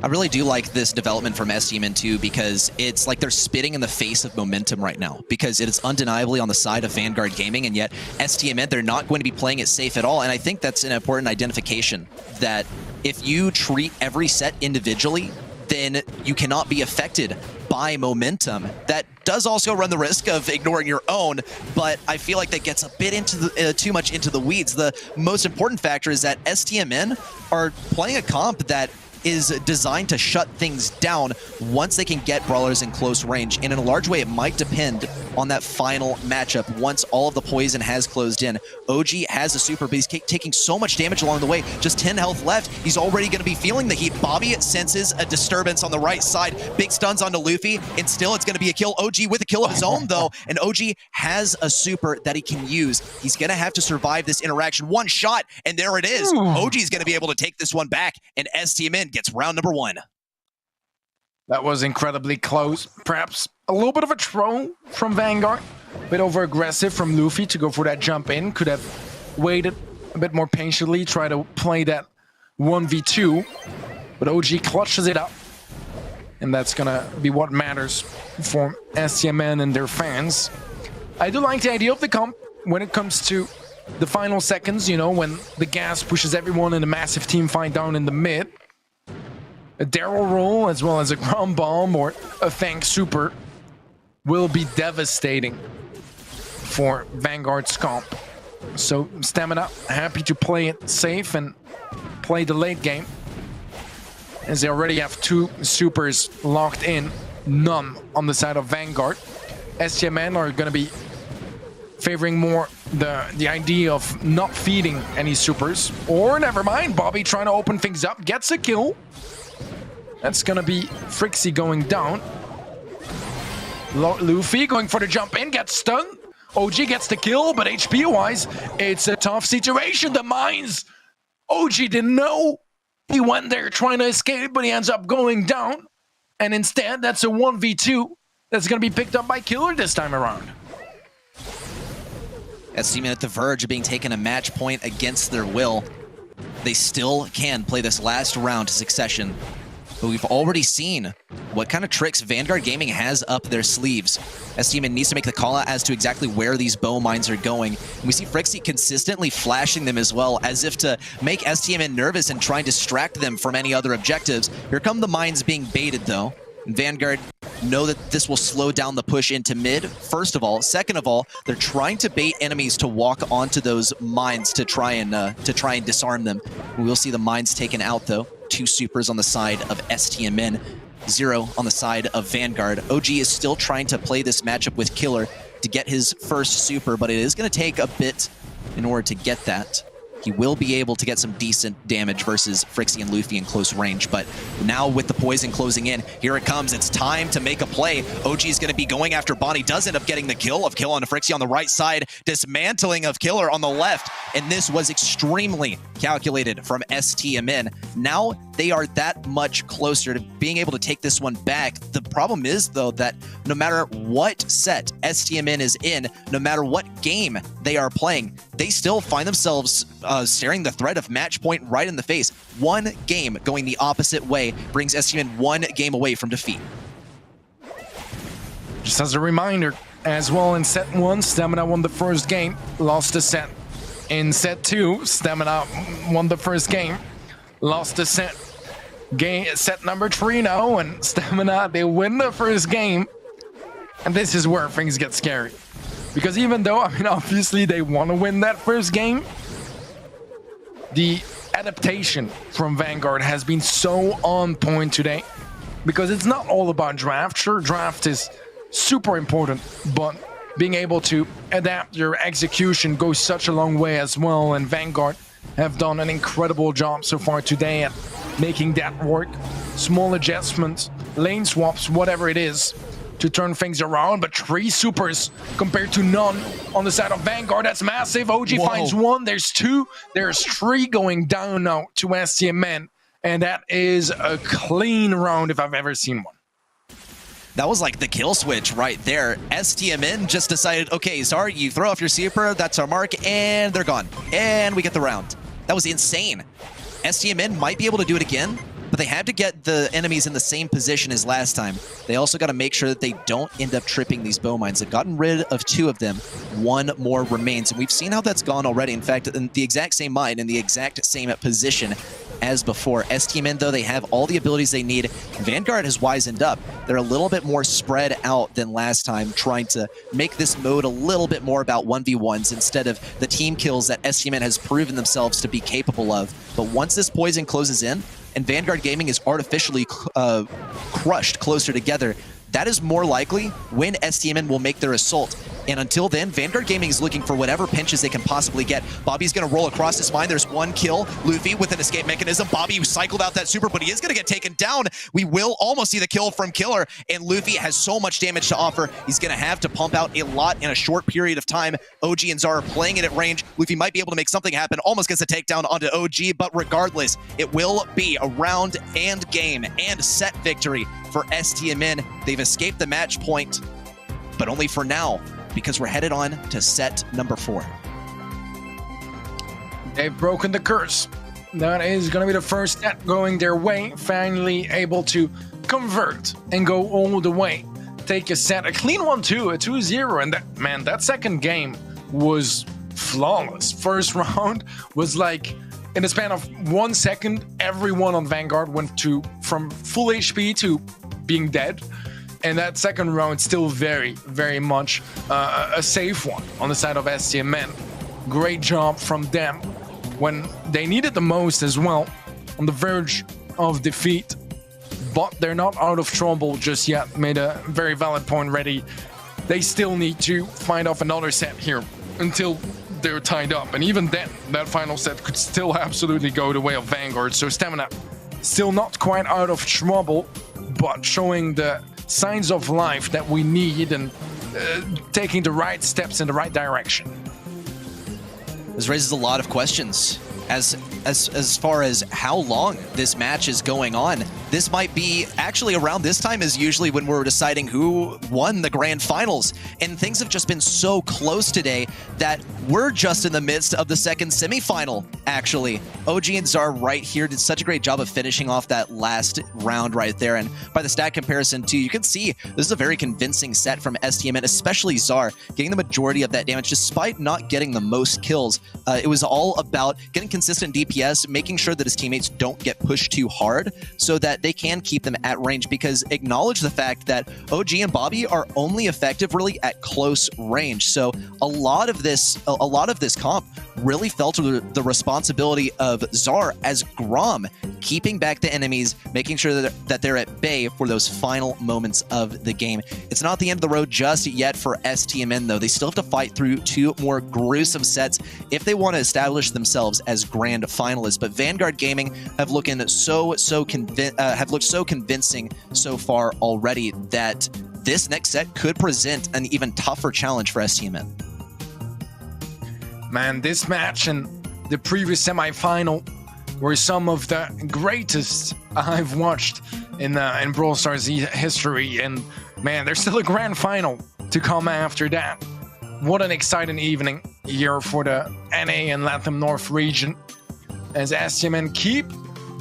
I really do like this development from STMN too, because it's like they're spitting in the face of momentum right now, because it is undeniably on the side of Vanguard Gaming, and yet STMN, they're not going to be playing it safe at all. And I think that's an important identification, that if you treat every set individually, then you cannot be affected by momentum. That does also run the risk of ignoring your own, but I feel like that gets a bit into the too much into the weeds. The most important factor is that STMN are playing a comp that is designed to shut things down once they can get brawlers in close range, and in a large way it might depend on that final matchup once all of the poison has closed in. OG has a super, but he's taking so much damage along the way. Just 10 health left. He's already going to be feeling the heat. Bobby senses a disturbance on the right side. Big stuns onto Luffy, and still it's going to be a kill. OG with a kill of his own though, and OG has a super that he can use. He's going to have to survive this interaction. One shot, and there it is. OG is going to be able to take this one back, and STMN gets round number 1. That was incredibly close. Perhaps a little bit of a throw from Vanguard. A bit over aggressive from Luffy to go for that jump in. Could have waited a bit more patiently, try to play that 1v2. But OG clutches it up. And that's gonna be what matters for STMN and their fans. I do like the idea of the comp when it comes to the final seconds, you know, when the gas pushes everyone in a massive team fight down in the mid. A Daryl roll as well as a ground bomb or a Fang super will be devastating for Vanguard's comp. So Stamina happy to play it safe and play the late game, as they already have 2 supers locked in, none on the side of Vanguard. STMN are going to be favoring more the idea of not feeding any supers. Or never mind, Bobby trying to open things up, gets a kill. That's gonna be Frixie going down. Luffy going for the jump in, gets stunned. OG gets the kill, but HP-wise, it's a tough situation. The mines, OG didn't know. He went there trying to escape, but he ends up going down. And instead, that's a 1v2 that's going to be picked up by Killer this time around. STMN at the verge of being taken a match point against their will. They still can play this last round to succession. But we've already seen what kind of tricks Vanguard Gaming has up their sleeves. STMN needs to make the call out as to exactly where these bow mines are going. And we see Frixie consistently flashing them as well, as if to make STMN nervous and try and distract them from any other objectives. Here come the mines being baited though. And Vanguard know that this will slow down the push into mid, first of all. Second of all, they're trying to bait enemies to walk onto those mines to try and disarm them. We will see the mines taken out though. 2 supers on the side of STMN, 0 on the side of Vanguard. OG is still trying to play this matchup with Killer to get his first super, but it is going to take a bit in order to get that. He will be able to get some decent damage versus Frixie and Luffy in close range, but now with the poison closing in, here it comes. It's time to make a play. OG is going to be going after Bonnie, does end up getting the kill of Kill on Frixie on the right side, dismantling of Killer on the left, and this was extremely calculated from STMN. Now they are that much closer to being able to take this one back. The problem is, though, that no matter what set STMN is in, no matter what game they are playing, they still find themselves staring the threat of match point right in the face. One game going the opposite way brings STMN one game away from defeat. Just as a reminder, as well, in set 1, Stamina won the first game, lost the set. In set 2, Stamina won the first game, lost the set. Set number 3 now, and Stamina, they win the first game. And this is where things get scary. Because even though, I mean, obviously they want to win that first game, the adaptation from Vanguard has been so on point today. Because it's not all about draft. Sure, draft is super important, but being able to adapt your execution goes such a long way as well. And Vanguard have done an incredible job so far today at making that work. Small adjustments, lane swaps, whatever it is, to turn things around. But 3 supers compared to none on the side of Vanguard. That's massive. OG finds 1. There's 2. There's 3 going down now to STMN. And that is a clean round if I've ever seen one. That was like the kill switch right there. STMN just decided, okay, sorry, you throw off your super, that's our mark, and they're gone. And we get the round. That was insane. STMN might be able to do it again, but they had to get the enemies in the same position as last time. They also got to make sure that they don't end up tripping these bow mines. They've gotten rid of 2 of them. 1 more remains, and we've seen how that's gone already. In fact, in the exact same mine, in the exact same position as before. STMN, though, they have all the abilities they need. Vanguard has wisened up. They're a little bit more spread out than last time, trying to make this mode a little bit more about 1v1s instead of the team kills that STMN has proven themselves to be capable of. But once this poison closes in, and Vanguard Gaming is artificially crushed closer together, that is more likely when STMN will make their assault. And until then, Vanguard Gaming is looking for whatever pinches they can possibly get. Bobby's going to roll across this mine. There's 1 kill. Luffy with an escape mechanism. Bobby cycled out that super, but he is going to get taken down. We will almost see the kill from Killer, and Luffy has so much damage to offer. He's going to have to pump out a lot in a short period of time. OG and Zara playing it at range. Luffy might be able to make something happen. Almost gets a takedown onto OG, but regardless, it will be a round and game and set victory for STMN. They've escaped the match point, but only for now, because we're headed on to set number 4. They've broken the curse. That is going to be the first set going their way. Finally able to convert and go all the way. Take a set, a clean 1-2, a 2-0. And that, man, that second game was flawless. First round was like, in the span of 1 second, everyone on Vanguard went from full HP to being dead. And that second round still very, very much a safe one on the side of STMN. Great job from them when they needed the most as well, on the verge of defeat. But they're not out of trouble just yet. Made a very valid point ready. they still need to find off another set here until they're tied up. And even then, that final set could still absolutely go the way of Vanguard. So Stamina still not quite out of trouble, but showing the signs of life that we need and taking the right steps in the right direction. This raises a lot of questions as far as how long this match is going on. This might be actually around this time is usually when we're deciding who won the grand finals, and things have just been so close today that we're just in the midst of the second semifinal. Actually, OG and Zar right here did such a great job of finishing off that last round right there, and by the stat comparison too, you can see this is a very convincing set from STMN, especially Zar getting the majority of that damage despite not getting the most kills. It was all about getting consistent DPS, making sure that his teammates don't get pushed too hard so that they can keep them at range, because acknowledge the fact that OG and Bobby are only effective really at close range. So a lot of this comp really fell to the responsibility of Zar as Grom, keeping back the enemies, making sure that they're at bay for those final moments of the game. It's not the end of the road just yet for STMN though. They still have to fight through 2 more gruesome sets if they want to establish themselves as grand finalists. But Vanguard Gaming have looked so convincing so far already that this next set could present an even tougher challenge for STMN. Man, this match and the previous semifinal were some of the greatest I've watched in Brawl Stars history, and man, there's still a grand final to come after that. What an exciting evening here for the NA and LATAM North region, as STMN keep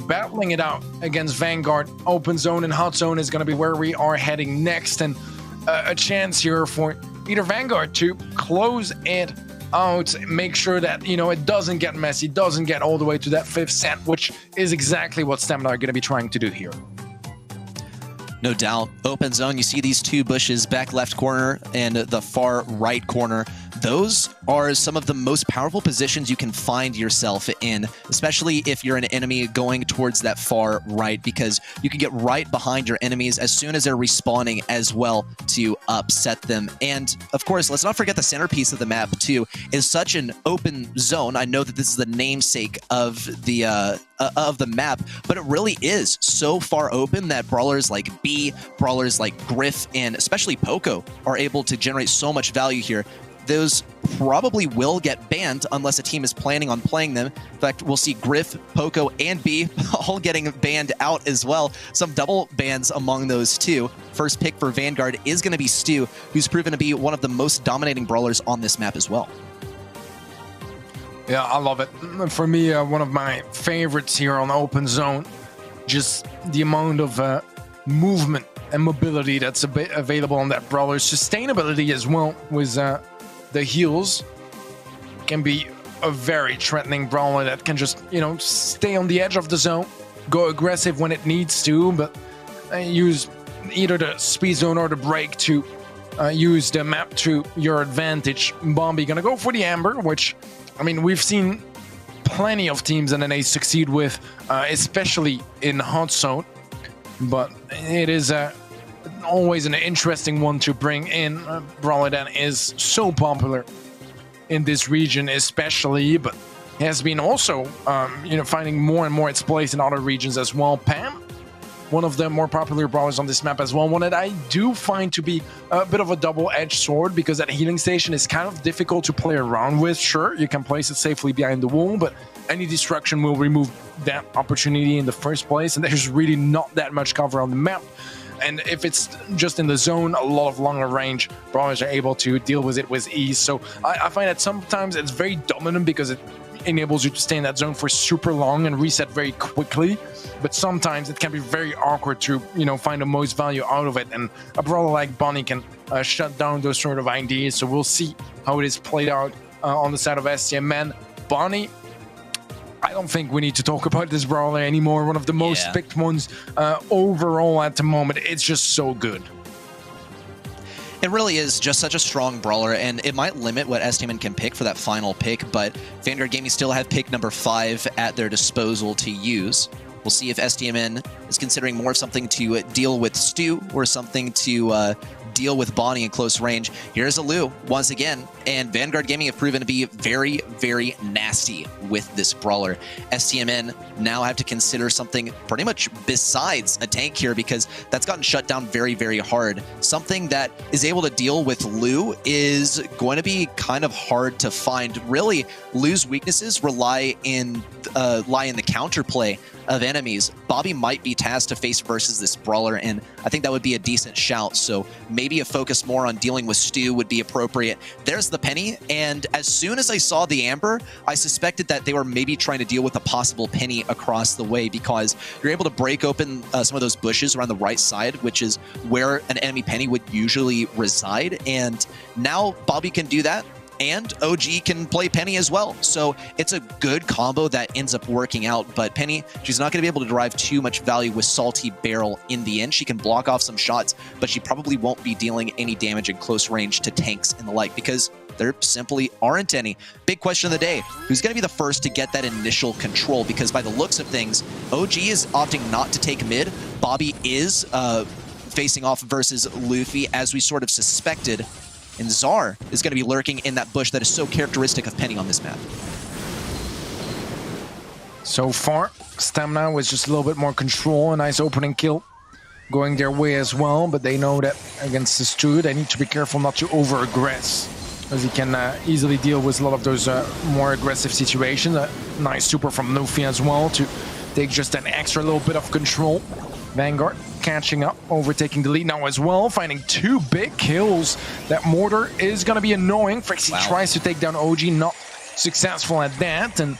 battling it out against Vanguard. Open zone and hot zone is going to be where we are heading next, and a chance here for either Vanguard to close it out, make sure that, you know, it doesn't get messy, doesn't get all the way to that 5th set, which is exactly what Stamina are going to be trying to do here. No doubt. Open zone, you see these 2 bushes, back left corner and the far right corner. Those are some of the most powerful positions you can find yourself in, especially if you're an enemy going towards that far right, because you can get right behind your enemies as soon as they're respawning as well to upset them. And of course, let's not forget the centerpiece of the map too is such an open zone. I know that this is the namesake of the map, but it really is so far open that brawlers like B, brawlers like Griff, and especially Poco are able to generate so much value here. Those probably will get banned unless a team is planning on playing them. In fact, we'll see Griff, Poco, and B all getting banned out as well. Some double bans among those 2. First pick for Vanguard is going to be Stu, who's proven to be one of the most dominating brawlers on this map as well. Yeah, I love it. For me, one of my favorites here on Open Zone, just the amount of movement and mobility that's available on that brawler. Sustainability as well with the heals can be a very threatening brawler that can just, you know, stay on the edge of the zone, go aggressive when it needs to, but use either the speed zone or the break to use the map to your advantage. Bombi gonna go for the Amber, which, I mean, we've seen plenty of teams in NA succeed with, especially in hot zone, but it is always an interesting one to bring in. Brawler that is so popular in this region especially, but has been also you know, finding more and more its place in other regions as well. Pam, one of the more popular brawlers on this map as well, one that I do find to be a bit of a double-edged sword, because that healing station is kind of difficult to play around with. Sure, you can place it safely behind the wall, but any destruction will remove that opportunity in the first place, and there's really not that much cover on the map. And if it's just in the zone, a lot of longer range brawlers are able to deal with it with ease. So I find that sometimes it's very dominant because it enables you to stay in that zone for super long and reset very quickly. But sometimes it can be very awkward to, you know, find the most value out of it. And a brawler like Bonnie can shut down those sort of ideas. So we'll see how it is played out on the side of STMN. Bonnie, I don't think we need to talk about this brawler anymore. One of the most picked ones overall at the moment. It's just so good. It really is just such a strong brawler, and it might limit what STMN can pick for that final pick, but Vanguard Gaming still have pick number 5 at their disposal to use. We'll see if STMN is considering more of something to deal with Stu or something to deal with Bonnie in close range. Here's a Lu once again, and Vanguard Gaming have proven to be very, very nasty with this brawler. STMN now have to consider something pretty much besides a tank here, because that's gotten shut down very, very hard. Something that is able to deal with Lu is going to be kind of hard to find. Really, Lu's weaknesses lie in the counterplay of enemies. Bobby might be tasked to face versus this brawler, and I think that would be a decent shout. So maybe a focus more on dealing with Stu would be appropriate. There's the Penny, and as soon as I saw the Amber, I suspected that they were maybe trying to deal with a possible Penny across the way, because you're able to break open some of those bushes around the right side, which is where an enemy Penny would usually reside. And now Bobby can do that, and OG can play Penny as well. So it's a good combo that ends up working out. But Penny, she's not going to be able to derive too much value with Salty Barrel in the end. She can block off some shots, but she probably won't be dealing any damage in close range to tanks and the like, because there simply aren't any. Big question of the day, who's going to be the first to get that initial control? Because by the looks of things, OG is opting not to take mid. Bobby is facing off versus Luffy, as we sort of suspected. And Czar is going to be lurking in that bush that is so characteristic of Penny on this map. So far, Stamina with just a little bit more control. A nice opening kill going their way as well, but they know that against the Stu, they need to be careful not to over-aggress, as he can easily deal with a lot of those more aggressive situations. A nice super from Luffy as well to take just an extra little bit of control. Vanguard catching up, overtaking the lead now as well, finding 2 big kills. That mortar is going to be annoying. Frixie tries to take down OG, not successful at that, and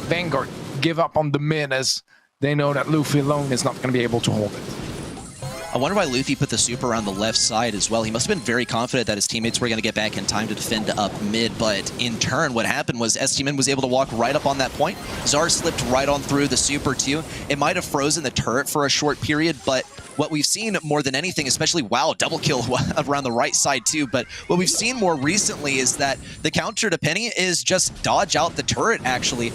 Vanguard give up on the mid as they know that Luffy alone is not going to be able to hold it. I wonder why Luffy put the super around the left side as well. He must have been very confident that his teammates were going to get back in time to defend up mid, but in turn, what happened was STMN was able to walk right up on that point. Czar slipped right on through the super too. It might have frozen the turret for a short period, but what we've seen more than anything, especially, wow, double kill around the right side too, but what we've seen more recently is that the counter to Penny is just dodge out the turret, actually.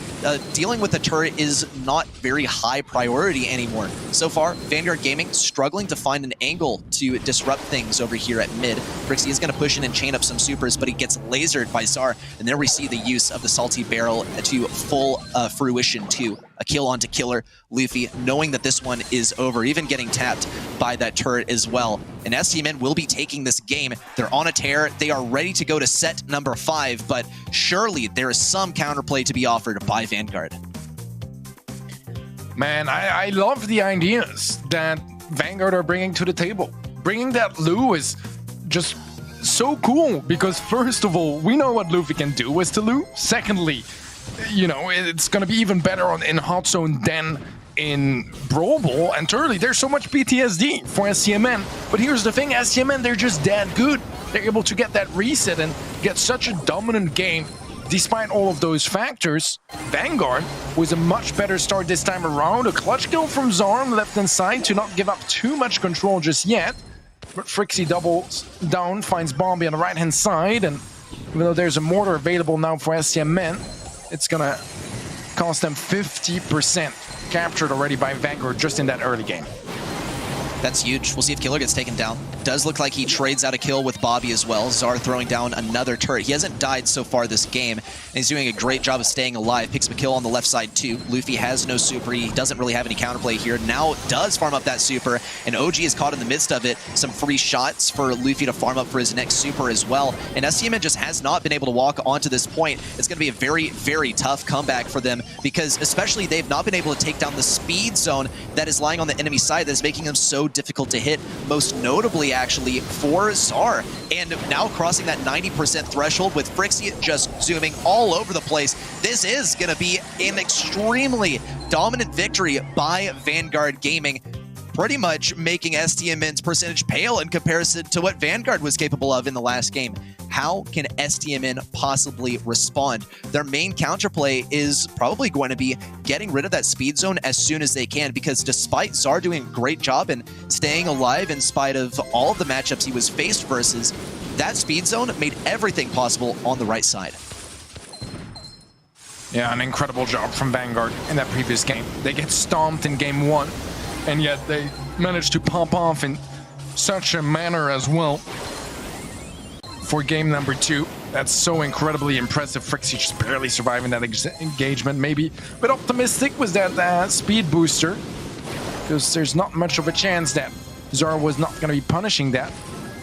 Dealing with the turret is not very high priority anymore. So far, Vanguard Gaming struggling to find an angle to disrupt things over here at mid. Frixie is going to push in and chain up some supers, but he gets lasered by Czar, and there we see the use of the Salty Barrel to full fruition too. A kill onto killer. Luffy, knowing that this one is over, even getting tapped by that turret as well. And STMN will be taking this game. They're on a tear. They are ready to go to set number 5, but surely there is some counterplay to be offered by Vanguard. Man, I love the ideas that Vanguard are bringing to the table. Bringing that Lu is just so cool, because first of all, we know what Luffy can do with the Lu. Secondly, you know, it's going to be even better in Hot Zone than in Brawl. And thirdly, there's so much PTSD for STMN. But here's the thing, STMN, they're just that good. They're able to get that reset and get such a dominant game. Despite all of those factors, Vanguard was a much better start this time around. A clutch kill from Czar on the left-hand side to not give up too much control just yet. But Frixie doubles down, finds Bombi on the right-hand side, and even though there's a mortar available now for STMN, it's gonna cost them 50% captured already by Vanguard just in that early game. That's huge. We'll see if Killer gets taken down. Does look like he trades out a kill with Bobby as well. Czar throwing down another turret. He hasn't died so far this game, and he's doing a great job of staying alive. Picks up a kill on the left side too. Luffy has no super. He doesn't really have any counterplay here. Now does farm up that super, and OG is caught in the midst of it. Some free shots for Luffy to farm up for his next super as well. And STMN just has not been able to walk onto this point. It's going to be a very, very tough comeback for them, because especially they've not been able to take down the speed zone that is lying on the enemy side that is making them so difficult to hit, most notably actually for Czar. And now crossing that 90% threshold with Frixie just zooming all over the place. This is going to be an extremely dominant victory by Vanguard Gaming, pretty much making STMN's percentage pale in comparison to what Vanguard was capable of in the last game. How can STMN possibly respond? Their main counterplay is probably going to be getting rid of that speed zone as soon as they can, because despite Czar doing a great job and staying alive in spite of all of the matchups he was faced versus, that speed zone made everything possible on the right side. Yeah, an incredible job from Vanguard in that previous game. They get stomped in game 1, and yet they managed to pop off in such a manner as well. for game number 2. That's so incredibly impressive. Frixie just barely surviving that engagement. Maybe a bit optimistic with that speed booster, because there's not much of a chance that Zara was not going to be punishing that.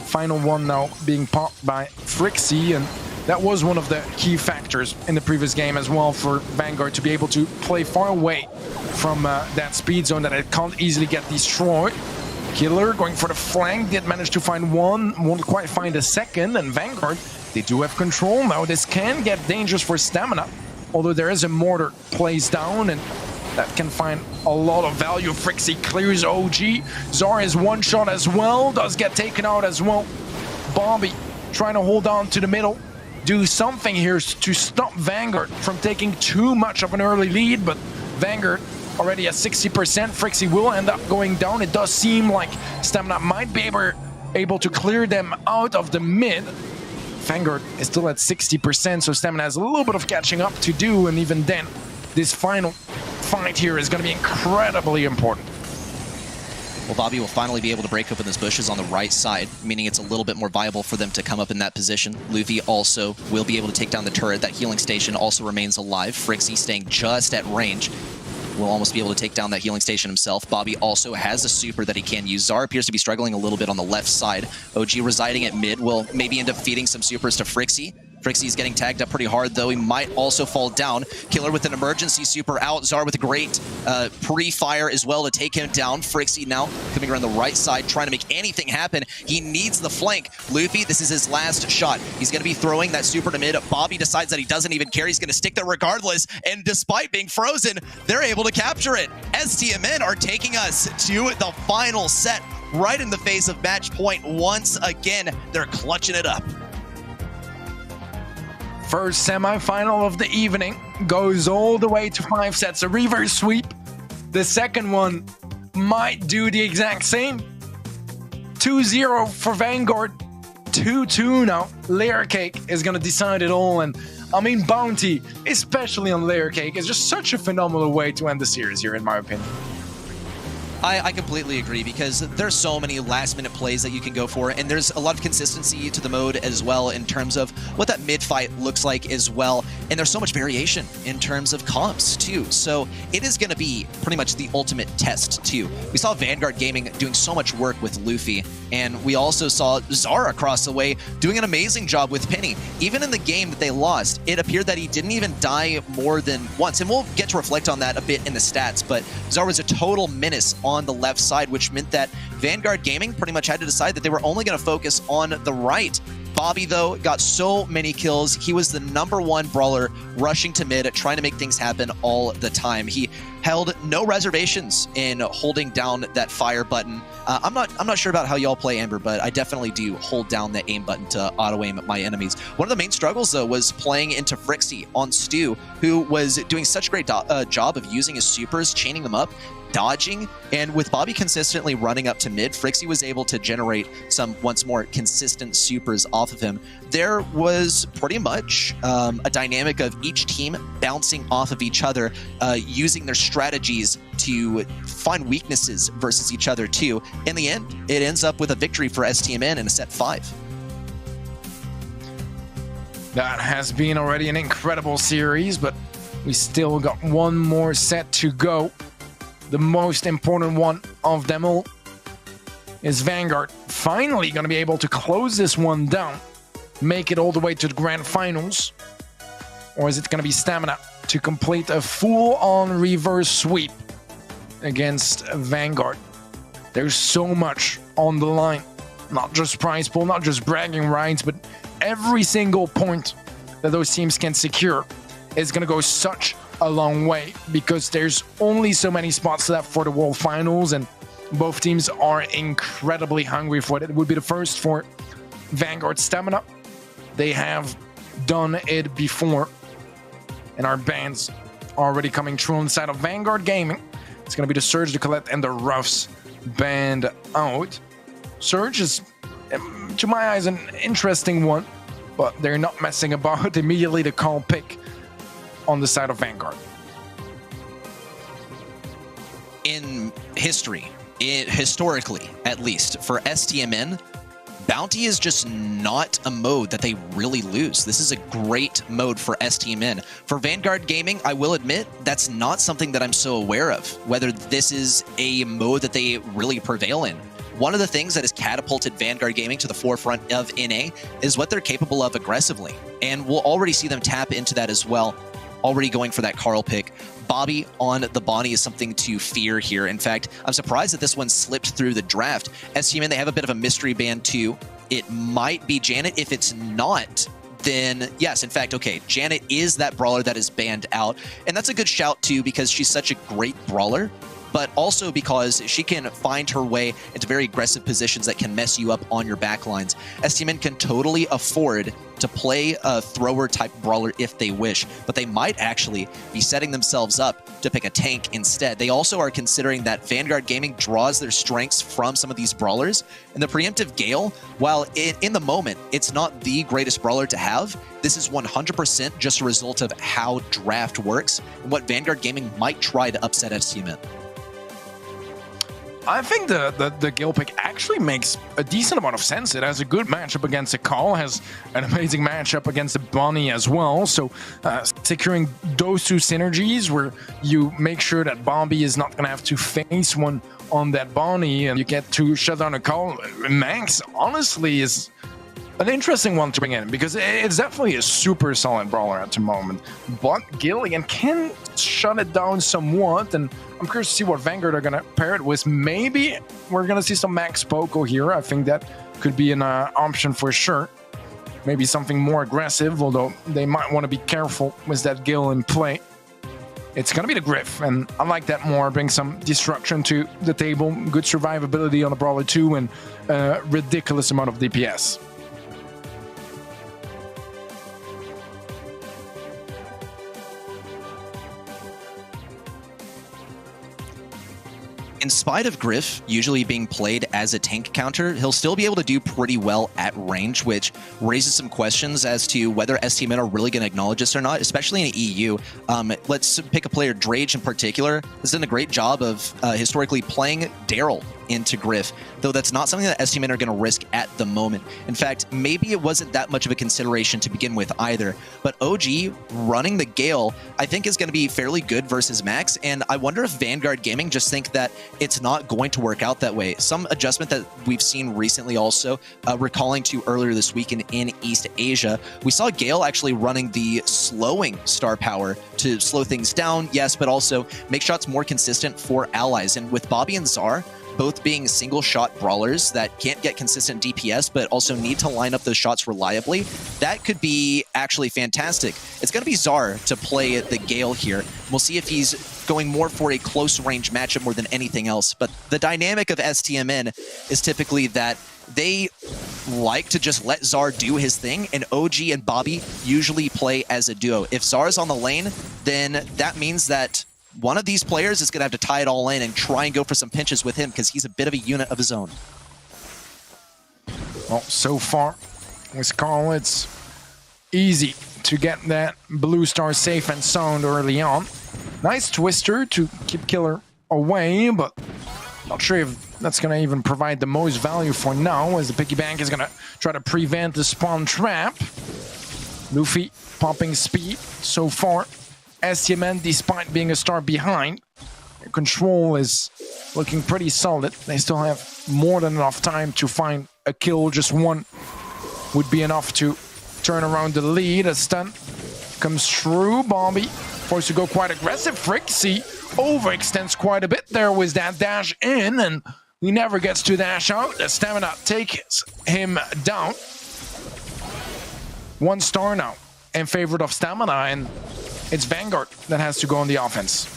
Final one now being popped by Frixie, and that was one of the key factors in the previous game as well for Vanguard to be able to play far away from that speed zone that it can't easily get destroyed. Killer going for the flank, did manage to find one, won't quite find a second, and Vanguard, they do have control now. This can get dangerous for stamina, although there is a mortar placed down, and that can find a lot of value. Frixie clears OG. Zara is one shot as well, does get taken out as well. Bobby trying to hold on to the middle, do something here to stop Vanguard from taking too much of an early lead, but Vanguard already at 60%. Frixie will end up going down. It does seem like Stamina might be able to clear them out of the mid. Vanguard is still at 60%, so Stamina has a little bit of catching up to do, and even then, this final fight here is going to be incredibly important. Well, Bobby will finally be able to break open those bushes on the right side, meaning it's a little bit more viable for them to come up in that position. Luffy also will be able to take down the turret. That healing station also remains alive. Frixie staying just at range will almost be able to take down that healing station himself. Bobby also has a super that he can use. Zara appears to be struggling a little bit on the left side. OG residing at mid will maybe end up feeding some supers to Frixie. Frixie's getting tagged up pretty hard, though. He might also fall down. Killer with an emergency super out. Zara with a great pre-fire as well to take him down. Frixie now coming around the right side, trying to make anything happen. He needs the flank. Luffy, this is his last shot. He's going to be throwing that super to mid. Bobby decides that he doesn't even care. He's going to stick there regardless. And despite being frozen, they're able to capture it. STMN are taking us to the final set, right in the face of match point once again. They're clutching it up. First semifinal of the evening goes all the way to 5 sets, a reverse sweep. The second one might do the exact same. 2-0 for Vanguard, 2-2 now. Layer Cake is going to decide it all, and I mean Bounty, especially on Layer Cake, is just such a phenomenal way to end the series here, in my opinion. I completely agree, because there's so many last-minute plays that you can go for, and there's a lot of consistency to the mode as well in terms of what that mid-fight looks like as well, and there's so much variation in terms of comps too, so it is going to be pretty much the ultimate test too. We saw Vanguard Gaming doing so much work with Luffy, and we also saw Zara across the way doing an amazing job with Penny. Even in the game that they lost, it appeared that he didn't even die more than once, and we'll get to reflect on that a bit in the stats, but Zara was a total menace on the left side, which meant that Vanguard Gaming pretty much had to decide that they were only going to focus on the right. Bobby, though, got so many kills. He was the #1 brawler rushing to mid, trying to make things happen all the time. He held no reservations in holding down that fire button. I'm not sure about how y'all play Amber, but I definitely do hold down the aim button to auto-aim at my enemies. One of the main struggles, though, was playing into Frixie on Stu, who was doing such a great job of using his supers, chaining them up, dodging, and with Bobby consistently running up to mid, Frixie was able to generate some, once more, consistent supers off of him. There was pretty much a dynamic of each team bouncing off of each other, using their strategies to find weaknesses versus each other too. In the end, it ends up with a victory for STMN in a set 5. That has been already an incredible series, but we still got one more set to go. The most important one of them all is Vanguard finally going to be able to close this one down, make it all the way to the grand finals, or is it going to be Stamina to complete a full-on reverse sweep against Vanguard? There's so much on the line, not just prize pool, not just bragging rights, but every single point that those teams can secure is going to go such a long way, because there's only so many spots left for the World Finals, and both teams are incredibly hungry for it. It would be the first for Vanguard Stamina. They have done it before, and our bans are already coming true on the side of Vanguard Gaming. It's going to be the Surge, the Colette, and the Ruffs banned out. Surge is, to my eyes, an interesting one, but they're not messing about. Immediately the call pick on the side of Vanguard. In history, historically at least, for STMN, Bounty is just not a mode that they really lose. This is a great mode for STMN. For Vanguard Gaming, I will admit, that's not something that I'm so aware of, whether this is a mode that they really prevail in. One of the things that has catapulted Vanguard Gaming to the forefront of NA is what they're capable of aggressively. And we'll already see them tap into that as well, already going for that Carl pick. Bobby on the Bonnie is something to fear here. In fact, I'm surprised that this one slipped through the draft. STMN, they have a bit of a mystery ban too. It might be Janet. If it's not, then yes, in fact, okay, Janet is that brawler that is banned out. And that's a good shout too, because she's such a great brawler, but also because she can find her way into very aggressive positions that can mess you up on your backlines. STMN can totally afford to play a thrower type brawler if they wish, but they might actually be setting themselves up to pick a tank instead. They also are considering that Vanguard Gaming draws their strengths from some of these brawlers, and the preemptive Gale, while in the moment it's not the greatest brawler to have, this is 100% just a result of how draft works and what Vanguard Gaming might try to upset STMN. I think the Gale pick actually makes a decent amount of sense. It has a good matchup against the Carl, has an amazing matchup against the Bonnie as well. So securing those two synergies where you make sure that Bobby is not going to have to face one on that Bonnie and you get to shut down a Carl. Max, honestly, is an interesting one to bring in because it's definitely a super solid brawler at the moment. But Gilligan can shut it down somewhat, and I'm curious to see what Vanguard are going to pair it with. Maybe we're going to see some Max Poco here. I think that could be an option for sure. Maybe something more aggressive, although they might want to be careful with that Gil in play. It's going to be the Griff, and I like that more. Bring some destruction to the table, good survivability on the Brawler 2, and a ridiculous amount of DPS. In spite of Griff usually being played as a tank counter, he'll still be able to do pretty well at range, which raises some questions as to whether STMN are really going to acknowledge this or not, especially in the EU. Let's pick a player, Drage in particular, has done a great job of historically playing Daryl into Griff, though that's not something that STMN are going to risk at the moment. In fact, maybe it wasn't that much of a consideration to begin with either, but OG running the Gale, I think is going to be fairly good versus Max, and I wonder if Vanguard Gaming just think that it's not going to work out that way. Some adjustment that we've seen recently also, recalling to earlier this week in East Asia, we saw Gale actually running the slowing star power to slow things down, yes, but also make shots more consistent for allies. And with Bobby and Czar, both being single-shot brawlers that can't get consistent DPS, but also need to line up those shots reliably, that could be actually fantastic. It's going to be Czar to play the Gale here. We'll see if he's going more for a close-range matchup more than anything else. But the dynamic of STMN is typically that they like to just let Czar do his thing, and OG and Bobby usually play as a duo. If Czar's on the lane, then that means that one of these players is going to have to tie it all in and try and go for some pinches with him because he's a bit of a unit of his own. Well, so far with Carl, it's easy to get that blue star safe and sound early on. Nice twister to keep Killer away, but not sure if that's going to even provide the most value for now, as the piggy bank is going to try to prevent the spawn trap. Luffy popping speed so far. STMN, despite being a star behind, their control is looking pretty solid. They still have more than enough time to find a kill. Just one would be enough to turn around the lead. A stun comes through. Bobby forced to go quite aggressive. Frixie overextends quite a bit there with that dash in, and he never gets to dash out. The stamina takes him down. 1 star now in favor of stamina, and it's Vanguard that has to go on the offense.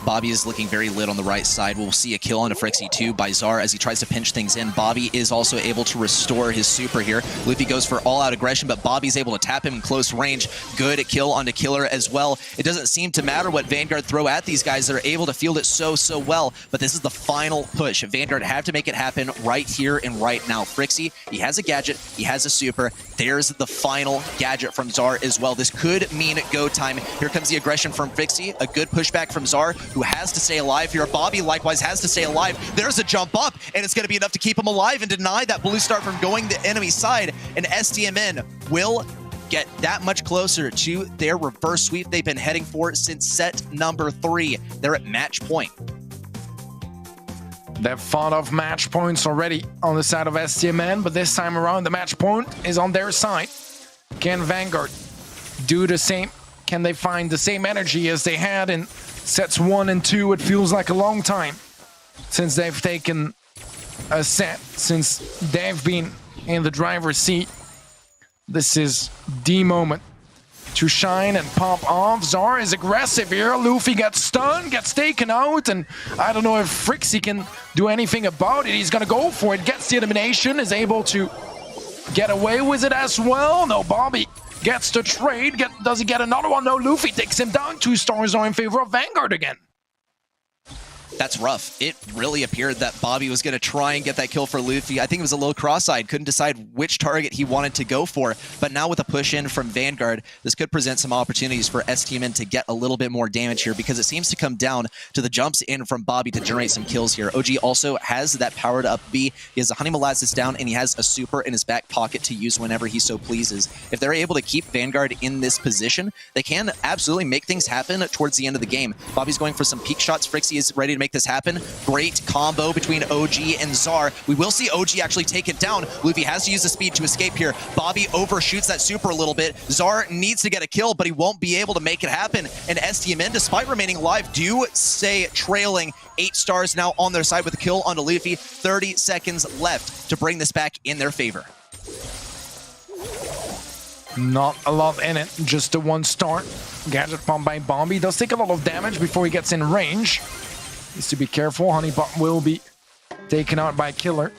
Bobby is looking very lit on the right side. We'll see a kill on a Frixie 2 by Czar as he tries to pinch things in. Bobby is also able to restore his super here. Luffy goes for all-out aggression, but Bobby's able to tap him in close range. Good kill onto Killer as well. It doesn't seem to matter what Vanguard throw at these guys. They're able to field it so well, but this is the final push. Vanguard have to make it happen right here and right now. Frixie, he has a gadget, he has a super. There's the final gadget from Czar as well. This could mean go time. Here comes the aggression from Frixie. A good pushback from Czar. who has to stay alive here. Bobby likewise has to stay alive. There's a jump up, and it's going to be enough to keep him alive and deny that blue star from going the enemy side. And STMN will get that much closer to their reverse sweep they've been heading for since set number 3. They're at match point. They've fought off match points already on the side of STMN, but this time around the match point is on their side. Can Vanguard do the same? Can they find the same energy as they had in sets 1 and 2? It feels like a long time since they've taken a set, since they've been in the driver's seat. This is the moment to shine and pop off. Zar is aggressive here. Luffy gets stunned, gets taken out, and I don't know if Frixie can do anything about it. He's gonna go for it, gets the elimination, is able to get away with it as well. No, Bobby gets the trade. Does he get another one? No, Luffy takes him down. 2 stars are in favor of Vanguard again. That's rough. It really appeared that Bobby was going to try and get that kill for Luffy. I think it was a little cross-eyed, couldn't decide which target he wanted to go for. But now with a push in from Vanguard, this could present some opportunities for STMN to get a little bit more damage here, because it seems to come down to the jumps in from Bobby to generate some kills here. OG also has that powered up B. He has a Honey Molasses down, and he has a super in his back pocket to use whenever he so pleases. If they're able to keep Vanguard in this position, they can absolutely make things happen towards the end of the game. Bobby's going for some peek shots. Frixie is ready to make this happen. Great combo between OG and Zar. We will see OG actually take it down. Luffy has to use the speed to escape here. Bobby overshoots that super a little bit. Zar needs to get a kill, but he won't be able to make it happen. And STMN, despite remaining alive, do stay trailing. 8 stars now on their side with a kill onto Luffy. 30 seconds left to bring this back in their favor. Not a lot in it, just the 1 star. Gadget bomb by Bobby does take a lot of damage before he gets in range. Needs to be careful. Honeybot will be taken out by Killer.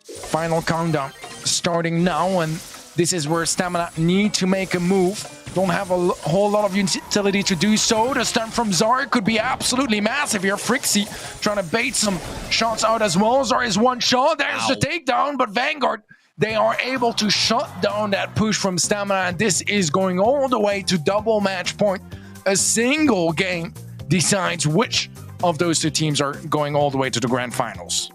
Final countdown starting now, and this is where Stamina need to make a move. Don't have a whole lot of utility to do so. The stun from Zar could be absolutely massive here. Frixie trying to bait some shots out as well. Zar is 1 shot. There's the takedown, but Vanguard, they are able to shut down that push from Stamina, and this is going all the way to double match point. A single game decides which of those 2 teams are going all the way to the grand finals.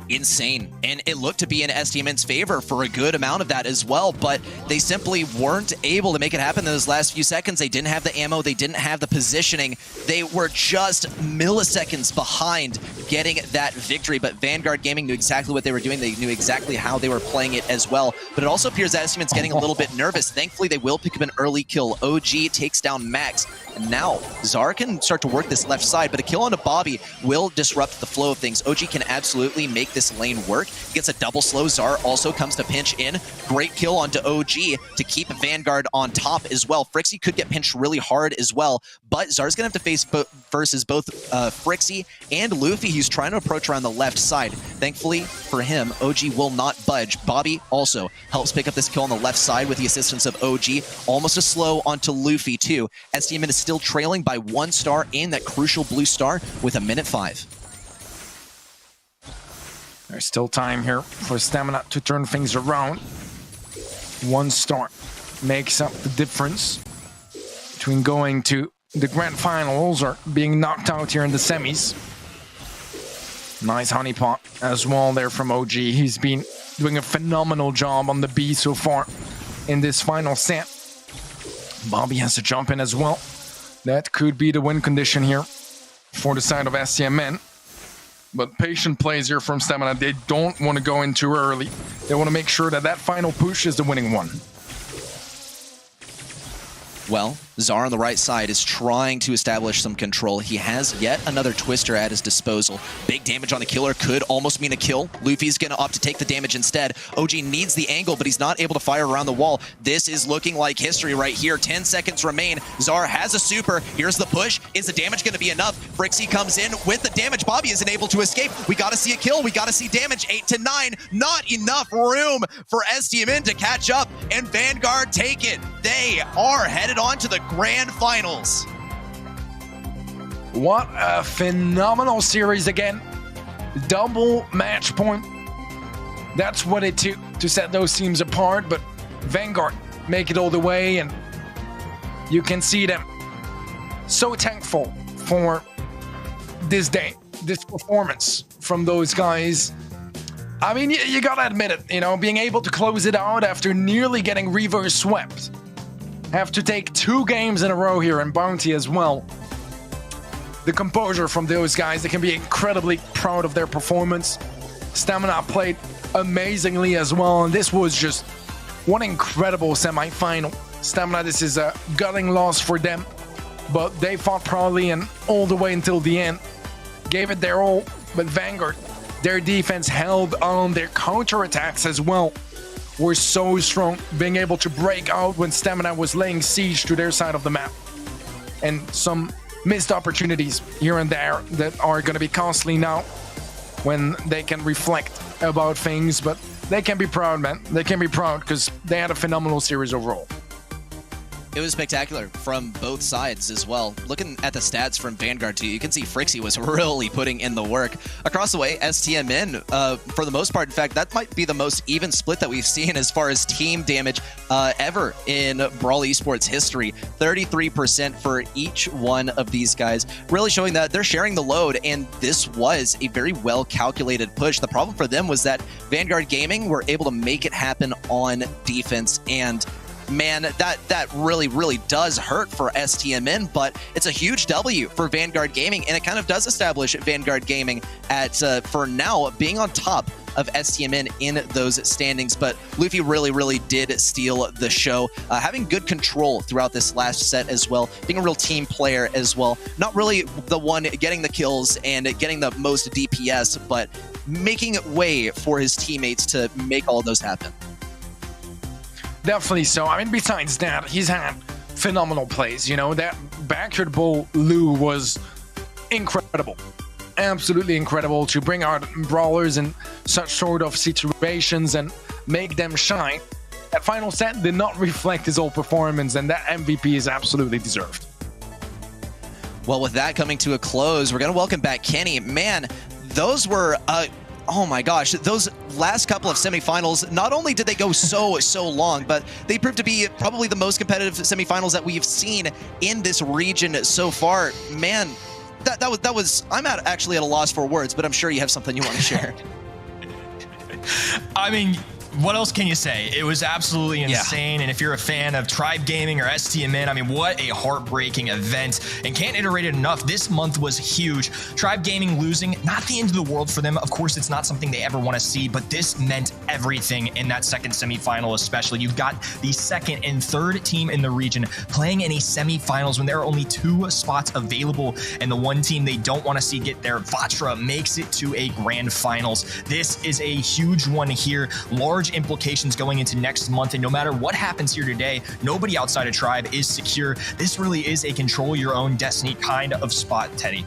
Insane. And it looked to be in STMN's favor for a good amount of that as well, but they simply weren't able to make it happen in those last few seconds. They didn't have the ammo, they didn't have the positioning. They were just milliseconds behind getting that victory, but Vanguard Gaming knew exactly what they were doing. They knew exactly how they were playing it as well, but it also appears that STMN's getting a little bit nervous. Thankfully, they will pick up an early kill. OG takes down Max, and now Zar can start to work this left side, but a kill onto Bobby will disrupt the flow of things. OG can absolutely make this lane work. He gets a double slow. Zar also comes to pinch in. Great kill onto OG to keep Vanguard on top as well. Frixie could get pinched really hard as well, but Zar's gonna have to face versus both Frixie and Luffy. He's trying to approach around the left side. Thankfully for him, OG will not budge. Bobby also helps pick up this kill on the left side with the assistance of OG. Almost a slow onto Luffy too. STMN is still trailing by 1 star in that crucial blue star with 1:05. There's still time here for Stamina to turn things around. 1 star makes up the difference between going to the grand finals or being knocked out here in the semis. Nice honeypot as well there from OG. He's been doing a phenomenal job on the B so far in this final set. Bobby has to jump in as well. That could be the win condition here for the side of STMN. But patient plays here from Stamina. They don't want to go in too early. They want to make sure that that final push is the winning one. Well, Zar on the right side is trying to establish some control. He has yet another twister at his disposal. Big damage on the killer could almost mean a kill. Luffy's going to opt to take the damage instead. OG needs the angle, but he's not able to fire around the wall. This is looking like history right here. 10 seconds remain. Zar has a super. Here's the push. Is the damage going to be enough? Frixie comes in with the damage. Bobby isn't able to escape. We got to see a kill. We got to see damage. 8 to 9. Not enough room for STMN to catch up, and Vanguard take it. They are headed on to the grand finals. What a phenomenal series again. Double match point. That's what it took to set those teams apart, but Vanguard make it all the way, and you can see them so thankful for this day, this performance from those guys. I mean, you gotta admit it, you know, being able to close it out after nearly getting reverse swept. Have to take 2 games in a row here and Bounty as well. The composure from those guys, they can be incredibly proud of their performance. Stamina played amazingly as well, and this was just one incredible semi-final. Stamina, this is a gutting loss for them, but they fought proudly and all the way until the end. Gave it their all, but Vanguard, their defense held on. Their counterattacks as well were so strong, being able to break out when Stamina was laying siege to their side of the map. And some missed opportunities here and there that are going to be costly now when they can reflect about things, but they can be proud, man. They can be proud because they had a phenomenal series overall. It was spectacular from both sides as well. Looking at the stats from Vanguard too, you can see Frixie was really putting in the work. Across the way, STMN, for the most part, in fact, that might be the most even split that we've seen as far as team damage ever in Brawl Esports history. 33% for each one of these guys, really showing that they're sharing the load, and this was a very well-calculated push. The problem for them was that Vanguard Gaming were able to make it happen on defense, and man, that really does hurt for STMN, but it's a huge W for Vanguard Gaming, and it kind of does establish Vanguard Gaming at, for now, being on top of STMN in those standings. But Luffy really did steal the show, having good control throughout this last set as well, being a real team player as well. Not really the one getting the kills and getting the most DPS, but making way for his teammates to make all of those happen. Definitely so. I mean, besides that, he's had phenomenal plays. You know, that backyard bull Lou was incredible. Absolutely incredible to bring out brawlers in such sort of situations and make them shine. That final set did not reflect his whole performance, and that MVP is absolutely deserved. Well, with that coming to a close, we're going to welcome back Kenny. Man, those were... oh my gosh, those last couple of semifinals, not only did they go so long, but they proved to be probably the most competitive semifinals that we've seen in this region so far. Man, that was I'm actually at a loss for words, but I'm sure you have something you want to share. I mean, what else can you say? It was absolutely insane. And if you're a fan of Tribe Gaming or STMN, I mean, what a heartbreaking event. And can't iterate it enough. This month was huge. Tribe Gaming losing, not the end of the world for them. Of course, it's not something they ever want to see, but this meant everything in that second semifinal, especially. You've got the second and third team in the region playing in a semifinals when there are only 2 spots available. And the one team they don't want to see get there, Vatra, makes it to a grand finals. This is a huge one here. Large implications going into next month, and no matter what happens here today, nobody outside of Tribe is secure. This really is a control your own destiny kind of spot, Teddy.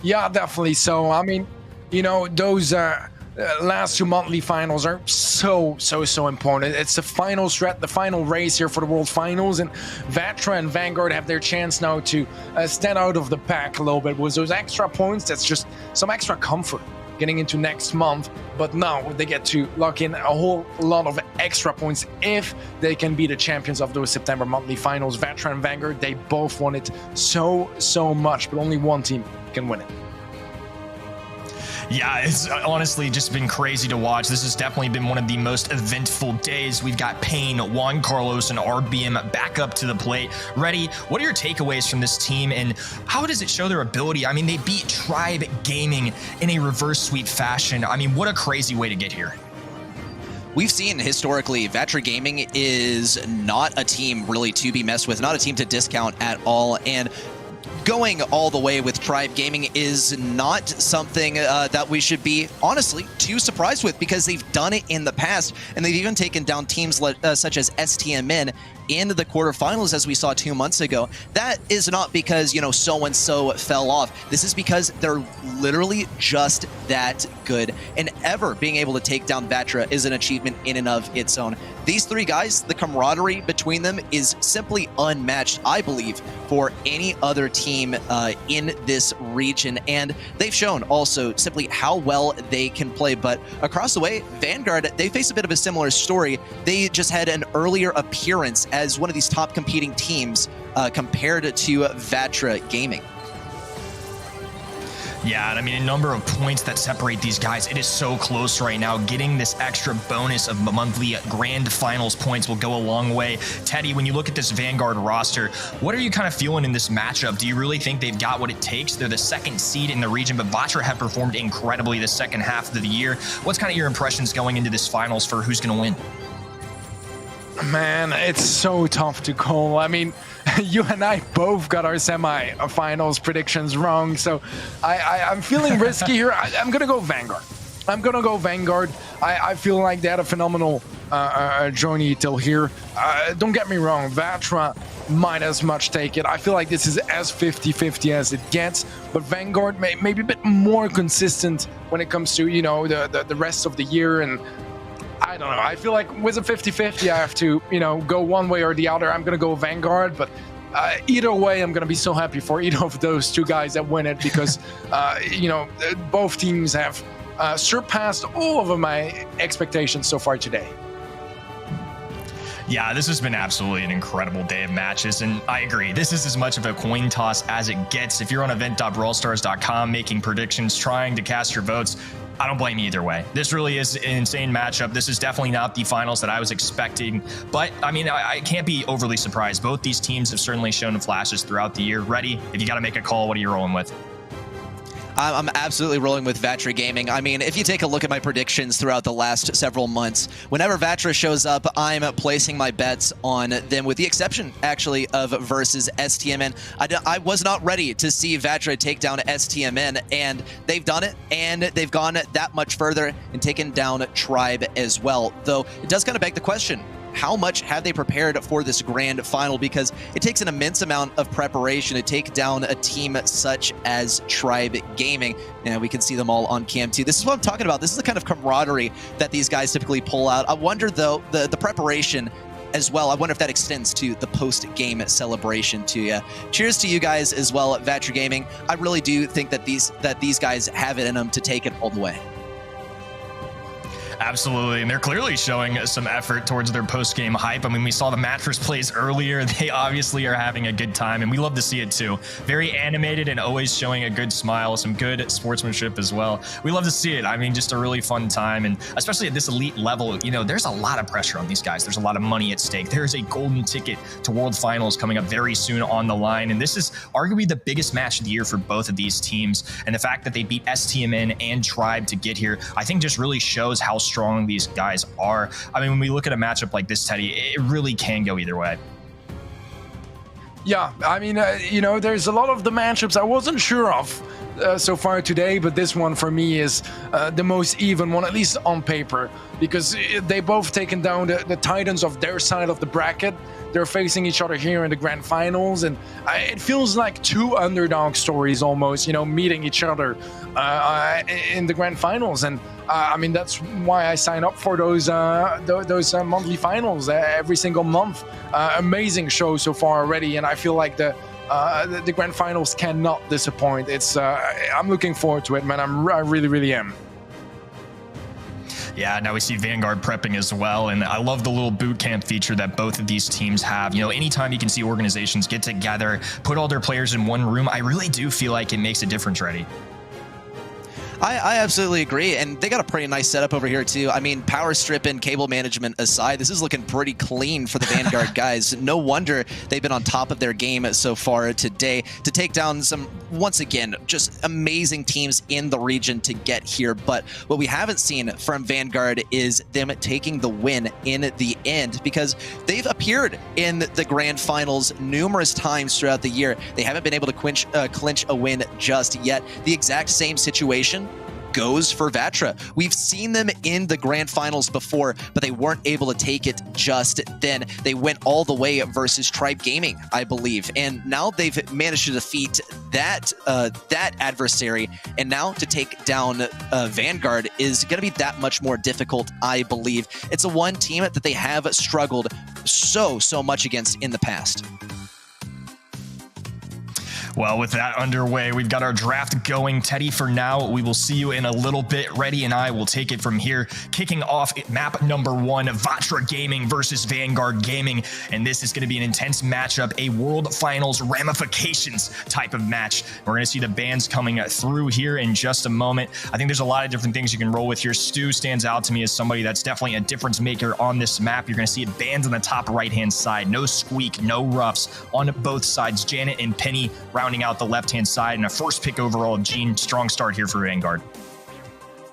Yeah, definitely so. I mean, you know, those last 2 monthly finals are so important. It's the final stretch, the final race here for the World Finals, and Vatra and Vanguard have their chance now to stand out of the pack a little bit with those extra points. That's just some extra comfort getting into next month, but now they get to lock in a whole lot of extra points if they can be the champions of those September monthly finals. Vatra and Vanguard, they both want it so much, but only one team can win it. Yeah, it's honestly just been crazy to watch. This has definitely been one of the most eventful days. We've got Payne, Juan Carlos, and RBM back up to the plate. Ready? What are your takeaways from this team, and how does it show their ability? I mean, they beat Tribe Gaming in a reverse sweep fashion. I mean, what a crazy way to get here. We've seen historically, Vatra Gaming is not a team really to be messed with, not a team to discount at all, and going all the way with Tribe Gaming is not something that we should be, honestly, too surprised with, because they've done it in the past, and they've even taken down teams such as STMN in the quarterfinals, as we saw 2 months ago. That is not because, you know, so-and-so fell off. This is because they're literally just that good, and ever being able to take down Vatra is an achievement in and of its own. These 3 guys, the camaraderie between them is simply unmatched, I believe, for any other team in this region, and they've shown also simply how well they can play. But across the way, Vanguard, they face a bit of a similar story. They just had an earlier appearance as one of these top competing teams compared to Vatra Gaming. Yeah, and I mean, a number of points that separate these guys. It is so close right now. Getting this extra bonus of monthly grand finals points will go a long way. Teddy, when you look at this Vanguard roster, what are you kind of feeling in this matchup? Do you really think they've got what it takes? They're the second seed in the region, but Vatra have performed incredibly the second half of the year. What's kind of your impressions going into this finals for who's going to win? Man, it's so tough to call. I mean, you and I both got our semi-finals predictions wrong, so I'm feeling risky here. I'm going to go Vanguard. I feel like they had a phenomenal journey till here. Don't get me wrong, Vatra might as much take it. I feel like this is as 50-50 as it gets, but Vanguard may be a bit more consistent when it comes to, you know, the rest of the year, and I don't know. I feel like with a 50-50, I have to, you know, go one way or the other. I'm going to go Vanguard, but either way, I'm going to be so happy for either of those two guys that win it because, you know, both teams have surpassed all of my expectations so far today. Yeah, this has been absolutely an incredible day of matches, and I agree. This is as much of a coin toss as it gets. If you're on event.brawlstars.com making predictions, trying to cast your votes, I don't blame you either way. This really is an insane matchup. This is definitely not the finals that I was expecting, but I mean, I can't be overly surprised. Both these teams have certainly shown flashes throughout the year. Ready? If you got to make a call, what are you rolling with? I'm absolutely rolling with Vatra Gaming. I mean, if you take a look at my predictions throughout the last several months, whenever Vatra shows up, I'm placing my bets on them, with the exception, actually, of versus STMN. I was not ready to see Vatra take down STMN, and they've done it, and they've gone that much further and taken down Tribe as well. Though, it does kind of beg the question, how much have they prepared for this grand final? Because it takes an immense amount of preparation to take down a team such as Tribe Gaming. And we can see them all on cam too. This is what I'm talking about. This is the kind of camaraderie that these guys typically pull out. I wonder, though, the preparation as well, I wonder if that extends to the post-game celebration to you. Cheers to you guys as well at Vatra Gaming. I really do think that these guys have it in them to take it all the way. Absolutely, and they're clearly showing some effort towards their post-game hype. I mean, we saw the mattress plays earlier. They obviously are having a good time, and we love to see it too. Very animated and always showing a good smile, some good sportsmanship as well. We love to see it. I mean, just a really fun time, and especially at this elite level, you know, there's a lot of pressure on these guys. There's a lot of money at stake. There's a golden ticket to World Finals coming up very soon on the line, and this is arguably the biggest match of the year for both of these teams. And the fact that they beat STMN and Tribe to get here, I think just really shows how strong these guys are. I mean, when we look at a matchup like this, Teddy, it really can go either way. Yeah, I mean, you know, there's a lot of the matchups I wasn't sure of so far today, but this one for me is the most even one, at least on paper, because they both taken down the titans of their side of the bracket. They're facing each other here in the grand finals, and it feels like two underdog stories almost, you know, meeting each other in the grand finals. And I mean, that's why I sign up for those monthly finals every single month. Amazing show so far already, and I feel like the grand finals cannot disappoint. It's I'm looking forward to it, man. I really am. Yeah, now we see Vanguard prepping as well, and I love the little boot camp feature that both of these teams have. You know, anytime you can see organizations get together, put all their players in one room, I really do feel like it makes a difference, Ready. I absolutely agree, and they got a pretty nice setup over here too. I mean, power strip and cable management aside, this is looking pretty clean for the Vanguard guys. No wonder they've been on top of their game so far today to take down some, once again, just amazing teams in the region to get here. But what we haven't seen from Vanguard is them taking the win in the end, because they've appeared in the grand finals numerous times throughout the year. They haven't been able to clinch a win just yet. The exact same situation goes for Vatra. We've seen them in the grand finals before, but they weren't able to take it just then. They went all the way versus Tribe Gaming, I believe, and now they've managed to defeat that adversary, and now to take down Vanguard is going to be that much more difficult, I believe. It's a one team that they have struggled so much against in the past. Well, with that underway, we've got our draft going. Teddy, for now, we will see you in a little bit. Reddy and I will take it from here. Kicking off map number 1, Vatra Gaming versus Vanguard Gaming. And this is going to be an intense matchup, a World Finals ramifications type of match. We're going to see the bans coming through here in just a moment. I think there's a lot of different things you can roll with here. Stu stands out to me as somebody that's definitely a difference maker on this map. You're going to see it bans on the top right-hand side. No squeak, no roughs on both sides. Janet and Penny rounding out the left-hand side, and a first pick overall of Gene. Strong start here for Vanguard.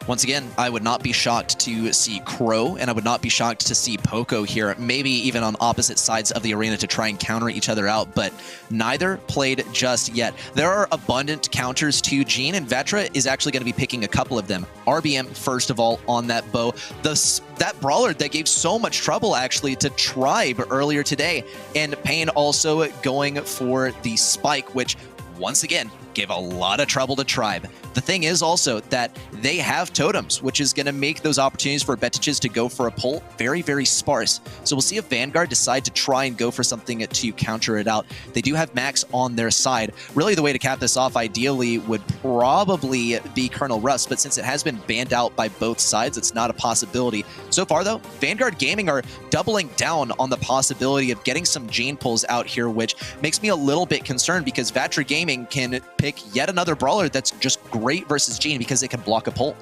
Once again, I would not be shocked to see Crow, and I would not be shocked to see Poco here, maybe even on opposite sides of the arena to try and counter each other out, but neither played just yet. There are abundant counters to Gene, and Vatra is actually going to be picking a couple of them. RBM, first of all, on that bow. That brawler that gave so much trouble, actually, to Tribe earlier today, and Payne also going for the spike, which, once again, gave a lot of trouble to Tribe. The thing is also that they have totems, which is going to make those opportunities for Betiches to go for a pull very, very sparse. So we'll see if Vanguard decide to try and go for something to counter it out. They do have Max on their side. Really, the way to cap this off ideally would probably be Colonel Russ, but since it has been banned out by both sides, it's not a possibility. So far, though, Vanguard Gaming are doubling down on the possibility of getting some Gene pulls out here, which makes me a little bit concerned because Vatra Gaming can pick yet another brawler that's just great versus Gene because it can block a pull.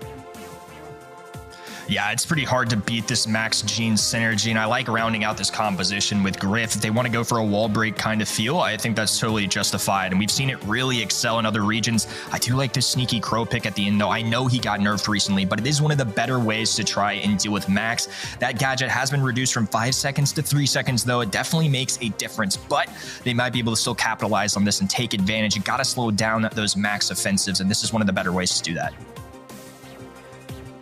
Yeah, it's pretty hard to beat this Max Gene synergy, and I like rounding out this composition with Griff. If they want to go for a wall break kind of feel, I think that's totally justified, and we've seen it really excel in other regions. I do like this sneaky Crow pick at the end, though. I know he got nerfed recently, but it is one of the better ways to try and deal with Max. That gadget has been reduced from 5 seconds to 3 seconds, though. It definitely makes a difference, but they might be able to still capitalize on this and take advantage. You got to slow down those Max offensives, and this is one of the better ways to do that.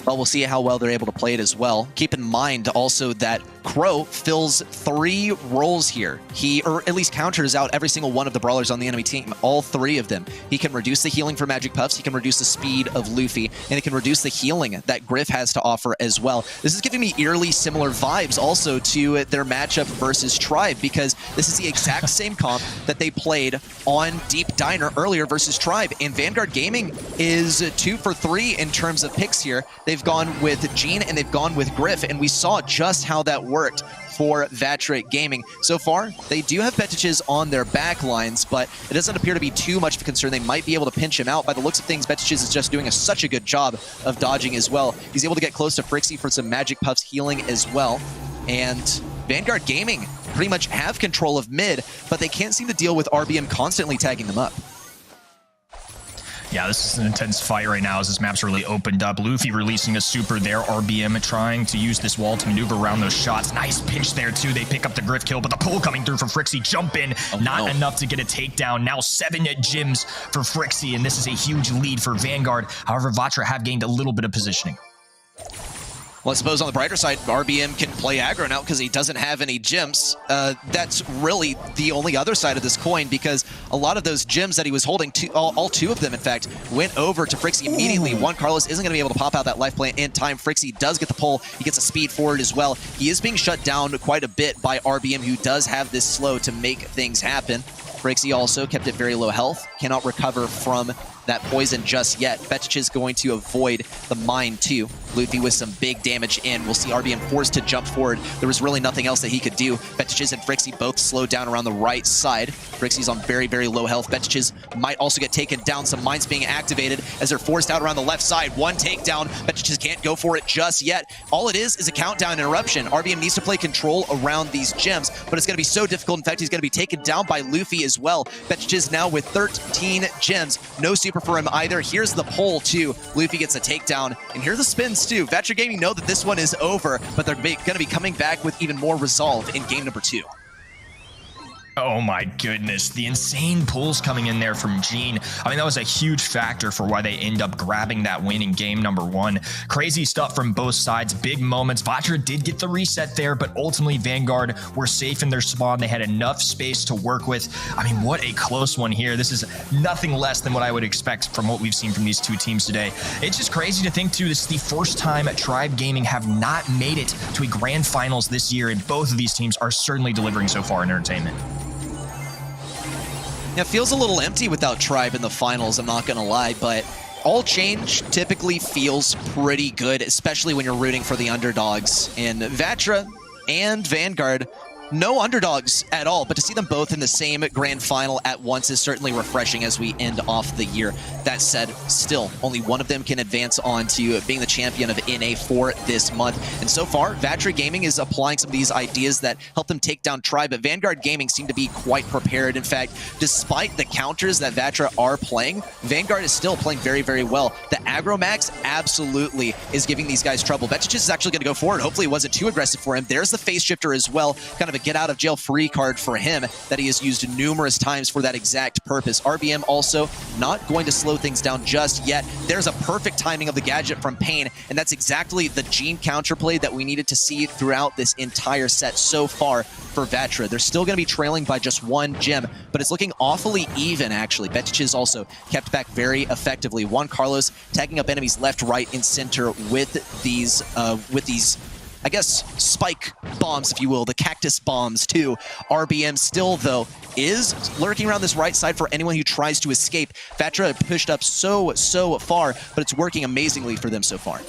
Well, we'll see how well they're able to play it as well. Keep in mind also that Crow fills 3 roles here. He, or at least counters out every single one of the brawlers on the enemy team, all 3 of them. He can reduce the healing for Magic Puffs, he can reduce the speed of Luffy, and he can reduce the healing that Griff has to offer as well. This is giving me eerily similar vibes also to their matchup versus Tribe, because this is the exact same comp that they played on Deep Diner earlier versus Tribe, and Vanguard Gaming is 2 for 3 in terms of picks here. They've gone with Gene and they've gone with Griff, and we saw just how that worked for Vatra Gaming. So far, they do have Betiches on their back lines, but it doesn't appear to be too much of a concern. They might be able to pinch him out. By the looks of things, Betiches is just doing such a good job of dodging as well. He's able to get close to Frixie for some Magic Puffs healing as well. And Vanguard Gaming pretty much have control of mid, but they can't seem to deal with RBM constantly tagging them up. Yeah, this is an intense fight right now as this map's really opened up. Luffy releasing a super there. RBM trying to use this wall to maneuver around those shots. Nice pinch there, too. They pick up the Griff kill, but the pull coming through from Frixie. Jump in. Not enough to get a takedown. Now 7 gems for Frixie, and this is a huge lead for Vanguard. However, Vatra have gained a little bit of positioning. Well, I suppose on the brighter side, RBM can play aggro now because he doesn't have any gems. That's really the only other side of this coin, because a lot of those gems that he was holding, all 2 of them, in fact, went over to Frixie immediately. Juan Carlos isn't going to be able to pop out that life plant in time. Frixie does get the pull. He gets a speed forward as well. He is being shut down quite a bit by RBM, who does have this slow to make things happen. Frixie also kept it very low health, cannot recover from that poison just yet. Betich is going to avoid the mine too. Luffy with some big damage in. We'll see RBM forced to jump forward. There was really nothing else that he could do. Betiches and Frixie both slowed down around the right side. Frixie's on very, very low health. Betiches might also get taken down. Some mines being activated as they're forced out around the left side. 1 takedown. Betiches can't go for it just yet. All it is a countdown interruption. RBM needs to play control around these gems, but it's going to be so difficult. In fact, he's going to be taken down by Luffy as well. Betiches now with 13 gems. No super for him either. Here's the pull too. Luffy gets a takedown, and here are the spins too. Vatra Gaming know that this one is over, but they're going to be coming back with even more resolve in game number 2. Oh my goodness, the insane pulls coming in there from Gene. I mean, that was a huge factor for why they end up grabbing that win in game number 1. Crazy stuff from both sides, big moments. Vatra did get the reset there, but ultimately Vanguard were safe in their spawn. They had enough space to work with. I mean, what a close one here. This is nothing less than what I would expect from what we've seen from these 2 teams today. It's just crazy to think too, this is the first time Tribe Gaming have not made it to a grand finals this year, and both of these teams are certainly delivering so far in entertainment. It feels a little empty without Tribe in the finals, I'm not going to lie, but all change typically feels pretty good, especially when you're rooting for the underdogs. And Vatra and Vanguard, no underdogs at all, but to see them both in the same grand final at once is certainly refreshing as we end off the year. That said, still, only one of them can advance on to being the champion of NA for this month. And so far, Vatra Gaming is applying some of these ideas that help them take down Tribe, but Vanguard Gaming seem to be quite prepared. In fact, despite the counters that Vatra are playing, Vanguard is still playing very, very well. The aggro max absolutely is giving these guys trouble. Betchich is actually going to go forward. Hopefully it wasn't too aggressive for him. There's the face shifter as well, kind of a get out of jail free card for him that he has used numerous times for that exact purpose. RBM also not going to slow things down just yet. There's a perfect timing of the gadget from Pain, and that's exactly the Gene counterplay that we needed to see throughout this entire set so far for Vatra. They're still going to be trailing by just one gem, but it's looking awfully even, actually. Betchich is also kept back very effectively. Juan Carlos tagging up enemies left, right, and center with these I guess, spike bombs, if you will, the cactus bombs too. RBM still, though, is lurking around this right side for anyone who tries to escape. Vatra pushed up so far, but it's working amazingly for them so far.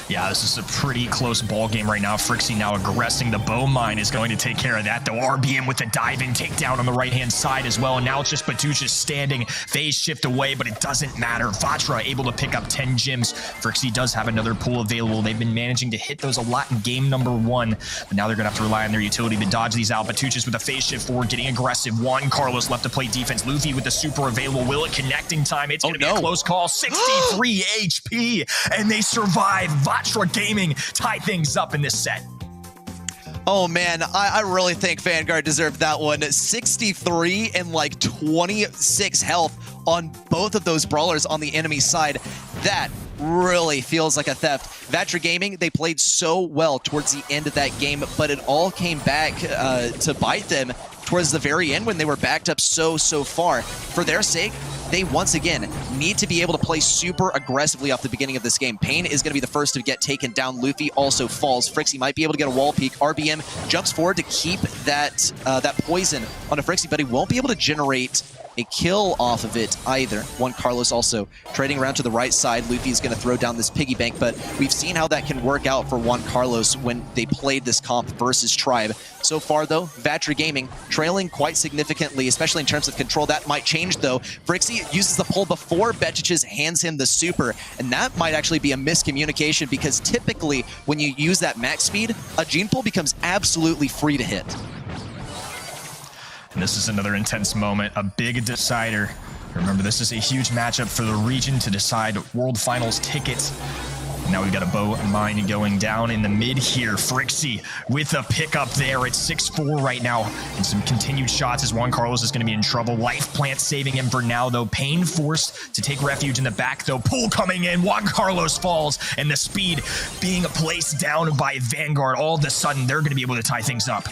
Yeah, this is a pretty close ball game right now. Frixie now aggressing. The bow mine is going to take care of that, though. RBM with the dive-in takedown on the right-hand side as well. And now it's just Batuchas standing, phase shift away, but it doesn't matter. Vatra able to pick up 10 gems. Frixie does have another pool available. They've been managing to hit those a lot in game number 1, but now they're going to have to rely on their utility to dodge these out. Batuchas with a phase shift forward, getting aggressive. Juan Carlos left to play defense. Luffy with the super available. Will it connecting time? It's going to be a close call. 63 HP, and they survive. Vatra Gaming tie things up in this set. Oh man, I really think Vanguard deserved that one. 63 and like 26 health on both of those brawlers on the enemy side. That really feels like a theft. Vatra Gaming, they played so well towards the end of that game, but it all came back to bite them towards the very end when they were backed up so far. For their sake, they once again need to be able to play super aggressively off the beginning of this game. Pain is going to be the first to get taken down. Luffy also falls. Frixie might be able to get a wall peek. RBM jumps forward to keep that that poison onto Frixie, but he won't be able to generate a kill off of it either. Juan Carlos also trading around to the right side. Luffy's going to throw down this piggy bank, but we've seen how that can work out for Juan Carlos when they played this comp versus Tribe. So far, though, Vatra Gaming trailing quite significantly, especially in terms of control. That might change, though. Frixie uses the pull before Betchiches hands him the super, and that might actually be a miscommunication because typically when you use that max speed, a Gene pull becomes absolutely free to hit. And this is another intense moment, a big decider. Remember, this is a huge matchup for the region to decide World Finals tickets. Now we've got a bow mine going down in the mid here. Frixie with a pickup there at 6-4 right now. And some continued shots as Juan Carlos is going to be in trouble. Life Plant saving him for now, though. Pain forced to take refuge in the back, though. Pull coming in. Juan Carlos falls. And the speed being placed down by Vanguard. All of a sudden, they're going to be able to tie things up.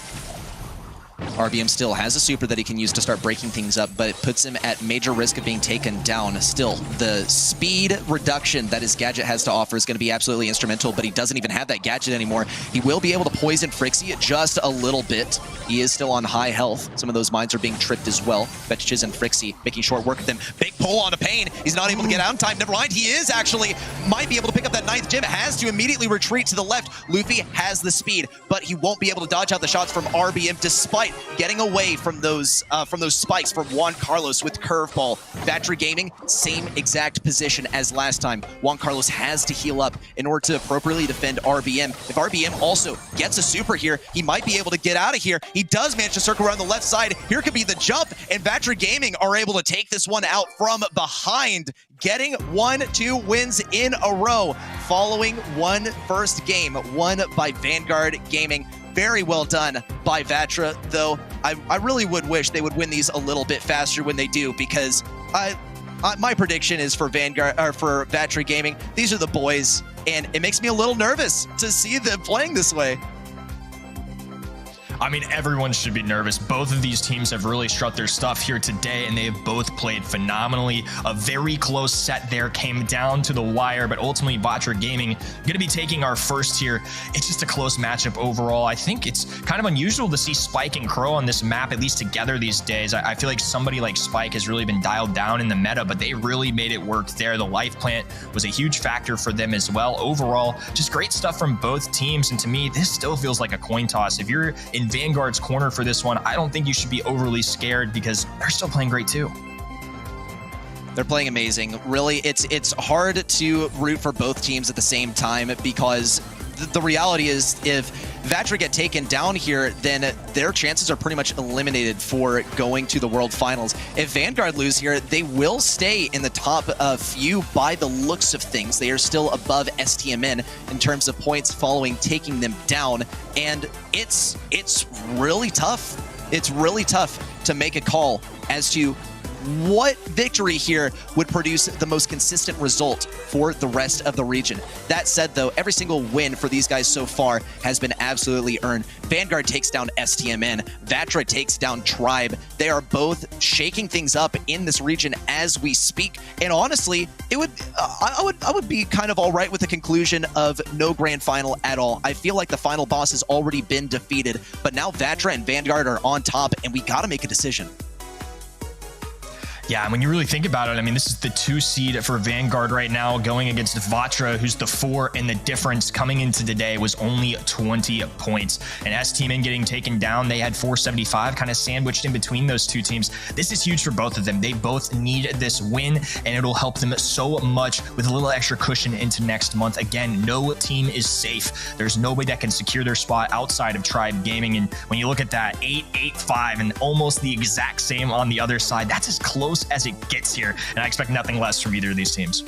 RBM still has a super that he can use to start breaking things up, but it puts him at major risk of being taken down. Still, the speed reduction that his gadget has to offer is going to be absolutely instrumental, but he doesn't even have that gadget anymore. He will be able to poison Frixie just a little bit. He is still on high health. Some of those mines are being tripped as well. Betchiches and Frixie making short work of them. Big pull onto Pain. He's not able to get out in time. Never mind. He is actually, might be able to pick up that 9th gem. Has to immediately retreat to the left. Luffy has the speed, but he won't be able to dodge out the shots from RBM despite getting away from those spikes from Juan Carlos with curveball. Vatra Gaming, same exact position as last time. Juan Carlos has to heal up in order to appropriately defend RBM. If RBM also gets a super here, he might be able to get out of here. He does manage to circle around the left side. Here could be the jump, and Vatra Gaming are able to take this one out from behind, getting 1-2 wins in a row following one first game won by Vanguard Gaming. Very well done by Vatra, though I really would wish they would win these a little bit faster when they do, because my prediction is for Vanguard or for Vatra Gaming. These are the boys, and it makes me a little nervous to see them playing this way. I mean, everyone should be nervous. Both of these teams have really struck their stuff here today, and they have both played phenomenally. A very close set there came down to the wire, but ultimately Vatra Gaming going to be taking our first here. It's just a close matchup overall. I think it's kind of unusual to see Spike and Crow on this map, at least together these days. I feel like somebody like Spike has really been dialed down in the meta, but they really made it work there. The life plant was a huge factor for them as well. Overall, just great stuff from both teams, and to me, this still feels like a coin toss. If you're in Vanguard's corner for this one, I don't think you should be overly scared because they're still playing great too. They're playing amazing. Really, it's hard to root for both teams at the same time because the reality is if Vatra get taken down here, then their chances are pretty much eliminated for going to the World Finals. If Vanguard lose here, they will stay in the top few by the looks of things. They are still above STMN in terms of points following taking them down, and it's really tough. It's really tough to make a call as to what victory here would produce the most consistent result for the rest of the region. That said, though, every single win for these guys so far has been absolutely earned. Vanguard takes down STMN. Vatra takes down Tribe. They are both shaking things up in this region as we speak. And honestly, it would I would be kind of all right with the conclusion of no grand final at all. I feel like the final boss has already been defeated, but now Vatra and Vanguard are on top, and we got to make a decision. Yeah, and when you really think about it, I mean, this is the 2 seed for Vanguard right now going against Vatra, who's the 4, and the difference coming into today was only 20 points. And STMN getting taken down, they had 475 kind of sandwiched in between those two teams. This is huge for both of them. They both need this win, and it'll help them so much with a little extra cushion into next month. Again, no team is safe. There's nobody that can secure their spot outside of Tribe Gaming. And when you look at that 8-8-5 and almost the exact same on the other side, that's as close as it gets here, and I expect nothing less from either of these teams.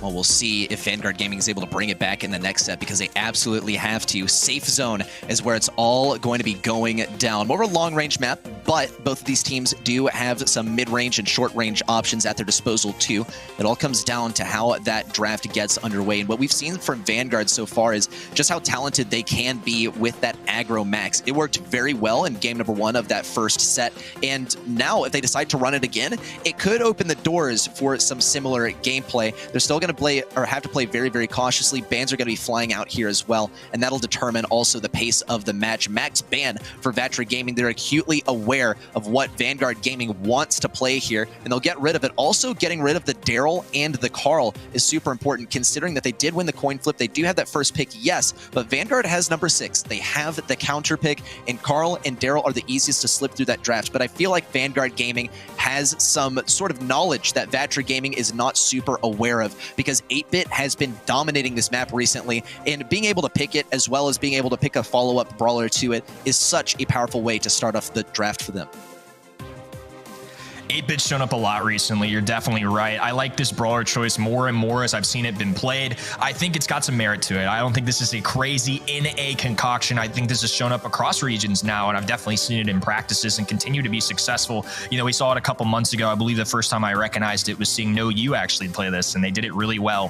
Well, we'll see if Vanguard Gaming is able to bring it back in the next set because they absolutely have to. Safe zone is where it's all going to be going down. More of a long-range map, but both of these teams do have some mid-range and short-range options at their disposal too. It all comes down to how that draft gets underway. And what we've seen from Vanguard so far is just how talented they can be with that aggro max. It worked very well in game number 1 of that first set. And now if they decide to run it again, it could open the doors for some similar gameplay. They're still going to play or have to play very, very cautiously. Bans are going to be flying out here as well, and that'll determine also the pace of the match. Max ban for Vatra Gaming. They're acutely aware of what Vanguard Gaming wants to play here, and they'll get rid of it. Also, getting rid of the Daryl and the Carl is super important, considering that they did win the coin flip. They do have that first pick, yes, but Vanguard has number 6. They have the counter pick, and Carl and Daryl are the easiest to slip through that draft. But I feel like Vanguard Gaming has some sort of knowledge that Vatra Gaming is not super aware of, because 8-Bit has been dominating this map recently, and being able to pick it as well as being able to pick a follow-up brawler to it is such a powerful way to start off the draft for them. 8-Bit's shown up a lot recently. You're definitely right. I like this brawler choice more and more as I've seen it been played. I think it's got some merit to it. I don't think this is a crazy NA concoction. I think this has shown up across regions now, and I've definitely seen it in practices and continue to be successful. You know, we saw it a couple months ago. I believe the first time I recognized it was seeing No You actually play this, and they did it really well.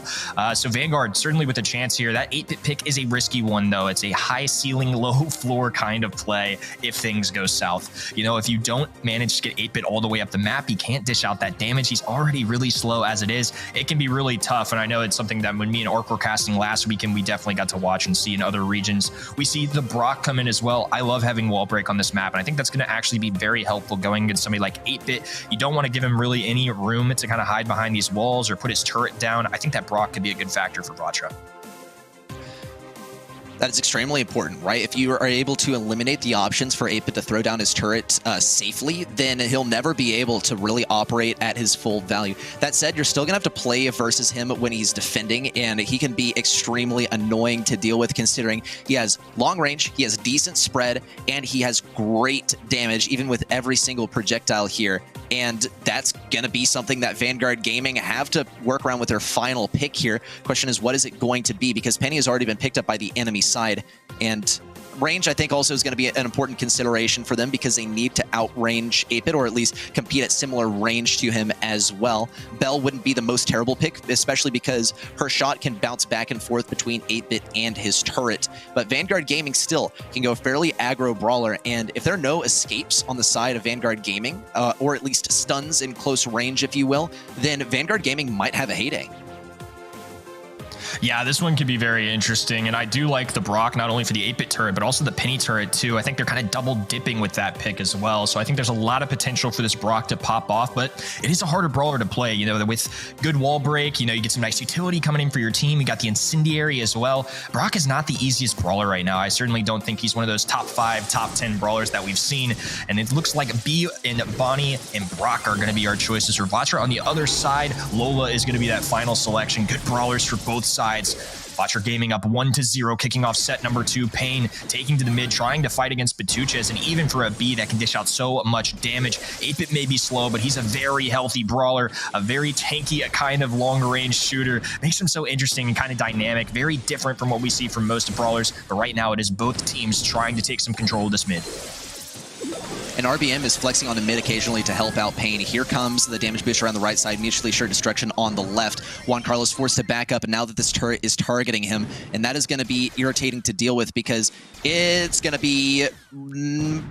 So Vanguard, certainly with a chance here. That 8-Bit pick is a risky one, though. It's a high ceiling, low floor kind of play if things go south. You know, if you don't manage to get 8-Bit all the way up the map, he can't dish out that damage. He's already really slow as it is. It can be really tough, and I know it's something that when me and Orc were casting last weekend, we definitely got to watch and see in other regions. We see the Brock come in as well. I love having wall break on this map, and I think that's going to actually be very helpful going against somebody like 8-Bit. You don't want to give him really any room to kind of hide behind these walls or put his turret down. I think that Brock could be a good factor for Vatra. That is extremely important, right? If you are able to eliminate the options for 8-Bit to throw down his turret safely, then he'll never be able to really operate at his full value. That said, you're still going to have to play versus him when he's defending, and he can be extremely annoying to deal with considering he has long range, he has decent spread, and he has great damage, even with every single projectile here. And that's going to be something that Vanguard Gaming have to work around with their final pick here. Question is, what is it going to be? Because Penny has already been picked up by the enemy side, and range, I think, also is going to be an important consideration for them because they need to outrange 8-Bit or at least compete at similar range to him as well. Bell wouldn't be the most terrible pick, especially because her shot can bounce back and forth between 8-Bit and his turret. But Vanguard Gaming still can go fairly aggro brawler, and if there are no escapes on the side of Vanguard Gaming, or at least stuns in close range, if you will, then Vanguard Gaming might have a heyday. Yeah, this one could be very interesting, and I do like the Brock, not only for the 8-Bit turret, but also the Penny turret, too. I think they're kind of double dipping with that pick as well, so I think there's a lot of potential for this Brock to pop off, but it is a harder brawler to play, you know, with good wall break, you know, you get some nice utility coming in for your team, you got the Incendiary as well. Brock is not the easiest brawler right now. I certainly don't think he's one of those top 5, top 10 brawlers that we've seen, and it looks like B and Bonnie and Brock are going to be our choices for Vatra. On the other side, Lola is going to be that final selection. Good brawlers for both sides. Vatra Gaming up 1-0, kicking off set number 2. Pain taking to the mid, trying to fight against Batuches, and even for a B that can dish out so much damage. 8-Bit may be slow, but he's a very healthy brawler, a very tanky, a kind of long-range shooter. Makes him so interesting and kind of dynamic, very different from what we see from most brawlers, but right now it is both teams trying to take some control of this mid. And RBM is flexing on the mid occasionally to help out Pain. Here comes the damage booster on the right side, mutually assured destruction on the left. Juan Carlos forced to back up, and now that this turret is targeting him, and that is going to be irritating to deal with because it's going to be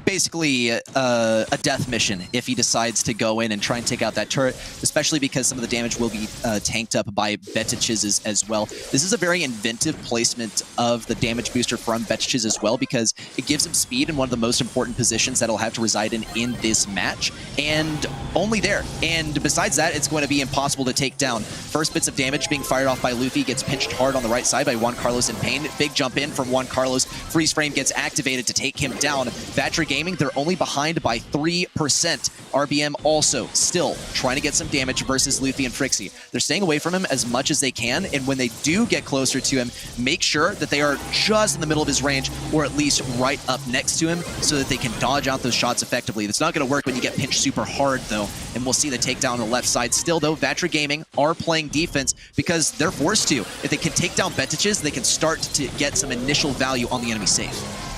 basically a death mission if he decides to go in and try and take out that turret, especially because some of the damage will be tanked up by Betiches as well. This is a very inventive placement of the damage booster from Betiches as well because it gives him speed in one of the most important positions that he'll have to reside in this match, and only there. And besides that, it's going to be impossible to take down. First bits of damage being fired off by Luffy, gets pinched hard on the right side by Juan Carlos in Pain. Big jump in from Juan Carlos. Freeze frame gets activated to take him down. Vatra Gaming, they're only behind by 3%. RBM also still trying to get some damage versus Luffy and Frixie. They're staying away from him as much as they can, and when they do get closer to him, make sure that they are just in the middle of his range, or at least right up next to him, so that they can dodge out those shots effectively. It's not going to work when you get pinched super hard, though, and we'll see the takedown on the left side. Still, though, Vatra Gaming are playing defense because they're forced to. If they can take down Betiches, they can start to get some initial value on the enemy safe.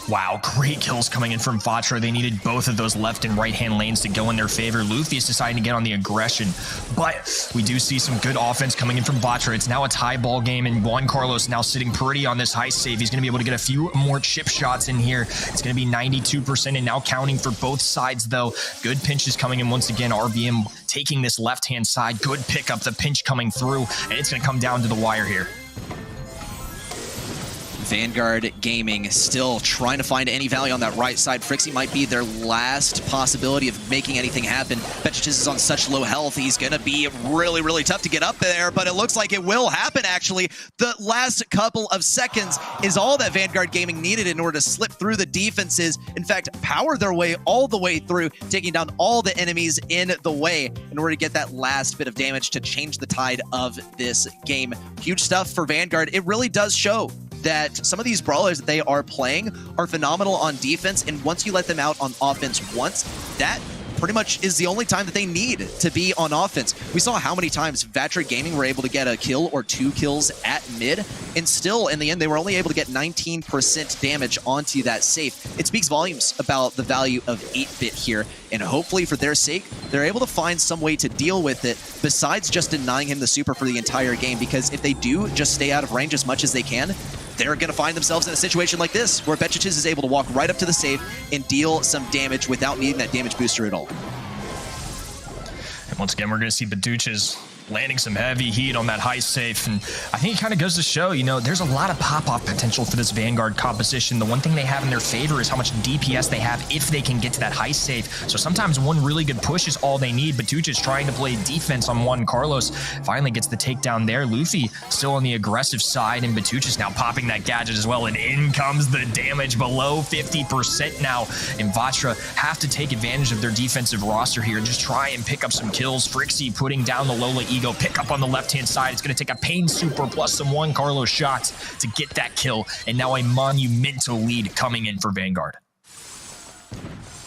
Wow, great kills coming in from Vatra. They needed both of those left and right-hand lanes to go in their favor. Luffy is deciding to get on the aggression, but we do see some good offense coming in from Vatra. It's now a tie ball game, and Juan Carlos now sitting pretty on this high save. He's going to be able to get a few more chip shots in here. It's going to be 92% and now counting for both sides, though. Good pinches coming in once again. RBM taking this left-hand side. Good pickup, the pinch coming through, and it's going to come down to the wire here. Vanguard Gaming still trying to find any value on that right side. Frixie might be their last possibility of making anything happen. Betiches is on such low health. He's going to be really, really tough to get up there, but it looks like it will happen, actually. The last couple of seconds is all that Vanguard Gaming needed in order to slip through the defenses. In fact, power their way all the way through, taking down all the enemies in the way in order to get that last bit of damage to change the tide of this game. Huge stuff for Vanguard. It really does show that some of these brawlers that they are playing are phenomenal on defense, and once you let them out on offense once, that pretty much is the only time that they need to be on offense. We saw how many times Vatra Gaming were able to get a kill or 2 kills at mid, and still, in the end, they were only able to get 19% damage onto that safe. It speaks volumes about the value of 8-Bit here, and hopefully for their sake, they're able to find some way to deal with it besides just denying him the super for the entire game, because if they do just stay out of range as much as they can, they're going to find themselves in a situation like this, where Betiches is able to walk right up to the safe and deal some damage without needing that damage booster at all. And once again, we're going to see Batuches landing some heavy heat on that high safe, and I think it kind of goes to show, you know, there's a lot of pop-off potential for this Vanguard composition. The one thing they have in their favor is how much DPS they have if they can get to that high safe. So sometimes one really good push is all they need. Batuches trying to play defense on Juan Carlos finally gets the takedown there. Luffy still on the aggressive side, and Batuches now popping that gadget as well, and in comes the damage below 50% now. And Vatra have to take advantage of their defensive roster here and just try and pick up some kills. Frixie putting down the Lola Ego, pick up on the left-hand side. It's going to take a Pain super plus some Juan Carlos shots to get that kill, and now a monumental lead coming in for Vanguard.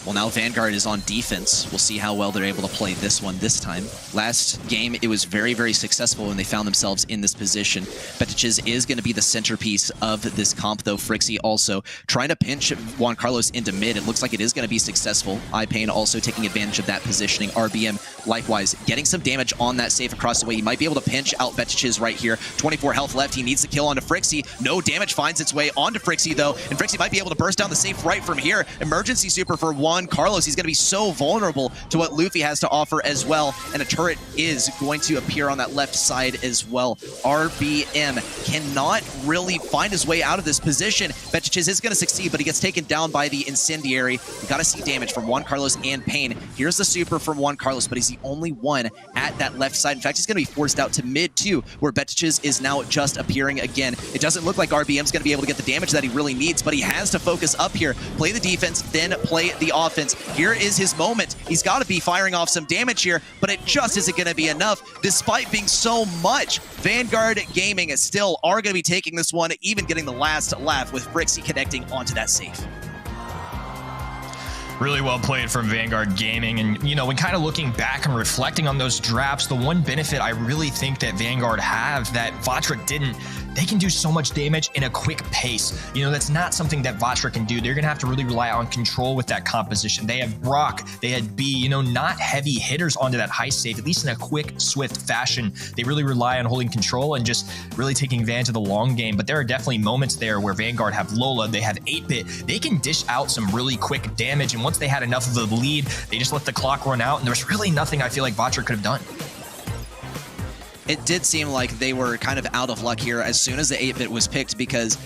Well, now Vanguard is on defense. We'll see how well they're able to play this one this time. Last game, it was very, very successful when they found themselves in this position. Betiches is going to be the centerpiece of this comp, though. Frixie also trying to pinch Juan Carlos into mid. It looks like it is going to be successful. iPain also taking advantage of that positioning. RBM, likewise, getting some damage on that safe across the way. He might be able to pinch out Betiches right here. 24 health left. He needs the kill onto Frixie. No damage finds its way onto Frixie, though. And Frixie might be able to burst down the safe right from here. Emergency super for Juan Carlos. He's going to be so vulnerable to what Luffy has to offer as well. And a turret is going to appear on that left side as well. RBM cannot really find his way out of this position. Betiches is going to succeed, but he gets taken down by the incendiary. You got to see damage from Juan Carlos and Pain. Here's the super from Juan Carlos, but he's the only one at that left side. In fact, he's going to be forced out to mid too, where Betiches is now just appearing again. It doesn't look like RBM's going to be able to get the damage that he really needs, but he has to focus up here, play the defense, then play the offense. Here is his moment. He's got to be firing off some damage here, but it just isn't going to be enough, despite being so much. Vanguard Gaming still are going to be taking this one, even getting the last laugh with Frixie connecting onto that safe. Really well played from Vanguard Gaming. And, you know, when kind of looking back and reflecting on those drafts, the one benefit I really think that Vanguard have that Vatra didn't, they can do so much damage in a quick pace. You know, that's not something that Vatra can do. They're going to have to really rely on control with that composition. They have Brock, they had B, you know, not heavy hitters onto that high safe, at least in a quick, swift fashion. They really rely on holding control and just really taking advantage of the long game. But there are definitely moments there where Vanguard have Lola, they have 8-bit. They can dish out some really quick damage. And once they had enough of the lead, they just let the clock run out. And there's really nothing I feel like Vatra could have done. It did seem like they were kind of out of luck here as soon as the 8-bit was picked, because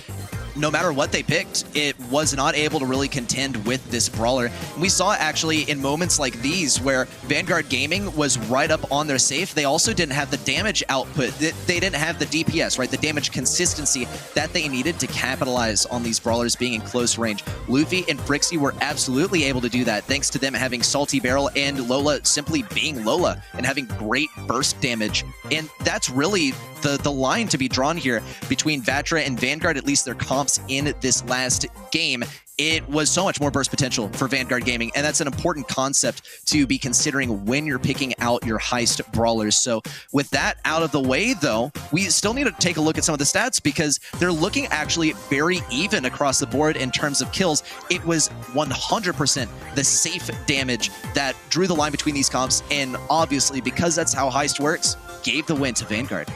no matter what they picked, it was not able to really contend with this brawler. And we saw actually in moments like these where Vanguard Gaming was right up on their safe, they also didn't have the damage output. They didn't have the DPS, right? The damage consistency that they needed to capitalize on these brawlers being in close range. Luffy and Frixie were absolutely able to do that thanks to them having Salty Barrel and Lola simply being Lola and having great burst damage. And that's really the line to be drawn here between Vatra and Vanguard, at least their comps in this last game. It was so much more burst potential for Vanguard Gaming, and that's an important concept to be considering when you're picking out your heist brawlers. So with that out of the way, though, we still need to take a look at some of the stats, because they're looking actually very even across the board in terms of kills. It was 100% the safe damage that drew the line between these comps, and obviously, because that's how heist works, gave the win to Vanguard.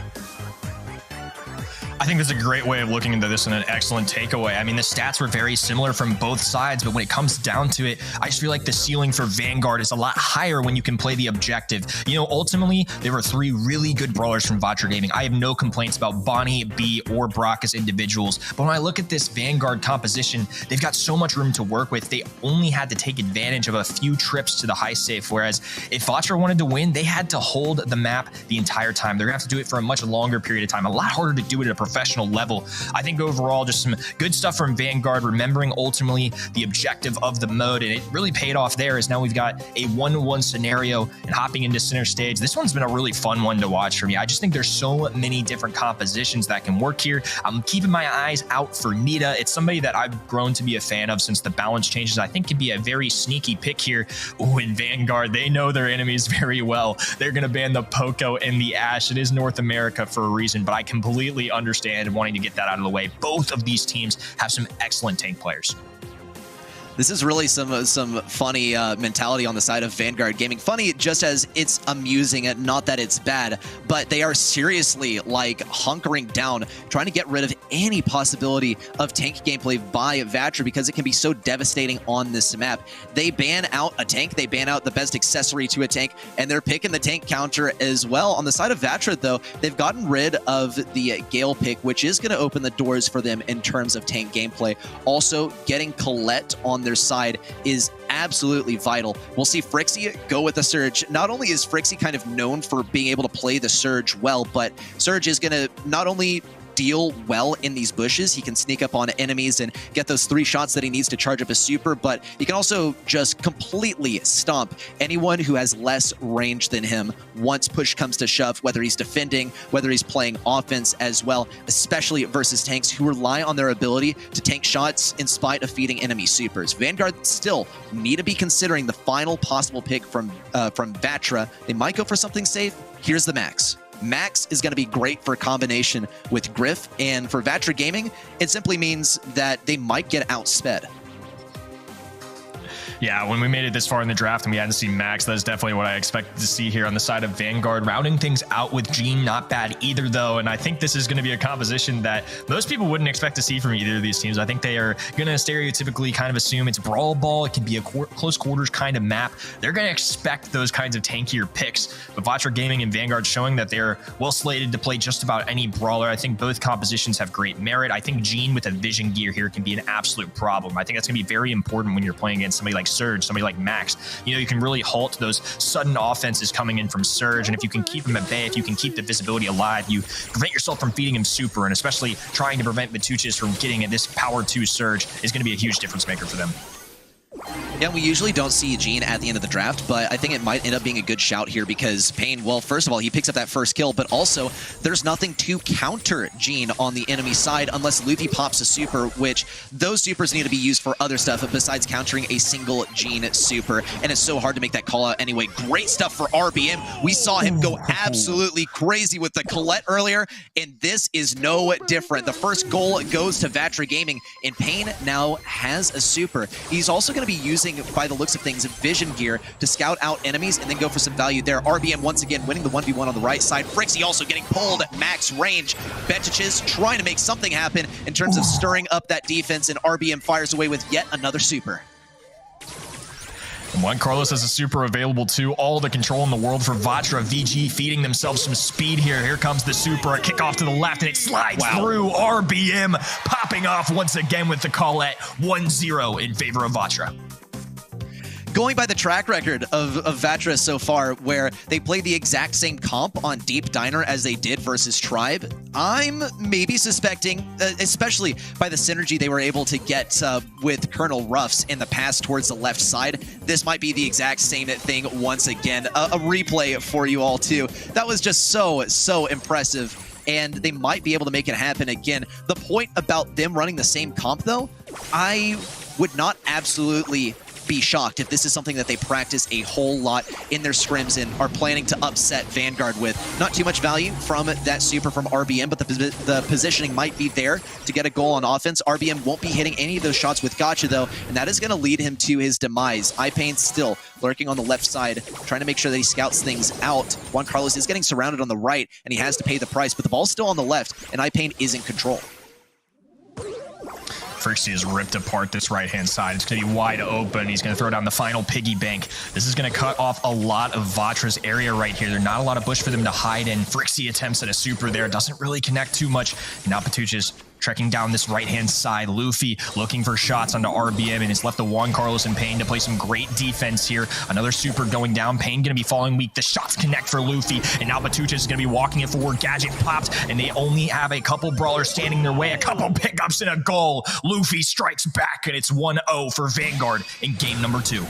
I think that's a great way of looking into this and an excellent takeaway. I mean, the stats were very similar from both sides, but when it comes down to it, I just feel like the ceiling for Vanguard is a lot higher when you can play the objective. You know, ultimately, there were 3 really good brawlers from Vatra Gaming. I have no complaints about Bonnie, B, or Brock as individuals, but when I look at this Vanguard composition, they've got so much room to work with. They only had to take advantage of a few trips to the high safe, whereas if Vatra wanted to win, they had to hold the map the entire time. They're gonna have to do it for a much longer period of time, a lot harder to do it at a professional level. I think overall, just some good stuff from Vanguard, remembering ultimately the objective of the mode, and it really paid off there, as now we've got a 1-1 scenario and hopping into center stage. This one's been a really fun one to watch for me. I just think there's so many different compositions that can work here. I'm keeping my eyes out for Nita. It's somebody that I've grown to be a fan of since the balance changes. I think could be a very sneaky pick here. Ooh, in Vanguard, they know their enemies very well. They're going to ban the Poco and the Ashe. It is North America for a reason, but I completely understand wanting to get that out of the way. Both of these teams have some excellent tank players. This is really some funny mentality on the side of Vanguard Gaming. Funny just as it's amusing, not that it's bad, but they are seriously like hunkering down, trying to get rid of any possibility of tank gameplay by Vatra, because it can be so devastating on this map. They ban out a tank, they ban out the best accessory to a tank, and they're picking the tank counter as well. On the side of Vatra, though, they've gotten rid of the Gale pick, which is going to open the doors for them in terms of tank gameplay. Also, getting Colette on their side is absolutely vital. We'll see Frixie go with the Surge. Not only is Frixie kind of known for being able to play the Surge well, but Surge is going to not only deal well in these bushes. He can sneak up on enemies and get those 3 shots that he needs to charge up his super, but he can also just completely stomp anyone who has less range than him once push comes to shove, whether he's defending, whether he's playing offense as well, especially versus tanks who rely on their ability to tank shots in spite of feeding enemy supers. Vanguard still need to be considering the final possible pick from Vatra. They might go for something safe. Here's the Max. Max is going to be great for a combination with Griff, and for Vatra Gaming, it simply means that they might get outsped. Yeah, when we made it this far in the draft and we hadn't seen Max, that's definitely what I expected to see here on the side of Vanguard. Rounding things out with Gene, not bad either, though. And I think this is going to be a composition that most people wouldn't expect to see from either of these teams. I think they are going to stereotypically kind of assume it's Brawl Ball. It can be a close quarters kind of map. They're going to expect those kinds of tankier picks. But Vatra Gaming and Vanguard showing that they're well slated to play just about any brawler. I think both compositions have great merit. I think Gene with a vision gear here can be an absolute problem. I think that's going to be very important when you're playing against somebody like Surge, somebody like Max. You know, you can really halt those sudden offenses coming in from Surge, and if you can keep him at bay, if you can keep the visibility alive, you prevent yourself from feeding him super, and especially trying to prevent Batuchis from getting at this power 2 Surge is going to be a huge difference maker for them. Yeah, we usually don't see Gene at the end of the draft, but I think it might end up being a good shout here because Pain, well, first of all, he picks up that first kill, but also there's nothing to counter Gene on the enemy side unless Luffy pops a super, which those supers need to be used for other stuff besides countering a single Gene super, and it's so hard to make that call out anyway. Great stuff for RBM. We saw him go absolutely crazy with the Colette earlier, and this is no different. The first goal goes to Vatra Gaming, and Pain now has a super. He's also going to be using, by the looks of things, vision gear to scout out enemies and then go for some value there. RBM once again winning the 1v1 on the right side. Frixie also getting pulled at max range. Betiches trying to make something happen in terms of stirring up that defense, and RBM fires away with yet another super. Juan Carlos has a super available too. All the control in the world for Vatra. VG feeding themselves some speed here. Here comes the super. A kick off to the left, and it slides through. RBM popping off once again with the Colette. 1-0 in favor of Vatra. Going by the track record of Vatra so far, where they played the exact same comp on Deep Diner as they did versus Tribe, I'm maybe suspecting, especially by the synergy they were able to get with Colonel Ruffs in the pass towards the left side, this might be the exact same thing once again. A replay for you all too. That was just so impressive, and they might be able to make it happen again. The point about them running the same comp though, I would not absolutely be shocked if this is something that they practice a whole lot in their scrims and are planning to upset Vanguard with. Not too much value from that super from RBM, but the positioning might be there to get a goal on offense. RBM won't be hitting any of those shots with Gotcha though, and that is going to lead him to his demise. iPain still lurking on the left side, trying to make sure that he scouts things out. Juan Carlos is getting surrounded on the right, and he has to pay the price, but the ball's still on the left, and iPain is in control. Frixie has ripped apart this right-hand side. It's going to be wide open. He's going to throw down the final piggy bank. This is going to cut off a lot of Vatra's area right here. There's not a lot of bush for them to hide in. Frixie attempts at a super there. Doesn't really connect too much. Now Patuchis trekking down this right-hand side. Luffy looking for shots onto RBM, and it's left to Juan Carlos and Pain to play some great defense here. Another super going down. Pain going to be falling weak. The shots connect for Luffy, and now Batuchis is going to be walking it forward. Gadget popped, and they only have a couple brawlers standing their way. A couple pickups and a goal. Luffy strikes back, and it's 1-0 for Vanguard in game number 2.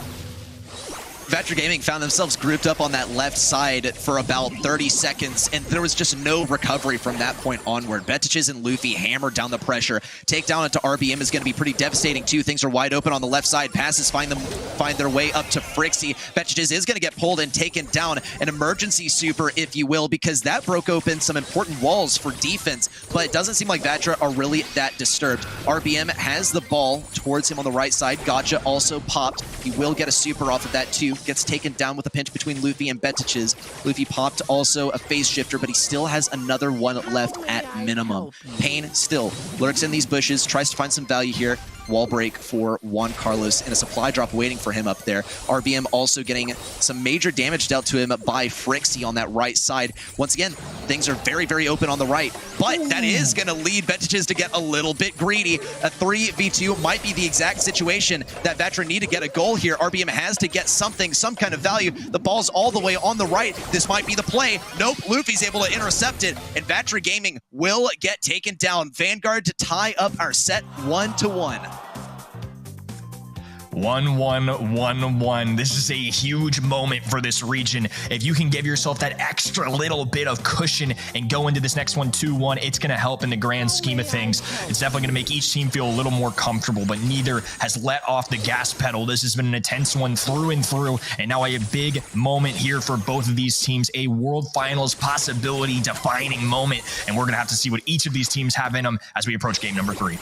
Vatra Gaming found themselves grouped up on that left side for about 30 seconds, and there was just no recovery from that point onward. Betiches and Luffy hammered down the pressure. Takedown into RBM is going to be pretty devastating too. Things are wide open on the left side. Passes find their way up to Frixie. Betiches is going to get pulled and taken down. An emergency super, if you will, because that broke open some important walls for defense, but it doesn't seem like Vatra are really that disturbed. RBM has the ball towards him on the right side. Gotcha also popped. He will get a super off of that too. Gets taken down with a pinch between Luffy and Betiches. Luffy popped also a phase shifter, but he still has another one left at minimum. Pain still lurks in these bushes, tries to find some value here. wall break for Juan Carlos and a supply drop waiting for him up there. RBM also getting some major damage dealt to him by Frixie on that right side. Once again, things are very, very open on the right, but that is going to lead Ventages to get a little bit greedy. A 3v2 might be the exact situation that Vatra need to get a goal here. RBM has to get something, some kind of value. The ball's all the way on the right. This might be the play. Nope, Luffy's able to intercept it, and Vatra Gaming will get taken down. Vanguard to tie up our set 1-1. 1-1-1-1. This is a huge moment for this region. If you can give yourself that extra little bit of cushion and go into this next one 2-1, it's going to help in the grand scheme of things. It's definitely going to make each team feel a little more comfortable, but neither has let off the gas pedal. This has been an intense one through and through, and now a big moment here for both of these teams, a World Finals possibility defining moment, and we're going to have to see what each of these teams have in them as we approach game number 3.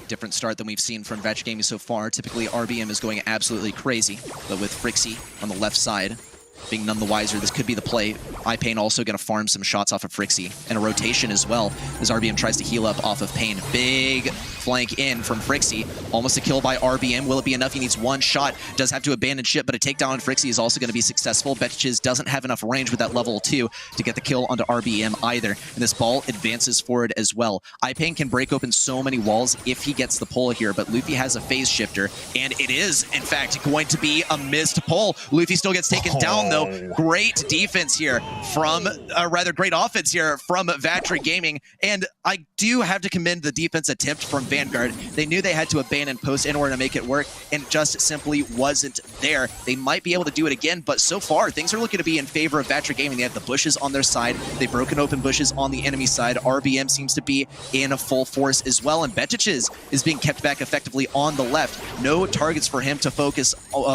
Different start than we've seen from Vatra Gaming so far. Typically, RBM is going absolutely crazy, but with Frixie on the left side, being none the wiser, this could be the play. iPain also going to farm some shots off of Frixie, and a rotation as well, as RBM tries to heal up off of Pain. Big flank in from Frixie. Almost a kill by RBM. Will it be enough? He needs one shot. Does have to abandon ship, but a takedown on Frixie is also going to be successful. Betches doesn't have enough range with that level 2 to get the kill onto RBM either. And this ball advances forward as well. iPain can break open so many walls if he gets the pull here, but Luffy has a phase shifter, and it is, in fact, going to be a missed pull. Luffy still gets taken down, though. Great defense here from, rather great offense here from Vatra Gaming, and I do have to commend the defense attempt from Vanguard. They knew they had to abandon post in order to make it work, and it just simply wasn't there. They might be able to do it again, but so far, things are looking to be in favor of Vatra Gaming. They have the bushes on their side. They've broken open bushes on the enemy side. RBM seems to be in a full force as well, and Betiches is being kept back effectively on the left. No targets for him to focus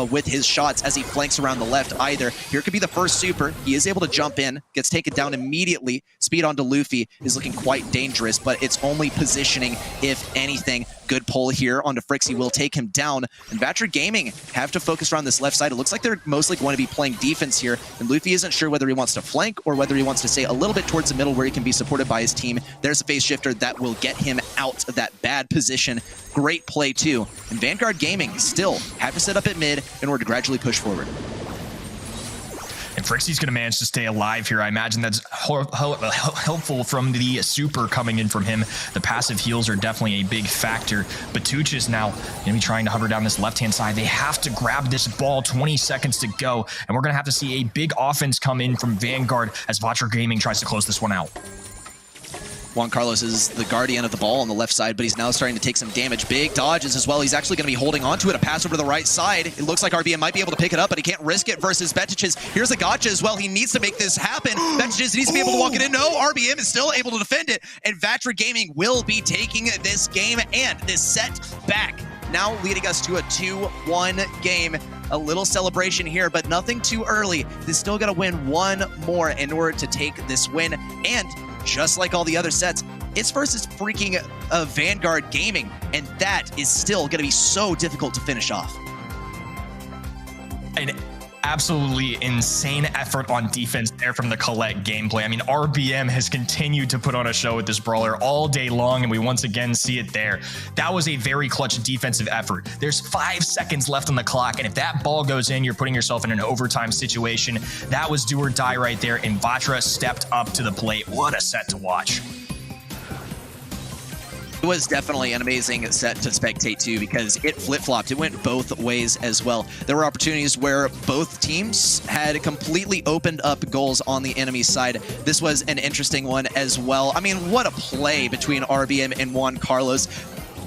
with his shots as he flanks around the left either. Here could be the first super. He is able to jump in, gets taken down immediately. Speed onto Luffy is looking quite dangerous, but it's only positioning, if anything. Good pull here onto Frixie will take him down, and Vatra Gaming have to focus around this left side. It looks like they're mostly going to be playing defense here, and Luffy isn't sure whether he wants to flank or whether he wants to stay a little bit towards the middle where he can be supported by his team. There's a phase shifter that will get him out of that bad position. Great play too, and Vanguard Gaming still have to set up at mid in order to gradually push forward. And Frixie's going to manage to stay alive here. I imagine that's helpful from the super coming in from him. The passive heals are definitely a big factor. Batuch is now going to be trying to hover down this left-hand side. They have to grab this ball, 20 seconds to go. And we're going to have to see a big offense come in from Vanguard as Vatra Gaming tries to close this one out. Juan Carlos is the guardian of the ball on the left side, but he's now starting to take some damage. Big dodges as well. He's actually going to be holding on to it. A pass over to the right side. It looks like RBM might be able to pick it up, but he can't risk it versus Betiches. Here's a gotcha as well. He needs to make this happen. Betiches needs to be able to walk it in. No, RBM is still able to defend it, and Vatra Gaming will be taking this game and this set back. Now leading us to a 2-1 game. A little celebration here, but nothing too early. They're still got to win one more in order to take this win, and just like all the other sets, it's versus freaking Vanguard Gaming, and that is still going to be so difficult to finish off. An absolutely insane effort on defense there from the Colette gameplay. I mean, RBM has continued to put on a show with this brawler all day long, and we once again see it there. That was a very clutch defensive effort. There's 5 seconds left on the clock, and if that ball goes in, you're putting yourself in an overtime situation. That was do or die right there, and Vatra stepped up to the plate. What a set to watch. It was definitely an amazing set to spectate too, because it flip-flopped. It went both ways as well. There were opportunities where both teams had completely opened up goals on the enemy side. This was an interesting one as well. I mean, what a play between RBM and Juan Carlos.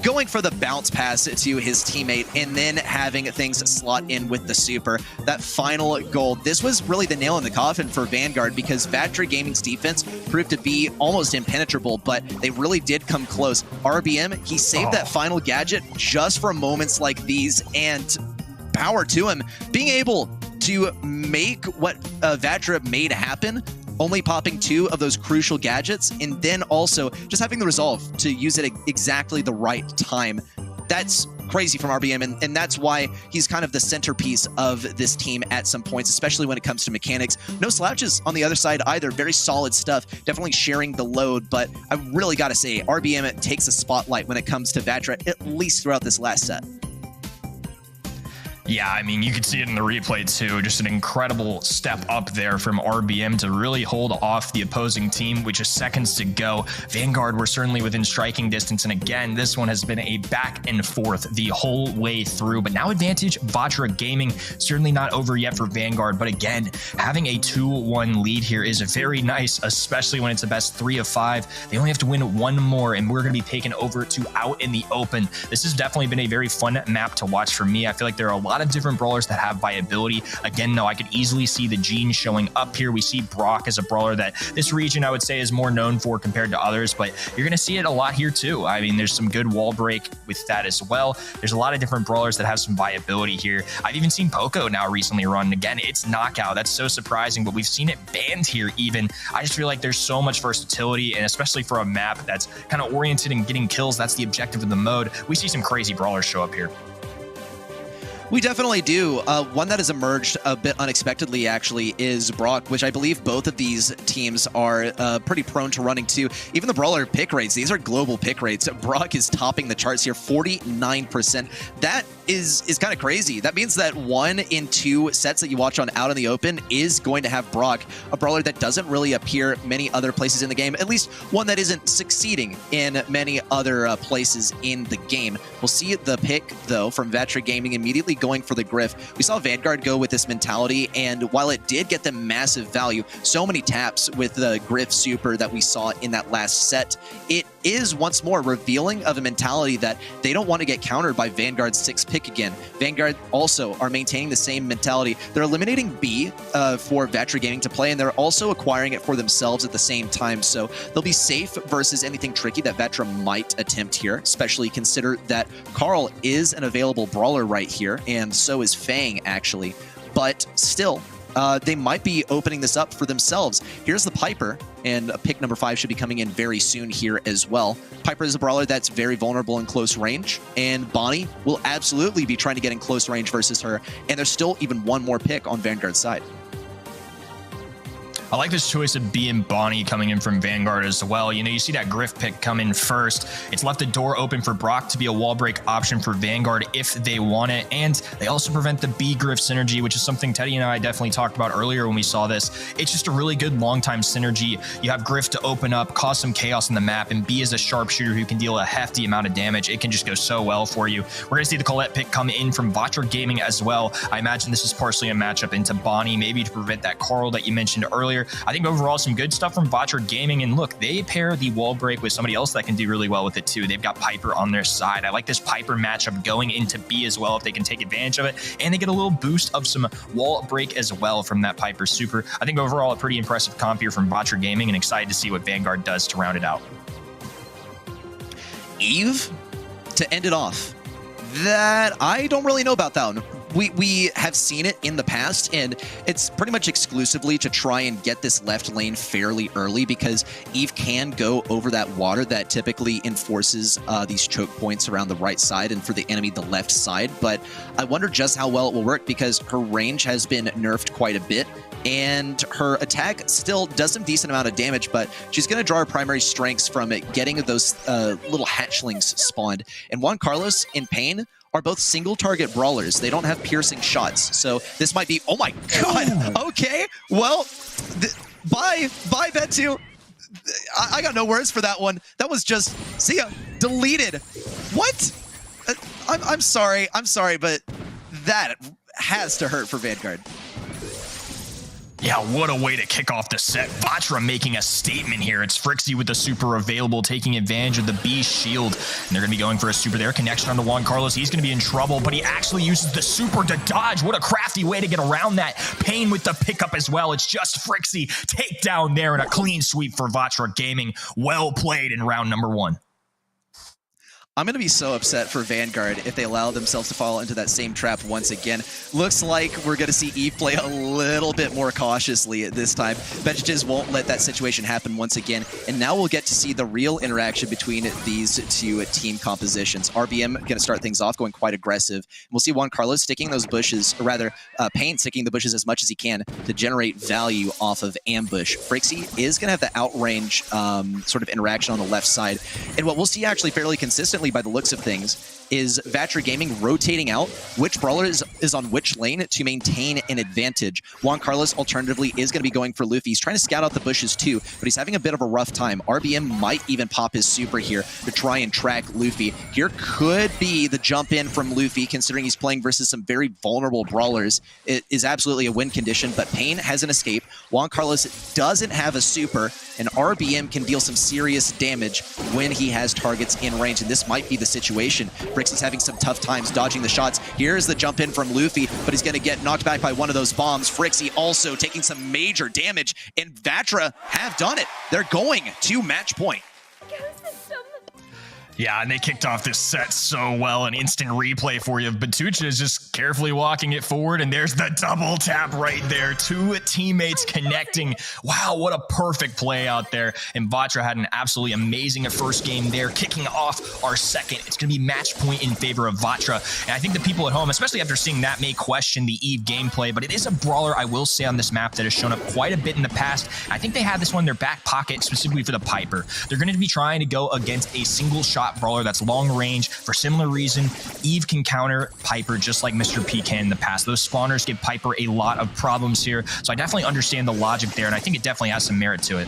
Going for the bounce pass to his teammate and then having things slot in with the super. That final goal, this was really the nail in the coffin for Vanguard, because Vatra Gaming's defense proved to be almost impenetrable, but they really did come close. RBM, he saved that final gadget just for moments like these, and power to him. Being able to make what Vatra made happen, only popping 2 of those crucial gadgets, and then also just having the resolve to use it at exactly the right time. That's crazy from RBM, and that's why he's kind of the centerpiece of this team at some points, especially when it comes to mechanics. No slouches on the other side either. Very solid stuff, definitely sharing the load, but I really got to say, RBM takes a spotlight when it comes to Vatra, at least throughout this last set. Yeah, I mean, you could see it in the replay too. Just an incredible step up there from RBM to really hold off the opposing team with just seconds to go. Vanguard were certainly within striking distance. And again, this one has been a back and forth the whole way through. But now advantage Vatra Gaming, certainly not over yet for Vanguard. But again, having a 2-1 lead here is very nice, especially when it's a best 3 of 5. They only have to win one more, and we're going to be taken over to Out in the Open. This has definitely been a very fun map to watch for me. I feel like there are a lot of different brawlers that have viability. Again, though, I could easily see the Gene showing up here. We see Brock as a brawler that this region, I would say, is more known for compared to others, but you're going to see it a lot here too. I mean, there's some good wall break with that as well. There's a lot of different brawlers that have some viability here. I've even seen Poco now recently run. Again, it's knockout. That's so surprising, but we've seen it banned here even. I just feel like there's so much versatility, and especially for a map that's kind of oriented in getting kills, that's the objective of the mode. We see some crazy brawlers show up here. We definitely do. One that has emerged a bit unexpectedly, actually, is Brock, which I believe both of these teams are pretty prone to running to. Even the brawler pick rates, these are global pick rates. Brock is topping the charts here, 49%. That is kind of crazy. That means that 1 in 2 sets that you watch on Out in the Open is going to have Brock, a brawler that doesn't really appear many other places in the game, at least one that isn't succeeding in many other places in the game. We'll see the pick, though, from Vatra Gaming immediately going for the Griff. We saw Vanguard go with this mentality, and while it did get them massive value, so many taps with the Griff super that we saw in that last set, it is once more revealing of a mentality that they don't want to get countered by Vanguard's 6th pick again. Vanguard also are maintaining the same mentality. They're eliminating B for Vatra Gaming to play, and they're also acquiring it for themselves at the same time, so they'll be safe versus anything tricky that Vatra might attempt here, especially consider that Carl is an available brawler right here, and so is Fang, actually. But still, they might be opening this up for themselves. Here's the Piper, and pick number 5 should be coming in very soon here as well. Piper is a brawler that's very vulnerable in close range, and Bonnie will absolutely be trying to get in close range versus her, and there's still even one more pick on Vanguard's side. I like this choice of B and Bonnie coming in from Vanguard as well. You know, you see that Griff pick come in first. It's left the door open for Brock to be a wall break option for Vanguard if they want it. And they also prevent the B Griff synergy, which is something Teddy and I definitely talked about earlier when we saw this. It's just a really good long time synergy. You have Griff to open up, cause some chaos in the map, and B is a sharpshooter who can deal a hefty amount of damage. It can just go so well for you. We're going to see the Colette pick come in from Vatra Gaming as well. I imagine this is partially a matchup into Bonnie, maybe to prevent that Carl that you mentioned earlier. I think overall some good stuff from Vatra Gaming, and look, they pair the wall break with somebody else that can do really well with it too. They've got Piper on their side. I like this Piper matchup going into B as well if they can take advantage of it, and they get a little boost of some wall break as well from that Piper super. I think overall a pretty impressive comp here from Vatra Gaming, and excited to see what Vanguard does to round it out. Eve to end it off. That I don't really know about that one. We have seen it in the past, and it's pretty much exclusively to try and get this left lane fairly early, because Eve can go over that water that typically enforces these choke points around the right side, and for the enemy the left side. But I wonder just how well it will work, because her range has been nerfed quite a bit, and her attack still does some decent amount of damage, but she's going to draw her primary strengths from it, getting those little hatchlings spawned. And Juan Carlos and Pain are both single target brawlers. They don't have piercing shots. So this might be, oh my God. Okay. Well, bye, Betu. I got no words for that one. That was just, see ya, deleted. What? I'm sorry, but that has to hurt for Vanguard. Yeah, what a way to kick off the set. Vatra making a statement here. It's Frixie with the super available, taking advantage of the B shield. And they're going to be going for a super there. Connection onto Juan Carlos. He's going to be in trouble, but he actually uses the super to dodge. What a crafty way to get around that. Pain with the pickup as well. It's just Frixie. Takedown there and a clean sweep for Vatra Gaming. Well played in round number 1. I'm going to be so upset for Vanguard if they allow themselves to fall into that same trap once again. Looks like we're going to see Eve play a little bit more cautiously at this time. Betches won't let that situation happen once again. And now we'll get to see the real interaction between these two team compositions. RBM going to start things off going quite aggressive. We'll see Juan Carlos sticking those bushes, or rather Pain sticking the bushes as much as he can to generate value off of ambush. Frixie is going to have the outrange sort of interaction on the left side. And what we'll see actually fairly consistently by the looks of things is Vatra Gaming rotating out which brawler is on which lane to maintain an advantage. Juan Carlos alternatively is going to be going for Luffy. He's trying to scout out the bushes too, but he's having a bit of a rough time. RBM might even pop his super here to try and track Luffy. Here could be the jump in from Luffy, considering he's playing versus some very vulnerable brawlers. It is absolutely a win condition, but Pain has an escape. Juan Carlos doesn't have a super, and RBM can deal some serious damage when he has targets in range, and this might be the situation. Brixie's having some tough times dodging the shots. Here's the jump in from Luffy, but he's going to get knocked back by one of those bombs. Frixie also taking some major damage, and Vatra have done it. They're going to match point. Yeah, and they kicked off this set so well. An instant replay for you. Batucha is just carefully walking it forward, and there's the double tap right there. Two teammates connecting. Wow, what a perfect play out there. And Vatra had an absolutely amazing first game there, kicking off our second. It's going to be match point in favor of Vatra. And I think the people at home, especially after seeing that, may question the Eve gameplay, but it is a brawler, I will say, on this map that has shown up quite a bit in the past. I think they have this one in their back pocket specifically for the Piper. They're going to be trying to go against a single shot brawler that's long range. For similar reason, Eve can counter Piper just like Mr. P can in the past. Those spawners give Piper a lot of problems here, so I definitely understand the logic there, and I think it definitely has some merit to it.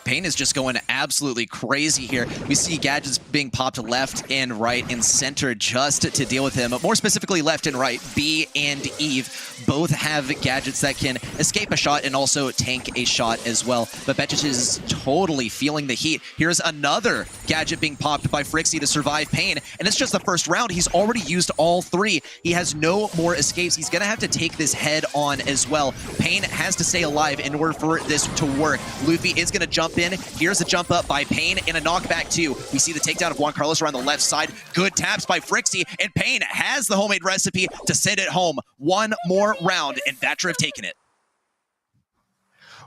Pain is just going absolutely crazy here. We see gadgets being popped left and right and center just to deal with him. More specifically, left and right, B and Eve both have gadgets that can escape a shot and also tank a shot as well. But Betches is totally feeling the heat. Here's another gadget being popped by Frixie to survive Pain, and it's just the first round. He's already used all three. He has no more escapes. He's going to have to take this head on as well. Pain has to stay alive in order for this to work. Luffy is going to jump in. Here's a jump up by Pain and a knockback too. We see the takedown of Juan Carlos around the left side. Good taps by Frixie, and Pain has the homemade recipe to send it home. One more round, and Vatra have taken it.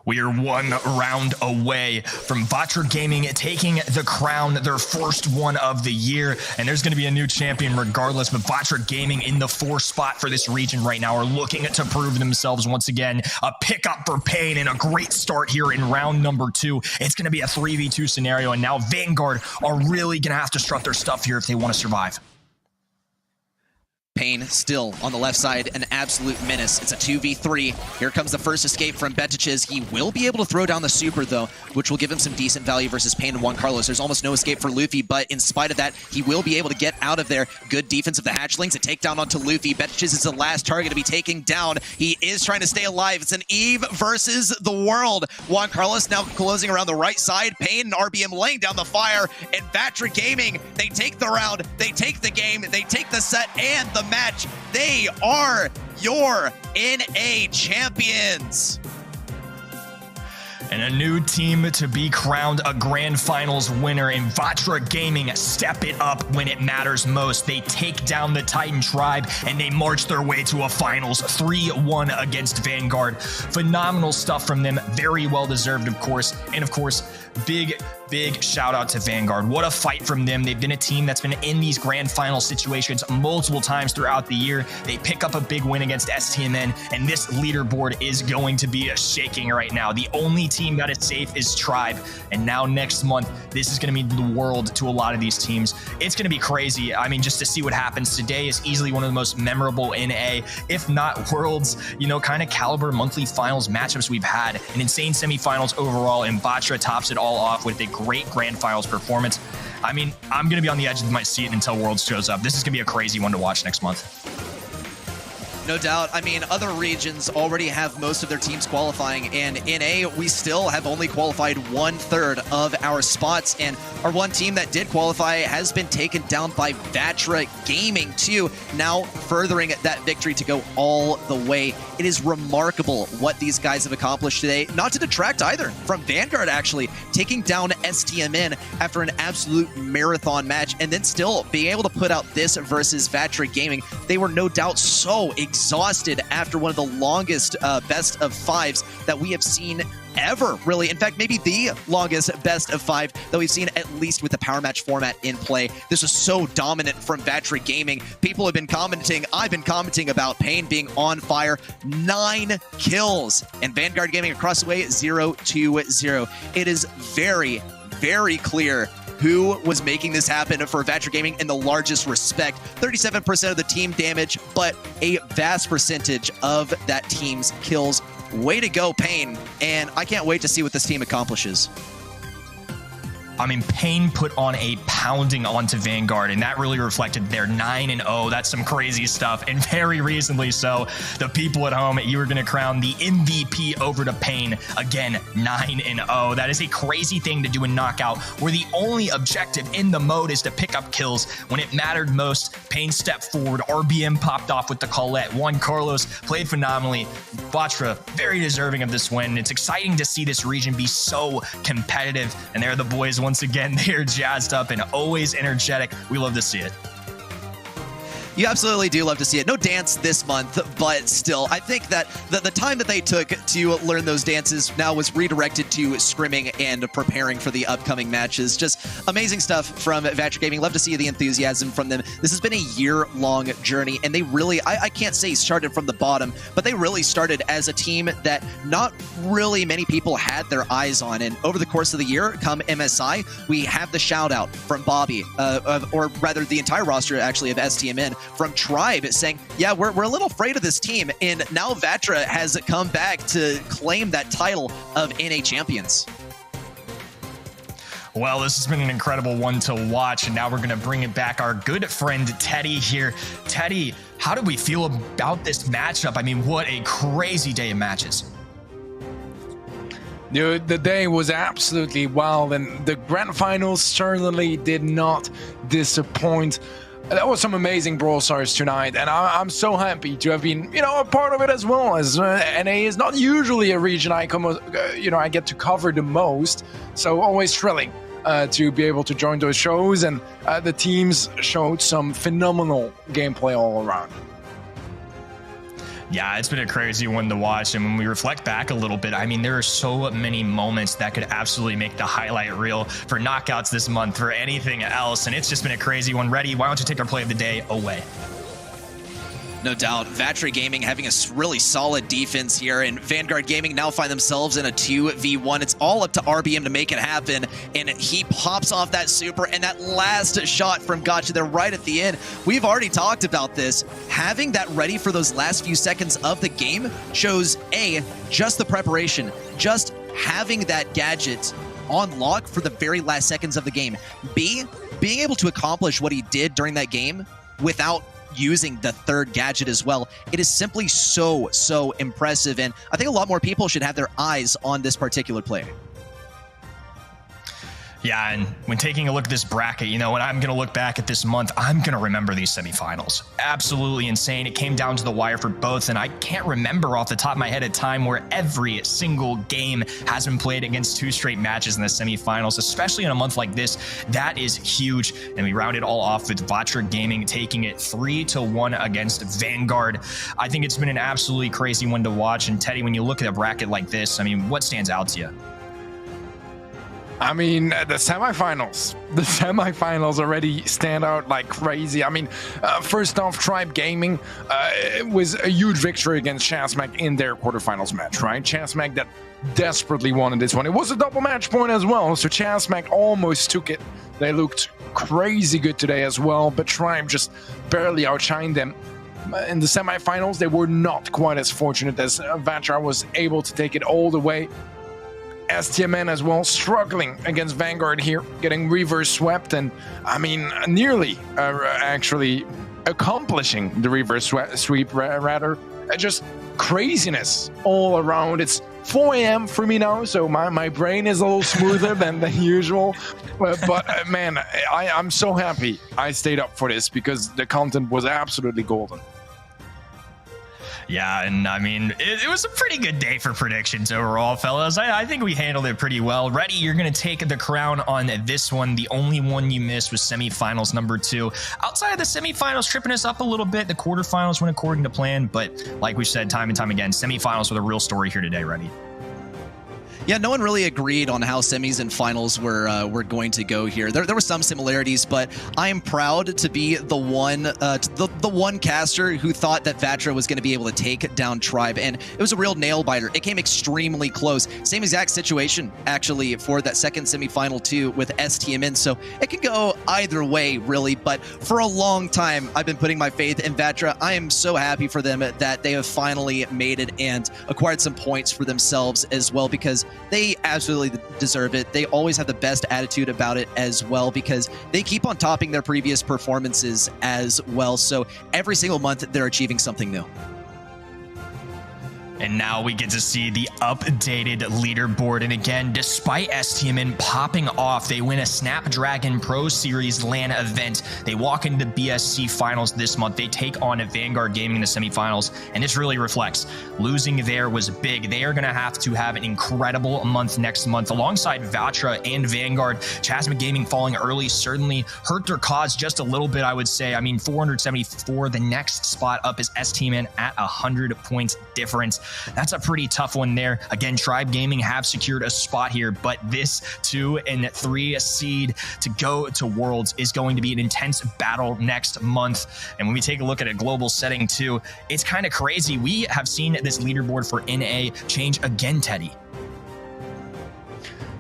We are one round away from Vatra Gaming taking the crown, their first one of the year. And there's going to be a new champion regardless, but Vatra Gaming in the 4th spot for this region right now are looking to prove themselves once again. A pickup for Pain and a great start here in round number 2. It's going to be a 3v2 scenario, and now Vanguard are really going to have to strut their stuff here if they want to survive. Pain still on the left side, an absolute menace. It's a 2v3. Here comes the first escape from Betches. He will be able to throw down the super, though, which will give him some decent value versus Pain and Juan Carlos. There's almost no escape for Luffy, but in spite of that, he will be able to get out of there. Good defense of the hatchlings. A takedown onto Luffy. Betches is the last target to be taken down. He is trying to stay alive. It's an Eve versus the world. Juan Carlos now closing around the right side. Pain and RBM laying down the fire, and Vatra Gaming, they take the round, they take the game, they take the set and the match. They are your NA champions. And a new team to be crowned a Grand Finals winner in Vatra Gaming. Step it up when it matters most. They take down the Titan Tribe and they march their way to a Finals 3-1 against Vanguard. Phenomenal stuff from them. Very well deserved, of course. And of course, big shout out to Vanguard. What a fight from them. They've been a team that's been in these grand final situations multiple times throughout the year. They pick up a big win against STMN, and this leaderboard is going to be shaking right now. The only team that is safe is Tribe, and now next month, this is going to mean the world to a lot of these teams. It's going to be crazy. I mean, just to see what happens today is easily one of the most memorable NA, if not world's, kind of caliber monthly finals matchups we've had. An insane semifinals overall, and Vatra tops it all off with a great grand finals performance. I mean, I'm going to be on the edge of my seat until Worlds shows up. This is going to be a crazy one to watch next month. No doubt. I mean, other regions already have most of their teams qualifying, and in A, we still have only qualified 1/3 of our spots, and our one team that did qualify has been taken down by Vatra Gaming too, now furthering that victory to go all the way. It is remarkable what these guys have accomplished today, not to detract either from Vanguard, actually, taking down STMN after an absolute marathon match, and then still being able to put out this versus Vatra Gaming. They were no doubt so exhausted after one of the longest best of fives that we have seen ever, really. In fact, maybe the longest best of five that we've seen, at least with the power match format in play. This was so dominant from Vatra Gaming. People have been commenting, I've been commenting about Pain being on fire. 9 kills, and Vanguard Gaming across the way 0-2-0. It is very, very clear who was making this happen for Vatra Gaming in the largest respect. 37% of the team damage, but a vast percentage of that team's kills. Way to go, Pain. And I can't wait to see what this team accomplishes. I mean, Pain put on a pounding onto Vanguard, and that really reflected their 9-0. That's some crazy stuff, and very reasonably so. The people at home, you are going to crown the MVP over to Pain. Again, 9-0. That is a crazy thing to do in Knockout, where the only objective in the mode is to pick up kills. When it mattered most, Pain stepped forward. RBM popped off with the Colette. Juan Carlos played phenomenally. Vatra, very deserving of this win. It's exciting to see this region be so competitive, and they're the boys once again. They're jazzed up and always energetic. We love to see it. You absolutely do love to see it. No dance this month, but still, I think that the time that they took to learn those dances now was redirected to scrimming and preparing for the upcoming matches. Just amazing stuff from Vatra Gaming. Love to see the enthusiasm from them. This has been a year-long journey, and they really, I can't say started from the bottom, but they really started as a team that not really many people had their eyes on. And over the course of the year, come MSI, we have the shout-out from Bobby, or rather the entire roster, actually, of STMN, from Tribe saying, yeah, we're a little afraid of this team. And now Vatra has come back to claim that title of NA champions. Well, this has been an incredible one to watch, and now we're going to bring it back. Our good friend Teddy here. Teddy, how do we feel about this matchup? I mean, what a crazy day of matches. Dude, the day was absolutely wild, and the grand finals certainly did not disappoint. That was some amazing Brawl Stars tonight, and I'm so happy to have been, a part of it as well. As NA is not usually a region I I get to cover the most, so always thrilling to be able to join those shows, and the teams showed some phenomenal gameplay all around. Yeah, it's been a crazy one to watch, and when we reflect back a little bit, I mean, there are so many moments that could absolutely make the highlight reel for knockouts this month, for anything else, and it's just been a crazy one. Reddy, why don't you take our play of the day away? No doubt. Vatra Gaming having a really solid defense here, and Vanguard Gaming now find themselves in a 2v1. It's all up to RBM to make it happen, and he pops off that super, and that last shot from Gotcha there right at the end. We've already talked about this. Having that ready for those last few seconds of the game shows, A, just the preparation, just having that gadget on lock for the very last seconds of the game. B, being able to accomplish what he did during that game without using the third gadget as well. It is simply so impressive, and I think a lot more people should have their eyes on this particular player. Yeah, and when taking a look at this bracket, when I'm going to look back at this month, I'm going to remember these semifinals. Absolutely insane. It came down to the wire for both, and I can't remember off the top of my head a time where every single game has been played against 2 straight matches in the semifinals, especially in a month like this. That is huge, and we rounded all off with Vatra Gaming taking it 3-1 against Vanguard. I think it's been an absolutely crazy one to watch, and Teddy, when you look at a bracket like this, I mean, what stands out to you? I mean, the semifinals. The semifinals already stand out like crazy. I mean, first off, Tribe Gaming was a huge victory against Chasmac in their quarterfinals match, right? Chasmac that desperately wanted this one. It was a double match point as well, so Chasmac almost took it. They looked crazy good today as well, but Tribe just barely outshined them. In the semifinals, they were not quite as fortunate as Vatra was able to take it all the way. STMN as well, struggling against Vanguard here, getting reverse swept, and I mean, nearly actually accomplishing the reverse sweep rather. Just craziness all around. It's 4 a.m. for me now, so my brain is a little smoother than usual. But man, I'm so happy I stayed up for this because the content was absolutely golden. Yeah, and I mean, it was a pretty good day for predictions overall, fellas. I think we handled it pretty well. Reddy, you're going to take the crown on this one. The only one you missed was semifinals number 2. Outside of the semifinals, tripping us up a little bit. The quarterfinals went according to plan, but like we said time and time again, semifinals were the real story here today, Reddy. Yeah, no one really agreed on how semis and finals were going to go here. There were some similarities, but I am proud to be the one caster who thought that Vatra was going to be able to take down Tribe, and it was a real nail biter. It came extremely close. Same exact situation actually for that second semifinal too with STMN. So it can go either way really, but for a long time I've been putting my faith in Vatra. I am so happy for them that they have finally made it and acquired some points for themselves as well, because they absolutely deserve it. They always have the best attitude about it as well, because they keep on topping their previous performances as well. So every single month they're achieving something new. And now we get to see the updated leaderboard. And again, despite STMN popping off, they win a Snapdragon Pro Series LAN event. They walk into BSC finals this month. They take on Vanguard Gaming in the semifinals. And this really reflects losing there was big. They are going to have an incredible month next month alongside Vatra and Vanguard. Chasmac Gaming falling early certainly hurt their cause just a little bit, I would say. I mean, 474. The next spot up is STMN at 100 points difference. That's a pretty tough one there. Again, Tribe Gaming have secured a spot here, but this 2 and 3 seed to go to Worlds is going to be an intense battle next month. And when we take a look at a global setting too, it's kind of crazy. We have seen this leaderboard for NA change again, Teddy.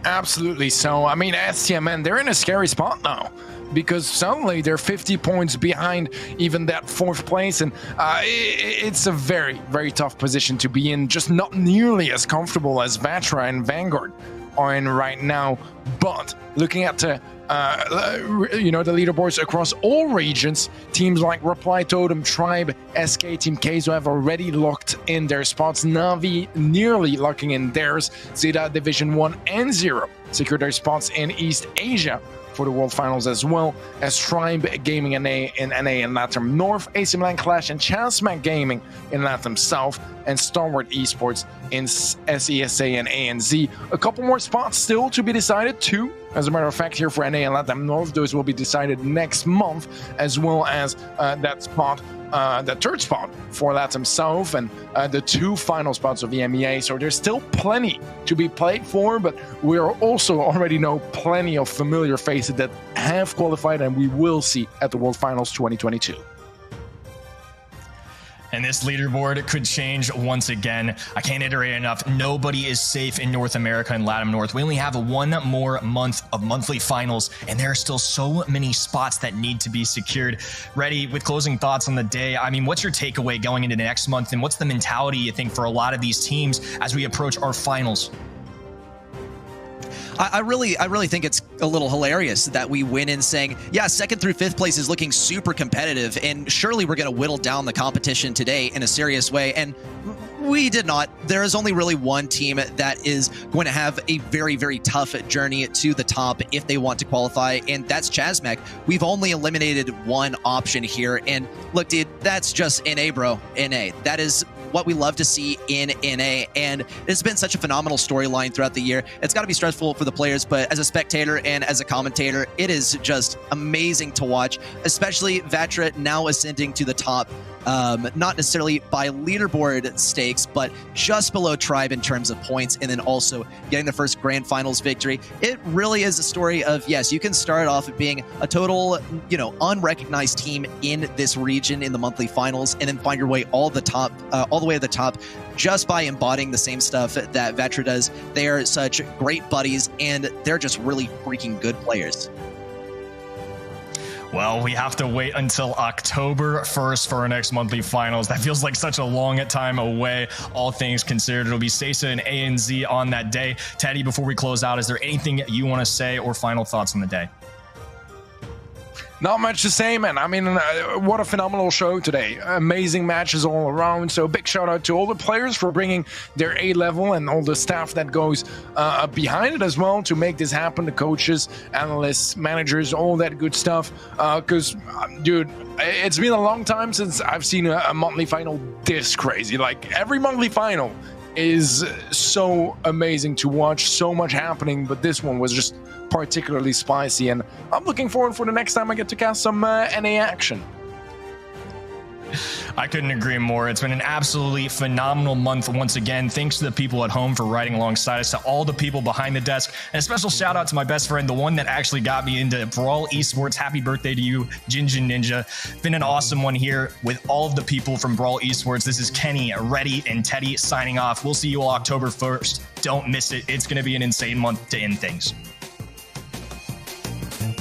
Absolutely. So, I mean, STMN, they're in a scary spot now, because suddenly they're 50 points behind even that 4th place, and it's a very, very tough position to be in, just not nearly as comfortable as Vatra and Vanguard are in right now. But looking at the leaderboards across all regions, teams like Reply Totem, Tribe, SK, Team Keizo have already locked in their spots. Navi nearly locking in theirs. Zeta Division 1 and 0 secured their spots in East Asia for the World Finals, as well as Tribe Gaming in NA and LATAM North, AC Milan Clash and Chasmac Gaming in LATAM South, and Stalwart Esports in SESA and ANZ. A couple more spots still to be decided too. As a matter of fact, here for NA and LATAM North, those will be decided next month, as well as that 3rd spot for LATAM South and the 2 final spots of the MEA. So there's still plenty to be played for, but we are also already know plenty of familiar faces that have qualified and we will see at the World Finals 2022. And this leaderboard could change once again. I can't iterate enough. Nobody is safe in North America and LATAM North. We only have 1 more month of monthly finals, and there are still so many spots that need to be secured. Reddy, with closing thoughts on the day, I mean, what's your takeaway going into the next month, and what's the mentality you think for a lot of these teams as we approach our finals? I really think it's a little hilarious that we win in saying, yeah, 2nd through 5th place is looking super competitive, and surely we're going to whittle down the competition today in a serious way. And we did not. There is only really one team that is going to have a very, very tough journey to the top if they want to qualify, and that's Chasmac. We've only eliminated one option here, and look, dude, that's just NA, bro. NA. That is what we love to see in NA, and it's been such a phenomenal storyline throughout the year. It's got to be stressful for the players, but as a spectator and as a commentator, it is just amazing to watch, especially Vatra now ascending to the top, not necessarily by leaderboard stakes, but just below Tribe in terms of points, and then also getting the first grand finals victory. It really is a story of, yes, you can start off being a total, unrecognized team in this region in the monthly finals, and then find your way all the way to the top just by embodying the same stuff that Vatra does. They are such great buddies, and they're just really freaking good players. Well, we have to wait until October 1st for our next monthly finals. That feels like such a long time away, all things considered. It'll be SESA and ANZ on that day. Teddy, before we close out, is there anything you want to say or final thoughts on the day? Not much to say, man. I mean, what a phenomenal show today. Amazing matches all around. So big shout out to all the players for bringing their A level and all the staff that goes behind it as well to make this happen. The coaches, analysts, managers, all that good stuff. Because, dude, it's been a long time since I've seen a monthly final this crazy. Like, every monthly final is so amazing to watch. So much happening, but this one was just particularly spicy, and I'm looking forward for the next time I get to cast some NA action. I couldn't agree more. It's been an absolutely phenomenal month once again. Thanks to the people at home for riding alongside us, to all the people behind the desk, and a special shout out to my best friend, the one that actually got me into Brawl Esports. Happy birthday to you, Jinjin Ninja. Been an awesome one here with all of the people from Brawl Esports. This is Kenny, Reddy, and Teddy signing off. We'll see you all October 1st. Don't miss it. It's going to be an insane month to end things.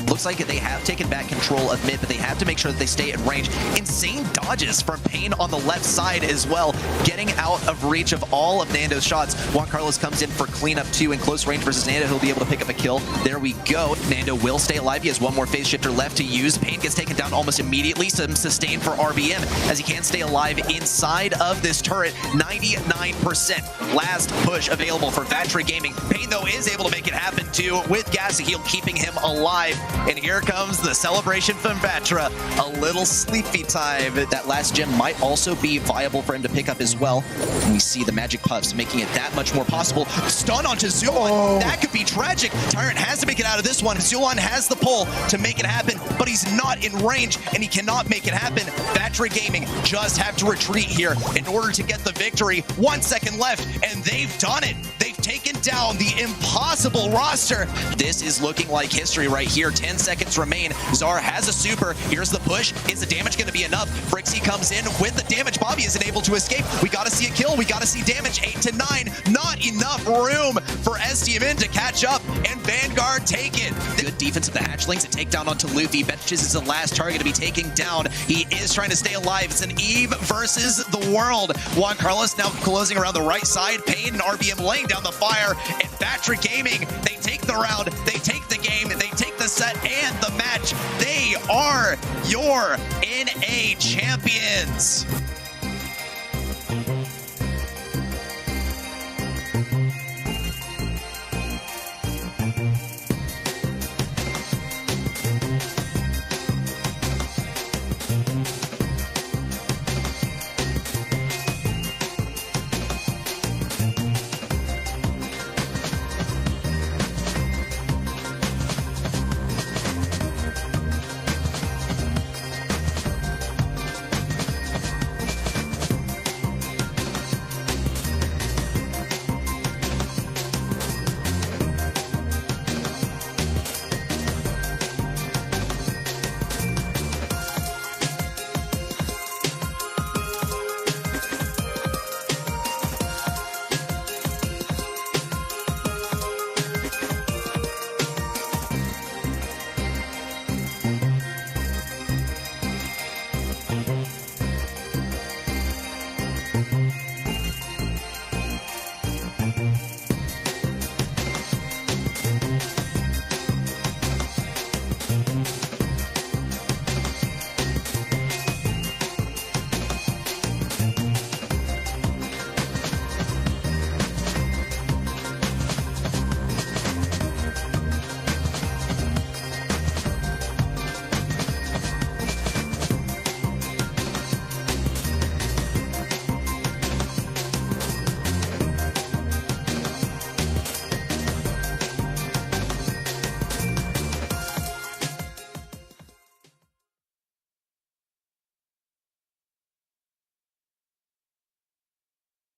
Looks like they have taken back control of mid, but they have to make sure that they stay in range. Insane dodges from Payne on the left side as well, getting out of reach of all of Nando's shots. Juan Carlos comes in for cleanup too in close range versus Nando. He'll be able to pick up a kill. There we go. Nando will stay alive. He has one more phase shifter left to use. Payne gets taken down almost immediately. Some sustain for RBM as he can stay alive inside of this turret. 99%. Last push available for Vatra Gaming. Payne, though, is able to make it happen too with Gas Heal keeping him alive. And here comes the celebration from Vatra. A little sleepy time. That last gem might also be viable for him to pick up as well. And we see the magic puffs making it that much more possible. Stun onto Zulon. That could be tragic. Tyrant has to make it out of this one. Zulon has the pull to make it happen, but he's not in range and he cannot make it happen. Vatra Gaming just have to retreat here in order to get the victory. 1 second left and they've done it. They've taken down the impossible roster. This is looking like history right here. 10 seconds remain. Zara has a super. Here's the push. Is the damage going to be enough? Frixie comes in with the damage. Bobby isn't able to escape. We got to see a kill. We got to see damage. 8 to 9. Not enough room for STMN to catch up, and Vanguard take it. Good defense of the hatchlings. A takedown onto Luffy. Betches is the last target to be taken down. He is trying to stay alive. It's an Eve versus the world. Juan Carlos now closing around the right side. Payne and RBM laying down the fire. And Vatra Gaming, they take the round. They take the game. They take the set and the match. They are your NA champions.